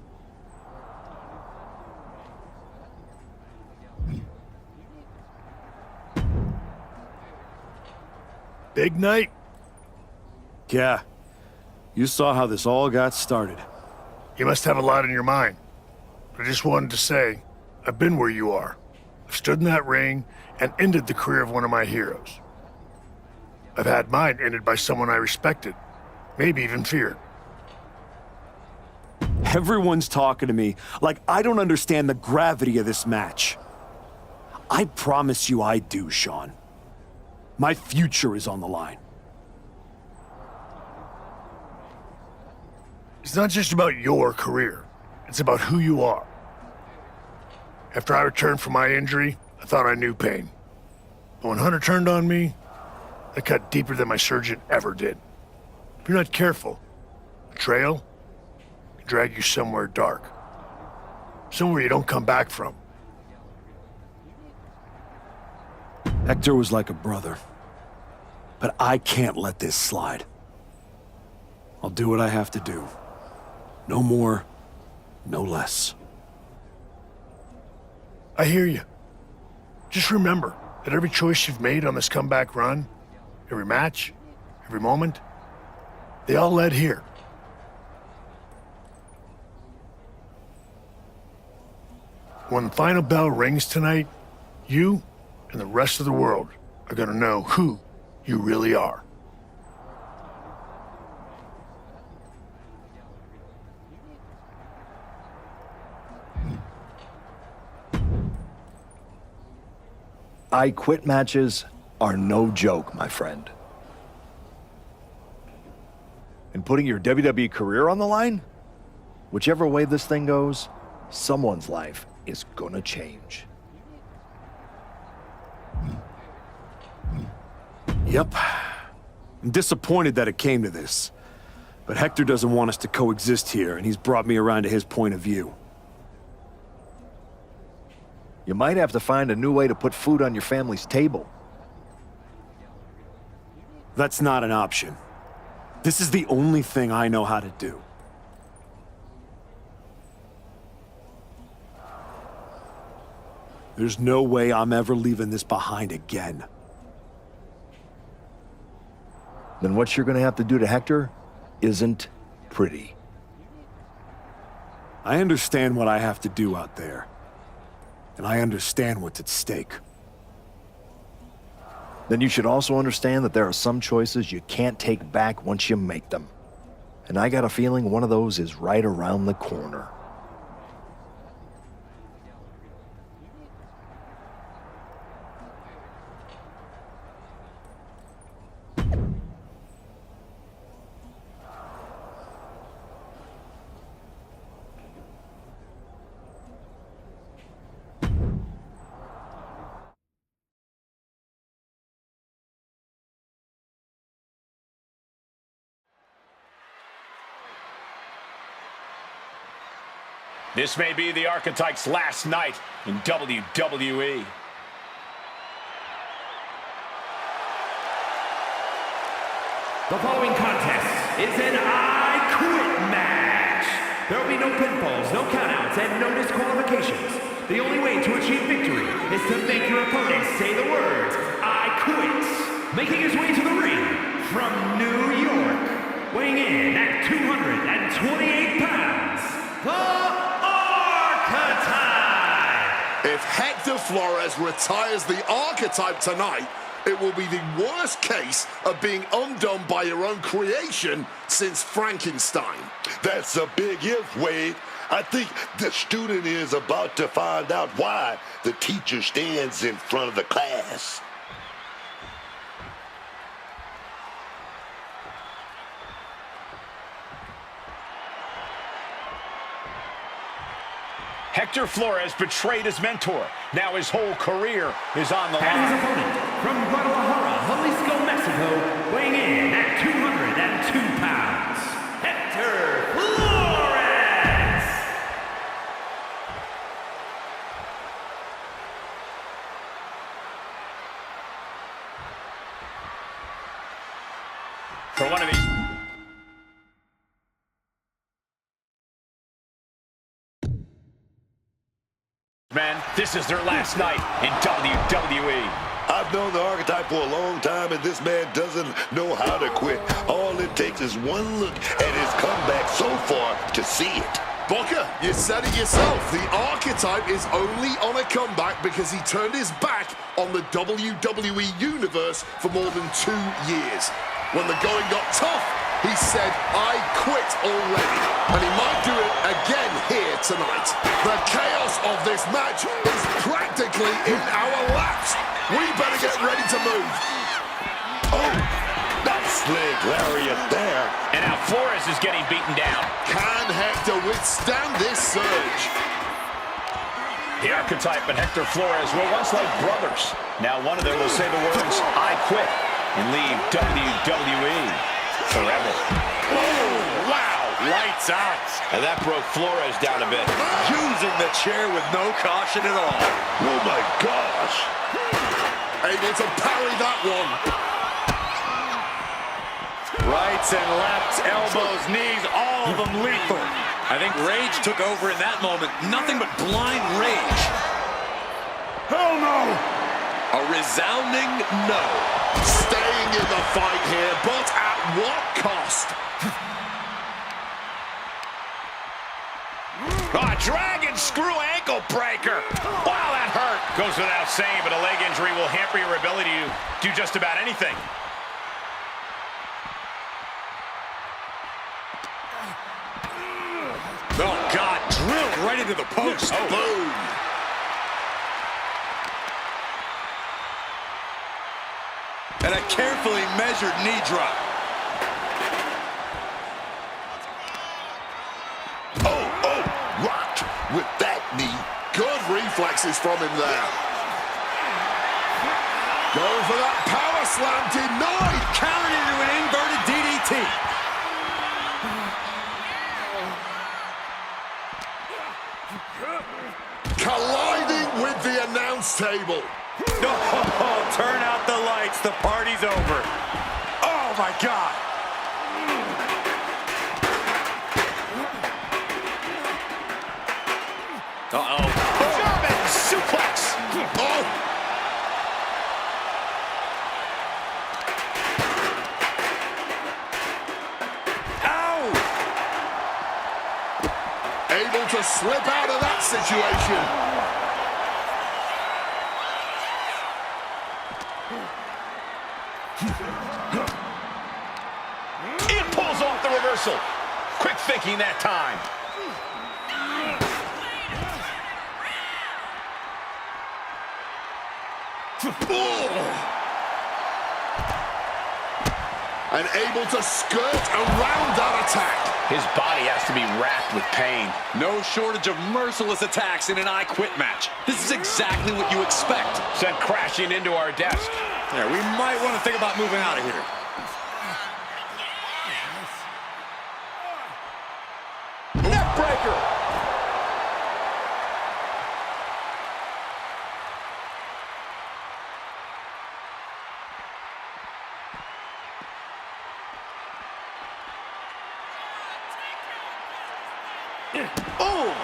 Speaker 15: Big night?
Speaker 2: Yeah. You saw how this all got started.
Speaker 15: You must have a lot in your mind. I just wanted to say, I've been where you are. I've stood in that ring and ended the career of one of my heroes. I've had mine ended by someone I respected, maybe even feared.
Speaker 2: Everyone's talking to me like I don't understand the gravity of this match. I promise you I do, Sean. My future is on the line.
Speaker 15: It's not just about your career. It's about who you are. After I returned from my injury, I thought I knew pain. But when Hunter turned on me, that cut deeper than my surgeon ever did. If you're not careful, betrayal can drag you somewhere dark. Somewhere you don't come back from.
Speaker 2: Hector was like a brother. But I can't let this slide. I'll do what I have to do. No more, no less.
Speaker 15: I hear you. Just remember that every choice you've made on this comeback run, every match, every moment, they all led here. When the final bell rings tonight, you and the rest of the world are gonna know who you really are.
Speaker 1: I quit matches are no joke, my friend. And putting your WWE career on the line? Whichever way this thing goes, someone's life is gonna change.
Speaker 2: Yep. I'm disappointed that it came to this. But Hector doesn't want us to coexist here, and he's brought me around to his point of view.
Speaker 1: You might have to find a new way to put food on your family's table.
Speaker 2: That's not an option. This is the only thing I know how to do. There's no way I'm ever leaving this behind again.
Speaker 1: Then what you're gonna have to do to Hector isn't pretty.
Speaker 2: I understand what I have to do out there. And I understand what's at stake.
Speaker 1: Then you should also understand that there are some choices you can't take back once you make them. And I got a feeling one of those is right around the corner.
Speaker 7: This may be the Archetype's last night in WWE.
Speaker 6: The following contest is an I Quit match There will be no pinfalls, no countouts, and no disqualifications. The only way to achieve victory is to make your opponent say the words, "I quit." Making his way to the ring from New York, weighing in at 228 pounds, the Archetype!
Speaker 9: If Hector Flores retires the Archetype tonight, it will be the worst case of being undone by your own creation since Frankenstein.
Speaker 8: That's a big if, Wade. I think the student is about to find out why the teacher stands in front of the class.
Speaker 7: Hector Flores betrayed his mentor. Now his whole career is on the line.
Speaker 6: And his opponent from Guadalajara, Jalisco, Mexico, weighing in at 202 pounds, Hector Flores!
Speaker 7: For one of these... men, this is their last night in WWE.
Speaker 8: I've known the Archetype for a long time, and this man doesn't know how to quit. All it takes is one look at his comeback so far to see it.
Speaker 9: Booker, you said it yourself. The Archetype is only on a comeback because he turned his back on the WWE Universe for more than 2 years. When the going got tough, he said, "I quit already." And he might do it again here tonight. The chaos of this match is practically in our laps. We better get ready to move.
Speaker 8: Oh, nice leg lariat there.
Speaker 7: And now Flores is getting beaten down.
Speaker 9: Can Hector withstand this surge?
Speaker 7: The Archetype and Hector Flores were once like brothers. Now one of them will say the words, "I quit," and leave WWE forever.
Speaker 10: Oh, wow. Lights out.
Speaker 7: And that broke Flores down a bit.
Speaker 10: Using the chair with no caution at all.
Speaker 8: Oh, my gosh.
Speaker 9: Able to parry that one.
Speaker 10: Rights and lefts, elbows, knees, all of them lethal. I think rage took over in that moment. Nothing but blind rage.
Speaker 8: Hell no.
Speaker 10: A resounding no.
Speaker 9: Staying in the fight here, but at what cost?
Speaker 7: Oh, dragon screw ankle breaker. Wow, that hurt. Goes without saying, but a leg injury will hamper your ability to do just about anything.
Speaker 10: Oh, God, drilled right into the post.
Speaker 7: Oh.
Speaker 9: Boom.
Speaker 10: And a carefully measured knee drop.
Speaker 8: Oh, rocked with that knee.
Speaker 9: Good reflexes from him there. Going for that power slam, denied.
Speaker 10: Carried into an inverted DDT.
Speaker 9: Colliding with the announce table.
Speaker 10: Oh, turn out the lights. The party's over. Oh, my God. Uh-oh.
Speaker 7: German suplex.
Speaker 9: Oh.
Speaker 10: Ow!
Speaker 9: Able to slip out of that situation.
Speaker 7: It pulls off the reversal. Quick thinking that time.
Speaker 9: And able to skirt around that attack.
Speaker 7: His body has to be racked with pain.
Speaker 10: No shortage of merciless attacks in an I Quit match. This is exactly what you expect.
Speaker 7: Sent crashing into our desk.
Speaker 10: Yeah, we might want to think about moving out of here.
Speaker 7: Neckbreaker.
Speaker 9: Oh!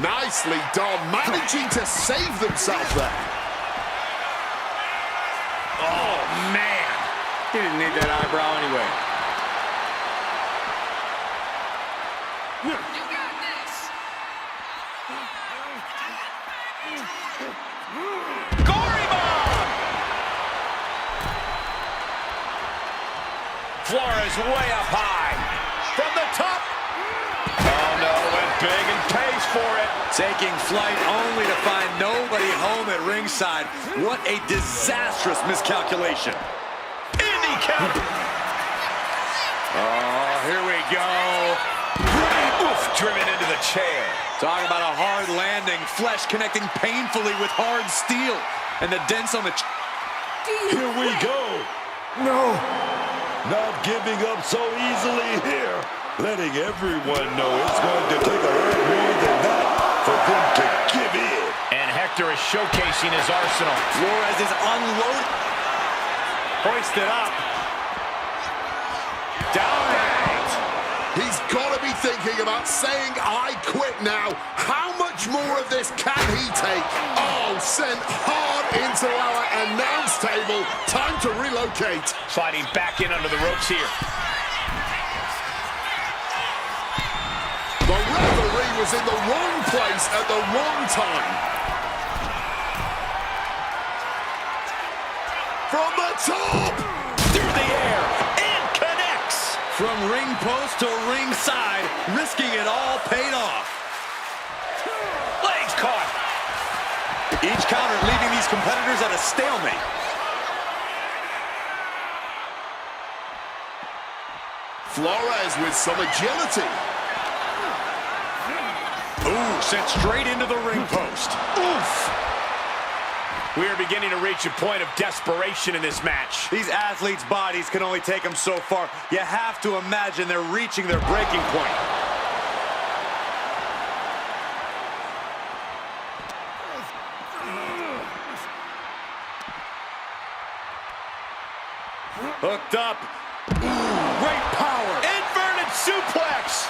Speaker 9: Nicely done, managing to save themselves there.
Speaker 7: Oh, man. He didn't need that eyebrow anyway. Gory bomb! Flores way up high. From the top. Oh, no, went big and pays for it.
Speaker 10: Taking flight only to find nobody home at ringside. What a disastrous miscalculation.
Speaker 7: Indy count. Oh, here we go. Great oof, driven into the chair.
Speaker 10: Talking about a hard landing, flesh connecting painfully with hard steel. And the dents on the...
Speaker 8: Here we go.
Speaker 15: No.
Speaker 8: Not giving up so easily here. Letting everyone know it's going to take a lot more than that for them to give in.
Speaker 7: And Hector is showcasing his arsenal.
Speaker 10: Flores is unloaded.
Speaker 7: Hoisted up. Down out.
Speaker 9: He's got to be thinking about saying, I quit now. How much more of this can he take? Oh, sent hard into our announce table. Time to relocate.
Speaker 7: Sliding back in under the ropes here.
Speaker 9: The referee was in the wrong place at the wrong time. From the top!
Speaker 7: Through the air, and connects!
Speaker 10: From ring post to ringside, risking it all paid off.
Speaker 7: Legs caught.
Speaker 10: Each counter leaving these competitors at a stalemate.
Speaker 9: Flores with some agility.
Speaker 7: Ooh, sent straight into the ring post. Oof! We are beginning to reach a point of desperation in this match.
Speaker 10: These athletes' bodies can only take them so far. You have to imagine they're reaching their breaking point.
Speaker 7: Hooked up. Ooh, great power. Inverted suplex.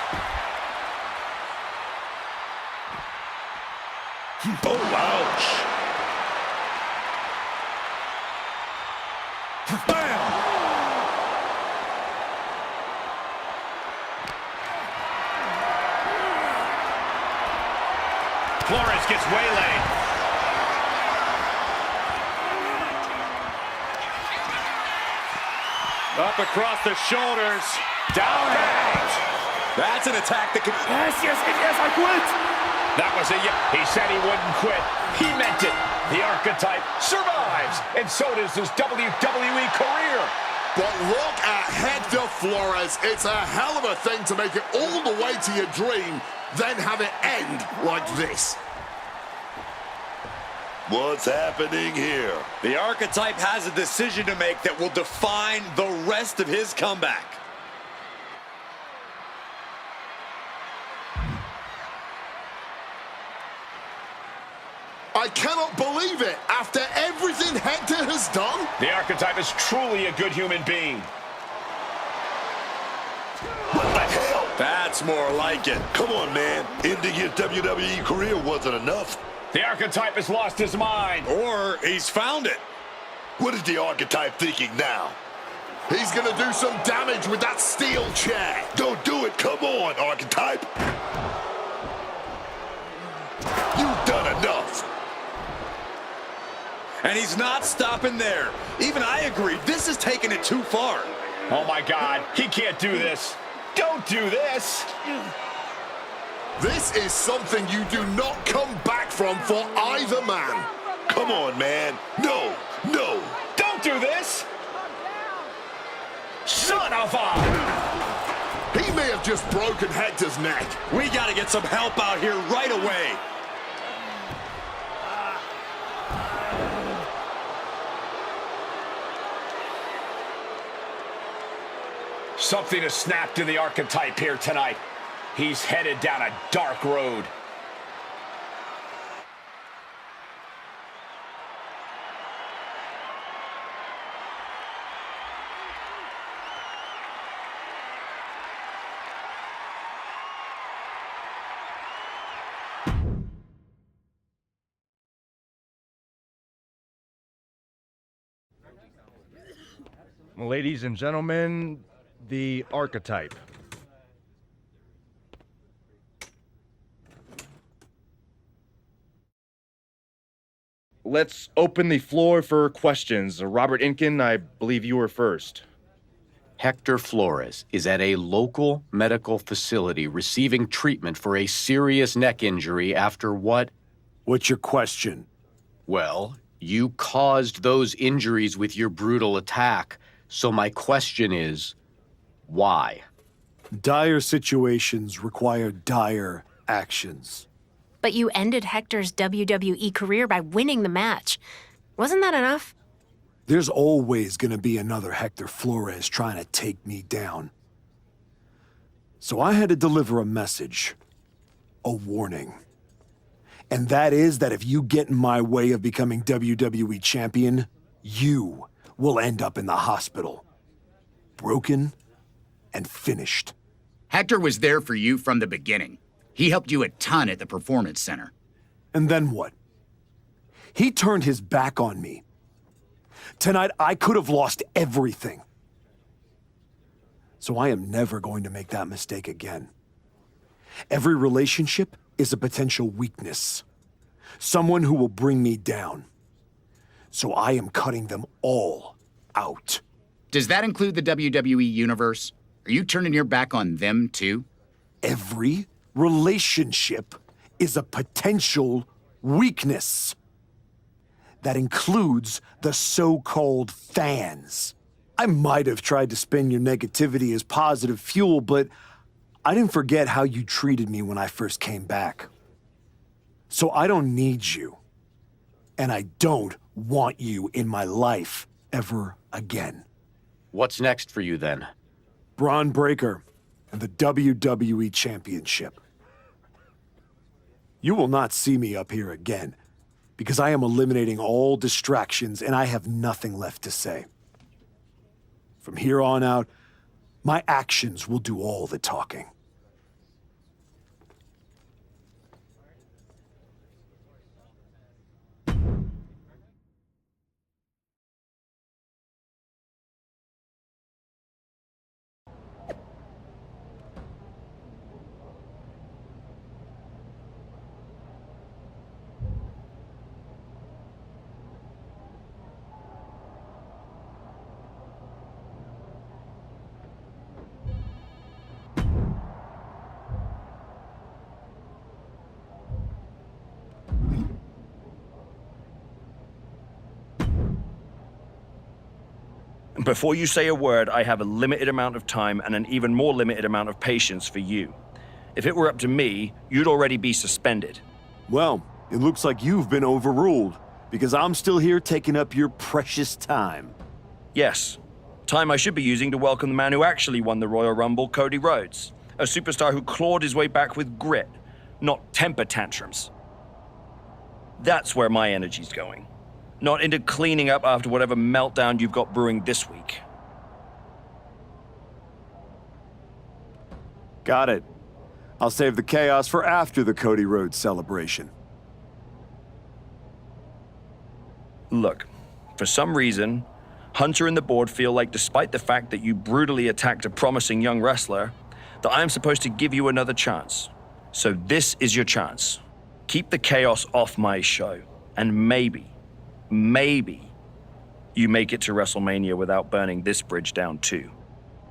Speaker 8: Oh, ouch.
Speaker 7: Bam! Flores gets waylaid. Up across the shoulders. Down out.
Speaker 10: That's an attack that can...
Speaker 7: Yes, I quit. That was a yep. He said he wouldn't quit. He meant it. The Archetype survives, and so does his WWE career.
Speaker 9: But look at Hector Flores. It's a hell of a thing to make it all the way to your dream, then have it end like this.
Speaker 8: What's happening here?
Speaker 10: The Archetype has a decision to make that will define the rest of his comeback.
Speaker 9: I cannot believe it. After everything Hector has done?
Speaker 7: The Archetype is truly a good human being.
Speaker 8: What the hell?
Speaker 10: That's more like it.
Speaker 8: Come on, man. Ending his WWE career wasn't enough.
Speaker 7: The Archetype has lost his mind.
Speaker 10: Or he's found it.
Speaker 8: What is the Archetype thinking now?
Speaker 9: He's going to do some damage with that steel chair.
Speaker 8: Don't do it. Come on, Archetype. You've done enough.
Speaker 10: And he's not stopping there. Even I agree, this is taking it too far.
Speaker 7: Oh my God, he can't do this. Don't do this.
Speaker 9: This is something you do not come back from for either man.
Speaker 8: Come on, man. No.
Speaker 7: Don't do this. Son of a...
Speaker 9: He may have just broken Hector's neck.
Speaker 10: We got to get some help out here right away.
Speaker 7: Something has snapped in the Archetype here tonight. He's headed down a dark road.
Speaker 11: Ladies and gentlemen, the Archetype.
Speaker 16: Let's open the floor for questions. Robert Inkin, I believe you were first.
Speaker 3: Hector Flores is at a local medical facility receiving treatment for a serious neck injury after what?
Speaker 19: What's your question?
Speaker 3: Well, you caused those injuries with your brutal attack, so my question is, why?
Speaker 19: Dire situations require dire actions.
Speaker 23: But you ended Hector's WWE career by winning the match. Wasn't that enough?
Speaker 19: There's always gonna be another Hector Flores trying to take me down. So I had to deliver a message, a warning. And that is that if you get in my way of becoming WWE champion, you will end up in the hospital. Broken and finished.
Speaker 24: Hector was there for you from the beginning. He helped you a ton at the Performance Center.
Speaker 19: And then what? He turned his back on me. Tonight, I could have lost everything. So I am never going to make that mistake again. Every relationship is a potential weakness. Someone who will bring me down. So I am cutting them all out.
Speaker 24: Does that include the WWE Universe? Are you turning your back on them, too?
Speaker 19: Every relationship is a potential weakness. That includes the so-called fans. I might have tried to spin your negativity as positive fuel, but I didn't forget how you treated me when I first came back. So I don't need you. And I don't want you in my life ever again.
Speaker 3: What's next for you then?
Speaker 19: Bron Breakker and the WWE Championship. You will not see me up here again, because I am eliminating all distractions and I have nothing left to say. From here on out, my actions will do all the talking.
Speaker 12: Before you say a word, I have a limited amount of time and an even more limited amount of patience for you. If it were up to me, you'd already be suspended.
Speaker 19: Well, it looks like you've been overruled, because I'm still here taking up your precious time.
Speaker 12: Yes. Time I should be using to welcome the man who actually won the Royal Rumble, Cody Rhodes. A superstar who clawed his way back with grit, not temper tantrums. That's where my energy's going. Not into cleaning up after whatever meltdown you've got brewing this week.
Speaker 19: Got it. I'll save the chaos for after the Cody Rhodes celebration.
Speaker 12: Look, for some reason, Hunter and the board feel like despite the fact that you brutally attacked a promising young wrestler, that I am supposed to give you another chance. So this is your chance. Keep the chaos off my show, and maybe you make it to WrestleMania without burning this bridge down too.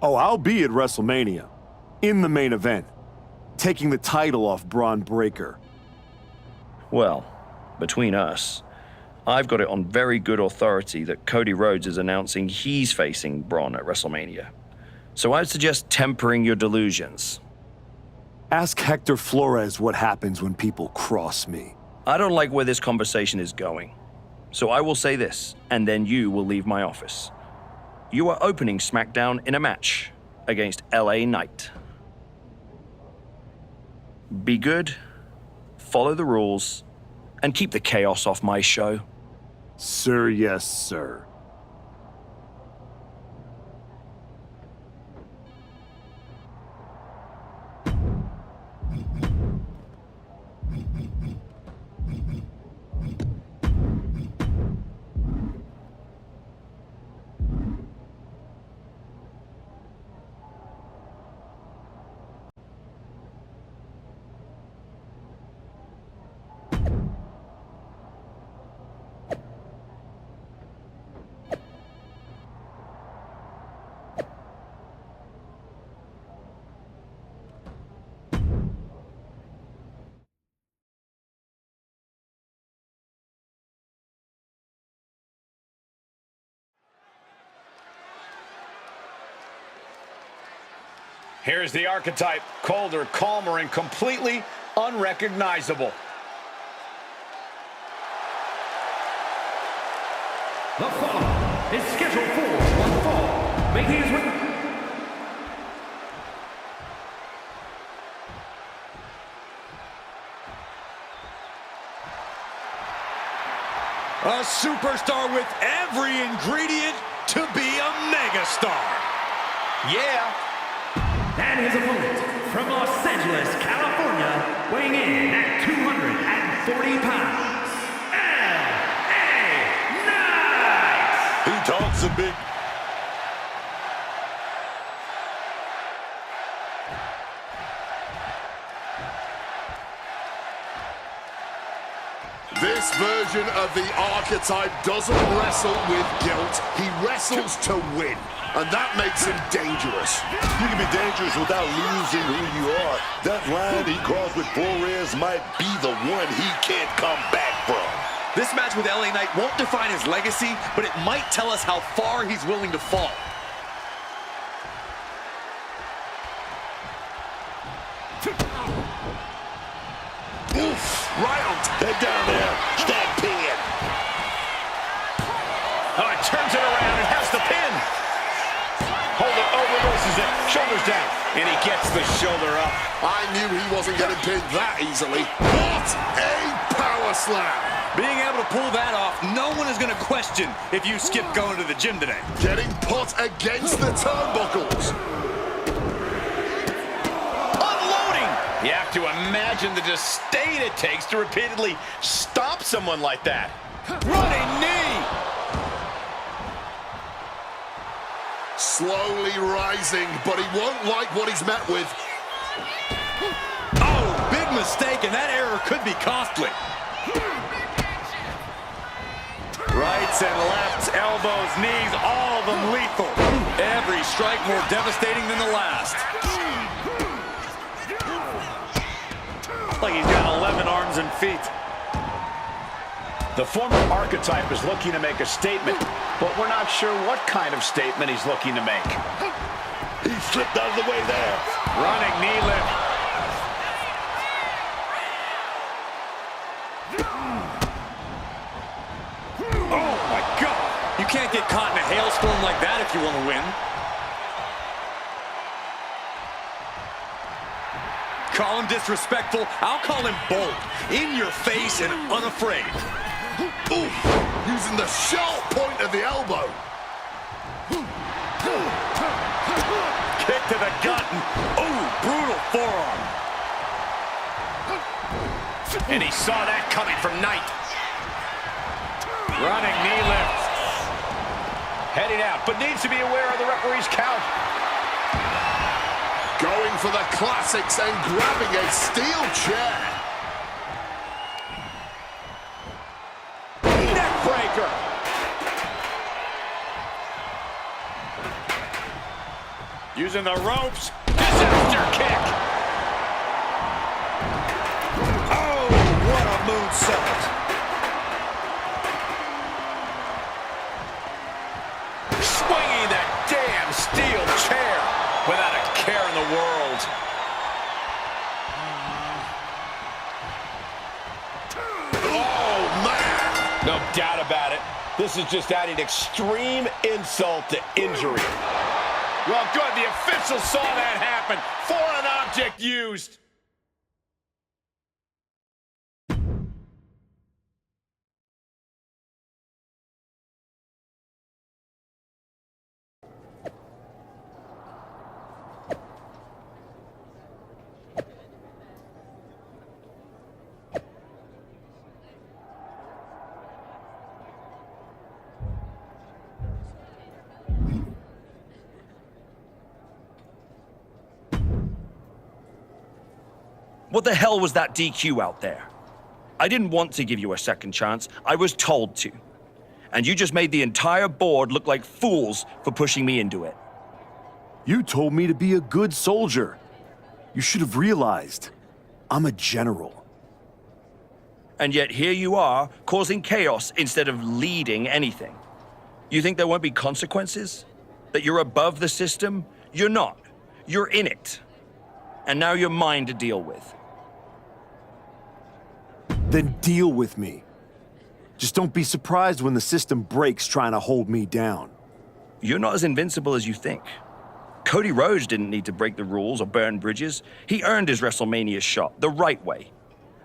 Speaker 19: Oh, I'll be at WrestleMania. In the main event. Taking the title off Bron Breakker.
Speaker 12: Well, between us, I've got it on very good authority that Cody Rhodes is announcing he's facing Bron at WrestleMania. So I'd suggest tempering your delusions.
Speaker 19: Ask Hector Flores what happens when people cross me.
Speaker 12: I don't like where this conversation is going. So I will say this, and then you will leave my office. You are opening SmackDown in a match against LA Knight. Be good, follow the rules, and keep the chaos off my show.
Speaker 19: Sir, yes, sir.
Speaker 7: Here's the Archetype, colder, calmer, and completely unrecognizable.
Speaker 6: The fall is scheduled for one fall, making his way.
Speaker 10: A superstar with every ingredient to be a megastar. Yeah.
Speaker 6: And his opponent from Los Angeles, California, weighing in at 240 pounds, L.A. Knight.
Speaker 8: He talks a big... This version of the Archetype doesn't wrestle with guilt. He wrestles to win, and that makes him dangerous. You can be dangerous without losing who you are. That line he crossed with Flores might be the one he can't come back from.
Speaker 10: This match with LA Knight won't define his legacy, but it might tell us how far he's willing to fall.
Speaker 8: Oof, right on. Head down there. Stack pin.
Speaker 7: Oh, it turns it around and has the pin. Hold it, reverses it. Shoulders down. And he gets the shoulder up.
Speaker 8: I knew he wasn't getting pinned that easily. What a power slam.
Speaker 10: Being able to pull that off, no one is going to question if you skipped going to the gym today.
Speaker 8: Getting put against the turnbuckles.
Speaker 7: You have to imagine the disdain it takes to repeatedly stop someone like that.
Speaker 10: Running knee!
Speaker 8: Slowly rising, but he won't like what he's met with.
Speaker 10: Oh, big mistake, and that error could be costly. Rights and lefts, elbows, knees, all of them lethal. Every strike more devastating than the last.
Speaker 7: Like he's got 11 arms and feet. The former Archetype is looking to make a statement, but we're not sure what kind of statement he's looking to make.
Speaker 8: He slipped out of the way there.
Speaker 7: Running knee lift.
Speaker 10: Oh my God! You can't get caught in a hailstorm like that if you want to win. Call him disrespectful, I'll call him bold. In your face and unafraid.
Speaker 8: Oof, using the sharp point of the elbow.
Speaker 10: Kick to the gut. Ooh, brutal forearm.
Speaker 7: And he saw that coming from Knight.
Speaker 10: Running knee lift.
Speaker 7: Heading out, but needs to be aware of the referee's count.
Speaker 8: Going for the classics and grabbing a steel chair.
Speaker 7: Neckbreaker. Using the ropes. Disaster kick.
Speaker 10: Oh, what a moonsault.
Speaker 7: Swinging that damn steel chair without a care in the world.
Speaker 8: Oh, man!
Speaker 7: No doubt about it. This is just adding extreme insult to injury. Well, good. The officials saw that happen. Foreign object used.
Speaker 12: What the hell was that DQ out there? I didn't want to give you a second chance. I was told to. And you just made the entire board look like fools for pushing me into it.
Speaker 1: You told me to be a good soldier. You should have realized. I'm a general.
Speaker 12: And yet here you are, causing chaos instead of leading anything. You think there won't be consequences? That you're above the system? You're not. You're in it. And now you're mine to deal with.
Speaker 2: Then deal with me. Just don't be surprised when the system breaks trying to hold me down.
Speaker 12: You're not as invincible as you think. Cody Rhodes didn't need to break the rules or burn bridges. He earned his WrestleMania shot the right way.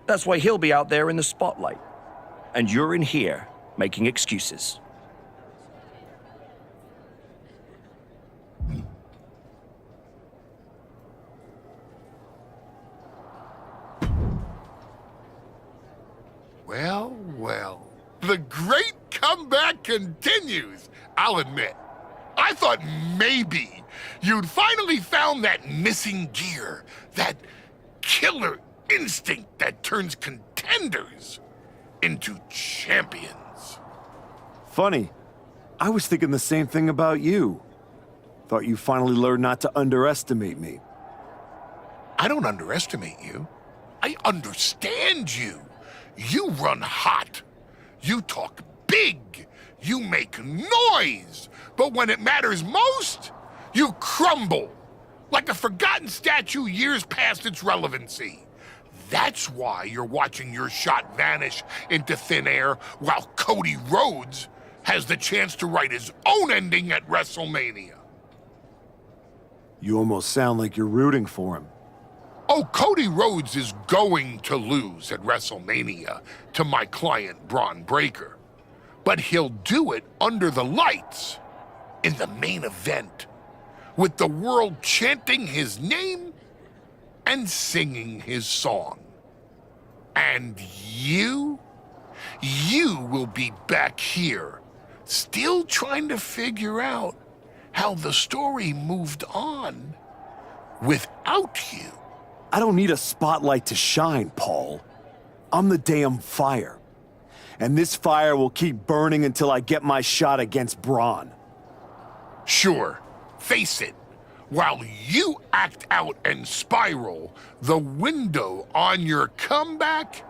Speaker 12: That's why he'll be out there in the spotlight. And you're in here making excuses.
Speaker 9: Well, well. The great comeback continues, I'll admit. I thought maybe you'd finally found that missing gear, that killer instinct that turns contenders into champions.
Speaker 2: Funny. I was thinking the same thing about you. Thought you finally learned not to underestimate me.
Speaker 9: I don't underestimate you. I understand you. You run hot. You talk big. You make noise. But when it matters most, you crumble. Like a forgotten statue years past its relevancy. That's why you're watching your shot vanish into thin air while Cody Rhodes has the chance to write his own ending at WrestleMania.
Speaker 2: You almost sound like you're rooting for him.
Speaker 9: Oh, Cody Rhodes is going to lose at WrestleMania to my client, Bron Breakker. But he'll do it under the lights, in the main event, with the world chanting his name and singing his song. And you will be back here, still trying to figure out how the story moved on without you.
Speaker 2: I don't need a spotlight to shine, Paul. I'm the damn fire. And this fire will keep burning until I get my shot against Bron.
Speaker 9: Sure, face it. While you act out and spiral, the window on your comeback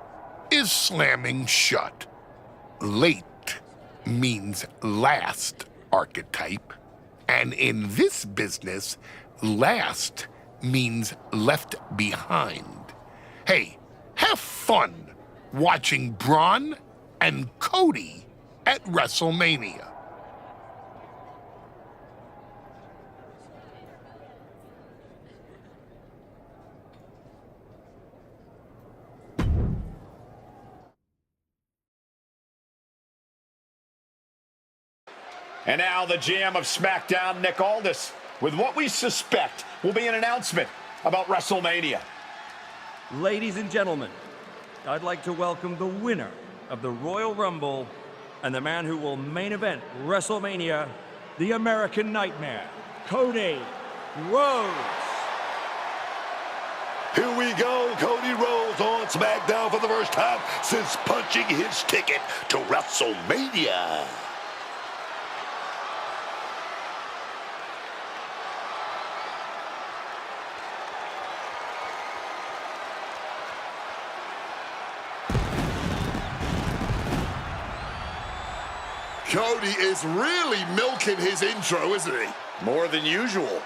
Speaker 9: is slamming shut. Late means last, Archetype. And in this business, last means left behind. Hey, have fun watching Bron and Cody at WrestleMania.
Speaker 7: And now the GM of SmackDown, Nick Aldis, with what we suspect will be an announcement about WrestleMania.
Speaker 12: Ladies and gentlemen, I'd like to welcome the winner of the Royal Rumble and the man who will main event WrestleMania, the American Nightmare, Cody Rhodes.
Speaker 8: Here we go, Cody Rhodes on SmackDown for the first time since punching his ticket to WrestleMania.
Speaker 9: Cody is really milking his intro, isn't he?
Speaker 7: More than usual.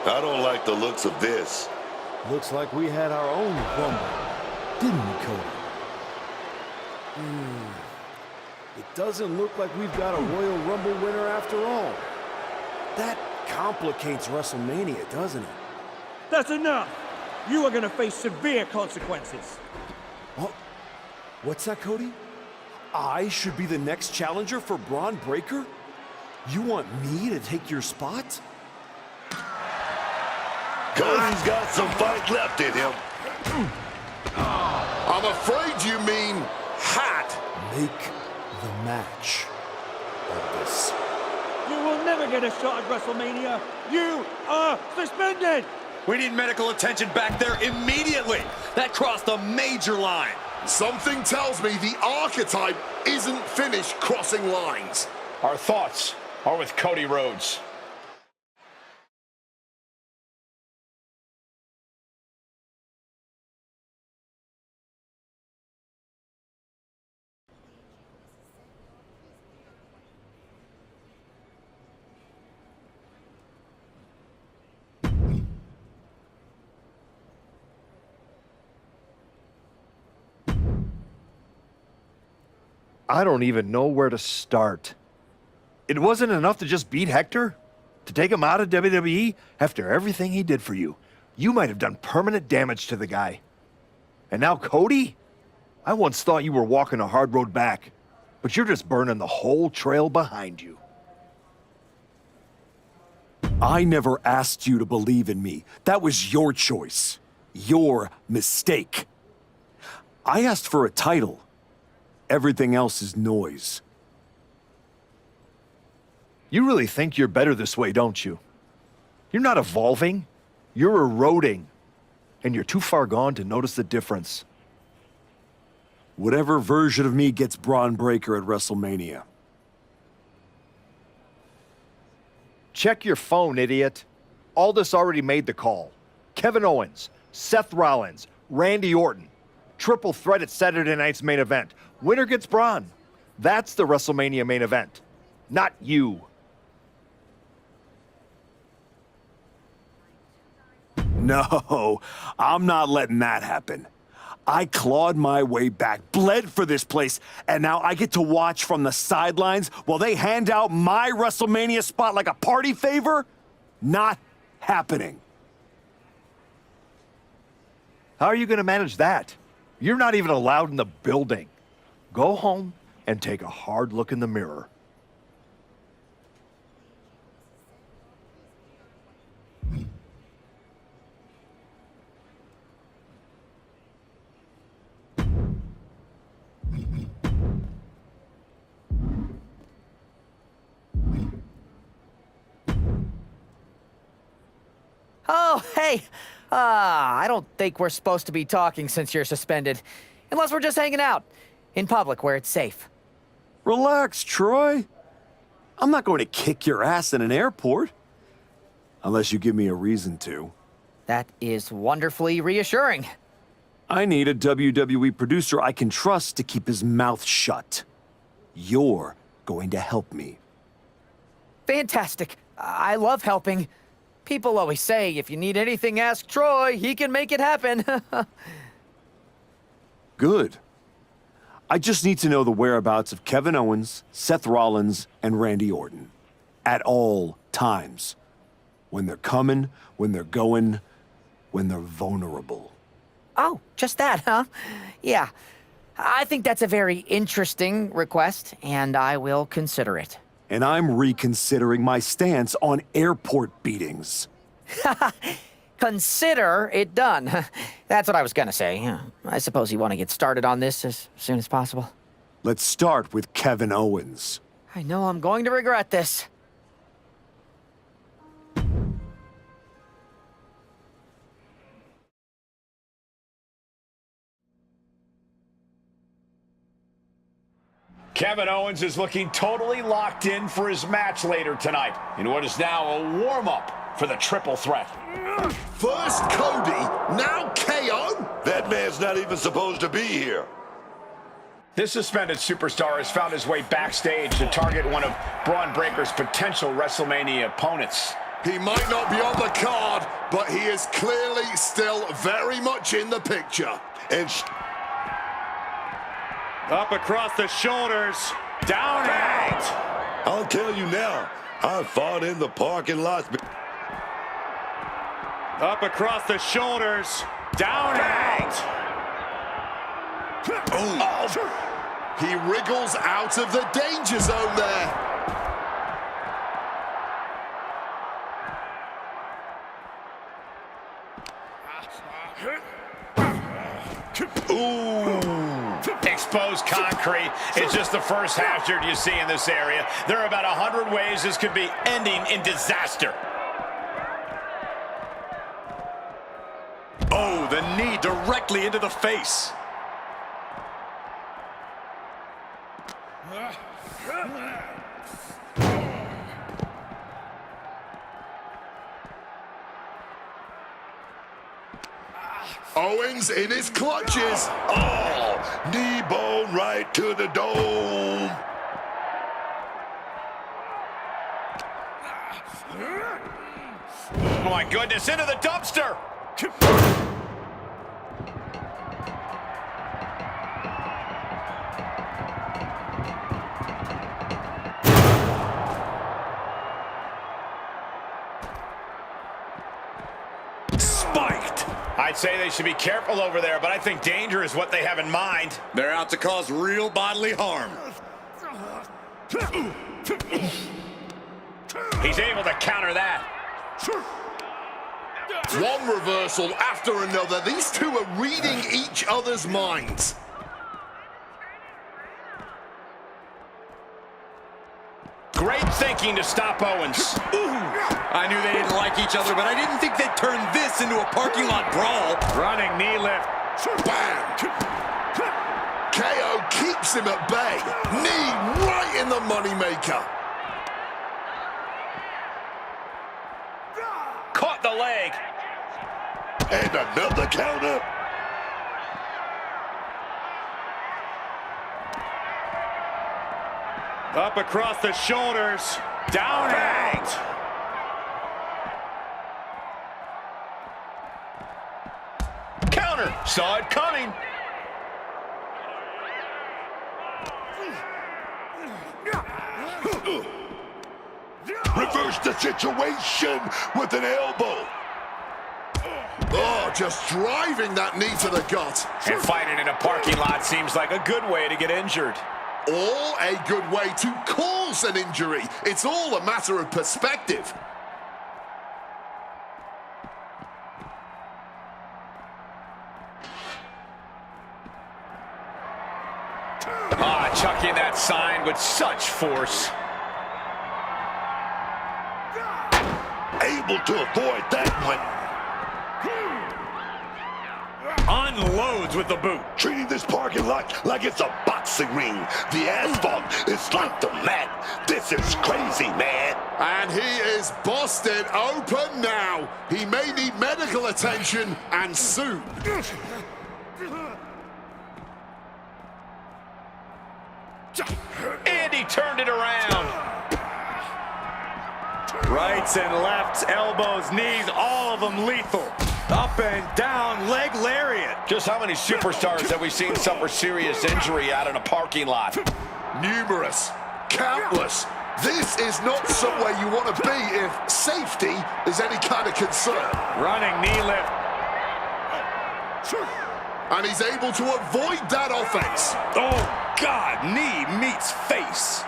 Speaker 8: I don't like the looks of this.
Speaker 2: Looks like we had our own Rumble, didn't we, Cody? It doesn't look like we've got a Royal Rumble winner after all. That complicates WrestleMania, doesn't it?
Speaker 12: That's enough! You are gonna face severe consequences.
Speaker 2: What's that, Cody? I should be the next challenger for Bron Breakker? You want me to take your spot?
Speaker 8: Cody's got some fight left in him.
Speaker 9: I'm afraid you mean hot.
Speaker 2: Make the match of this.
Speaker 12: You will never get a shot at WrestleMania. You are suspended!
Speaker 10: We need medical attention back there immediately. That crossed a major line.
Speaker 9: Something tells me the Archetype isn't finished crossing lines.
Speaker 7: Our thoughts are with Cody Rhodes.
Speaker 1: I don't even know where to start. It wasn't enough to just beat Hector? To take him out of WWE after everything he did for you? You might have done permanent damage to the guy. And now Cody? I once thought you were walking a hard road back, but you're just burning the whole trail behind you.
Speaker 19: I never asked you to believe in me. That was your choice. Your mistake. I asked for a title. Everything else is noise.
Speaker 1: You really think you're better this way, don't you? You're not evolving. You're eroding. And you're too far gone to notice the difference.
Speaker 19: Whatever version of me gets Bron Breakker at WrestleMania.
Speaker 1: Check your phone, idiot. Aldis already made the call. Kevin Owens, Seth Rollins, Randy Orton. Triple threat at Saturday night's main event. Winner gets Bron. That's the WrestleMania main event. Not you.
Speaker 19: No, I'm not letting that happen. I clawed my way back, bled for this place, and now I get to watch from the sidelines while they hand out my WrestleMania spot like a party favor? Not happening.
Speaker 1: How are you going to manage that? You're not even allowed in the building. Go home and take a hard look in the mirror.
Speaker 13: Oh, hey. I don't think we're supposed to be talking since you're suspended. Unless we're just hanging out. In public, where it's safe.
Speaker 19: Relax, Troy. I'm not going to kick your ass in an airport. Unless you give me a reason to.
Speaker 13: That is wonderfully reassuring.
Speaker 19: I need a WWE producer I can trust to keep his mouth shut. You're going to help me.
Speaker 13: Fantastic. I love helping. People always say, if you need anything, ask Troy. He can make it happen.
Speaker 19: Good. I just need to know the whereabouts of Kevin Owens, Seth Rollins, and Randy Orton. At all times. When they're coming, when they're going, when they're vulnerable.
Speaker 13: Oh, just that, huh? Yeah. I think that's a very interesting request, and I will consider it.
Speaker 19: And I'm reconsidering my stance on airport beatings.
Speaker 13: Consider it done. That's what I was gonna say. I suppose you want to get started on this as soon as possible.
Speaker 19: Let's start with Kevin Owens.
Speaker 13: I know I'm going to regret this.
Speaker 7: Kevin Owens is looking totally locked in for his match later tonight in what is now a warm-up for the triple threat.
Speaker 9: First Cody, now KO? That man's not even supposed to be here.
Speaker 7: This suspended superstar has found his way backstage to target one of Bron Breakker's potential WrestleMania opponents.
Speaker 9: He might not be on the card, but he is clearly still very much in the picture. And
Speaker 18: up across the shoulders, down and out.
Speaker 8: I'll tell you now, I fought in the parking lot.
Speaker 18: Up across the shoulders, down and out.
Speaker 9: Oh. He wriggles out of the danger zone there.
Speaker 7: Ooh. Exposed concrete is just the first hazard you see in this area. There are about 100 ways this could be ending in disaster.
Speaker 10: Oh, the knee directly into the face.
Speaker 9: Owens in his clutches.
Speaker 8: Oh, knee bone right to the dome.
Speaker 7: Oh my goodness, into the dumpster. I'd say they should be careful over there, but I think danger is what they have in mind.
Speaker 10: They're out to cause real bodily harm.
Speaker 7: He's able to counter that.
Speaker 9: One reversal after another. These two are reading each other's minds.
Speaker 7: Great thinking to stop Owens.
Speaker 10: I knew they didn't like each other, but I didn't think they'd turn this into a parking lot brawl.
Speaker 7: Running knee lift.
Speaker 9: Bam! KO keeps him at bay. Knee right in the moneymaker.
Speaker 7: Caught the leg.
Speaker 8: And another counter.
Speaker 18: Up across the shoulders. Down and out.
Speaker 7: Counter. Saw it coming.
Speaker 8: Reverse the situation with an elbow.
Speaker 9: Oh, just driving that knee to the gut.
Speaker 7: And fighting in a parking lot seems like a good way to get injured.
Speaker 9: Or a good way to cause an injury. It's all a matter of perspective.
Speaker 7: Chucking that sign with such force.
Speaker 8: Able to avoid that one.
Speaker 18: Unloads with the boot.
Speaker 8: Treating this parking lot like it's a boxing ring. The asphalt is like the mat. This is crazy, man.
Speaker 9: And he is busted open now. He may need medical attention, and soon.
Speaker 7: And he turned it around.
Speaker 18: Rights and lefts, elbows, knees, all of them lethal. Up and down, leg lariat.
Speaker 7: Just how many superstars have we seen suffer serious injury out in a parking lot?
Speaker 9: Numerous. Countless. This is not somewhere you want to be if safety is any kind of concern.
Speaker 18: Running knee lift.
Speaker 9: And he's able to avoid that offense.
Speaker 18: Oh, God, knee meets face.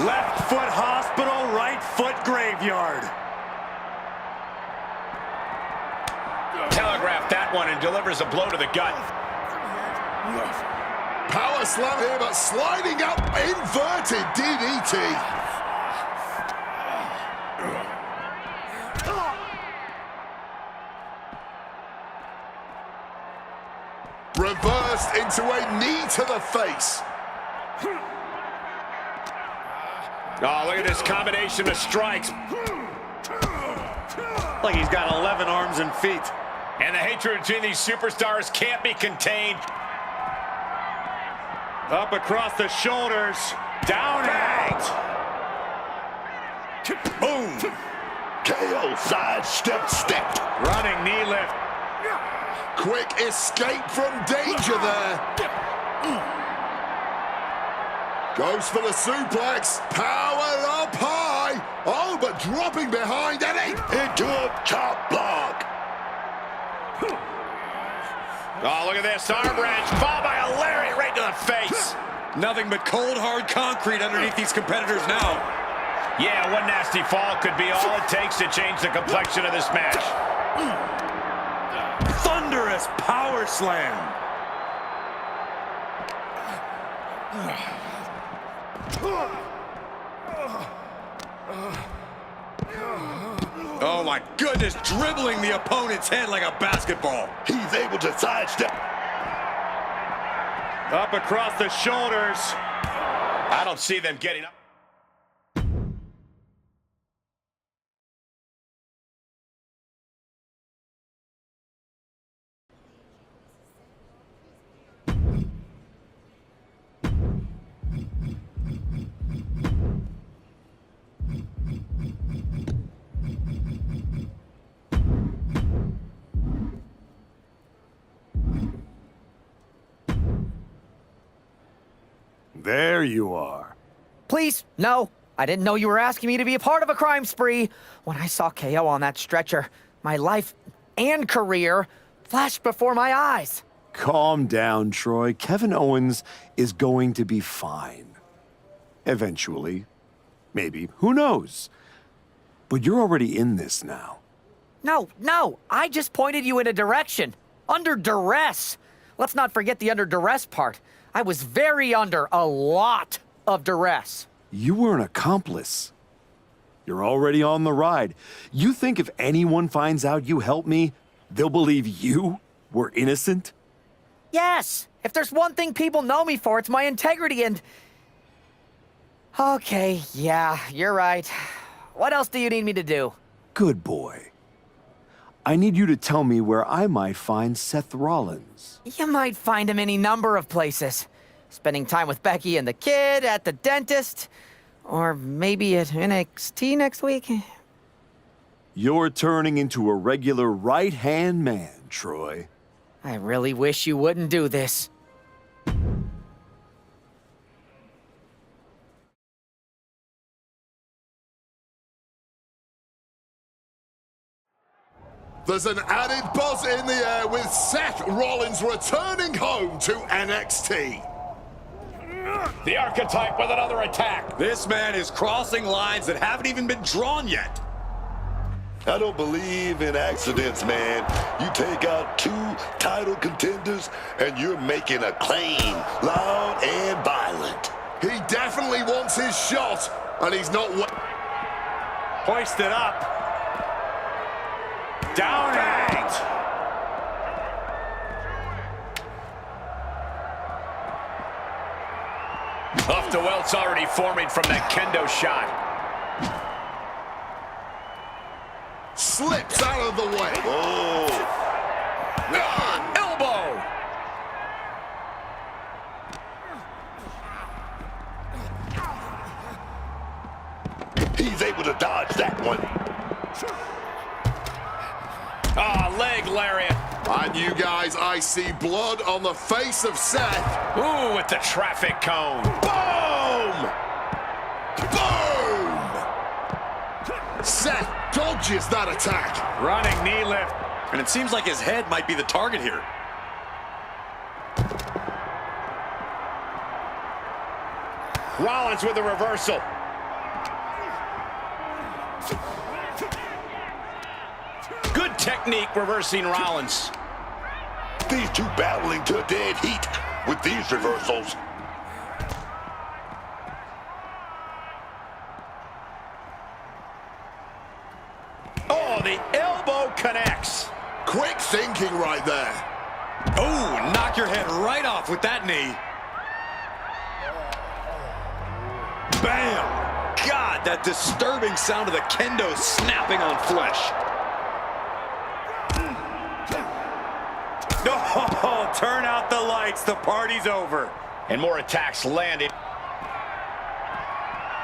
Speaker 18: Left foot hospital, right foot graveyard.
Speaker 7: Telegraphed that one and delivers a blow to the gut.
Speaker 9: Power slam here, but sliding up, inverted DDT. Reversed into a knee to the face.
Speaker 7: Oh, look at this combination of strikes.
Speaker 18: Like he's got 11 arms and feet.
Speaker 7: And the hatred between these superstars can't be contained.
Speaker 18: Up across the shoulders. Down and out.
Speaker 8: Boom. KO sidestep stepped.
Speaker 18: Running knee lift.
Speaker 9: Quick escape from danger there. Goes for the suplex. Power up high. Oh, but dropping behind Eddie.
Speaker 8: Into a chop block.
Speaker 7: Oh, look at this. Arm wrench. Followed by a lariat right to the face.
Speaker 10: Nothing but cold, hard concrete underneath these competitors now.
Speaker 7: Yeah, one nasty fall could be all it takes to change the complexion of this match.
Speaker 18: Thunderous power slam.
Speaker 10: Oh my goodness, dribbling the opponent's head like a basketball.
Speaker 8: He's able to sidestep.
Speaker 18: Up across the shoulders.
Speaker 7: I don't see them getting up.
Speaker 19: There you are.
Speaker 13: Please, no. I didn't know you were asking me to be a part of a crime spree. When I saw KO on that stretcher, my life and career flashed before my eyes.
Speaker 2: Calm down, Troy. Kevin Owens is going to be fine. Eventually. Maybe. Who knows? But you're already in this now.
Speaker 13: No, I just pointed you in a direction. Under duress. Let's not forget the under duress part. I was very under a lot of duress.
Speaker 2: You were an accomplice. You're already on the ride. You think if anyone finds out you helped me, they'll believe you were innocent?
Speaker 13: Yes! If there's one thing people know me for, it's my integrity and... Okay, yeah, you're right. What else do you need me to do?
Speaker 2: Good boy. I need you to tell me where I might find Seth Rollins.
Speaker 13: You might find him any number of places. Spending time with Becky and the kid, at the dentist, or maybe at NXT next week.
Speaker 2: You're turning into a regular right-hand man, Troy.
Speaker 13: I really wish you wouldn't do this.
Speaker 9: There's an added buzz in the air with Seth Rollins returning home to NXT.
Speaker 7: The Archetype with another attack.
Speaker 10: This man is crossing lines that haven't even been drawn yet.
Speaker 8: I don't believe in accidents, man. You take out 2 title contenders and you're making a claim, loud and violent.
Speaker 9: He definitely wants his shot, and he's not...
Speaker 18: Hoisted up. Down and out.
Speaker 7: Off to Welt's already forming from that kendo shot.
Speaker 9: Slips out of the way.
Speaker 8: Oh.
Speaker 7: Elbow.
Speaker 8: He's able to dodge that one.
Speaker 7: Leg lariat.
Speaker 9: And you guys, I see blood on the face of Seth.
Speaker 7: Ooh, with the traffic cone.
Speaker 9: Boom! Boom! Seth dodges that attack.
Speaker 18: Running knee lift.
Speaker 10: And it seems like his head might be the target here.
Speaker 7: Rollins with a reversal. Good technique reversing Rollins.
Speaker 8: These two battling to a dead heat with these reversals.
Speaker 7: Oh, the elbow connects.
Speaker 9: Quick thinking right there.
Speaker 10: Oh, knock your head right off with that knee. Bam! God, that disturbing sound of the kendo snapping on flesh.
Speaker 18: Oh, turn out the lights. The party's over.
Speaker 7: And more attacks landing.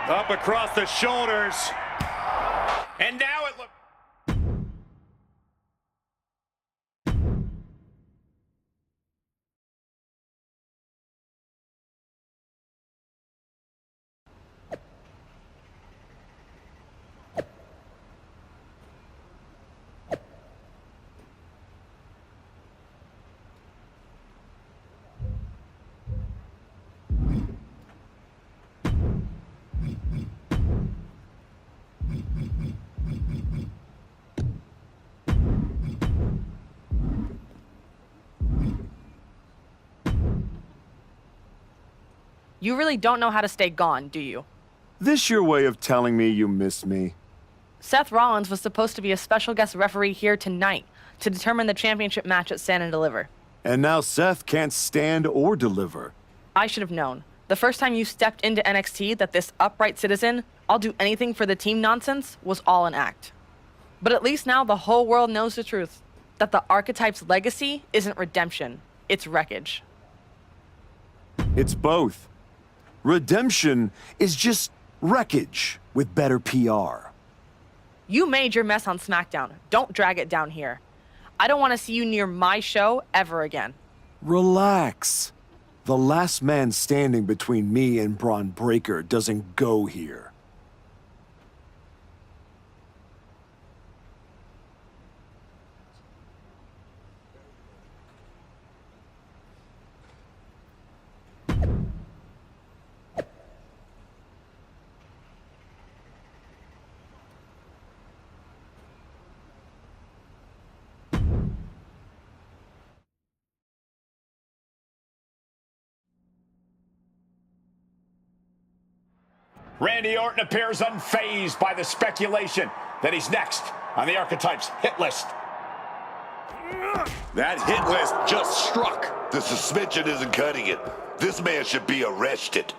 Speaker 18: Up across the shoulders.
Speaker 7: And now it looks...
Speaker 17: You really don't know how to stay gone, do you?
Speaker 2: This your way of telling me you miss me?
Speaker 17: Seth Rollins was supposed to be a special guest referee here tonight to determine the championship match at Stand and Deliver.
Speaker 2: And now Seth can't stand or deliver.
Speaker 17: I should have known. The first time you stepped into NXT that this upright citizen, I'll do anything for the team nonsense, was all an act. But at least now the whole world knows the truth. That the Archetype's legacy isn't redemption, it's wreckage.
Speaker 2: It's both. Redemption is just wreckage with better PR.
Speaker 17: You made your mess on SmackDown. Don't drag it down here. I don't want to see you near my show ever again.
Speaker 2: Relax. The last man standing between me and Bron Breakker doesn't go here.
Speaker 7: Randy Orton appears unfazed by the speculation that he's next on the Archetype's hit list.
Speaker 9: That hit list just struck. The suspension isn't cutting it. This man should be arrested.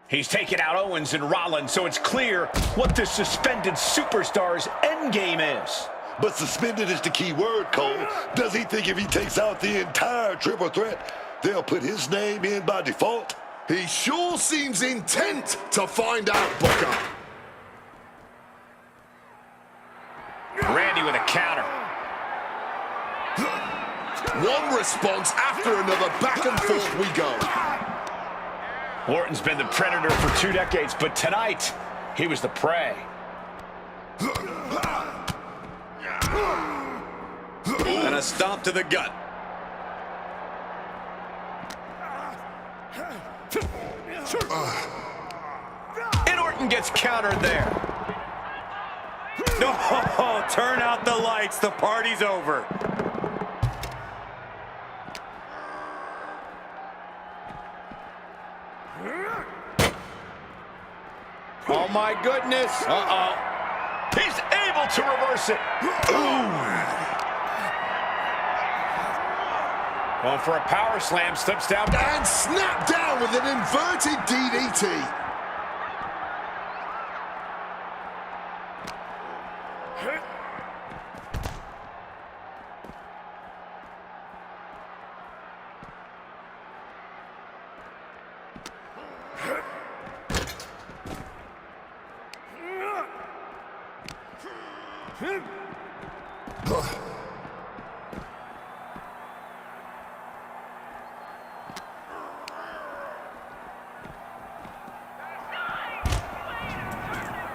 Speaker 7: He's taken out Owens and Rollins, so it's clear what the suspended superstar's endgame is.
Speaker 8: But suspended is the key word, Cole. Does he think if he takes out the entire triple threat, they'll put his name in by default?
Speaker 9: He sure seems intent to find out, Booker.
Speaker 7: Randy with a counter.
Speaker 9: One response after another, back and forth we go.
Speaker 7: Orton's been the predator for 2 decades, but tonight, he was the prey.
Speaker 10: And a stomp to the gut.
Speaker 7: And Orton gets countered there.
Speaker 18: No, turn out the lights. The party's over.
Speaker 7: Oh my goodness. Uh-oh. He's able to reverse it. Going for a power slam, slips down.
Speaker 9: And snap down with an inverted DDT.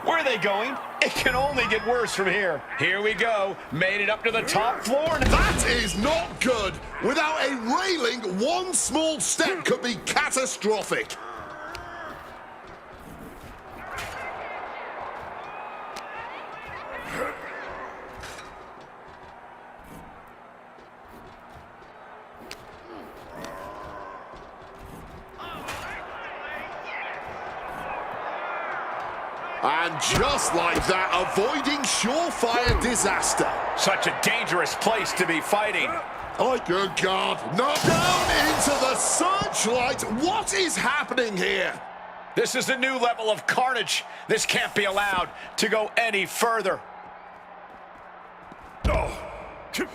Speaker 7: Where are they going? It can only get worse from here. Here we go. Made it up to the top floor.
Speaker 9: That is not good. Without a railing, one small step could be catastrophic. And just like that, avoiding surefire disaster.
Speaker 7: Such a dangerous place to be fighting.
Speaker 9: Oh, good God. Not down into the searchlight. What is happening here?
Speaker 7: This is a new level of carnage. This can't be allowed to go any further.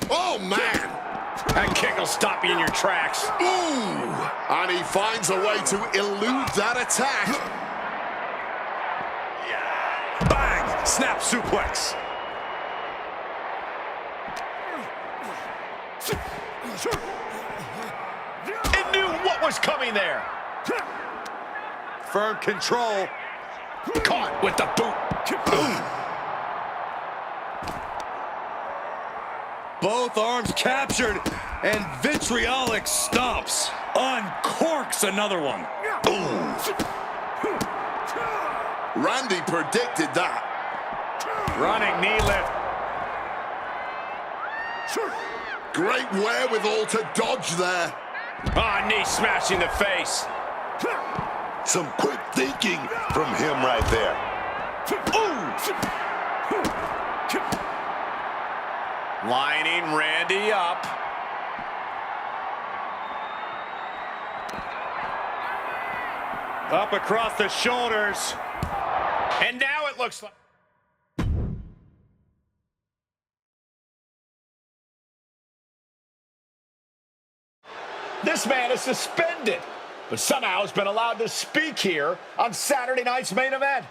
Speaker 9: Oh, man.
Speaker 7: That kick will stop you in your tracks.
Speaker 9: Ooh. And he finds a way to elude that attack.
Speaker 18: Bang! Snap suplex.
Speaker 7: It knew what was coming there.
Speaker 18: Firm control.
Speaker 7: Caught with the boot.
Speaker 18: Both arms captured, and vitriolic stomps. Uncorks another one.
Speaker 9: Randy predicted that.
Speaker 7: Running knee lift.
Speaker 9: Great wherewithal to dodge there.
Speaker 7: Ah, knee smashing the face.
Speaker 8: Some quick thinking from him right there.
Speaker 7: Lining Randy up.
Speaker 18: Up across the shoulders.
Speaker 7: And now it looks like... This man is suspended, but somehow has been allowed to speak here on Saturday night's main event.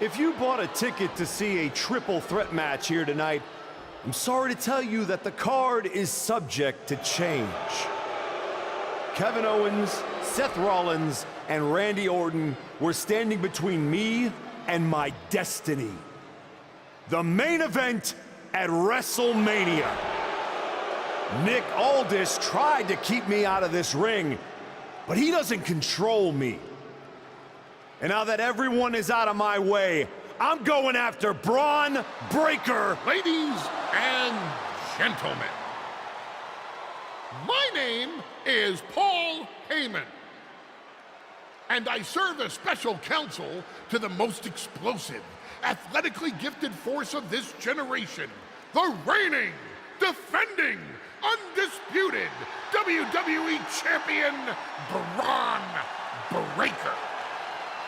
Speaker 2: If you bought a ticket to see a triple threat match here tonight, I'm sorry to tell you that the card is subject to change. Kevin Owens, Seth Rollins, and Randy Orton were standing between me and my destiny. The main event at WrestleMania. Nick Aldis tried to keep me out of this ring, but he doesn't control me. And now that everyone is out of my way, I'm going after Bron Breakker.
Speaker 5: Ladies and gentlemen, my name is Paul Heyman. And I serve as special counsel to the most explosive, athletically gifted force of this generation, the reigning, defending, undisputed WWE Champion, Bron Breakker.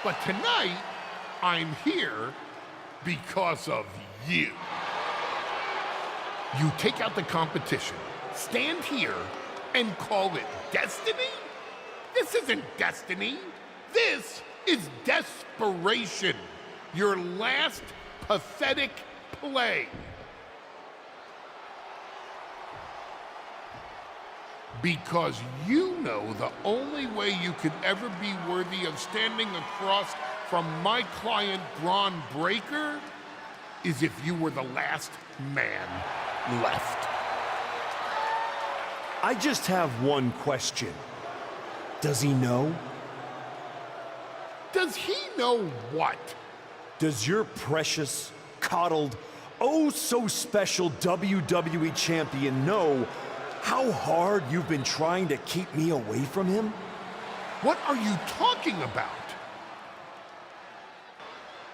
Speaker 5: But tonight, I'm here because of you. You take out the competition, stand here, and call it destiny? This isn't destiny. This is desperation. Your last pathetic play. Because you know the only way you could ever be worthy of standing across from my client, Bron Breakker, is if you were the last man left.
Speaker 2: I just have one question. Does he know?
Speaker 5: Does he know what?
Speaker 2: Does your precious, coddled, oh so special WWE champion know how hard you've been trying to keep me away from him?
Speaker 5: What are you talking about?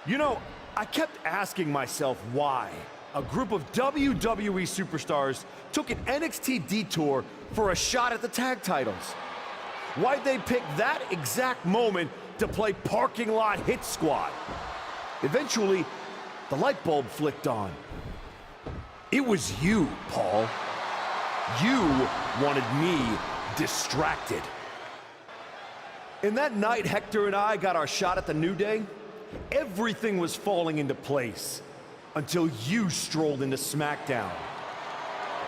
Speaker 2: You know, I kept asking myself why a group of WWE superstars took an NXT detour for a shot at the tag titles. Why'd they pick that exact moment to play parking lot hit squad? Eventually, the light bulb flicked on. It was you, Paul. You wanted me distracted. And that night Hector and I got our shot at the New Day, everything was falling into place until you strolled into SmackDown.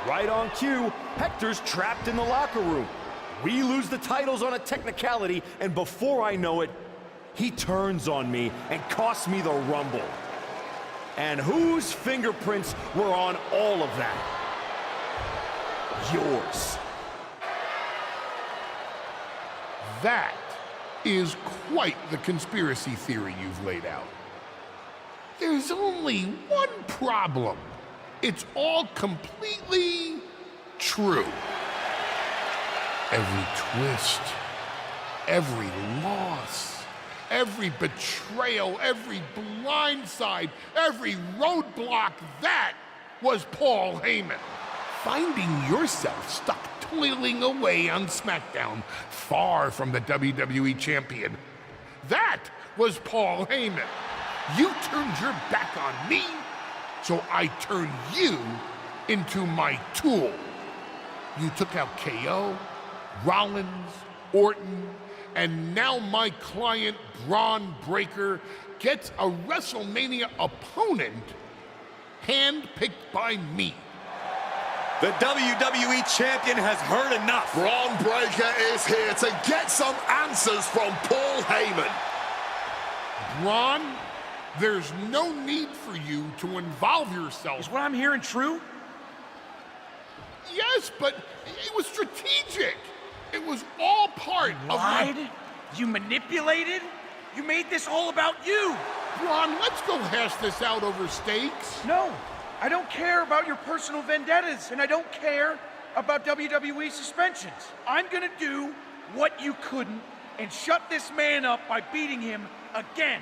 Speaker 2: Right on cue, Hector's trapped in the locker room. We lose the titles on a technicality, and before I know it, he turns on me and costs me the Rumble. And whose fingerprints were on all of that? Yours.
Speaker 5: That is quite the conspiracy theory you've laid out. There's only one problem. It's all completely true. Every twist, every loss, every betrayal, every blindside, every roadblock, that was Paul Heyman. Finding yourself stuck toiling away on SmackDown, far from the WWE champion, that was Paul Heyman. You turned your back on me, so I turned you into my tool. You took out KO, Rollins, Orton, and now my client, Bron Breakker, gets a WrestleMania opponent handpicked by me.
Speaker 10: The WWE champion has heard enough.
Speaker 9: Bron Breakker is here to get some answers from Paul Heyman.
Speaker 5: Bron, there's no need for you to involve yourself.
Speaker 18: Is what I'm hearing true?
Speaker 5: Yes, but it was strategic. It was all part of my...
Speaker 18: You manipulated? You made this all about you.
Speaker 5: Bron, let's go hash this out over stakes.
Speaker 18: No, I don't care about your personal vendettas, and I don't care about WWE suspensions. I'm gonna do what you couldn't and shut this man up by beating him again.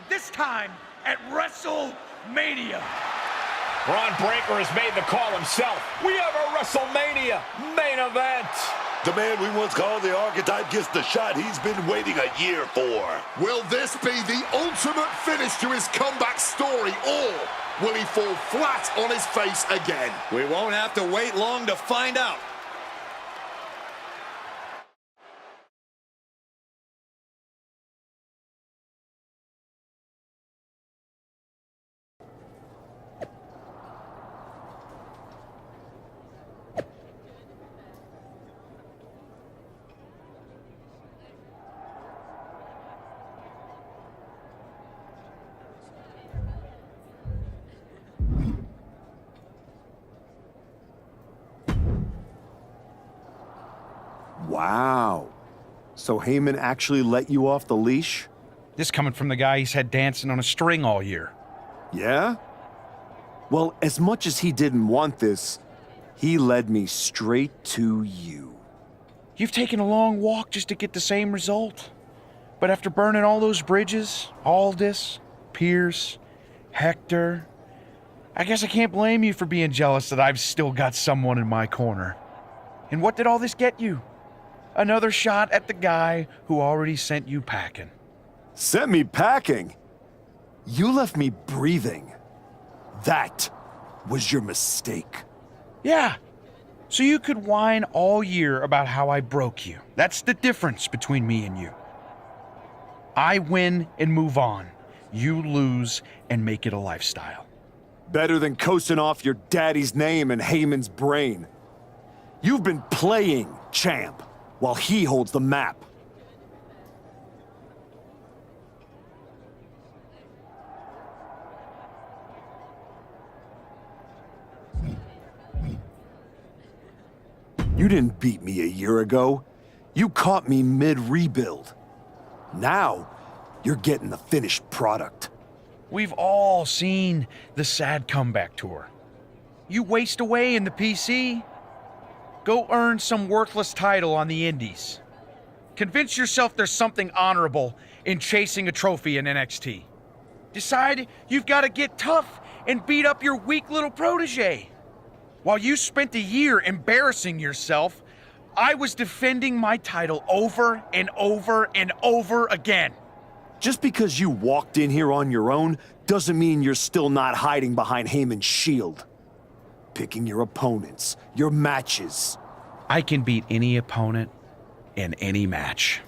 Speaker 18: This time at WrestleMania.
Speaker 7: Bron Breakker has made the call himself. We have a WrestleMania main event.
Speaker 8: The man we once called the Archetype gets the shot he's been waiting a year for.
Speaker 9: Will this be the ultimate finish to his comeback story, or will he fall flat on his face again?
Speaker 10: We won't have to wait long to find out.
Speaker 2: Wow. So Heyman actually let you off the leash?
Speaker 14: This coming from the guy he's had dancing on a string all year.
Speaker 2: Yeah? Well, as much as he didn't want this, he led me straight to you.
Speaker 14: You've taken a long walk just to get the same result. But after burning all those bridges, Aldis, Pierce, Hector, I guess I can't blame you for being jealous that I've still got someone in my corner. And what did all this get you? Another shot at the guy who already sent you packing.
Speaker 1: Sent me packing? You left me breathing. That was your mistake.
Speaker 14: Yeah, so you could whine all year about how I broke you. That's the difference between me and you. I win and move on. You lose and make it a lifestyle.
Speaker 1: Better than coasting off your daddy's name and Heyman's brain. You've been playing champ while he holds the map. You didn't beat me a year ago. You caught me mid-rebuild. Now, you're getting the finished product.
Speaker 14: We've all seen the sad comeback tour. You waste away in the PC. Go earn some worthless title on the indies. Convince yourself there's something honorable in chasing a trophy in NXT. Decide you've got to get tough and beat up your weak little protege. While you spent a year embarrassing yourself, I was defending my title over and over and over again.
Speaker 1: Just because you walked in here on your own doesn't mean you're still not hiding behind Heyman's shield. Picking your opponents, your matches.
Speaker 14: I can beat any opponent in any match.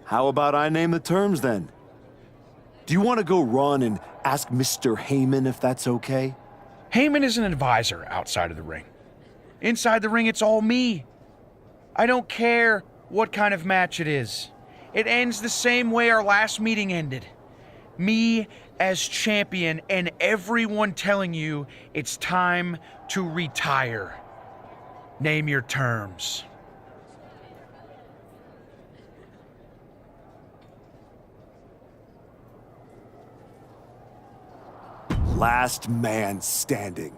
Speaker 1: How about I name the terms then? Do you want to go run and ask Mr. Heyman if that's okay?
Speaker 14: Heyman is an advisor outside of the ring. Inside the ring, it's all me. I don't care what kind of match it is. It ends the same way our last meeting ended. Me as champion and everyone telling you it's time to retire. Name your terms.
Speaker 1: Last man standing.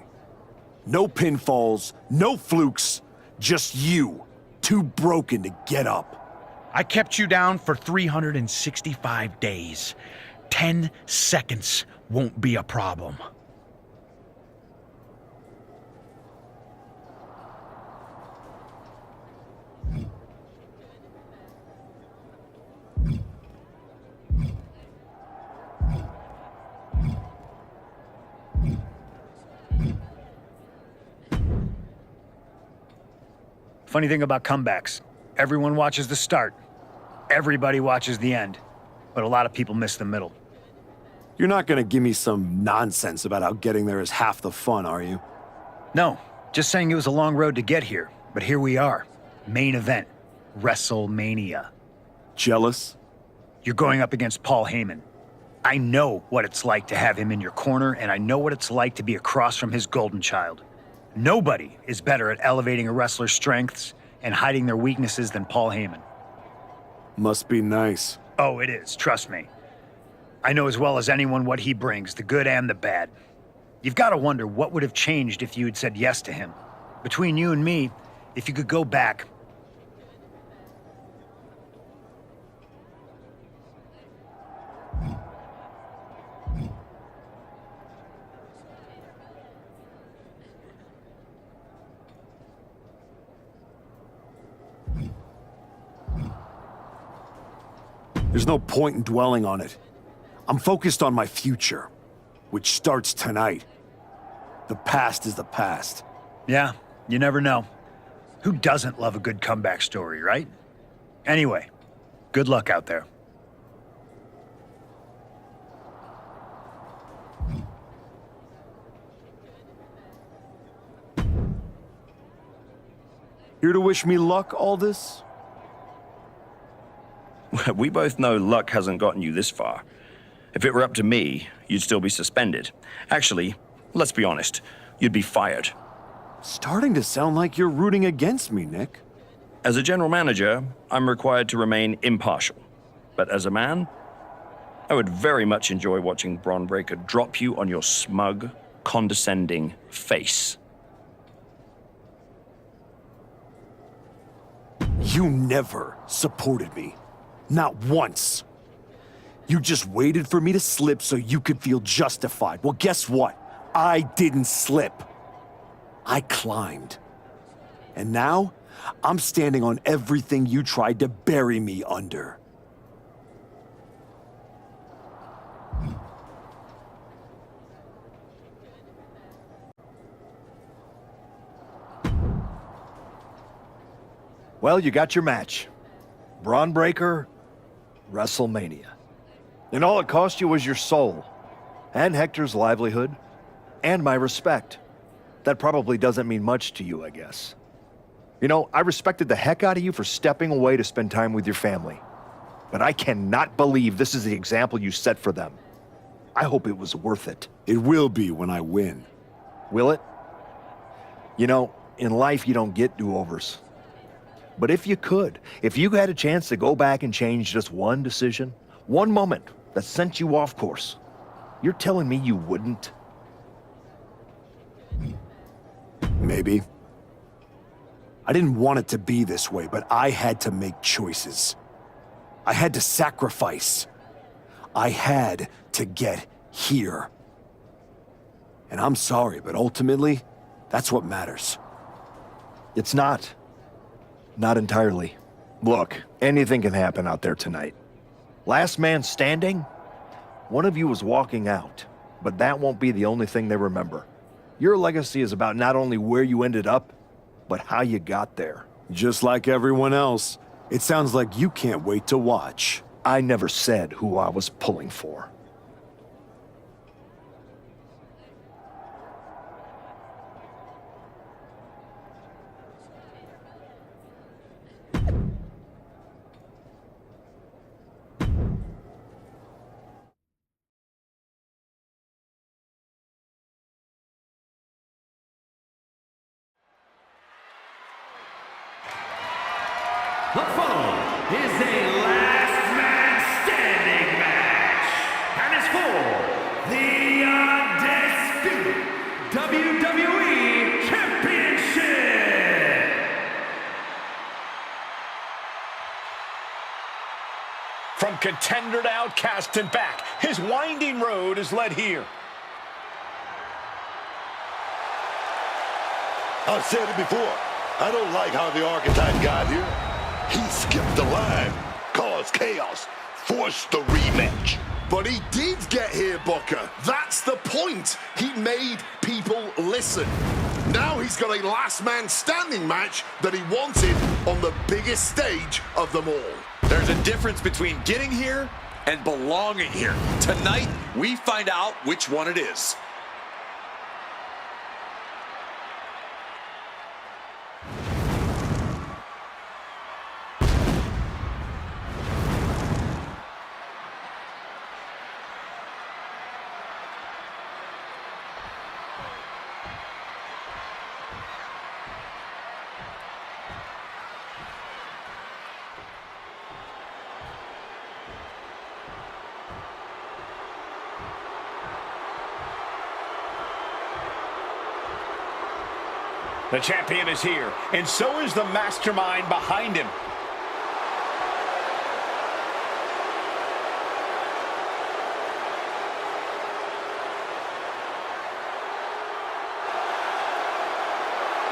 Speaker 1: No pinfalls, no flukes, just you, too broken to get up.
Speaker 14: I kept you down for 365 days. 10 seconds won't be a problem.
Speaker 4: Funny thing about comebacks, everyone watches the start. Everybody watches the end. But a lot of people miss the middle.
Speaker 1: You're not gonna give me some nonsense about how getting there is half the fun, are you?
Speaker 4: No, just saying it was a long road to get here. But here we are. Main event. WrestleMania.
Speaker 1: Jealous?
Speaker 4: You're going up against Paul Heyman. I know what it's like to have him in your corner, and I know what it's like to be across from his golden child. Nobody is better at elevating a wrestler's strengths and hiding their weaknesses than Paul Heyman.
Speaker 1: Must be nice.
Speaker 4: Oh, it is, trust me. I know as well as anyone what he brings, the good and the bad. You've got to wonder what would have changed if you had said yes to him. Between you and me, if you could go back.
Speaker 1: There's no point in dwelling on it. I'm focused on my future, which starts tonight. The past is the past.
Speaker 4: Yeah, you never know. Who doesn't love a good comeback story, right? Anyway, good luck out there.
Speaker 1: Here to wish me luck, Aldis?
Speaker 12: We both know luck hasn't gotten you this far. If it were up to me, you'd still be suspended. Actually, let's be honest, you'd be fired.
Speaker 1: Starting to sound like you're rooting against me, Nick.
Speaker 12: As a general manager, I'm required to remain impartial. But as a man, I would very much enjoy watching Bron Breakker drop you on your smug, condescending face.
Speaker 1: You never supported me. Not once.
Speaker 19: You just waited for me to slip so you could feel justified. Well, guess what? I didn't slip. I climbed. And now, I'm standing on everything you tried to bury me under.
Speaker 1: Well, you got your match. Braun Breaker, WrestleMania. And all it cost you was your soul, and Hector's livelihood, and my respect. That probably doesn't mean much to you, I guess. You know, I respected the heck out of you for stepping away to spend time with your family. But I cannot believe this is the example you set for them. I hope it was worth it.
Speaker 19: It will be when I win.
Speaker 1: Will it? You know, in life you don't get do-overs. But if you could, if you had a chance to go back and change just one decision, one moment that sent you off course, you're telling me you wouldn't?
Speaker 19: Maybe. I didn't want it to be this way, but I had to make choices. I had to sacrifice. I had to get here. And I'm sorry, but ultimately, that's what matters.
Speaker 1: It's not. Not entirely. Look, anything can happen out there tonight. Last man standing? One of you was walking out, but that won't be the only thing they remember. Your legacy is about not only where you ended up, but how you got there.
Speaker 19: Just like everyone else, it sounds like you can't wait to watch.
Speaker 1: I never said who I was pulling for.
Speaker 6: The following is a last man standing match, and is for the undisputed WWE Championship.
Speaker 7: From contender to outcast and back, his winding road is led here.
Speaker 8: I've said it before. I don't like how the Archetype got here. He skipped the line, caused chaos, forced the rematch.
Speaker 9: But he did get here, Booker. That's the point. He made people listen. Now he's got a last man standing match that he wanted on the biggest stage of them all.
Speaker 10: There's a difference between getting here and belonging here. Tonight, we find out which one it is.
Speaker 7: The champion is here, and so is the mastermind behind him.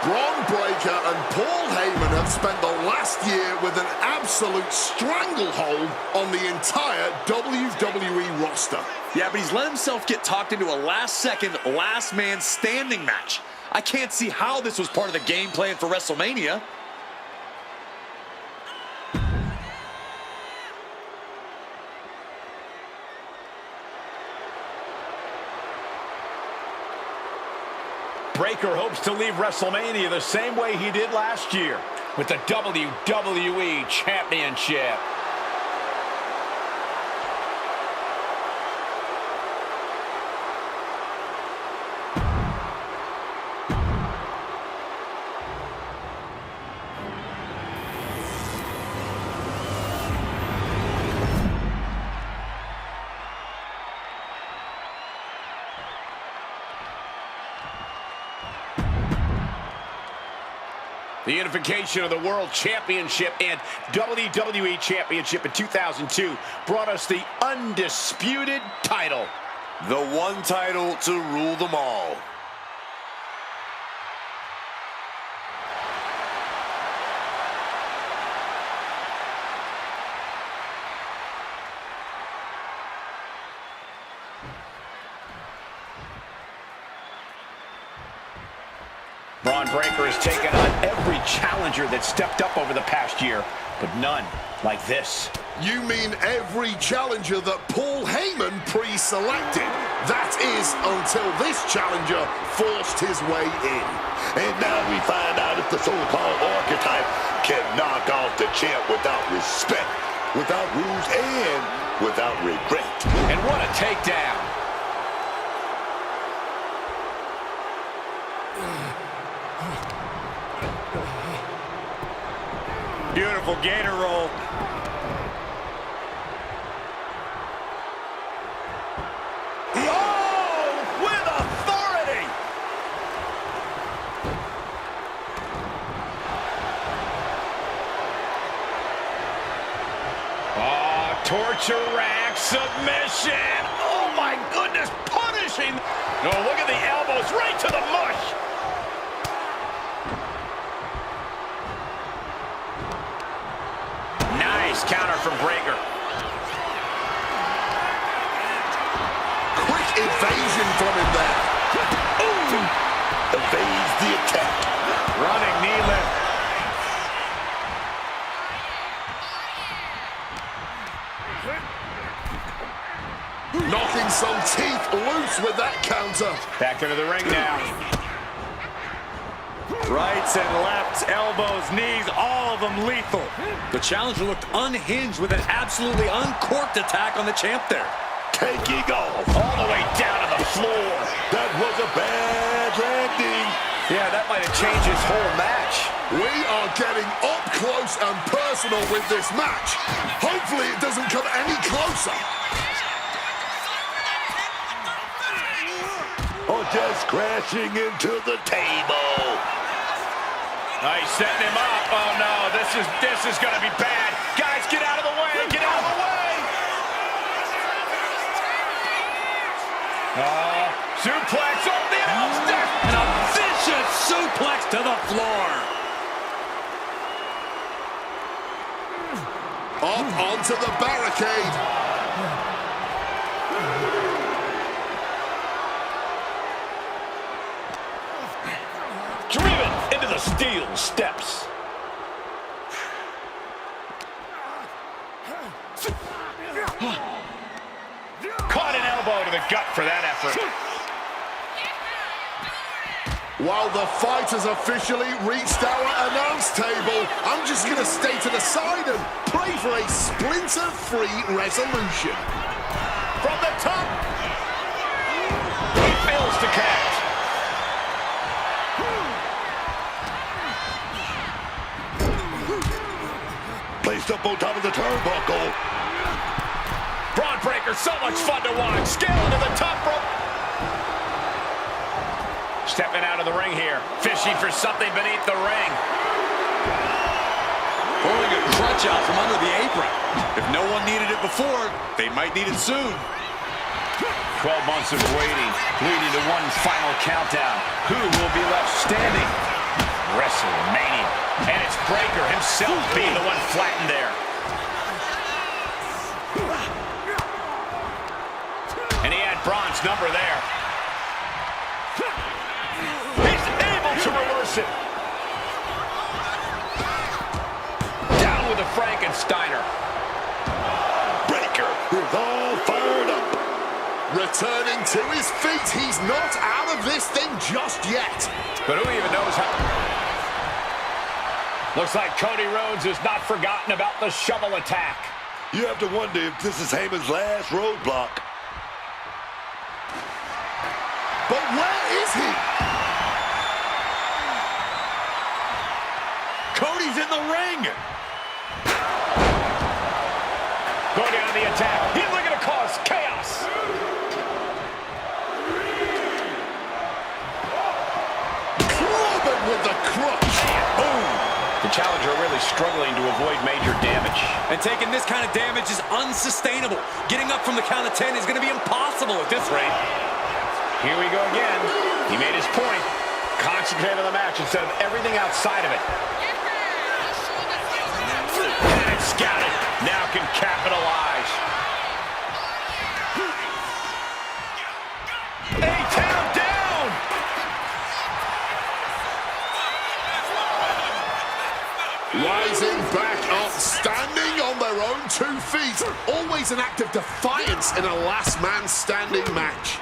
Speaker 9: Bron Breakker and Paul Heyman have spent the last year with an absolute stranglehold on the entire WWE roster.
Speaker 10: Yeah, but he's let himself get talked into a last-second, last-man standing match. I can't see how this was part of the game plan for WrestleMania.
Speaker 7: Breakker hopes to leave WrestleMania the same way he did last year, with the WWE Championship. The unification of the World Championship and WWE Championship in 2002 brought us the undisputed title.
Speaker 9: The one title to rule them all.
Speaker 7: Bron Breakker has taken on every challenger that stepped up over the past year, but none like this.
Speaker 9: You mean every challenger that Paul Heyman pre-selected? That is until this challenger forced his way in.
Speaker 8: And now we find out if the so-called Archetype can knock off the champ without respect, without rules, and without regret.
Speaker 7: And what a takedown.
Speaker 2: Beautiful gator roll.
Speaker 7: Oh, with authority. Oh, torture rack submission. Oh my goodness, punishing. Oh, look at the elbows right to the mush. Counter from Breakker.
Speaker 9: Quick evasion from him there.
Speaker 8: Ooh! Evades the attack.
Speaker 7: Running knee lift.
Speaker 9: Knocking some teeth loose with that counter.
Speaker 7: Back into the ring now.
Speaker 2: Rights and lefts, elbows, knees, all of them lethal.
Speaker 10: The challenger looked unhinged with an absolutely uncorked attack on the champ there.
Speaker 8: Taking off.
Speaker 7: All the way down to the floor.
Speaker 8: That was a bad landing.
Speaker 7: Yeah, that might have changed his whole match.
Speaker 9: We are getting up close and personal with this match. Hopefully it doesn't come any closer.
Speaker 8: Or just crashing into the table.
Speaker 7: He's setting him up. Oh no, this is gonna be bad. Guys, get out of the way! Get out of the way! Suplex over the announce deck!
Speaker 10: And a vicious suplex to the floor.
Speaker 9: Up onto the barricade.
Speaker 7: Driven into the steel steps. Caught an elbow to the gut for that effort.
Speaker 9: While the fighters officially reached our announce table, I'm just going to stay to the side and pray for a splinter-free resolution.
Speaker 7: From the top. He fails to catch.
Speaker 8: Placed up on top of the turnbuckle.
Speaker 7: Bron Breakker, so much fun to watch. Scaling to the top rope. Stepping out of the ring here. Fishing for something beneath the ring.
Speaker 10: Pulling a crutch out from under the apron. If no one needed it before, they might need it soon.
Speaker 7: 12 months of waiting, leading to one final countdown. Who will be left standing? WrestleMania. And it's Breakker himself being the one flattened there. And he had Bron's number there. He's able to reverse it. Down with a Frankensteiner.
Speaker 8: Breakker is all fired up.
Speaker 9: Returning to his feet, he's not out of this thing just yet.
Speaker 7: But who even knows how... Looks like Cody Rhodes has not forgotten about the shovel attack.
Speaker 8: You have to wonder if this is Heyman's last roadblock.
Speaker 9: But where is he?
Speaker 10: Cody's in the ring.
Speaker 7: Go down the attack. He's looking to cause chaos.
Speaker 9: Clobbered with the crutch.
Speaker 7: Boom. challenger really struggling to avoid major damage.
Speaker 10: And taking this kind of damage is unsustainable. Getting up from the count of 10 is going to be impossible at this rate.
Speaker 7: Here we go again. He made his point. Concentrate on the match instead of everything outside of it. And it's scouted. Now can capitalize. A-Town down!
Speaker 9: Rising back up, standing on their own 2 feet. Always an act of defiance in a last man standing match.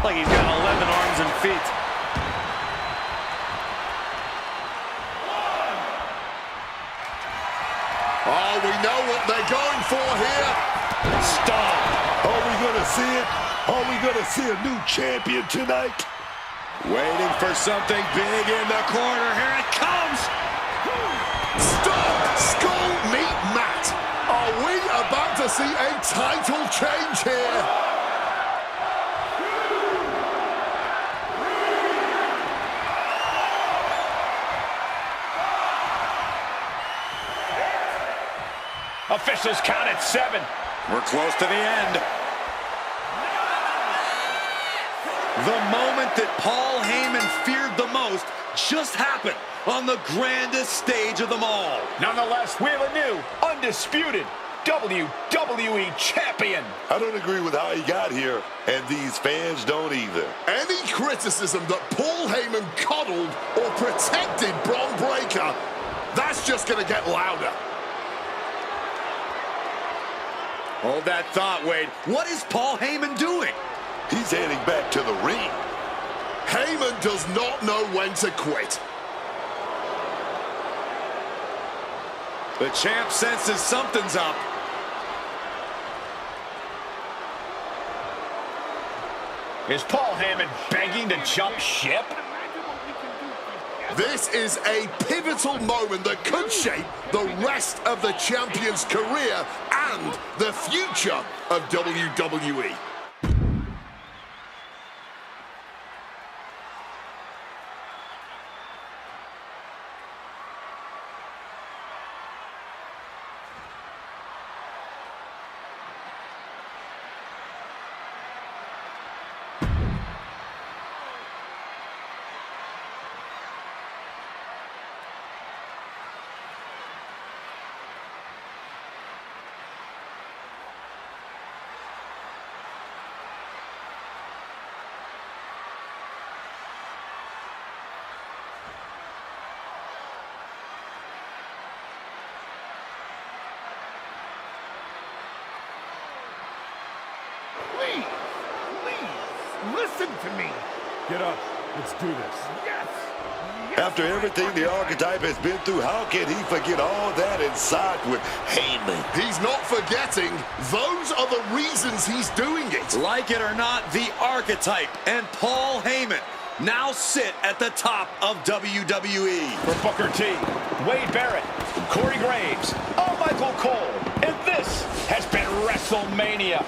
Speaker 2: Like he's got 11 arms and feet.
Speaker 9: Oh, we know what they're going for here.
Speaker 8: Stop. Are we going to see it? Are we going to see a new champion tonight?
Speaker 10: Waiting for something big in the corner. Here it comes.
Speaker 9: Stop! Skull meet Matt. Are we about to see a title change here?
Speaker 7: Officials count at 7.
Speaker 10: We're close to the end. The moment that Paul Heyman feared the most just happened on the grandest stage of them all.
Speaker 7: Nonetheless, we have a new, undisputed WWE Champion.
Speaker 8: I don't agree with how he got here, and these fans don't either.
Speaker 9: Any criticism that Paul Heyman coddled or protected Bron Breakker, that's just going to get louder.
Speaker 10: Hold that thought, Wade. What is Paul Heyman doing?
Speaker 8: He's heading back to the ring.
Speaker 9: Heyman does not know when to quit.
Speaker 10: The champ senses something's up.
Speaker 7: Is Paul Heyman begging to jump ship?
Speaker 9: This is a pivotal moment that could shape the rest of the champion's career and the future of WWE.
Speaker 5: Please, listen to me.
Speaker 6: Get up. Let's do this.
Speaker 5: Yes.
Speaker 8: After everything the Archetype has been through, how can he forget all that and side with Heyman?
Speaker 9: He's not forgetting. Those are the reasons he's doing it.
Speaker 10: Like it or not, the Archetype and Paul Heyman now sit at the top of WWE.
Speaker 7: For Booker T, Wade Barrett, Corey Graves, I'm Michael Cole, and this has been WrestleMania.